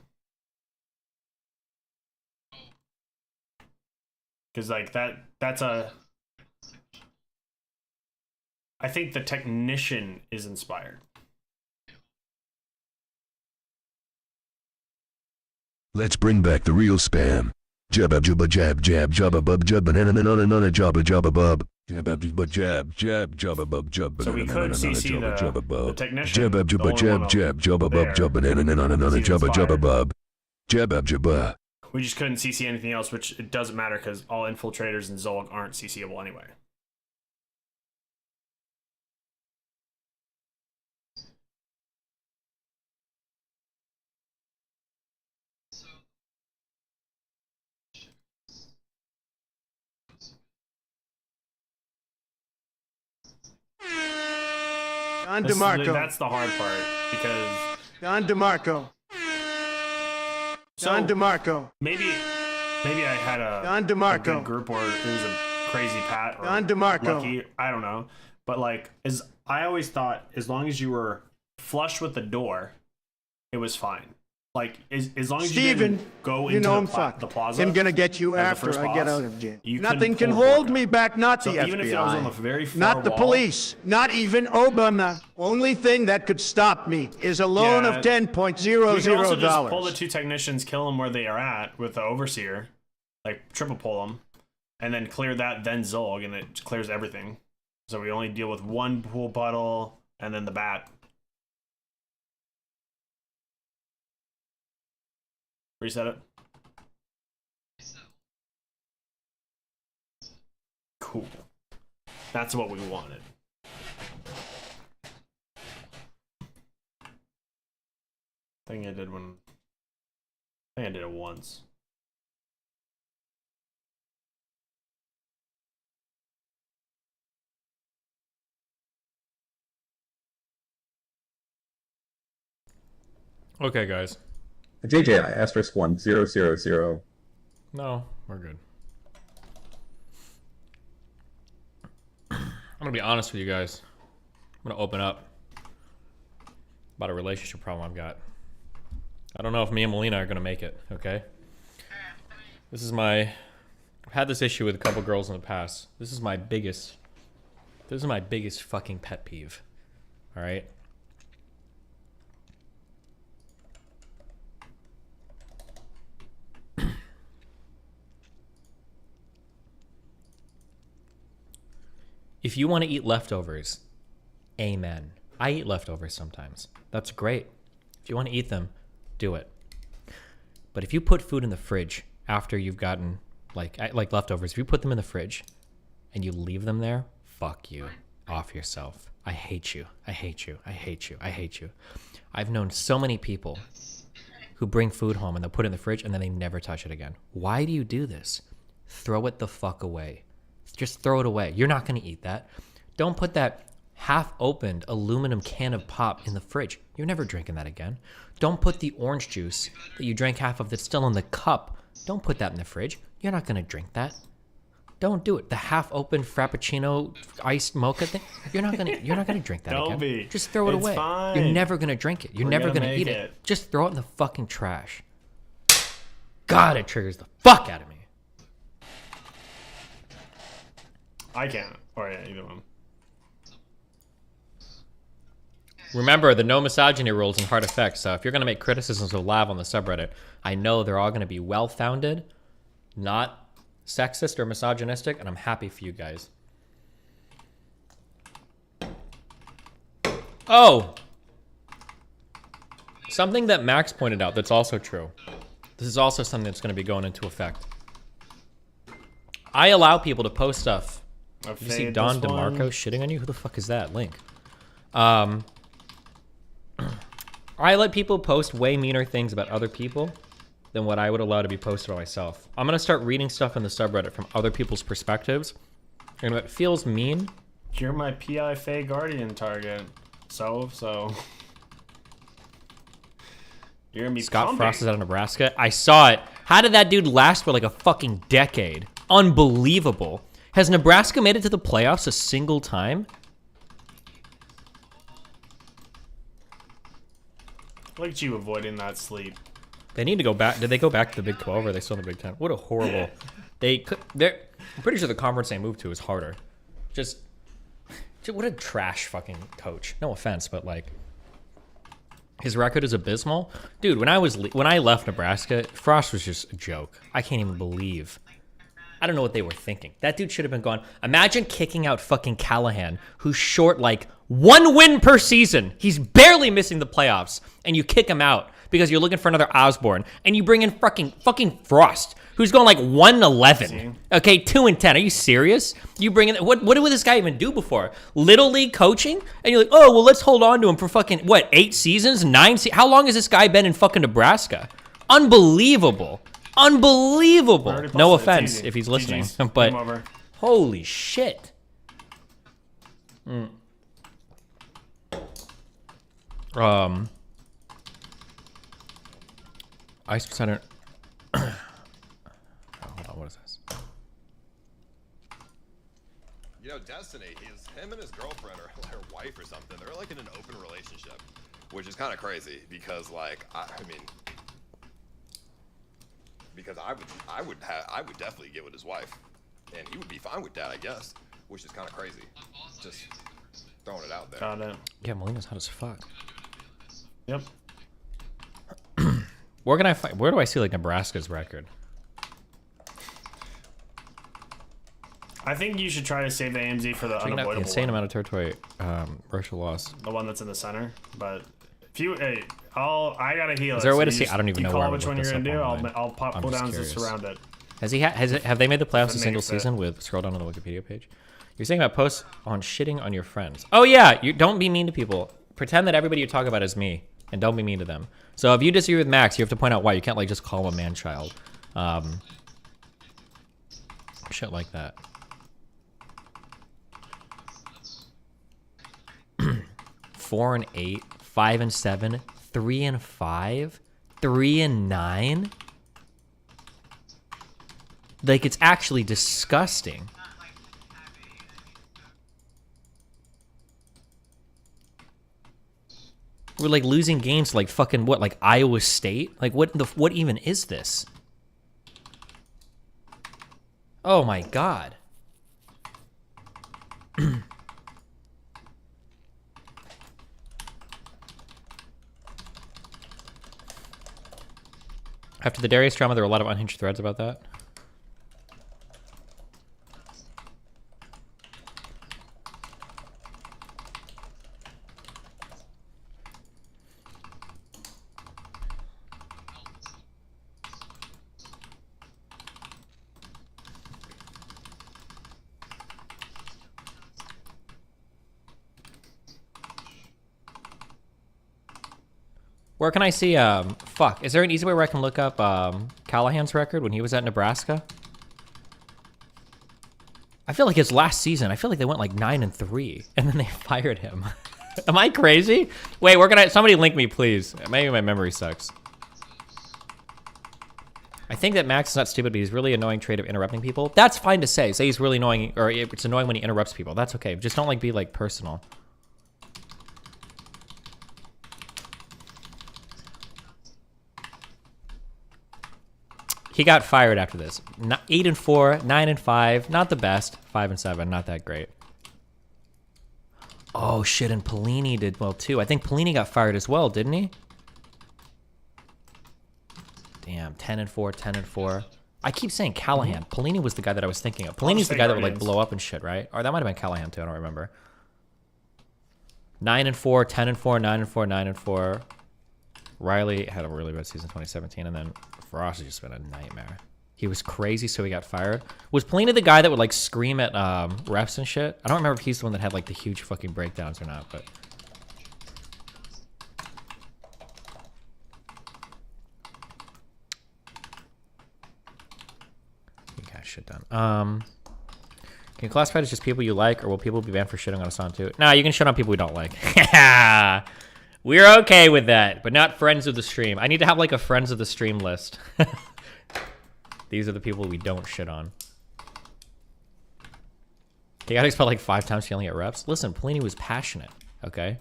Because like that's a. I think the technician is inspired. Let's bring back the real spam. Jabba jubba jab jab jabba bub jub banana banana nana jabba jabba bub. Jab, jab, jab, jab, above, jab, So we could CC the technician. jab, the jab, only jab, one jab, jab, above, there. jab, banana, He's jab, jab, fired. above, jab, jab. We just couldn't CC anything else, which it doesn't matter because all infiltrators and Zolg aren't CCable anyway. Don This is the- DeMarco. That's the hard part because Don DeMarco. so Don DeMarco. maybe I had a Don a DeMarco. good group or it was a crazy Pat or Don DeMarco. Lucky. I don't know, but like I always thought as long as you were flush with the door, it was fine. Like as long as you Steven, didn't go you into know I'm the fucked. plaza. I'm gonna get you as the after first I get boss, out of jail. you Nothing couldn't can pull the hold door. me back, not So the FBI. even if I was on the very far not the wall, police, not even Obama. Only thing that could stop me is a loan Yeah. of You can also $10.00. just pull the two technicians, kill them where they are at with the overseer, like triple pull them, and then clear that, then Zolg, and it clears everything. So we only deal with one pool puddle and then the bat. Reset it. Cool. That's what we wanted. I think I did it once. Okay, guys. JJ, asterisk 1000. No, we're good. I'm gonna be honest with you guys. I'm gonna open up about a relationship problem I've got. I don't know if me and Melina are gonna make it, okay? I've had this issue with a couple girls in the past. This is my biggest fucking pet peeve. Alright? If you want to eat leftovers, amen. I eat leftovers sometimes. That's great. If you want to eat them, do it. But if you put food in the fridge after you've gotten like leftovers, if you put them in the fridge and you leave them there, fuck you. Off yourself. I hate you. I hate you. I hate you. I hate you. I've known so many people who bring food home and they'll put it in the fridge and then they never touch it again. Why do you do this? Throw it the fuck away. Just throw it away. You're not going to eat that. Don't put that half-opened aluminum can of pop in the fridge. You're never drinking that again. Don't put the orange juice that you drank half of that's still in the cup. Don't put that in the fridge. You're not going to drink that. Don't do it. The half-opened Frappuccino iced mocha thing. You're not gonna drink that Don't again. be. Just throw it It's away. fine. You're never gonna drink it. You're We're never gonna gonna make eat it. it. Just throw it in the fucking trash. God, it triggers the fuck out of me. I can't. Or yeah, either one. Remember the no misogyny rules and hard effects. So if you're gonna make criticisms of Lav on the subreddit, I know they're all gonna be well-founded, not sexist or misogynistic, and I'm happy for you guys. Oh! Something that Max pointed out that's also true. This is also something that's going to be going into effect. I allow people to post stuff. Did you see Don DeMarco shitting on you? Who the fuck is that? Link. I let people post way meaner things about other people than what I would allow to be posted on myself. I'm gonna start reading stuff in the subreddit from other people's perspectives, and if it feels mean, You're my PI Fae Guardian target. So you're gonna be Scott pumping. Frost is out of Nebraska. I saw it. How did that dude last for like a fucking decade? Unbelievable. Has Nebraska made it to the playoffs a single time? Look at you avoiding that sleep. They need to go back. Did they go back to the Big 12 or are they still in the Big 10? What a horrible. I'm pretty sure the conference they moved to is harder. Just what a trash fucking coach. No offense, but like his record is abysmal. Dude, when I left Nebraska, Frost was just a joke. I can't even believe I don't know what they were thinking. That dude should have been gone. Imagine kicking out fucking Callahan, who's short like 1 win per season. He's barely missing the playoffs, and you kick him out because you're looking for another Osborne, and you bring in fucking Frost, who's going like 1-11. Okay, 2-10. Are you serious? You bring in what did this guy even do before? Little league coaching? And you're like, oh well, let's hold on to him for fucking what, 8 seasons, 9 seasons? How long has this guy been in fucking Nebraska? Unbelievable. Unbelievable. No offense if he's listening, but holy shit. Ice Center. Hold on, what is this? You know, Destiny, him and his girlfriend or her wife or something, they're like in an open relationship, which is kind of crazy because, like, I mean, because I would definitely get with his wife, and he would be fine with that, I guess, which is kind of crazy. Just throwing it out there. Got it. Yeah, Molina's hot as fuck. Yep. Where can I find? Where do I see like Nebraska's record? I think you should try to save the AMZ for the Checking out unavoidable the insane one. amount of territory, virtual loss. The one that's in the center, but if you, hey, I gotta heal. Is there a it, way so to see? I don't even know call where I which would one look you're this gonna do. up online. I'll pop I'm just cooldowns to curious. surround it. Have they made the playoffs a Doesn't single make it fit. season with scroll down on the Wikipedia page? You're saying about posts on shitting on your friends. Oh yeah, you don't be mean to people. Pretend that everybody you talk about is me, and don't be mean to them. So if you disagree with Max, you have to point out why. You can't like just call him a man-child. Shit like that. 4-8, 5-7, 3-5, 3-9. Like, it's actually disgusting. We're like losing games to like fucking what, like Iowa State? Like what even is this? Oh my god. After the Darius drama, there were a lot of unhinged threads about that. Where can I see, fuck, is there an easy way where I can look up, Callahan's record when he was at Nebraska? I feel like his last season, I feel like they went like 9-3, and then they fired him. Am I crazy? Wait, where can I, somebody link me, please. Maybe my memory sucks. I think that Max is not stupid, but he's really annoying trait of interrupting people. That's fine to say. Say he's really annoying, or it's annoying when he interrupts people. That's okay. Just don't like be like personal. He got fired after this. 8-4, 9-5, not the best. 5-7, not that great. Oh shit, and Pelini did well too. I think Pelini got fired as well, didn't he? Damn, 10-4, 10-4. I keep saying Callahan. Pelini was the guy that I was thinking of. Pelini's the guy that would like blow up and shit, right? Or that might have been Callahan too. I don't remember. 9-4, 10-4, 9-4, 9-4. Riley had a really bad season 2017, and then Frost has just been a nightmare. He was crazy, so he got fired. Was Pelini the guy that would like scream at refs and shit? I don't remember if he's the one that had like the huge fucking breakdowns or not, but he got shit done. Can you classify it as just people you like, or will people be banned for shitting on a song too? Nah, you can shit on people we don't like. We're okay with that, but not friends of the stream. I need to have like a friends of the stream list. These are the people we don't shit on. He got expelled like 5 times yelling at reps. Listen, Pelini was passionate, okay?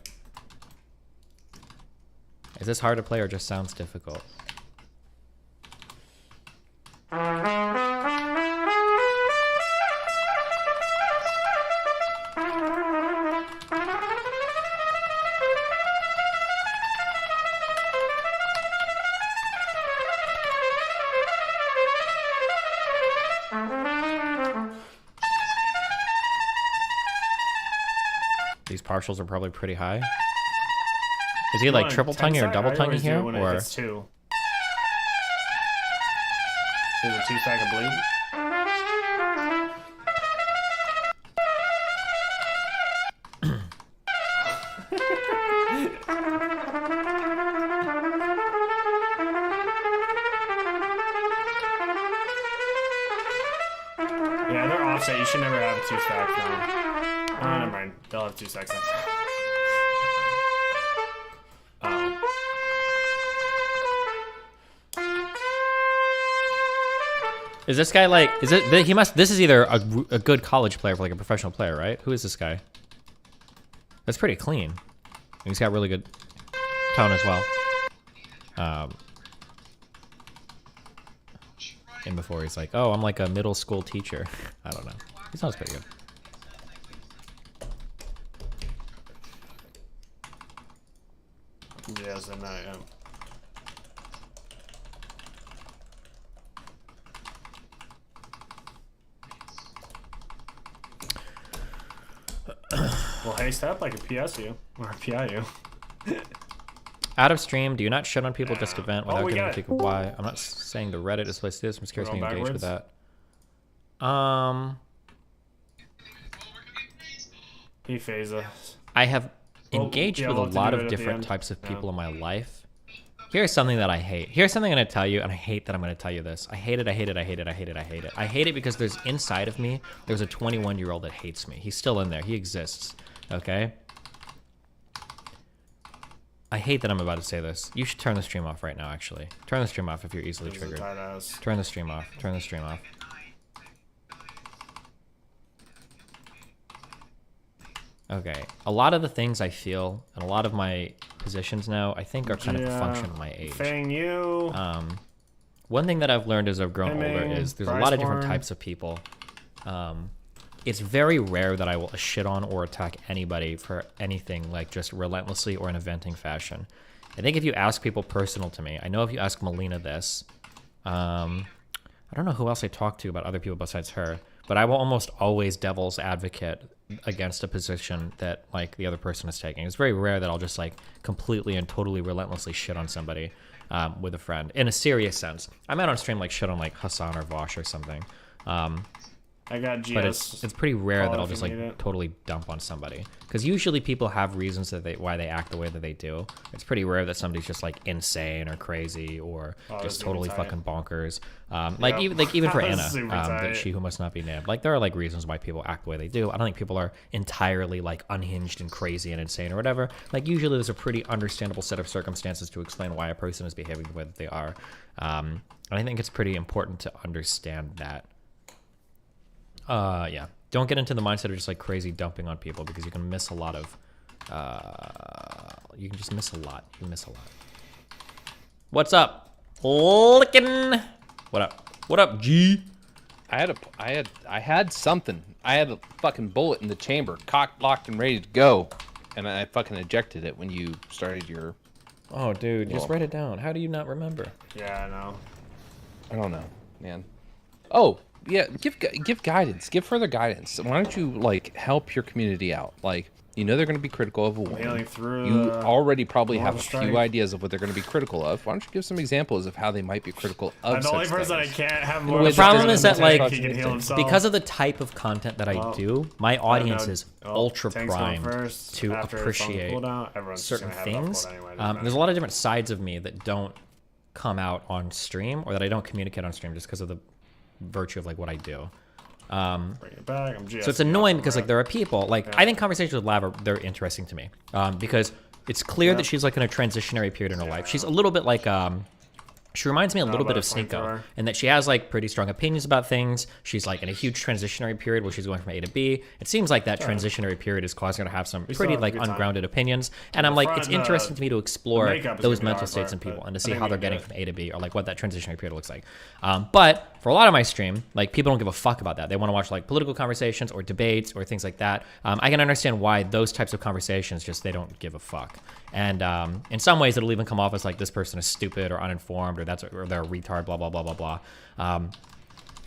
Is this hard to play or just sounds difficult? These partials are probably pretty high. Is he like triple tonguing or double tonguing here? Or it's 2. Is it 2 stack of bleed? Yeah, they're offset. You should never have 2 stacks now. Oh, never mind. They'll have 2 stacks next time. is this guy like? Is it? He must. This is either a good college player or like a professional player, right? Who is this guy? That's pretty clean. He's got really good tone as well. And before he's like, oh, I'm like a middle school teacher. I don't know. He sounds pretty good. Yes, and I am. Well, hey, step like a PSU or a PIU. Out of stream, do you not shit on people just to vent without giving a critique of why? I'm not saying the Reddit is place this. I'm scared to be engaged with that. He phase us. I have engaged with a lot of different types of people in my life. Here's something that I hate. Here's something I'm going to tell you, and I hate that I'm going to tell you this. I hate it, I hate it, I hate it, I hate it, I hate it. I hate it because there's inside of me, there's a 21-year-old that hates me. He's still in there. He exists. Okay? I hate that I'm about to say this. You should turn the stream off right now, actually. Turn the stream off if you're easily triggered. Turn the stream off. Turn the stream off. Okay. A lot of the things I feel, and a lot of my positions now, I think are kind of a function of my age. Fang you. One thing that I've learned as I've grown older is there's a lot of different types of people. It's very rare that I will shit on or attack anybody for anything, like just relentlessly or in a venting fashion. I think if you ask people personal to me, I know if you ask Melina this, I don't know who else I talk to about other people besides her, but I will almost always devil's advocate against a position that like the other person is taking. It's very rare that I'll just like completely and totally relentlessly shit on somebody with a friend in a serious sense. I might on stream like shit on like Hassan or Vosh or something. I got GS. But it's pretty rare that I'll just like totally dump on somebody, because usually people have reasons that why they act the way that they do. It's pretty rare that somebody's just like insane or crazy or just totally fucking bonkers. Like even for Anna, that she who must not be named. Like there are like reasons why people act the way they do. I don't think people are entirely like unhinged and crazy and insane or whatever. Like usually there's a pretty understandable set of circumstances to explain why a person is behaving the way that they are. And I think it's pretty important to understand that. Yeah. Don't get into the mindset of just like crazy dumping on people, because you can miss a lot of, you can just miss a lot. You can miss a lot. What's up? Lickin'. What up? What up, G? I had something. I had a fucking bullet in the chamber, cocked, locked, and ready to go. And I fucking ejected it when you started your... Oh, dude, just write it down. How do you not remember? Yeah, I know. I don't know, man. Oh, yeah, give guidance. Give further guidance. Why don't you, like, help your community out? Like, you know they're going to be critical of a woman. You already probably have a few ideas of what they're going to be critical of. Why don't you give some examples of how they might be critical of the only person things? I can't have more. The problem is that, like, because of the type of content that I do, my audience is ultra primed to appreciate certain things. There's a lot of different sides of me that don't come out on stream, or that I don't communicate on stream just because of the virtue of like what I do. Bring it back. So it's annoying because like there are people like I think conversations with Lav they're interesting to me because it's clear that she's like in a transitionary period in her life. She's a little bit like she reminds me a little bit of Sneeko, in that she has like pretty strong opinions about things. She's like in a huge transitionary period where she's going from A to B. It seems like that transitionary period is causing her to have some pretty like ungrounded opinions. And I'm like, it's interesting to me to explore those mental states in people and to see how they're getting from A to B, or like what that transitionary period looks like. But for a lot of my stream, like people don't give a fuck about that. They want to watch like political conversations or debates or things like that. I can understand why those types of conversations just they don't give a fuck. And in some ways, it'll even come off as like this person is stupid or uninformed or they're a retard, blah blah blah blah blah.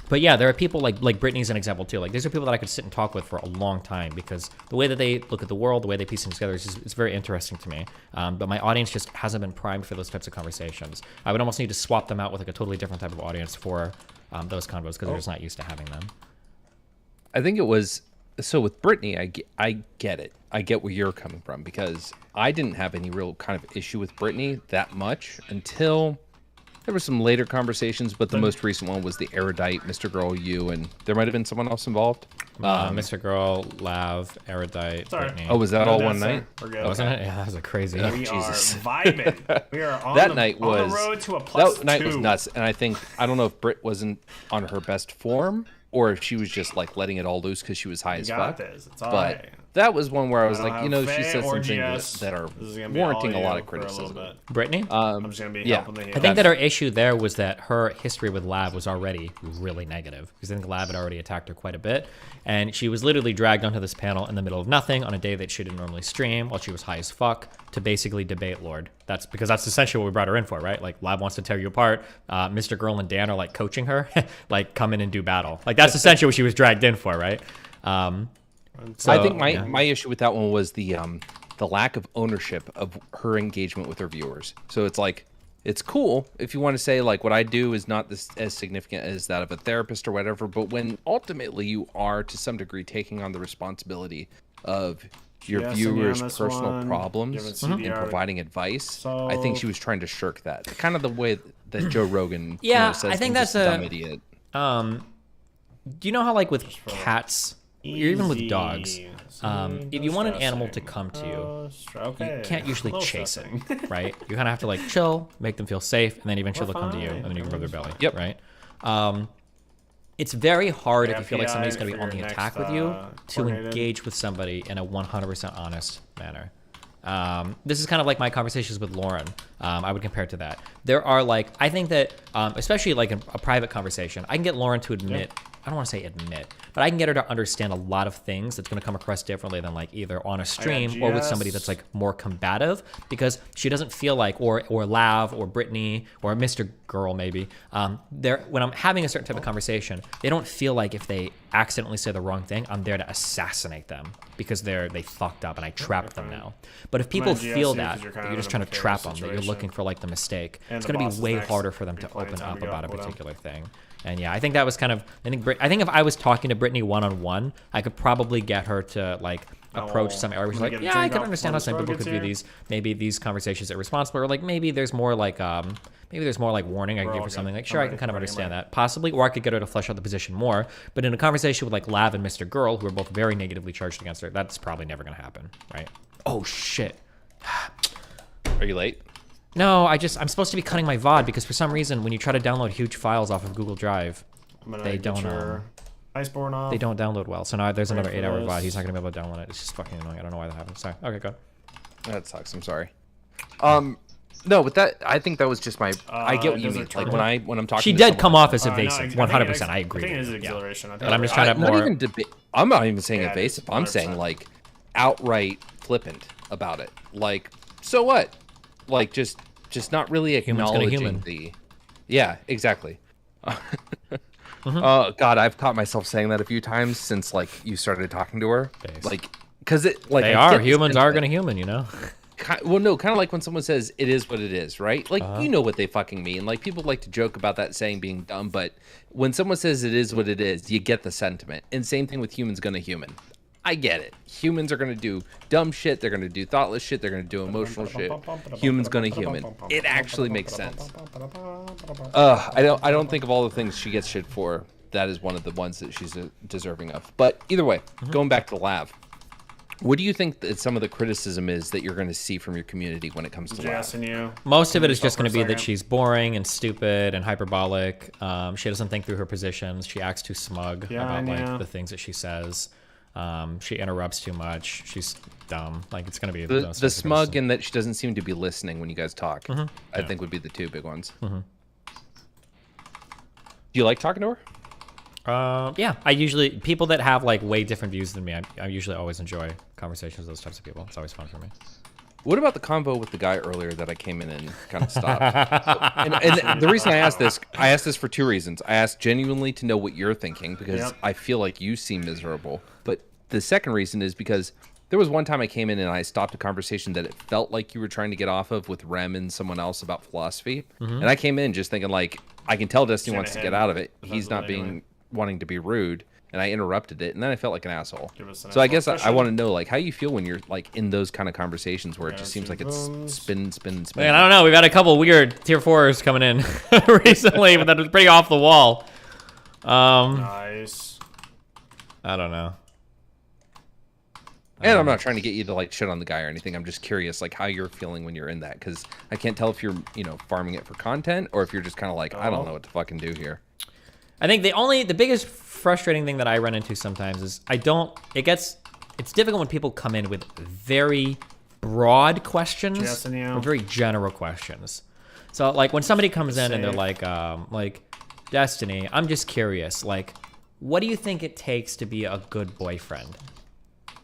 But yeah, there are people like Brittany's an example too. Like these are people that I could sit and talk with for a long time because the way that they look at the world, the way they piece things together, it's very interesting to me. But my audience just hasn't been primed for those types of conversations. I would almost need to swap them out with like a totally different type of audience for those convos because they're just not used to having them. I think it was so with Brittany. I get it. I get where you're coming from because I didn't have any real kind of issue with Brittany that much until there were some later conversations, but the most recent one was the Erudite, Mr. Girl, you, and there might have been someone else involved. Mr. Girl, Lav, Erudite, Brittany. Oh, was that all one night? We're good. Wasn't it? Yeah, that was a crazy. We Jesus. are vibing. We are on that the, night on was the road to a +2. That night was nuts, and I don't know if Britt wasn't on her best form or if she was just like letting it all loose because she was high as fuck. This. It's all but right. that was one where I was I don't like, have you know, Faye she said or some things GS. that are This is gonna be warranting all a lot you of for a little criticism. bit. Brittany? I'm just gonna be helping the I think that our issue there was that her history with Lav was already really negative because I think Lav had already attacked her quite a bit, and she was literally dragged onto this panel in the middle of nothing on a day that she didn't normally stream while she was high as fuck to basically debate Lord. That's because that's essentially what we brought her in for, right? Like Lav wants to tear you apart. Mr. Girl and Dan are like coaching her, like come in and do battle. Like that's essentially what she was dragged in for, right? So I think my issue with that one was the lack of ownership of her engagement with her viewers. So it's like, it's cool if you want to say like what I do is not as significant as that of a therapist or whatever, but when ultimately you are to some degree taking on the responsibility of your viewers' personal problems and providing advice, I think she was trying to shirk that. Kind of the way that Joe Rogan says I think that's a dumb idiot. Do you know how like with cats, or even with dogs, if you want an animal to come to you, you can't usually chase it, right? You kind of have to like chill, make them feel safe, and then eventually they'll come to you, and then you can rub their belly. Yep. Right. It's very hard if you feel like somebody's going to be on the attack with you to engage with somebody in a 100% honest manner. This is kind of like my conversations with Lauren. I would compare it to that. There are like, I think that, especially like in a private conversation, I can get Lauren to admit, I don't want to say admit, but I can get her to understand a lot of things that's going to come across differently than like either on a stream or with somebody that's like more combative, because she doesn't feel like, or Lav or Brittany or Mr. Girl maybe, when I'm having a certain type of conversation, they don't feel like if they accidentally say the wrong thing, I'm there to assassinate them because they fucked up and I trapped them now. But if people feel that you're just trying to trap them, that you're looking for like the mistake, it's going to be way harder for them to open up about a particular thing. And yeah, I think that was kind of, I think if I was talking to Brittany one-on-one, I could probably get her to like approach some area where she's like, yeah, I can understand how some people could view these, maybe these conversations irresponsible, or like maybe there's more like warning I can give her something. Like, sure, I can kind of understand that, possibly, or I could get her to flesh out the position more. But in a conversation with like Lav and Mr. Girl, who are both very negatively charged against her, that's probably never going to happen, right? Oh shit. Are you late? No, I'm supposed to be cutting my VOD because for some reason when you try to download huge files off of Google Drive, they don't download well. So now there's another 8-hour VOD. He's not gonna be able to download it. It's just fucking annoying. I don't know why that happened. Sorry. Okay, go. That sucks. I'm sorry. No, but that, I think that was just my. I get what you mean. Like when I'm talking. She to did someone, come off as evasive. 100%. I agree. I think it is exhilaration. But I'm just trying to not more. even debate. I'm not even saying evasive. I'm saying like outright flippant about it. Like, so what? Like just not really acknowledging the. Yeah, exactly. Oh God, I've caught myself saying that a few times since like you started talking to her. Like, because it like humans are gonna human, you know. Well, no, kind of like when someone says it is what it is, right? Like, you know what they fucking mean. Like, people like to joke about that saying being dumb, but when someone says it is what it is, you get the sentiment. And same thing with humans gonna human. I get it. Humans are gonna do dumb shit. They're gonna do thoughtless shit. They're gonna do emotional shit. Humans gonna human. It actually makes sense. I don't think of all the things she gets shit for. That is one of the ones that she's deserving of. But either way, going back to Lav. What do you think that some of the criticism is that you're going to see from your community when it comes to Lav? Most of it is just going to be that she's boring and stupid and hyperbolic. She doesn't think through her positions. She acts too smug about like the things that she says. She interrupts too much. She's dumb. Like it's going to be the smug and that she doesn't seem to be listening when you guys talk. I think would be the two big ones. Do you like talking to her? Yeah, people that have like way different views than me, I usually always enjoy conversations with those types of people. It's always fun for me. What about the convo with the guy earlier that I came in and kind of stopped? and the reason I asked this for two reasons. I asked genuinely to know what you're thinking because I feel like you seem miserable. But the second reason is because there was one time I came in and I stopped a conversation that it felt like you were trying to get off of with Rem and someone else about philosophy. And I came in just thinking like, I can tell Destiny wants to get out of it. He's not wanting to be rude. And I interrupted it, and then I felt like an asshole. So I guess I want to know, like, how you feel when you're like in those kind of conversations where it just seems like it's spin. Man, I don't know. We've had a couple weird tier 4s coming in recently, but that was pretty off the wall. Nice. I don't know. And I'm not trying to get you to like shit on the guy or anything. I'm just curious, like, how you're feeling when you're in that, because I can't tell if you're, farming it for content or if you're just kind of like, I don't know what to fucking do here. I think the biggest frustrating thing that I run into sometimes is it's difficult when people come in with very broad questions or very general questions. So like when somebody comes in and they're like Destiny, I'm just curious, like, what do you think it takes to be a good boyfriend?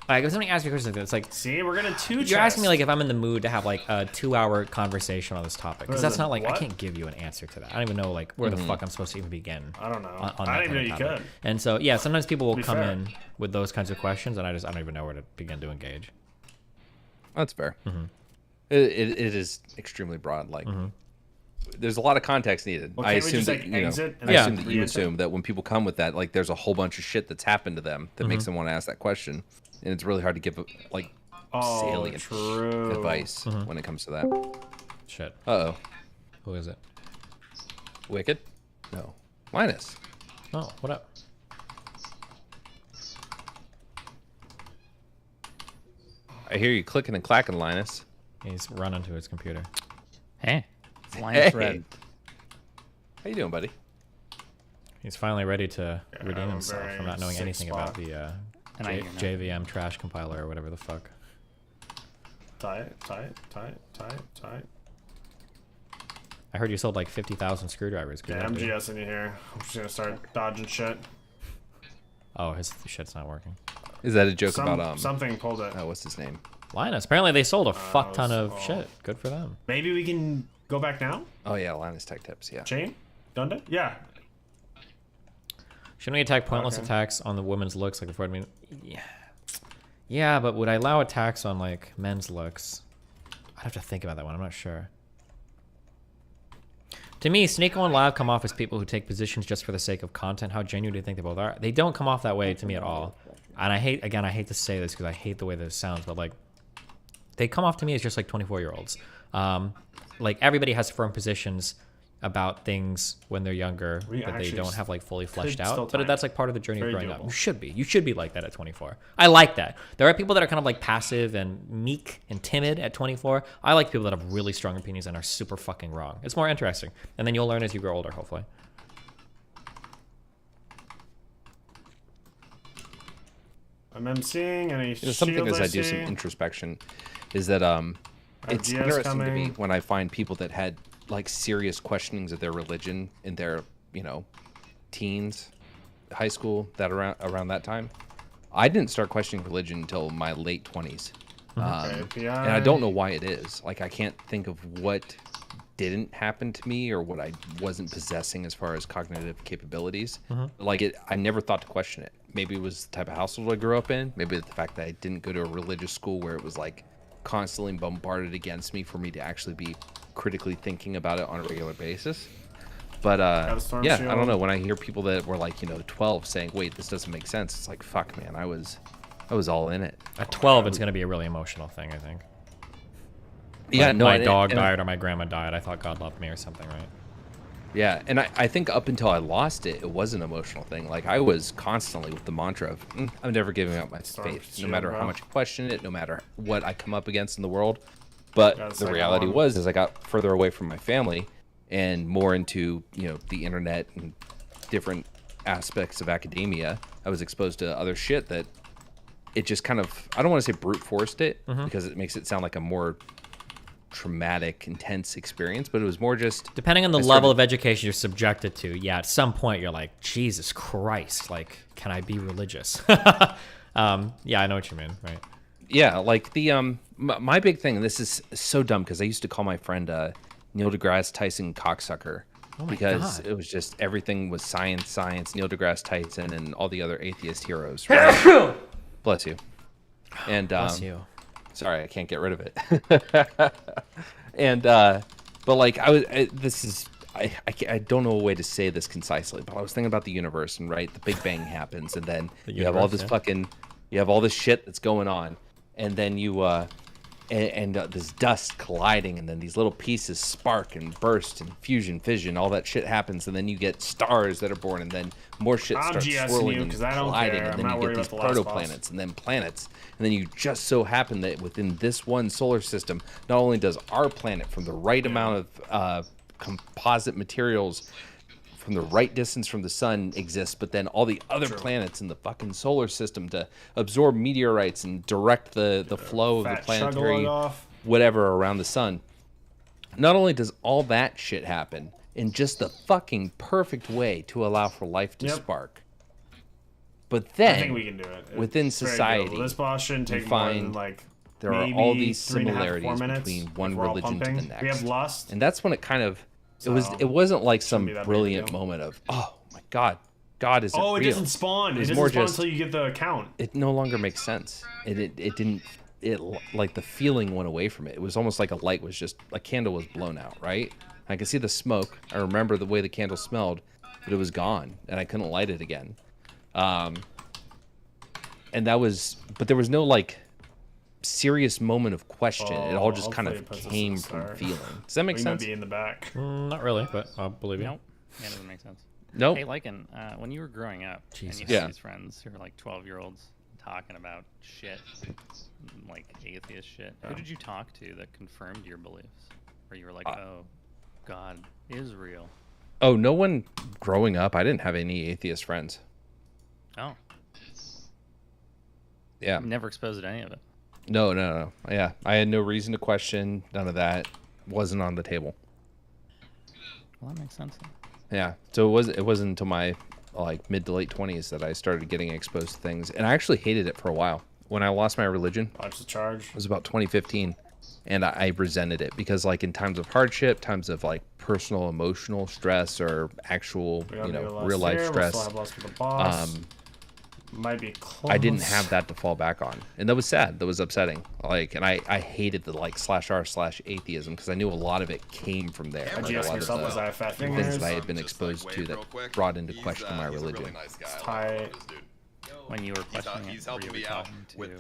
Like, if somebody asks me a question, it's like, see, we're gonna you're asking me like if I'm in the mood to have like a 2-hour conversation on this topic, because that's not like I can't give you an answer to that. I don't even know like where the fuck I'm supposed to even begin. I don't know. I didn't even know you could. And so yeah, sometimes people will come in with those kinds of questions, and I don't even know where to begin to engage. That's fair. It is extremely broad. Like, there's a lot of context needed. Well, I assume that you assume that when people come with that, like, there's a whole bunch of shit that's happened to them that makes them want to ask that question. And it's really hard to give like salient advice when it comes to that. Shit. Uh-oh. Who is it? Wicked? No. Linus. Oh, what up? I hear you clicking and clacking, Linus. He's running to his computer. Hey. It's Linus Red. How you doing, buddy? He's finally ready to redeem himself from not knowing anything about the JVM trash compiler or whatever the fuck. Tight. I heard you sold like 50,000 screwdrivers. Yeah, I'm GSing you here. I'm just gonna start dodging shit. Oh, his shit's not working. Is that a joke about something pulled it? Oh, what's his name? Linus. Apparently they sold a fuck ton of shit. Good for them. Maybe we can go back now? Oh yeah, Linus Tech Tips, yeah. Chain? Done? Yeah. Shouldn't we attack pointless attacks on the women's looks like before? I mean, yeah, but would I allow attacks on like men's looks? I'd have to think about that one. I'm not sure. To me, Sneeko and Lab come off as people who take positions just for the sake of content. How genuine do you think they both are? They don't come off that way to me at all. And I hate to say this because I hate the way this sounds, but like, they come off to me as just like 24-year-olds. Like, everybody has firm positions about things when they're younger that they don't have like fully fleshed out, but that's like part of the journey of growing up. You should be like that at 24. I like that. There are people that are kind of like passive and meek and timid at 24. I like people that have really strong opinions and are super fucking wrong. It's more interesting, and then you'll learn as you grow older, hopefully. I'm emceeing any something as I do some introspection is that it's interesting to me when I find people that had like serious questionings of their religion in their, teens, high school, around that time. I didn't start questioning religion until my late 20s. And I don't know why it is. Like, I can't think of what didn't happen to me or what I wasn't possessing as far as cognitive capabilities. I never thought to question it. Maybe it was the type of household I grew up in. Maybe the fact that I didn't go to a religious school where it was like constantly bombarded against me for me to actually be critically thinking about it on a regular basis. But yeah, I don't know, when I hear people that were like 12 saying, wait, this doesn't make sense, it's like, fuck, man, I was all in it. At 12 it's going to be a really emotional thing, I think. Yeah, like, my dog died or my grandma died, I thought God loved me or something, right? Yeah, and I think up until I lost it, it was an emotional thing. Like, I was constantly with the mantra of, I'm never giving up my faith, no matter how much I question it, no matter what I come up against in the world. But the reality was, as I got further away from my family and more into, the internet and different aspects of academia, I was exposed to other shit that it just kind of, I don't want to say brute forced it, because it makes it sound like a more traumatic, intense experience, but it was more just... Depending on the level of education you're subjected to, yeah, at some point you're like, Jesus Christ, like, can I be religious? Yeah, I know what you mean, right? Yeah, like the my big thing, this is so dumb because I used to call my friend Neil deGrasse Tyson cocksucker because it was just everything was science, Neil deGrasse Tyson, and all the other atheist heroes. Right? Bless you. And Bless you. Sorry, I can't get rid of it. And but like I don't know a way to say this concisely, but I was thinking about the universe, and right, the Big Bang happens, and then you have all this you have all this shit that's going on, and then you this dust colliding, and then these little pieces spark and burst and fusion, fission, all that shit happens, and then you get stars that are born, and then more shit starts swirling and colliding, and then you get these protoplanets, and then planets, and then you just so happen that within this one solar system, not only does our planet from the right amount of composite materials from the right distance from the sun exist, but then all the other planets in the fucking solar system to absorb meteorites and direct the flow of the planetary whatever around the sun. Not only does all that shit happen in just the fucking perfect way to allow for life to spark, but then I think we can do it. Within society, this boss shouldn't take you more find than like there are all these similarities between one religion to the next. We have lust, and that's when it kind of it wasn't like some brilliant moment of, oh my god, God isn't real. It doesn't spawn. It doesn't spawn until you get the account. It no longer makes sense. It didn't like the feeling went away from it. It was almost like a candle was blown out, right? I could see the smoke. I remember the way the candle smelled, but it was gone, and I couldn't light it again. And that was, but there was no like serious moment of question. It all just kind of came from feeling. Does that make sense? Might be in the back. Not really, but I'll believe you. Nope. Yeah, it doesn't make sense. No. Hey, Lycan, when you were growing up, and you had these friends who were like 12-year-olds talking about shit, like atheist shit, who did you talk to that confirmed your beliefs? Or you were like, oh, God is real? Oh, no one growing up. I didn't have any atheist friends. Oh. Yeah. Never exposed to any of it. No. Yeah, I had no reason to question. None of that wasn't on the table. Well, that makes sense. Yeah, so it wasn't until my like mid to late 20s that I started getting exposed to things, and I actually hated it for a while. When I lost my religion, watch the charge. It was about 2015, and I resented it because like in times of hardship, times of like personal emotional stress or actual real life stress, might be close. I didn't have that to fall back on, and that was sad. That was upsetting. Like, and I hated the like /r/atheism because I knew a lot of it came from there. Like, a lot of the things that I had been exposed to that brought into question my religion. Really nice guy. When you were questioning he's helping me out with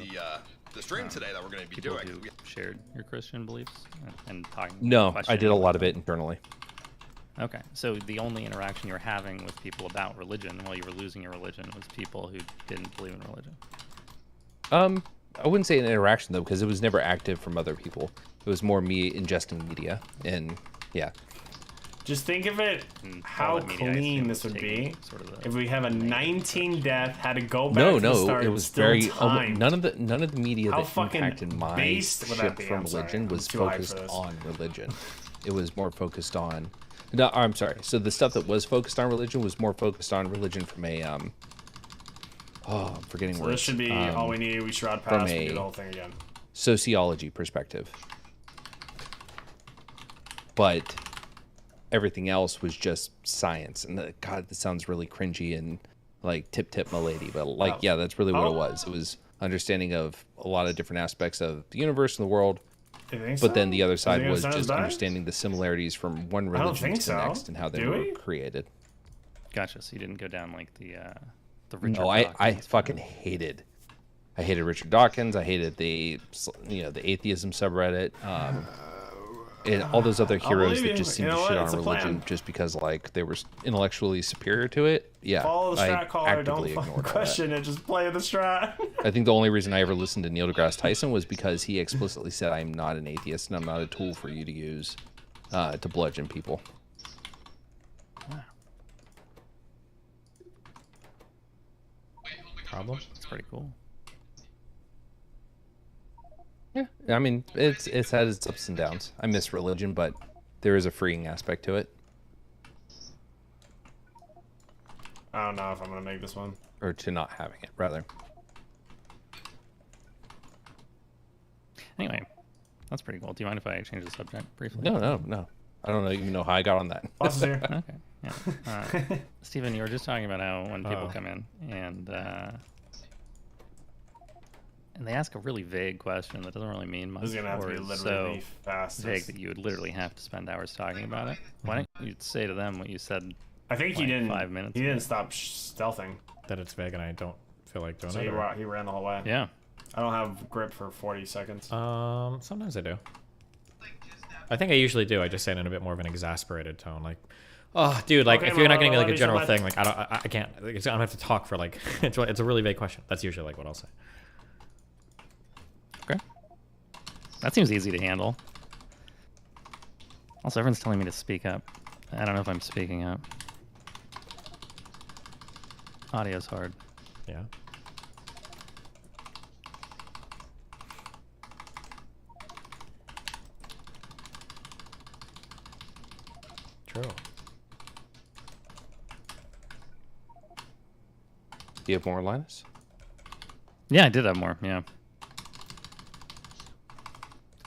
the stream today that we're going to be doing. Who shared your Christian beliefs and talking. No, I did a lot of it internally. Okay, so the only interaction you were having with people about religion while you were losing your religion was people who didn't believe in religion. I wouldn't say an interaction though, because it was never active from other people. It was more me ingesting media, and yeah. Just think of it, how clean this would be if we have a 19 death, had to go back to the start. It was very none of the media that impacted my ship from religion was focused on religion. It was more focused on. No, I'm sorry. So the stuff that was focused on religion was more focused on religion from a I'm forgetting words. This should be all we need. We should ride past and do the whole thing again. Sociology perspective, but everything else was just science. And God, this sounds really cringy and like tip my lady, but like yeah, that's really what it was. It was understanding of a lot of different aspects of the universe and the world. But then the other side was just understanding the similarities from one religion to the next and how they were created. Gotcha. So you didn't go down like the Richard No, I fucking hated. I hated Richard Dawkins. I hated the atheism subreddit. And all those other heroes that just seemed to shit on religion just because like they were intellectually superior to it. Yeah, follow the strat I caller. actively Don't ignored question it. Just play the strat. I think the only reason I ever listened to Neil deGrasse Tyson was because he explicitly said, "I'm not an atheist and I'm not a tool for you to use to bludgeon people." Problem? It's pretty cool. Yeah, I mean, it's had its ups and downs. I miss religion, but there is a freeing aspect to it. I don't know if I'm gonna make this one. Or to not having it, rather. Anyway, that's pretty cool. Do you mind if I change the subject briefly? No. I don't even know how I got on that. Boss is here. Okay. Yeah. Steven, you were just talking about how when people come in and they ask a really vague question that doesn't really mean much, This is gonna have to or be is literally so fast. vague that you would literally have to spend hours talking about it. Why don't you say to them what you said? I think like he didn't. 5 minutes. He didn't stop stealthing. That it's vague and I don't feel like doing So it. he ran the whole way. Yeah. I don't have grip for 40 seconds. Sometimes I do. I think I usually do. I just say it in a bit more of an exasperated tone, like, "Oh, dude, like Okay, if you're not well, giving me like well, a general so thing, like I can't. Like, I'm gonna have to talk for like it's a really vague question. That's usually like what I'll say." Okay. That seems easy to handle. Also, everyone's telling me to speak up. I don't know if I'm speaking up. Audio's hard. Yeah. True. Do you have more, Linus? Yeah, I did have more. Yeah.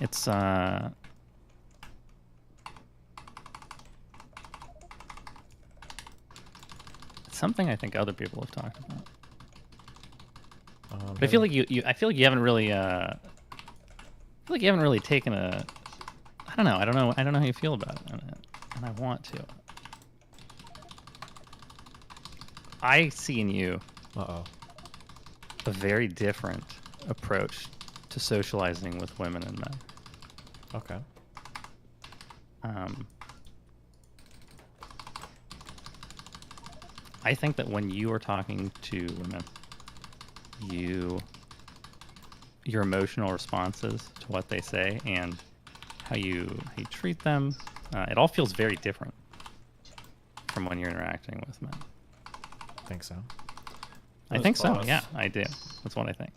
It's something I think other people have talked about. But I feel like I feel like you haven't really I feel like you haven't really taken a I don't know how you feel about it, and I want to. I see in you a very different approach to socializing with women and men. Okay. I think that when you are talking to women, your emotional responses to what they say and how you treat them, it all feels very different from when you're interacting with men. I think so. I think so. Yeah, I do. That's what I think.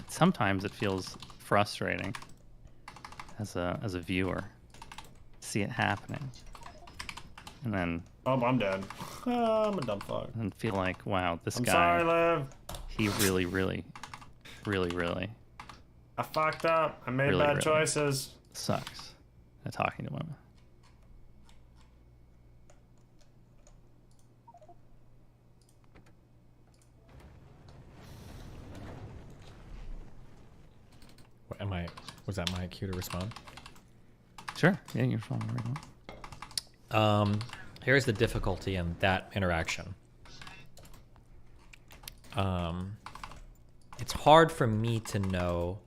Sometimes it feels frustrating as a viewer to see it happening, and then I'm dead. I'm a dumb fuck. And feel like, wow, this I'm guy. sorry, Liv. He really. I fucked up. I made really bad choices. Sucks at talking to women. Was that my cue to respond? Sure. Yeah, you're fine. Here's the difficulty in that interaction. It's hard for me to know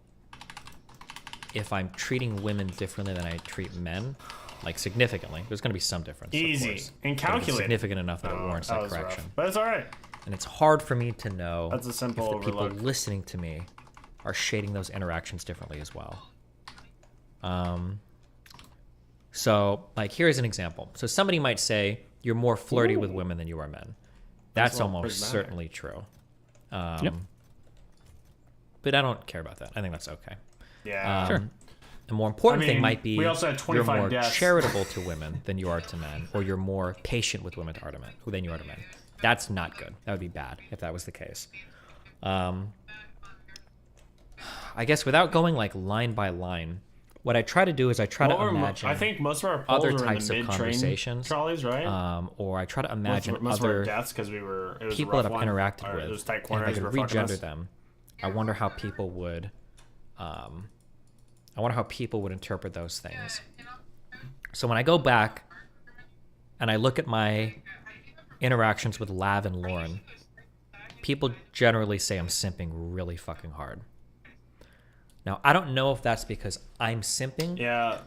if I'm treating women differently than I treat men, like significantly. There's going to be some difference. Easy. Of course, And but if it's calculated. significant enough that it warrants that was correction. rough. But it's all right. And it's hard for me to know That's a simple if the people overlook. listening to me are shading those interactions differently as well. So, like, here's an example. So somebody might say, you're more flirty with women than you are men. That's all almost prismatic. certainly true. Yep. But I don't care about that. I think that's okay. Yeah. Sure. The more important I mean, thing might be we also had you're 25 more deaths. charitable to women than you are to men, or you're more patient with women than you are to men. That's not good. That would be bad if that was the case. I guess without going like line by line, what I try to do is I try to imagine. I think most of our polls other were types in the of mid-train conversations, trolleys, right? or I try to imagine most of our other deaths because it was people a that rough I've one. interacted Or with, those tight and if corners I could were fucking regender us. them. I wonder how people would. I wonder how people would interpret those things. So when I go back and I look at my interactions with Lav and Lauren, people generally say I'm simping really fucking hard. Now, I don't know if that's because I'm simping,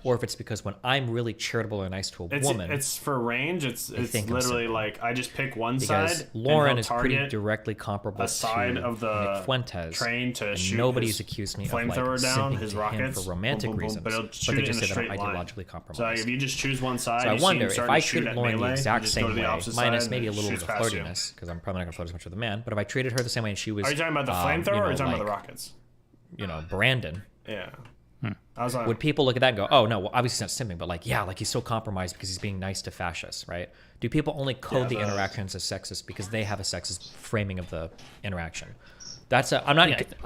or if it's because when I'm really charitable or nice to a woman, it's for range. It's think I'm literally simping. like I just pick one because side. Lauren and is help pretty target directly comparable a side to of the Nick Fuentes, train to and shoot nobody's his accused me of like flamethrower down, simping his to him rockets, for romantic boom, boom, boom, reasons, but it'll shoot they it just in a say that I'm straight line. ideologically compromised. So like, if you just choose one side, So I you see wonder him if starting I to shoot treated at Lauren the melee, exact you just go same to the way, opposite minus side maybe a and little shoots bit of past you. flirtiness, because I'm probably not going to flirt as much with a man, but if I treated her the same way and she was... Are you talking about the flamethrower or are you talking about the rockets? You know, Brandon. Yeah. I was like, Would people look at that and go, oh, no, well, obviously he's not simping, but like, yeah, like he's so compromised because he's being nice to fascists, right? Do people only code the interactions as sexist because they have a sexist framing of the interaction? That's I'm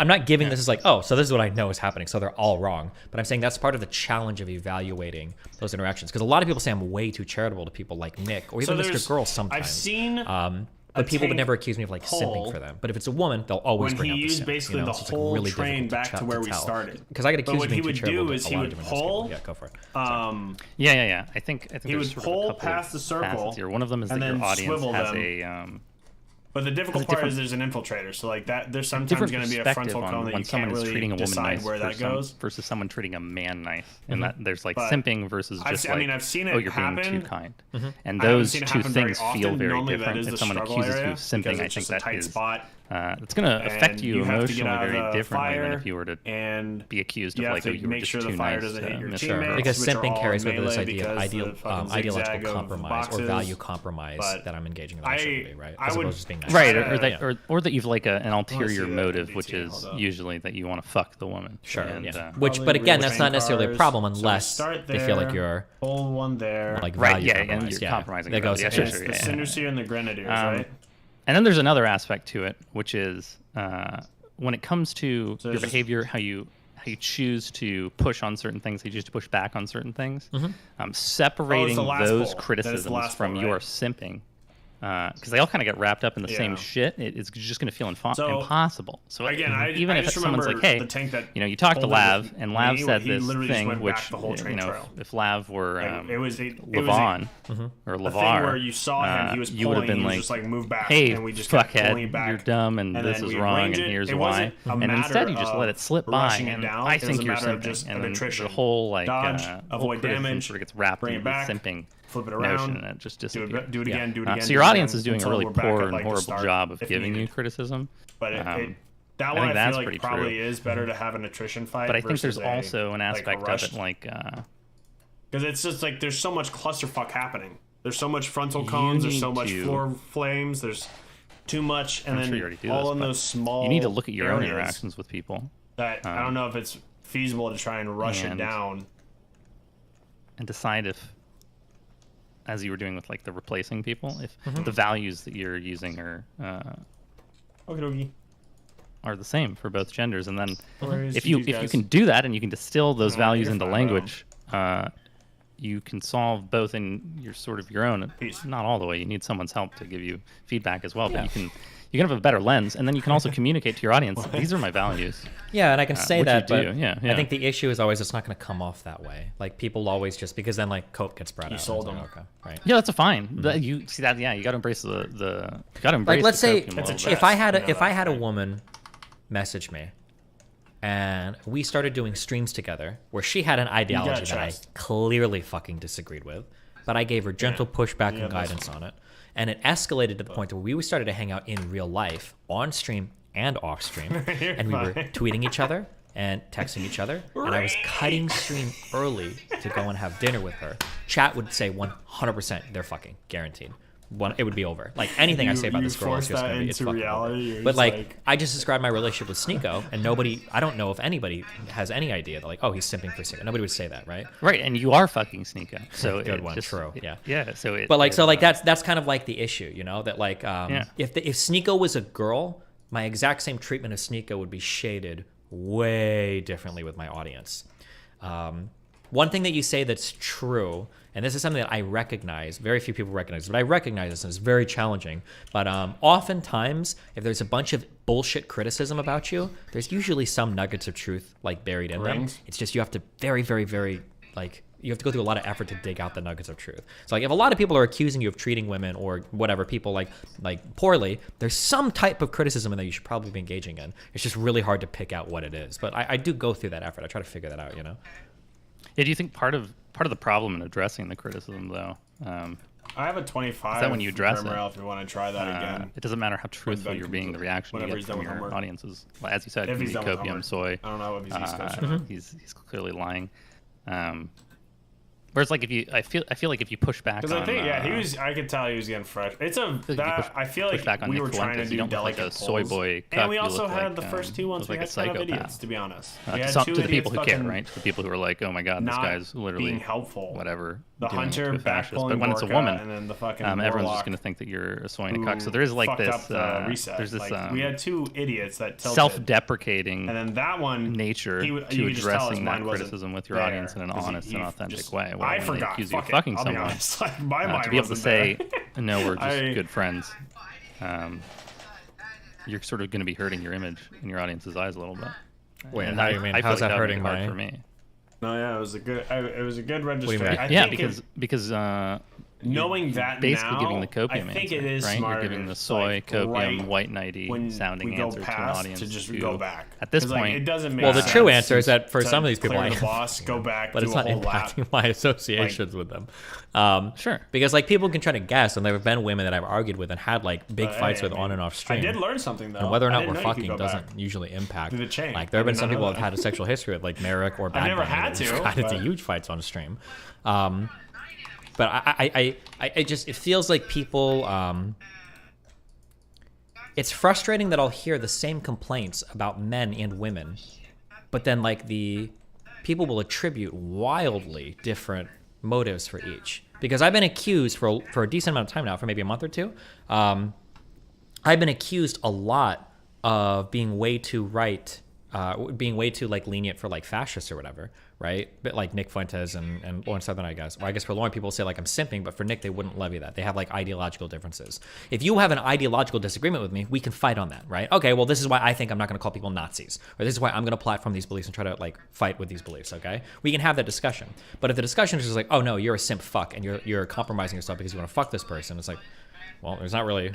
not giving this as like, oh, so this is what I know is happening, so they're all wrong. But I'm saying that's part of the challenge of evaluating those interactions, because a lot of people say I'm way too charitable to people like Nick or even Mr. Girl sometimes. I've seen. But people would never accuse me of like simping for them. But if it's a woman, they'll always bring up the simp. Basically the whole really train back to where we started. Because I get accused of being too charitable. What he would do is he would pull. Yeah, go for it. Yeah. I think he would pull past the circle here. One of them is that your audience has a. But the difficult part is there's an infiltrator, so like that there's sometimes going to be a frontal cone that you can't really decide where that goes versus someone treating a man nice, and that there's like simping versus just like, I've seen it you're being too kind, and those two things feel very different. If someone accuses you of simping, I think that is it's going to affect you emotionally very differently than if you were to be accused of like, oh, you were just too nice to Mr. Her. Because simping carries with it this idea of ideological compromise or value compromise that I'm engaging in. Right? As opposed to just being nice. Right, or that you've like an ulterior motive, which is usually that you want to fuck the woman. Sure. But again, that's not necessarily a problem unless they feel like you're pull one there. Like right, and you're compromising. That goes the Synergy and the Grenadiers, right? And then there's another aspect to it, which is when it comes to your behavior, how you choose to push on certain things, how you choose to push back on certain things, separating those criticisms from your simping, because they all kind of get wrapped up in the same shit. It's just going to feel impossible. So again, even if someone's like, hey, you talk to Lav, and Lav said this thing, which if Lav were Levon or Lavar, where you saw him, he was you would have been like, move back, hey, and we just fuckhead, you're dumb, and this is wrong, and here's why. And instead, you just let it slip by, and I think you're simping, and then the whole like avoid damage, sort of gets wrapped into the simping. Flip it around, and it just disappears. Do it again, do it again. So your audience is doing a really poor and horrible job of giving you criticism. But that one I feel like probably is better to have an attrition fight. But I think there's also an aspect of it like because it's just like there's so much clusterfuck happening. There's so much frontal cones. There's so much floor flames. There's too much, and then all in those small. You need to look at your own interactions with people. That I don't know if it's feasible to try and rush it down and decide if, as you were doing with like the replacing people, if the values that you're using are the same for both genders, and then if you can do that and you can distill those values into language, you can solve both in your sort of your own. Not all the way. You need someone's help to give you feedback as well, but you can have a better lens, and then you can also communicate to your audience, these are my values. Yeah, and I can say that, but I think the issue is always it's not going to come off that way. Like people always just because then like cope gets brought out. You sold them, okay, right? Yeah, that's fine. You see that? Yeah, you got to embrace you got to embrace. Like let's say if I had a woman message me, and we started doing streams together where she had an ideology that I clearly fucking disagreed with, but I gave her gentle pushback and guidance on it. And it escalated to the point where we started to hang out in real life, on stream and off stream, and we were tweeting each other and texting each other, and I was cutting stream early to go and have dinner with her. Chat would say 100% they're fucking guaranteed. It would be over. Like anything I say about this girl is just going to be it's fucking over. But like I just described my relationship with Sneeko, and I don't know if anybody has any idea that like, oh, he's simping for Sneeko. Nobody would say that, right? Right, and you are fucking Sneeko. So good one, true. Yeah. Yeah. So that's kind of like the issue, you know, that like if Sneeko was a girl, my exact same treatment of Sneeko would be shaded way differently with my audience. One thing that you say that's true, and this is something that I recognize, very few people recognize, but I recognize this and it's very challenging. But oftentimes, if there's a bunch of bullshit criticism about you, there's usually some nuggets of truth like buried in them. It's just you have to very, very, very, like, you have to go through a lot of effort to dig out the nuggets of truth. So like if a lot of people are accusing you of treating women or whatever, people like poorly, there's some type of criticism in that you should probably be engaging in. It's just really hard to pick out what it is. But I do go through that effort. I try to figure that out, you know? Yeah, do you think part of the problem in addressing the criticism, though? I have a 25. Is that when you address it? If you want to try that again, it doesn't matter how truthful you're being. The reaction you get from your audiences, as you said, can be copium, soy. I don't know if he's clearly lying. Whereas, like, I feel like if you push back, because I think I could tell he was getting fresh. I feel like we were trying to do delicate like a soy boy, and we also had the first two ones we had kind of idiots, to be honest. To the people who care, right? To the people who are like, oh my god, this guy's literally being helpful, whatever. doing hunter it to a back fascist. pulling But when it's a Gorka, woman, and then the fucking everyone's just warlock going to think that you're a swine and cuck. So who there is like fucked this. up the reset. There's this Like, we had two idiots that tilted. self-deprecating and then that one nature you to could just tell his addressing that mind wasn't criticism with your there, audience in an 'cause honest and authentic just- way. I when they forgot. accuse you of Fuck it. fucking I'll be someone, honest. Like, my mind to be able to wasn't say, there. no, we're just I- good friends. You're sort of going to be hurting your image in your audience's eyes a little bit. Wait, And how do I- you mean? I feel How's like that would hurting make it hard my? for me? No, yeah, it was a good. It was a good registration. mean? I Yeah, think because knowing that basically now, giving the copium I think answer, it is right? smarter. You're giving the soy, like, copium, right white nighty when sounding we go answer to an past audience to just who, go back. at this 'Cause, like, point, it doesn't make Well, the sense true answer is that for to some of these people, clear I the boss, go back, but do it's a not whole lap. impacting my associations with them. Sure. Because like people can try to guess, and there have been women that I've argued with and had like big fights with on and off stream. I did learn something though. And whether or I not didn't we're know you could fucking go doesn't back usually impact. through the chain. Like there have I been did some not people know who have had a sexual history with like Merrick or Bad never Bunny had that to, got into but- huge fights on stream. But I just it feels like people. It's frustrating that I'll hear the same complaints about men and women, but then like the people will attribute wildly different motives for each. Because I've been accused for a decent amount of time now, for maybe a month or two. I've been accused a lot of being way too right, being way too like lenient for like fascists or whatever, right? But like Nick Fuentes and Lauren Southern, I guess. Or I guess for Lauren, people say like I'm simping, but for Nick, they wouldn't levy that. They have like ideological differences. If you have an ideological disagreement with me, we can fight on that, right? Okay, well, this is why I think I'm not going to call people Nazis, or this is why I'm going to platform these beliefs and try to like fight with these beliefs. Okay, we can have that discussion. But if the discussion is just like, oh no, you're a simp fuck, and you're compromising yourself because you want to fuck this person, it's like, well, there's not really.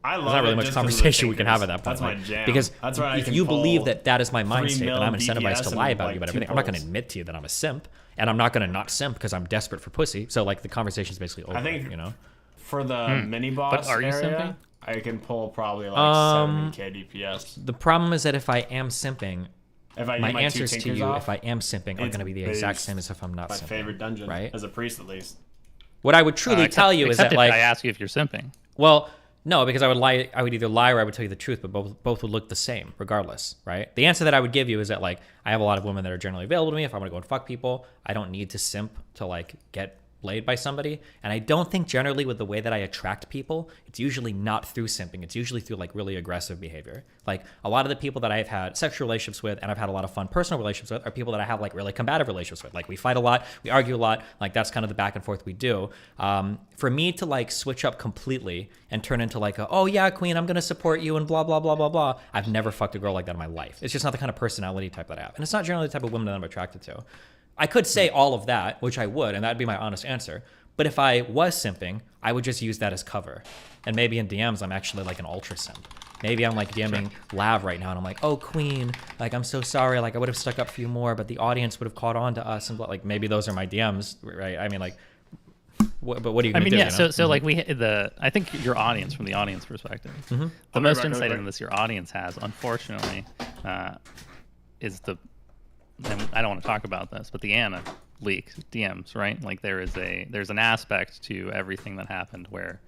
I There's love not really it much just 'cause of the conversation we can have takers. at that point. That's my like, jam. Because That's why I if can you pull believe that that is my 3 mindset and mil I'm incentivized DPS to lie and, about like, you about 2 everything, I'm not going to pulls. admit to you that I'm a simp, and I'm not going to not simp because I'm desperate for pussy. So like the conversation is basically over. I think you know. for the mini boss are you area, I can pull probably like 70k DPS. The problem is that if I am simping, If I my get my 2 answers to tinkers you, off, if I am simping, are going to be the exact same as if I'm not my simping. favorite dungeon, right? as a priest at least. What I would truly tell you is except that if like I ask you if you're simping. Well, no, because I would lie. I would either lie or I would tell you the truth, but both would look the same, regardless, right? The answer that I would give you is that like I have a lot of women that are generally available to me. If I want to go and fuck people, I don't need to simp to like get laid by somebody. And I don't think generally with the way that I attract people, it's usually not through simping. It's usually through like really aggressive behavior. Like a lot of the people that I've had sexual relationships with and I've had a lot of fun personal relationships with are people that I have like really combative relationships with. Like we fight a lot, we argue a lot. Like that's kind of the back and forth we do. For me to like switch up completely and turn into like a, oh yeah, queen, I'm going to support you and blah, blah, blah, blah, blah. I've never fucked a girl like that in my life. It's just not the kind of personality type that I have. And it's not generally the type of women that I'm attracted to. I could say all of that, which I would, and that'd be my honest answer. But if I was simping, I would just use that as cover. And maybe in DMs, I'm actually like an ultra simp. Maybe I'm like DMing Lav right now, and I'm like, oh, queen, like, I'm so sorry. Like, I would have stuck up for you more, but the audience would have caught on to us. And like, maybe those are my DMs, right? I mean, like, but what are you going to do? Yeah, you know? so like I think your audience, from the audience perspective, the most insight into this your audience has, unfortunately, is the, and I don't want to talk about this, but the Anna leak DMs, right? Like there's an aspect to everything that happened where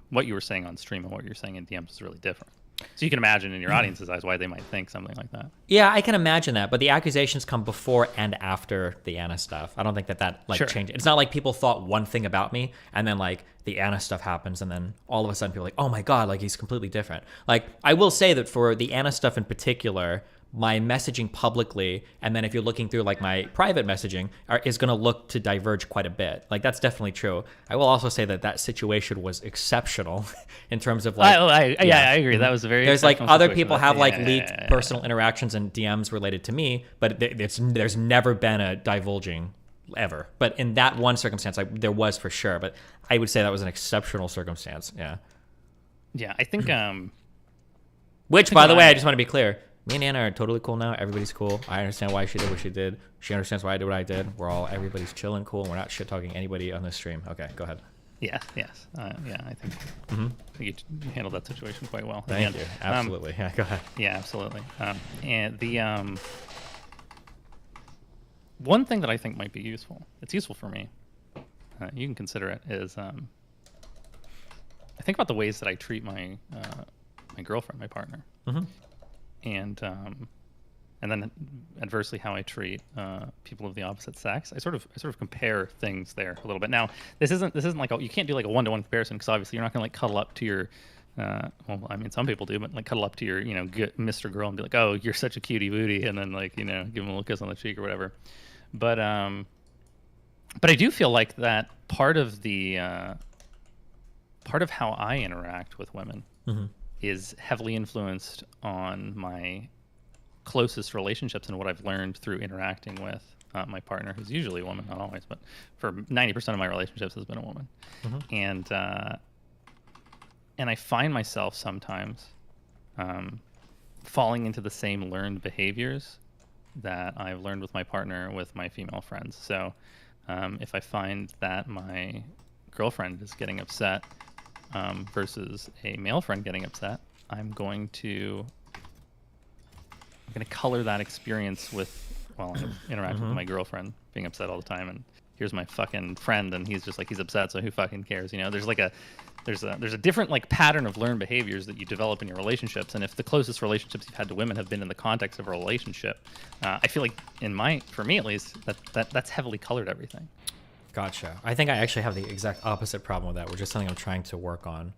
what you were saying on stream and what you're saying in DMs is really different. So you can imagine in your audience's eyes why they might think something like that. Yeah, I can imagine that, but the accusations come before and after the Anna stuff. I don't think that like changed. It's not like people thought one thing about me and then like the Anna stuff happens and then all of a sudden people are like, oh my God, like he's completely different. Like I will say that for the Anna stuff in particular, my messaging publicly, and then if you're looking through like my private messaging, is going to look to diverge quite a bit. Like that's definitely true. I will also say that situation was exceptional in terms of like. I agree. That was a very. There's like exceptional other situation, people but have like leaked personal interactions and DMs related to me, but there's never been a divulging ever. But in that one circumstance, there was for sure. But I would say that was an exceptional circumstance. Yeah. Yeah, I think. Which, by the way, I just want to be clear. Me and Anna are totally cool now. Everybody's cool. I understand why she did what she did. She understands why I did what I did. Everybody's chilling, cool. We're not shit talking anybody on this stream. Okay, go ahead. Yeah, yes. I think, you handled that situation quite well. Thank you. Absolutely. Yeah, go ahead. Yeah, absolutely. And the one thing that I think might be useful, it's useful for me, you can consider it, is I think about the ways that I treat my my girlfriend, my partner. And and then adversely how I treat people of the opposite sex. I sort of compare things there a little bit. Now, this isn't like you can't do like a one-to-one comparison because obviously you're not gonna like cuddle up to your well, I mean, some people do, but like cuddle up to your, Mr. Girl and be like, "Oh, you're such a cutie booty," and then like, give him a little kiss on the cheek or whatever. But I do feel like that part of how I interact with women is heavily influenced on my closest relationships and what I've learned through interacting with my partner, who's usually a woman, not always, but for 90% of my relationships has been a woman. And I find myself sometimes falling into the same learned behaviors that I've learned with my partner, with my female friends. So if I find that my girlfriend is getting upset versus a male friend getting upset, I'm going to color that experience with, well, I'm interacting with my girlfriend being upset all the time, and here's my fucking friend, and he's just like, he's upset, so who fucking cares? There's like there's a different like pattern of learned behaviors that you develop in your relationships, and if the closest relationships you've had to women have been in the context of a relationship, I feel like for me at least, that's heavily colored everything. Gotcha. I think I actually have the exact opposite problem with that, which is something I'm trying to work on.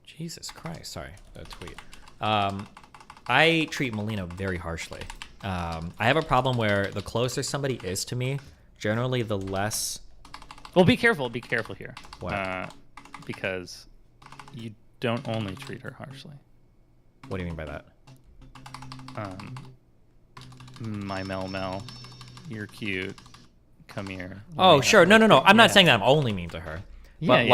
Jesus Christ, sorry, that tweet. I treat Melina very harshly. I have a problem where the closer somebody is to me, generally the less... Well, be careful here. What? Because you don't only treat her harshly. What do you mean by that? My Mel, you're cute. Come here. Oh, sure. No. I'm not saying that I'm only mean to her. But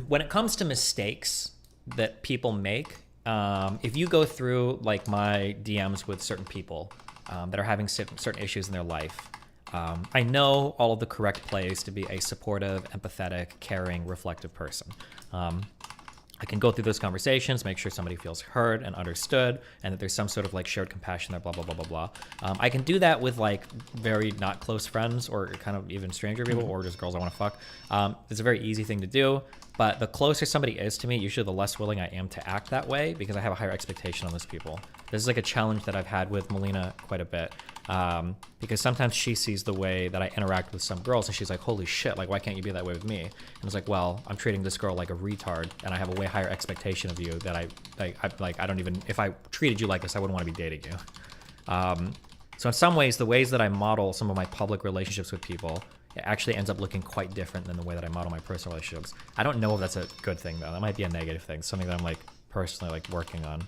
when it comes to mistakes that people make, if you go through like my DMs with certain people that are having certain issues in their life, I know all of the correct plays to be a supportive, empathetic, caring, reflective person. I can go through those conversations, make sure somebody feels heard and understood, and that there's some sort of like shared compassion there, blah, blah, blah, blah, blah. I can do that with like very not close friends or kind of even stranger people or just girls I want to fuck. It's a very easy thing to do, but the closer somebody is to me, usually the less willing I am to act that way because I have a higher expectation on those people. This is like a challenge that I've had with Melina quite a bit. Because sometimes she sees the way that I interact with some girls and she's like, holy shit, like, why can't you be that way with me? And it's like, well, I'm treating this girl like a retard and I have a way higher expectation of you that I don't even, if I treated you like this, I wouldn't want to be dating you. So in some ways, the ways that I model some of my public relationships with people, it actually ends up looking quite different than the way that I model my personal relationships. I don't know if that's a good thing though. That might be a negative thing, something that I'm like personally like working on.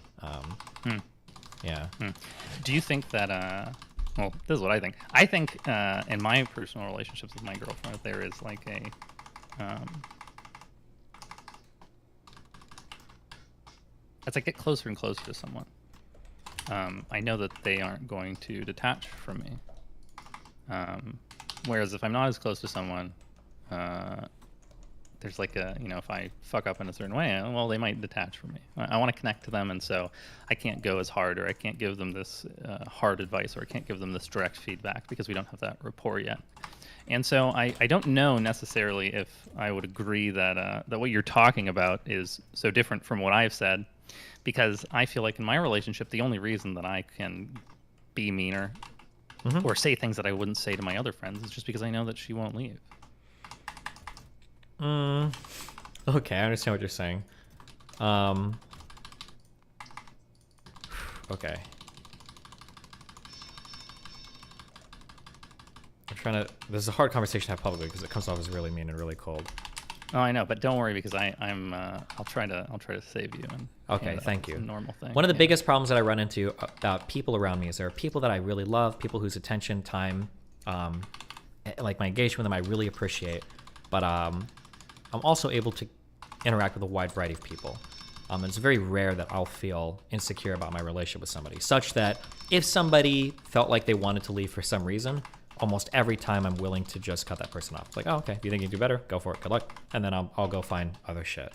Yeah. Do you think that, well, this is what I think. I think in my personal relationships with my girlfriend, there is like as I get closer and closer to someone, I know that they aren't going to detach from me. Whereas if I'm not as close to someone, there's like a, if I fuck up in a certain way, well, they might detach from me. I want to connect to them, and so I can't go as hard, or I can't give them this hard advice, or I can't give them this direct feedback because we don't have that rapport yet. And so I don't know necessarily if I would agree that that what you're talking about is so different from what I've said, because I feel like in my relationship, the only reason that I can be meaner or say things that I wouldn't say to my other friends is just because I know that she won't leave. Okay, I understand what you're saying. Okay. I'm trying to... This is a hard conversation to have publicly because it comes off as really mean and really cold. Oh, I know, but don't worry because I'll try to save you. And okay, thank you. It's a normal thing. One of the biggest problems that I run into about people around me is there are people that I really love, people whose attention, time, like my engagement with them, I really appreciate. But I'm also able to interact with a wide variety of people. It's very rare that I'll feel insecure about my relationship with somebody, such that if somebody felt like they wanted to leave for some reason, almost every time I'm willing to just cut that person off. It's like, oh, okay, if you think you can do better, go for it, good luck. And then I'll go find other shit.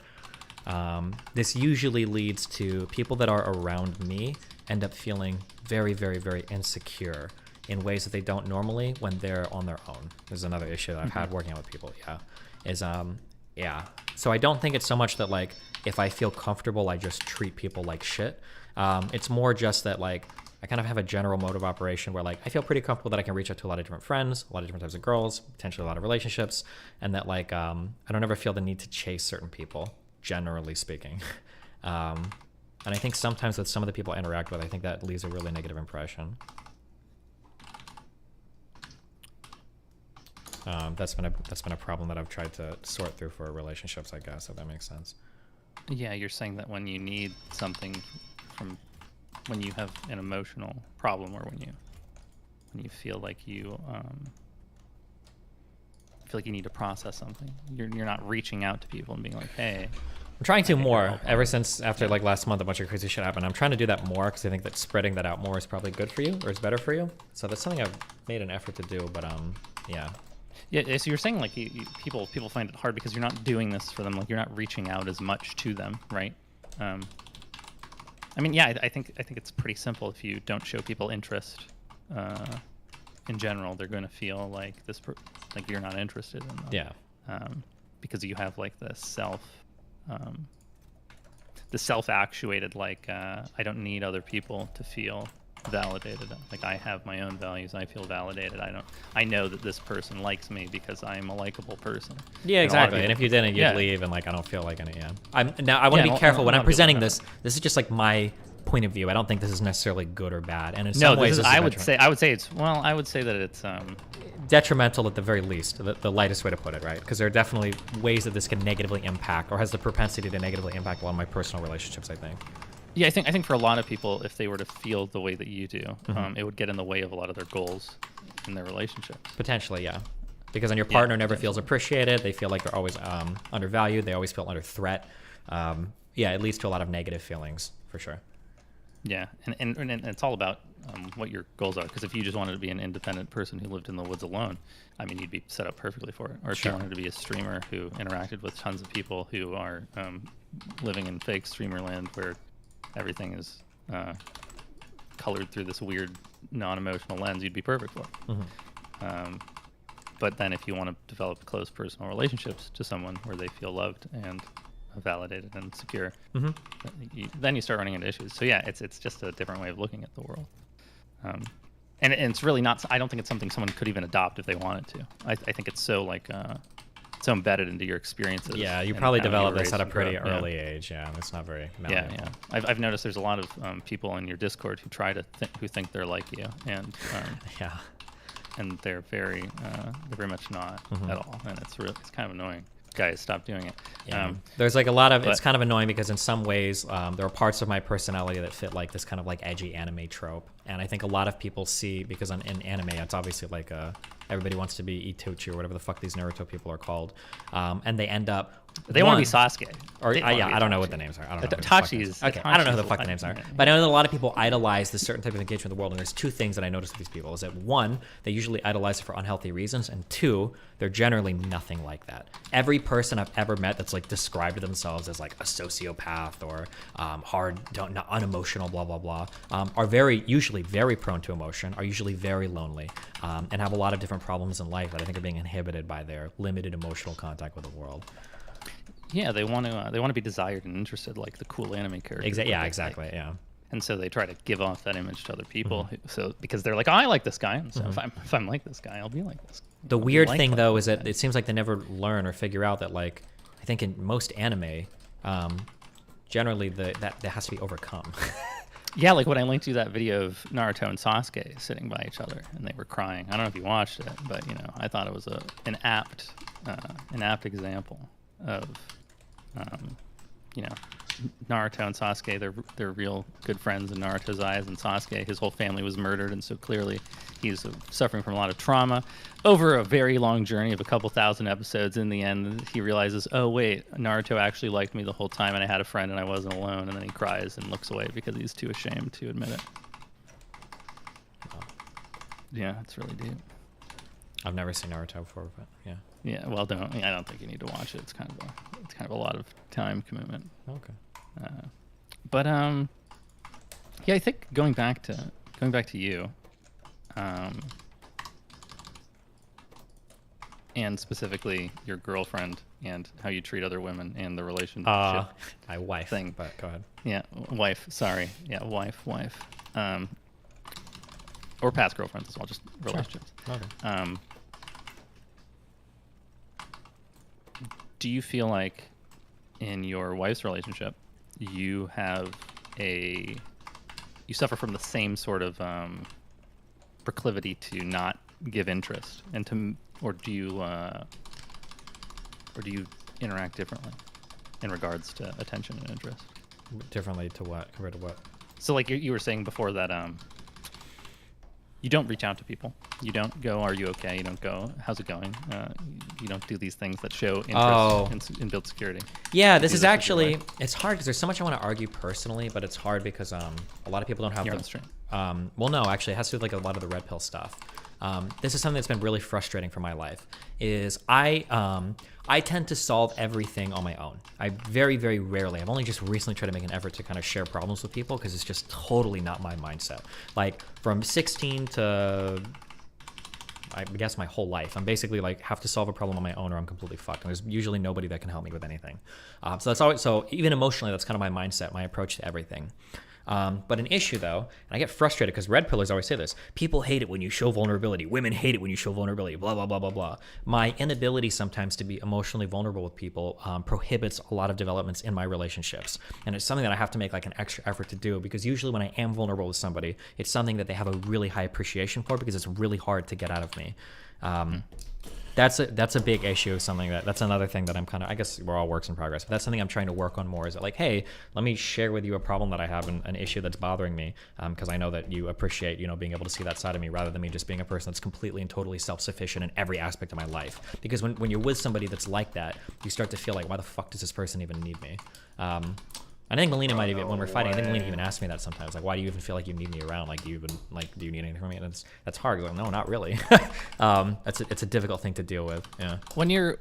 This usually leads to people that are around me end up feeling very, very, very insecure in ways that they don't normally when they're on their own. There's another issue that I've had working out with people. Yeah. So I don't think it's so much that like if I feel comfortable, I just treat people like shit. It's more just that like I kind of have a general mode of operation where like I feel pretty comfortable that I can reach out to a lot of different friends, a lot of different types of girls, potentially a lot of relationships, and that like I don't ever feel the need to chase certain people, generally speaking. And I think sometimes with some of the people I interact with, I think that leaves a really negative impression. That's been a problem that I've tried to sort through for relationships, I guess, if that makes sense. Yeah, you're saying that when you need something from, when you have an emotional problem, or when you feel like you need to process something, you're not reaching out to people and being like, hey. I'm trying to more ever since after like last month a bunch of crazy shit happened. I'm trying to do that more because I think that spreading that out more is probably good for you, or it's better for you. So that's something I've made an effort to do, but yeah. Yeah, so you're saying like people find it hard because you're not doing this for them, like you're not reaching out as much to them, right? I mean, yeah, I think it's pretty simple. If you don't show people interest, in general, they're going to feel like like you're not interested in them. Yeah. Because you have like the self-actuated like I don't need other people to feel validated. Like I have my own values. I feel validated. I know that this person likes me because I am a likable person. Yeah, exactly. And if you didn't, you'd leave, and like I don't feel like any. Yeah. I want to be careful when I'm presenting this. This is just like my point of view. I don't think this is necessarily good or bad. And in some ways, I would say that it's detrimental at the very least. The lightest way to put it, right? Because there are definitely ways that this can negatively impact, or has the propensity to negatively impact a lot of my personal relationships, I think. Yeah, I think for a lot of people, if they were to feel the way that you do, it would get in the way of a lot of their goals in their relationship. Potentially, yeah. Because then your partner never feels appreciated. They feel like they're always undervalued. They always feel under threat. Yeah, it leads to a lot of negative feelings, for sure. Yeah, and it's all about what your goals are. Because if you just wanted to be an independent person who lived in the woods alone, I mean, you'd be set up perfectly for it. Or if you wanted to be a streamer who interacted with tons of people who are living in fake streamer land where everything is colored through this weird non-emotional lens, you'd be perfect for it. But then if you want to develop close personal relationships to someone where they feel loved and validated and secure, then you start running into issues. So yeah, it's just a different way of looking at the world. And it's really not, I don't think it's something someone could even adopt if they wanted to. I think it's so like so embedded into your experiences. Yeah, you probably develop this at a pretty early age. Yeah, it's not very malleable. Yeah. I've noticed there's a lot of people in your Discord who who think they're like you, and and they're very much not at all, and it's kind of annoying. Guys, stop doing it. Yeah. There's like a lot of, it's kind of annoying because in some ways there are parts of my personality that fit like this kind of like edgy anime trope, and I think a lot of people see, because in anime it's obviously like everybody wants to be Itochi or whatever the fuck these Naruto people are called, and they end up want to be Sasuke, or I don't know what the names are. I don't know. Itachi's okay. I don't know who the fuck the names are, but I know that a lot of people idolize this certain type of engagement in the world, and there's two things that I notice with these people: is that one, they usually idolize it for unhealthy reasons, and two, they're generally nothing like that. Every person I've ever met that's like described themselves as like a sociopath or unemotional, blah blah blah, are usually very prone to emotion, are usually very lonely, and have a lot of different problems in life that I think are being inhibited by their limited emotional contact with the world. Yeah, they want to be desired and interested, like the cool anime characters. Exactly. Yeah. And so they try to give off that image to other people. So because they're like, oh, I like this guy, and so if I'm like this guy, I'll be like this. The weird thing though is that it seems like they never learn or figure out that, like, I think in most anime, generally that has to be overcome. Yeah, like when I linked you that video of Naruto and Sasuke sitting by each other and they were crying. I don't know if you watched it, but I thought it was an apt example of Naruto and Sasuke. They're real good friends in Naruto's eyes, and Sasuke, his whole family was murdered, and so clearly he's suffering from a lot of trauma over a very long journey of a couple thousand episodes. In the end, he realizes, oh wait, Naruto actually liked me the whole time, and I had a friend, and I wasn't alone. And then he cries and looks away because he's too ashamed to admit it. Yeah, it's really deep. I've never seen Naruto before, but yeah. Yeah, well, I don't think you need to watch it. It's kind of a lot of time commitment. Okay. But yeah, I think going back to you, and specifically your girlfriend and how you treat other women and the relationship. My wife thing. But go ahead. Yeah, wife. Sorry. Yeah, wife. Or past girlfriends as well, just relationships. Sure. Okay. Do you feel like in your wife's relationship, you suffer from the same sort of proclivity to not give interest, and or do you interact differently in regards to attention and interest? Differently to what? Compared to what? So like you were saying before that you don't reach out to people. You don't go, "Are you okay?" You don't go, "How's it going?" You don't do these things that show interest and build security. Yeah, this is actually, it's hard because there's so much I want to argue personally, but it's hard because a lot of people don't have You're the on the stream. Well, no, actually, it has to do with like a lot of the red pill stuff. This is something that's been really frustrating for my life. Is I tend to solve everything on my own. I very, very rarely. I've only just recently tried to make an effort to kind of share problems with people because it's just totally not my mindset. Like from 16 to I guess my whole life, I'm basically like have to solve a problem on my own or I'm completely fucked. And there's usually nobody that can help me with anything. So that's always, so even emotionally, that's kind of my mindset, my approach to everything. But an issue though, and I get frustrated because red pillars always say this, people hate it when you show vulnerability, women hate it when you show vulnerability, blah, blah, blah, blah, blah. My inability sometimes to be emotionally vulnerable with people prohibits a lot of developments in my relationships. And it's something that I have to make like an extra effort to do because usually when I am vulnerable with somebody, it's something that they have a really high appreciation for because it's really hard to get out of me. That's a big issue, something that's another thing that I'm kind of, I guess we're all works in progress, but that's something I'm trying to work on more is that like, hey, let me share with you a problem that I have and an issue that's bothering me because I know that you appreciate, being able to see that side of me rather than me just being a person that's completely and totally self-sufficient in every aspect of my life. Because when you're with somebody that's like that, you start to feel like, why the fuck does this person even need me? I think Melina might even, when we're fighting, I think Melina even asks me that sometimes. Like, why do you even feel like you need me around? Like, do you need anything from me? And that's hard. Like, no, not really. It's a difficult thing to deal with. Yeah. When you're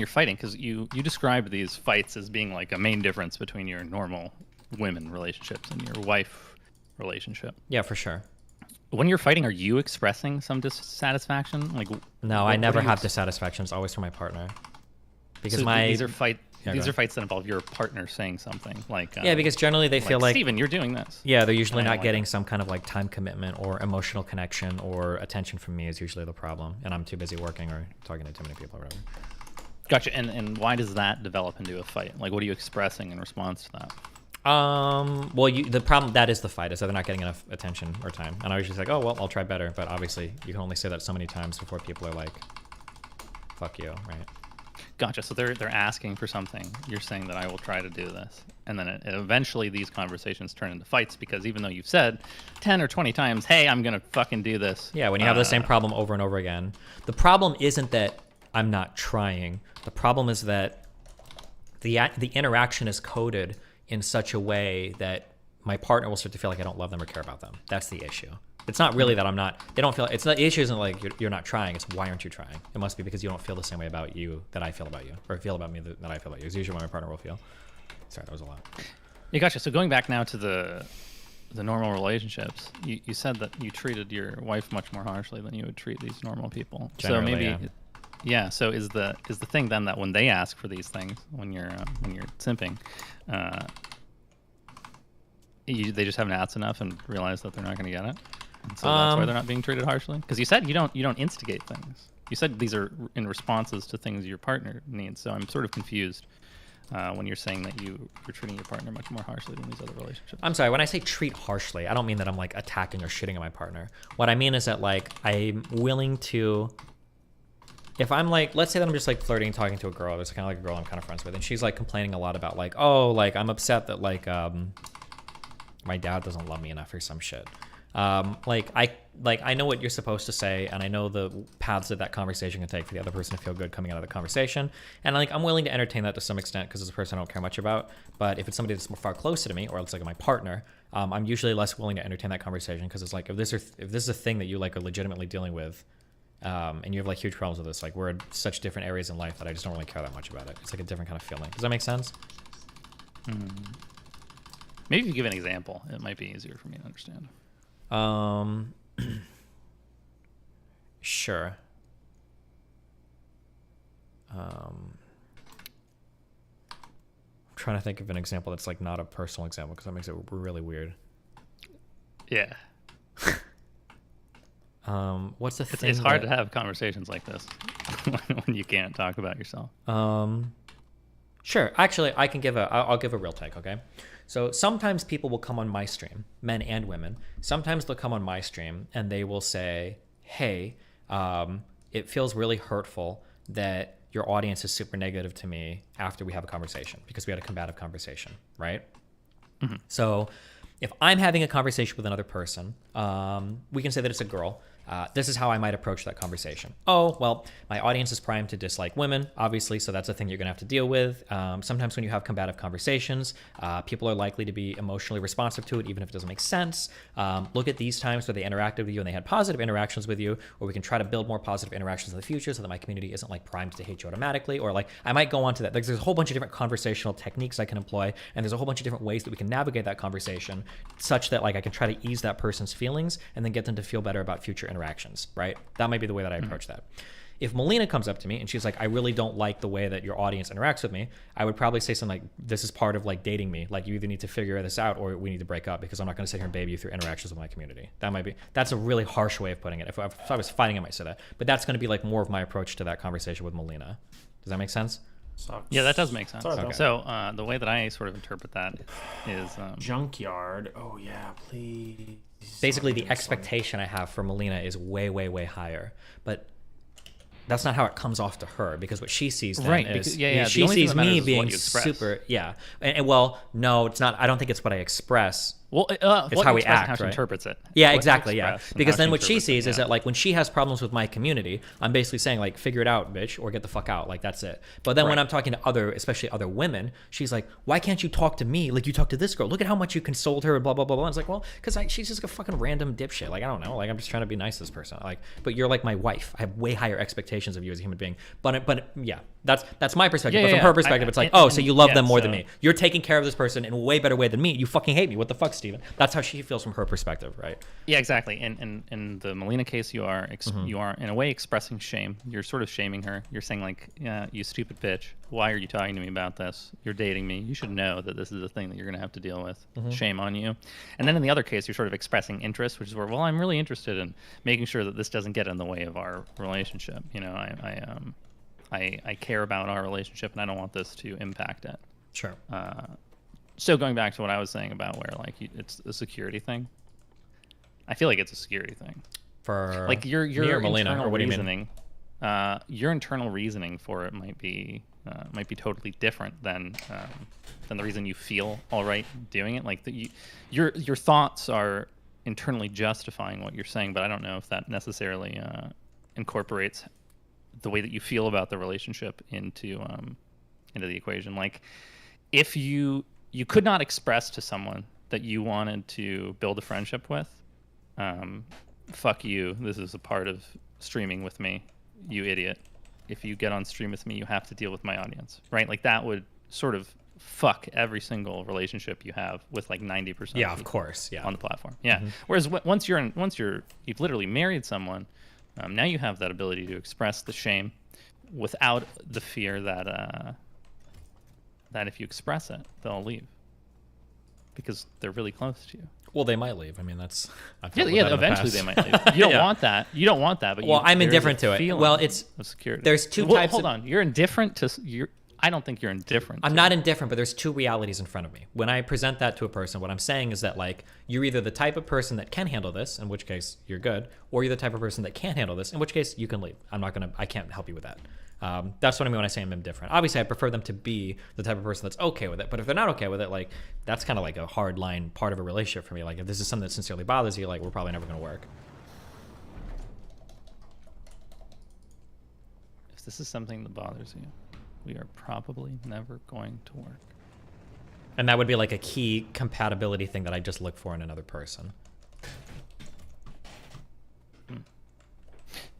fighting, because you described these fights as being like a main difference between your normal women relationships and your wife relationship. Yeah, for sure. When you're fighting, are you expressing some dissatisfaction? Like, no, I never have dissatisfaction. It's always from my partner. Because so these are Yeah, these are fights that involve your partner saying something like yeah, because generally they feel like Steven, you're doing this. Yeah, they're usually not getting some kind of like time commitment or emotional connection or attention from me is usually the problem, and I'm too busy working or talking to too many people or whatever. Gotcha. And why does that develop into a fight? Like, what are you expressing in response to that? Well, the problem that is the fight is that they're not getting enough attention or time, and I was just like, oh well, I'll try better, but obviously you can only say that so many times before people are like, fuck you, right? Gotcha. So they're asking for something. You're saying that I will try to do this. And then eventually these conversations turn into fights because even though you've said 10 or 20 times, hey, I'm going to fucking do this. Yeah, when you have the same problem over and over again. The problem isn't that I'm not trying. The problem is that the interaction is coded in such a way that my partner will start to feel like I don't love them or care about them. That's the issue. It's not really that I'm not, they don't feel, it's not, the issue isn't like you're not trying, it's why aren't you trying? It must be because you don't feel the same way about you that I feel about you, or feel about me that I feel about you. It's usually what my partner will feel. Sorry, that was a lot. Yeah, gotcha. So going back now to the normal relationships, you said that you treated your wife much more harshly than you would treat these normal people. Generally, so maybe, yeah. So is the thing then that when they ask for these things, when you're simping, they just haven't asked enough and realize that they're not going to get it? And so that's why they're not being treated harshly? Because you said you don't instigate things. You said these are in responses to things your partner needs. So I'm sort of confused when you're saying that you're treating your partner much more harshly than these other relationships. I'm sorry, when I say treat harshly, I don't mean that I'm like attacking or shitting on my partner. What I mean is that like I'm willing to, if I'm like, let's say that I'm just like flirting, talking to a girl, there's kind of like a girl I'm kind of friends with, and she's like complaining a lot about like, oh, like I'm upset that like my dad doesn't love me enough or some shit. I know what you're supposed to say, and I know the paths that conversation can take for the other person to feel good coming out of the conversation, and like I'm willing to entertain that to some extent because it's a person I don't care much about. But if it's somebody that's far closer to me, or it's like my partner, I'm usually less willing to entertain that conversation because it's like if this is a thing that you like are legitimately dealing with, and you have like huge problems with this, like we're in such different areas in life that I just don't really care that much about it. It's like a different kind of feeling. Does that make sense? Maybe if you give an example, it might be easier for me to understand. Sure. I'm trying to think of an example that's like not a personal example because that makes it really weird. Yeah. What's the thing? It's hard to have conversations like this when you can't talk about yourself. Sure. Actually, I'll give a real take, okay? So sometimes people will come on my stream, men and women. Sometimes they'll come on my stream and they will say, hey, it feels really hurtful that your audience is super negative to me after we have a conversation because we had a combative conversation, right? Mm-hmm. So if I'm having a conversation with another person, we can say that it's a girl. This is how I might approach that conversation. Oh, well, my audience is primed to dislike women, obviously, so that's a thing you're going to have to deal with. Sometimes when you have combative conversations, people are likely to be emotionally responsive to it, even if it doesn't make sense. Look at these times where they interacted with you and they had positive interactions with you, or we can try to build more positive interactions in the future so that my community isn't like primed to hate you automatically, or like I might go on to that. There's a whole bunch of different conversational techniques I can employ, and there's a whole bunch of different ways that we can navigate that conversation such that like I can try to ease that person's feelings and then get them to feel better about future interactions, right? That might be the way that I approach that. If Melina comes up to me and she's like, I really don't like the way that your audience interacts with me, I would probably say something like, this is part of like dating me. Like you either need to figure this out or we need to break up because I'm not going to sit here and baby you through interactions with my community. That's a really harsh way of putting it. If I was fighting, I might say that. But that's going to be like more of my approach to that conversation with Melina. Does that make sense? Yeah, that does make sense. Okay. So the way that I sort of interpret that is junkyard. Oh yeah, please. Basically, the expectation I have for Melina is way, way, way higher. But that's not how it comes off to her because what she sees then right, is because, she sees me being super and well, no, it's not. I don't think it's what I express. Well, it's how we act, how she right? interprets it. Yeah, exactly. Yeah, And because how then what she sees interprets it, is that like when she has problems with my community, I'm basically saying like figure it out, bitch, or get the fuck out. Like that's it. But then when I'm talking to especially other women, she's like, why can't you talk to me like you talk to this girl? Look at how much you consoled her. Blah blah blah blah. I was like, well, because she's just a fucking random dipshit. Like I don't know. Like I'm just trying to be nice to this person. Like, but you're like my wife. I have way higher expectations of you as a human being. But yeah, that's my perspective. But from her perspective, it's like, so you love them more than me. You're taking care of this person in a way better way than me. You fucking hate me. What the fuck, Steven? That's how she feels from her perspective, right? Yeah, exactly. And in the Melina case, you are in a way expressing shame. You're sort of shaming her. You're saying like, yeah, you stupid bitch. Why are you talking to me about this? You're dating me. You should know that this is a thing that you're going to have to deal with. Shame on you. And then in the other case, you're sort of expressing interest, which is where, well, I'm really interested in making sure that this doesn't get in the way of our relationship. You know, I care about our relationship and I don't want this to impact it. Sure. So going back to what I was saying about where like it's a security thing, I feel like it's a security thing. For like your Melina, internal or what do you reasoning, your internal reasoning for it might be totally different than the reason you feel all right doing it. Like your thoughts are internally justifying what you're saying, but I don't know if that necessarily incorporates the way that you feel about the relationship into the equation. Like if you could not express to someone that you wanted to build a friendship with, fuck you, this is a part of streaming with me, you idiot. If you get on stream with me, you have to deal with my audience, right? Like that would sort of fuck every single relationship you have with like 90% yeah, of course, yeah, on the platform. Yeah. Whereas once you've literally married someone, now you have that ability to express the shame without the fear that that if you express it, they'll leave because they're really close to you. Well, they might leave. I mean, that's eventually they might leave. You don't want that. You don't want that. But I'm indifferent to it. Well, it's of security. There's two types. Hold on, you're indifferent to I don't think you're indifferent. I'm not indifferent, but there's two realities in front of me. When I present that to a person, what I'm saying is that like you're either the type of person that can handle this, in which case you're good, or you're the type of person that can't handle this, in which case you can leave. I can't help you with that. That's what I mean when I say I'm indifferent. Obviously, I prefer them to be the type of person that's okay with it. But if they're not okay with it, like that's kind of like a hard line part of a relationship for me. Like if this is something that sincerely bothers you, like we're probably never going to work. If this is something that bothers you, we are probably never going to work. And that would be like a key compatibility thing that I just look for in another person.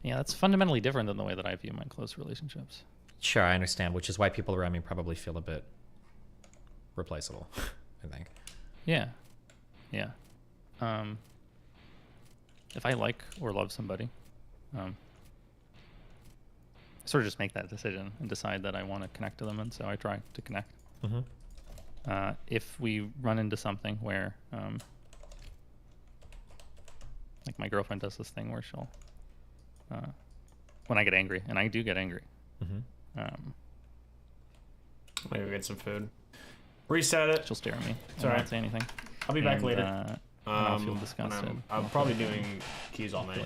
Yeah, that's fundamentally different than the way that I view my close relationships. Sure, I understand, which is why people around me probably feel a bit replaceable, I think. Yeah. Yeah. If I like or love somebody, sort of just make that decision and decide that I want to connect to them, and so I try to connect. If we run into something where, like my girlfriend does this thing where she'll, when I get angry, and I do get angry, maybe get some food. Reset it. She'll stare at me. It's And alright. not say anything. I'll be back And, later. and I'll feel disgusted. I'm probably doing keys all night.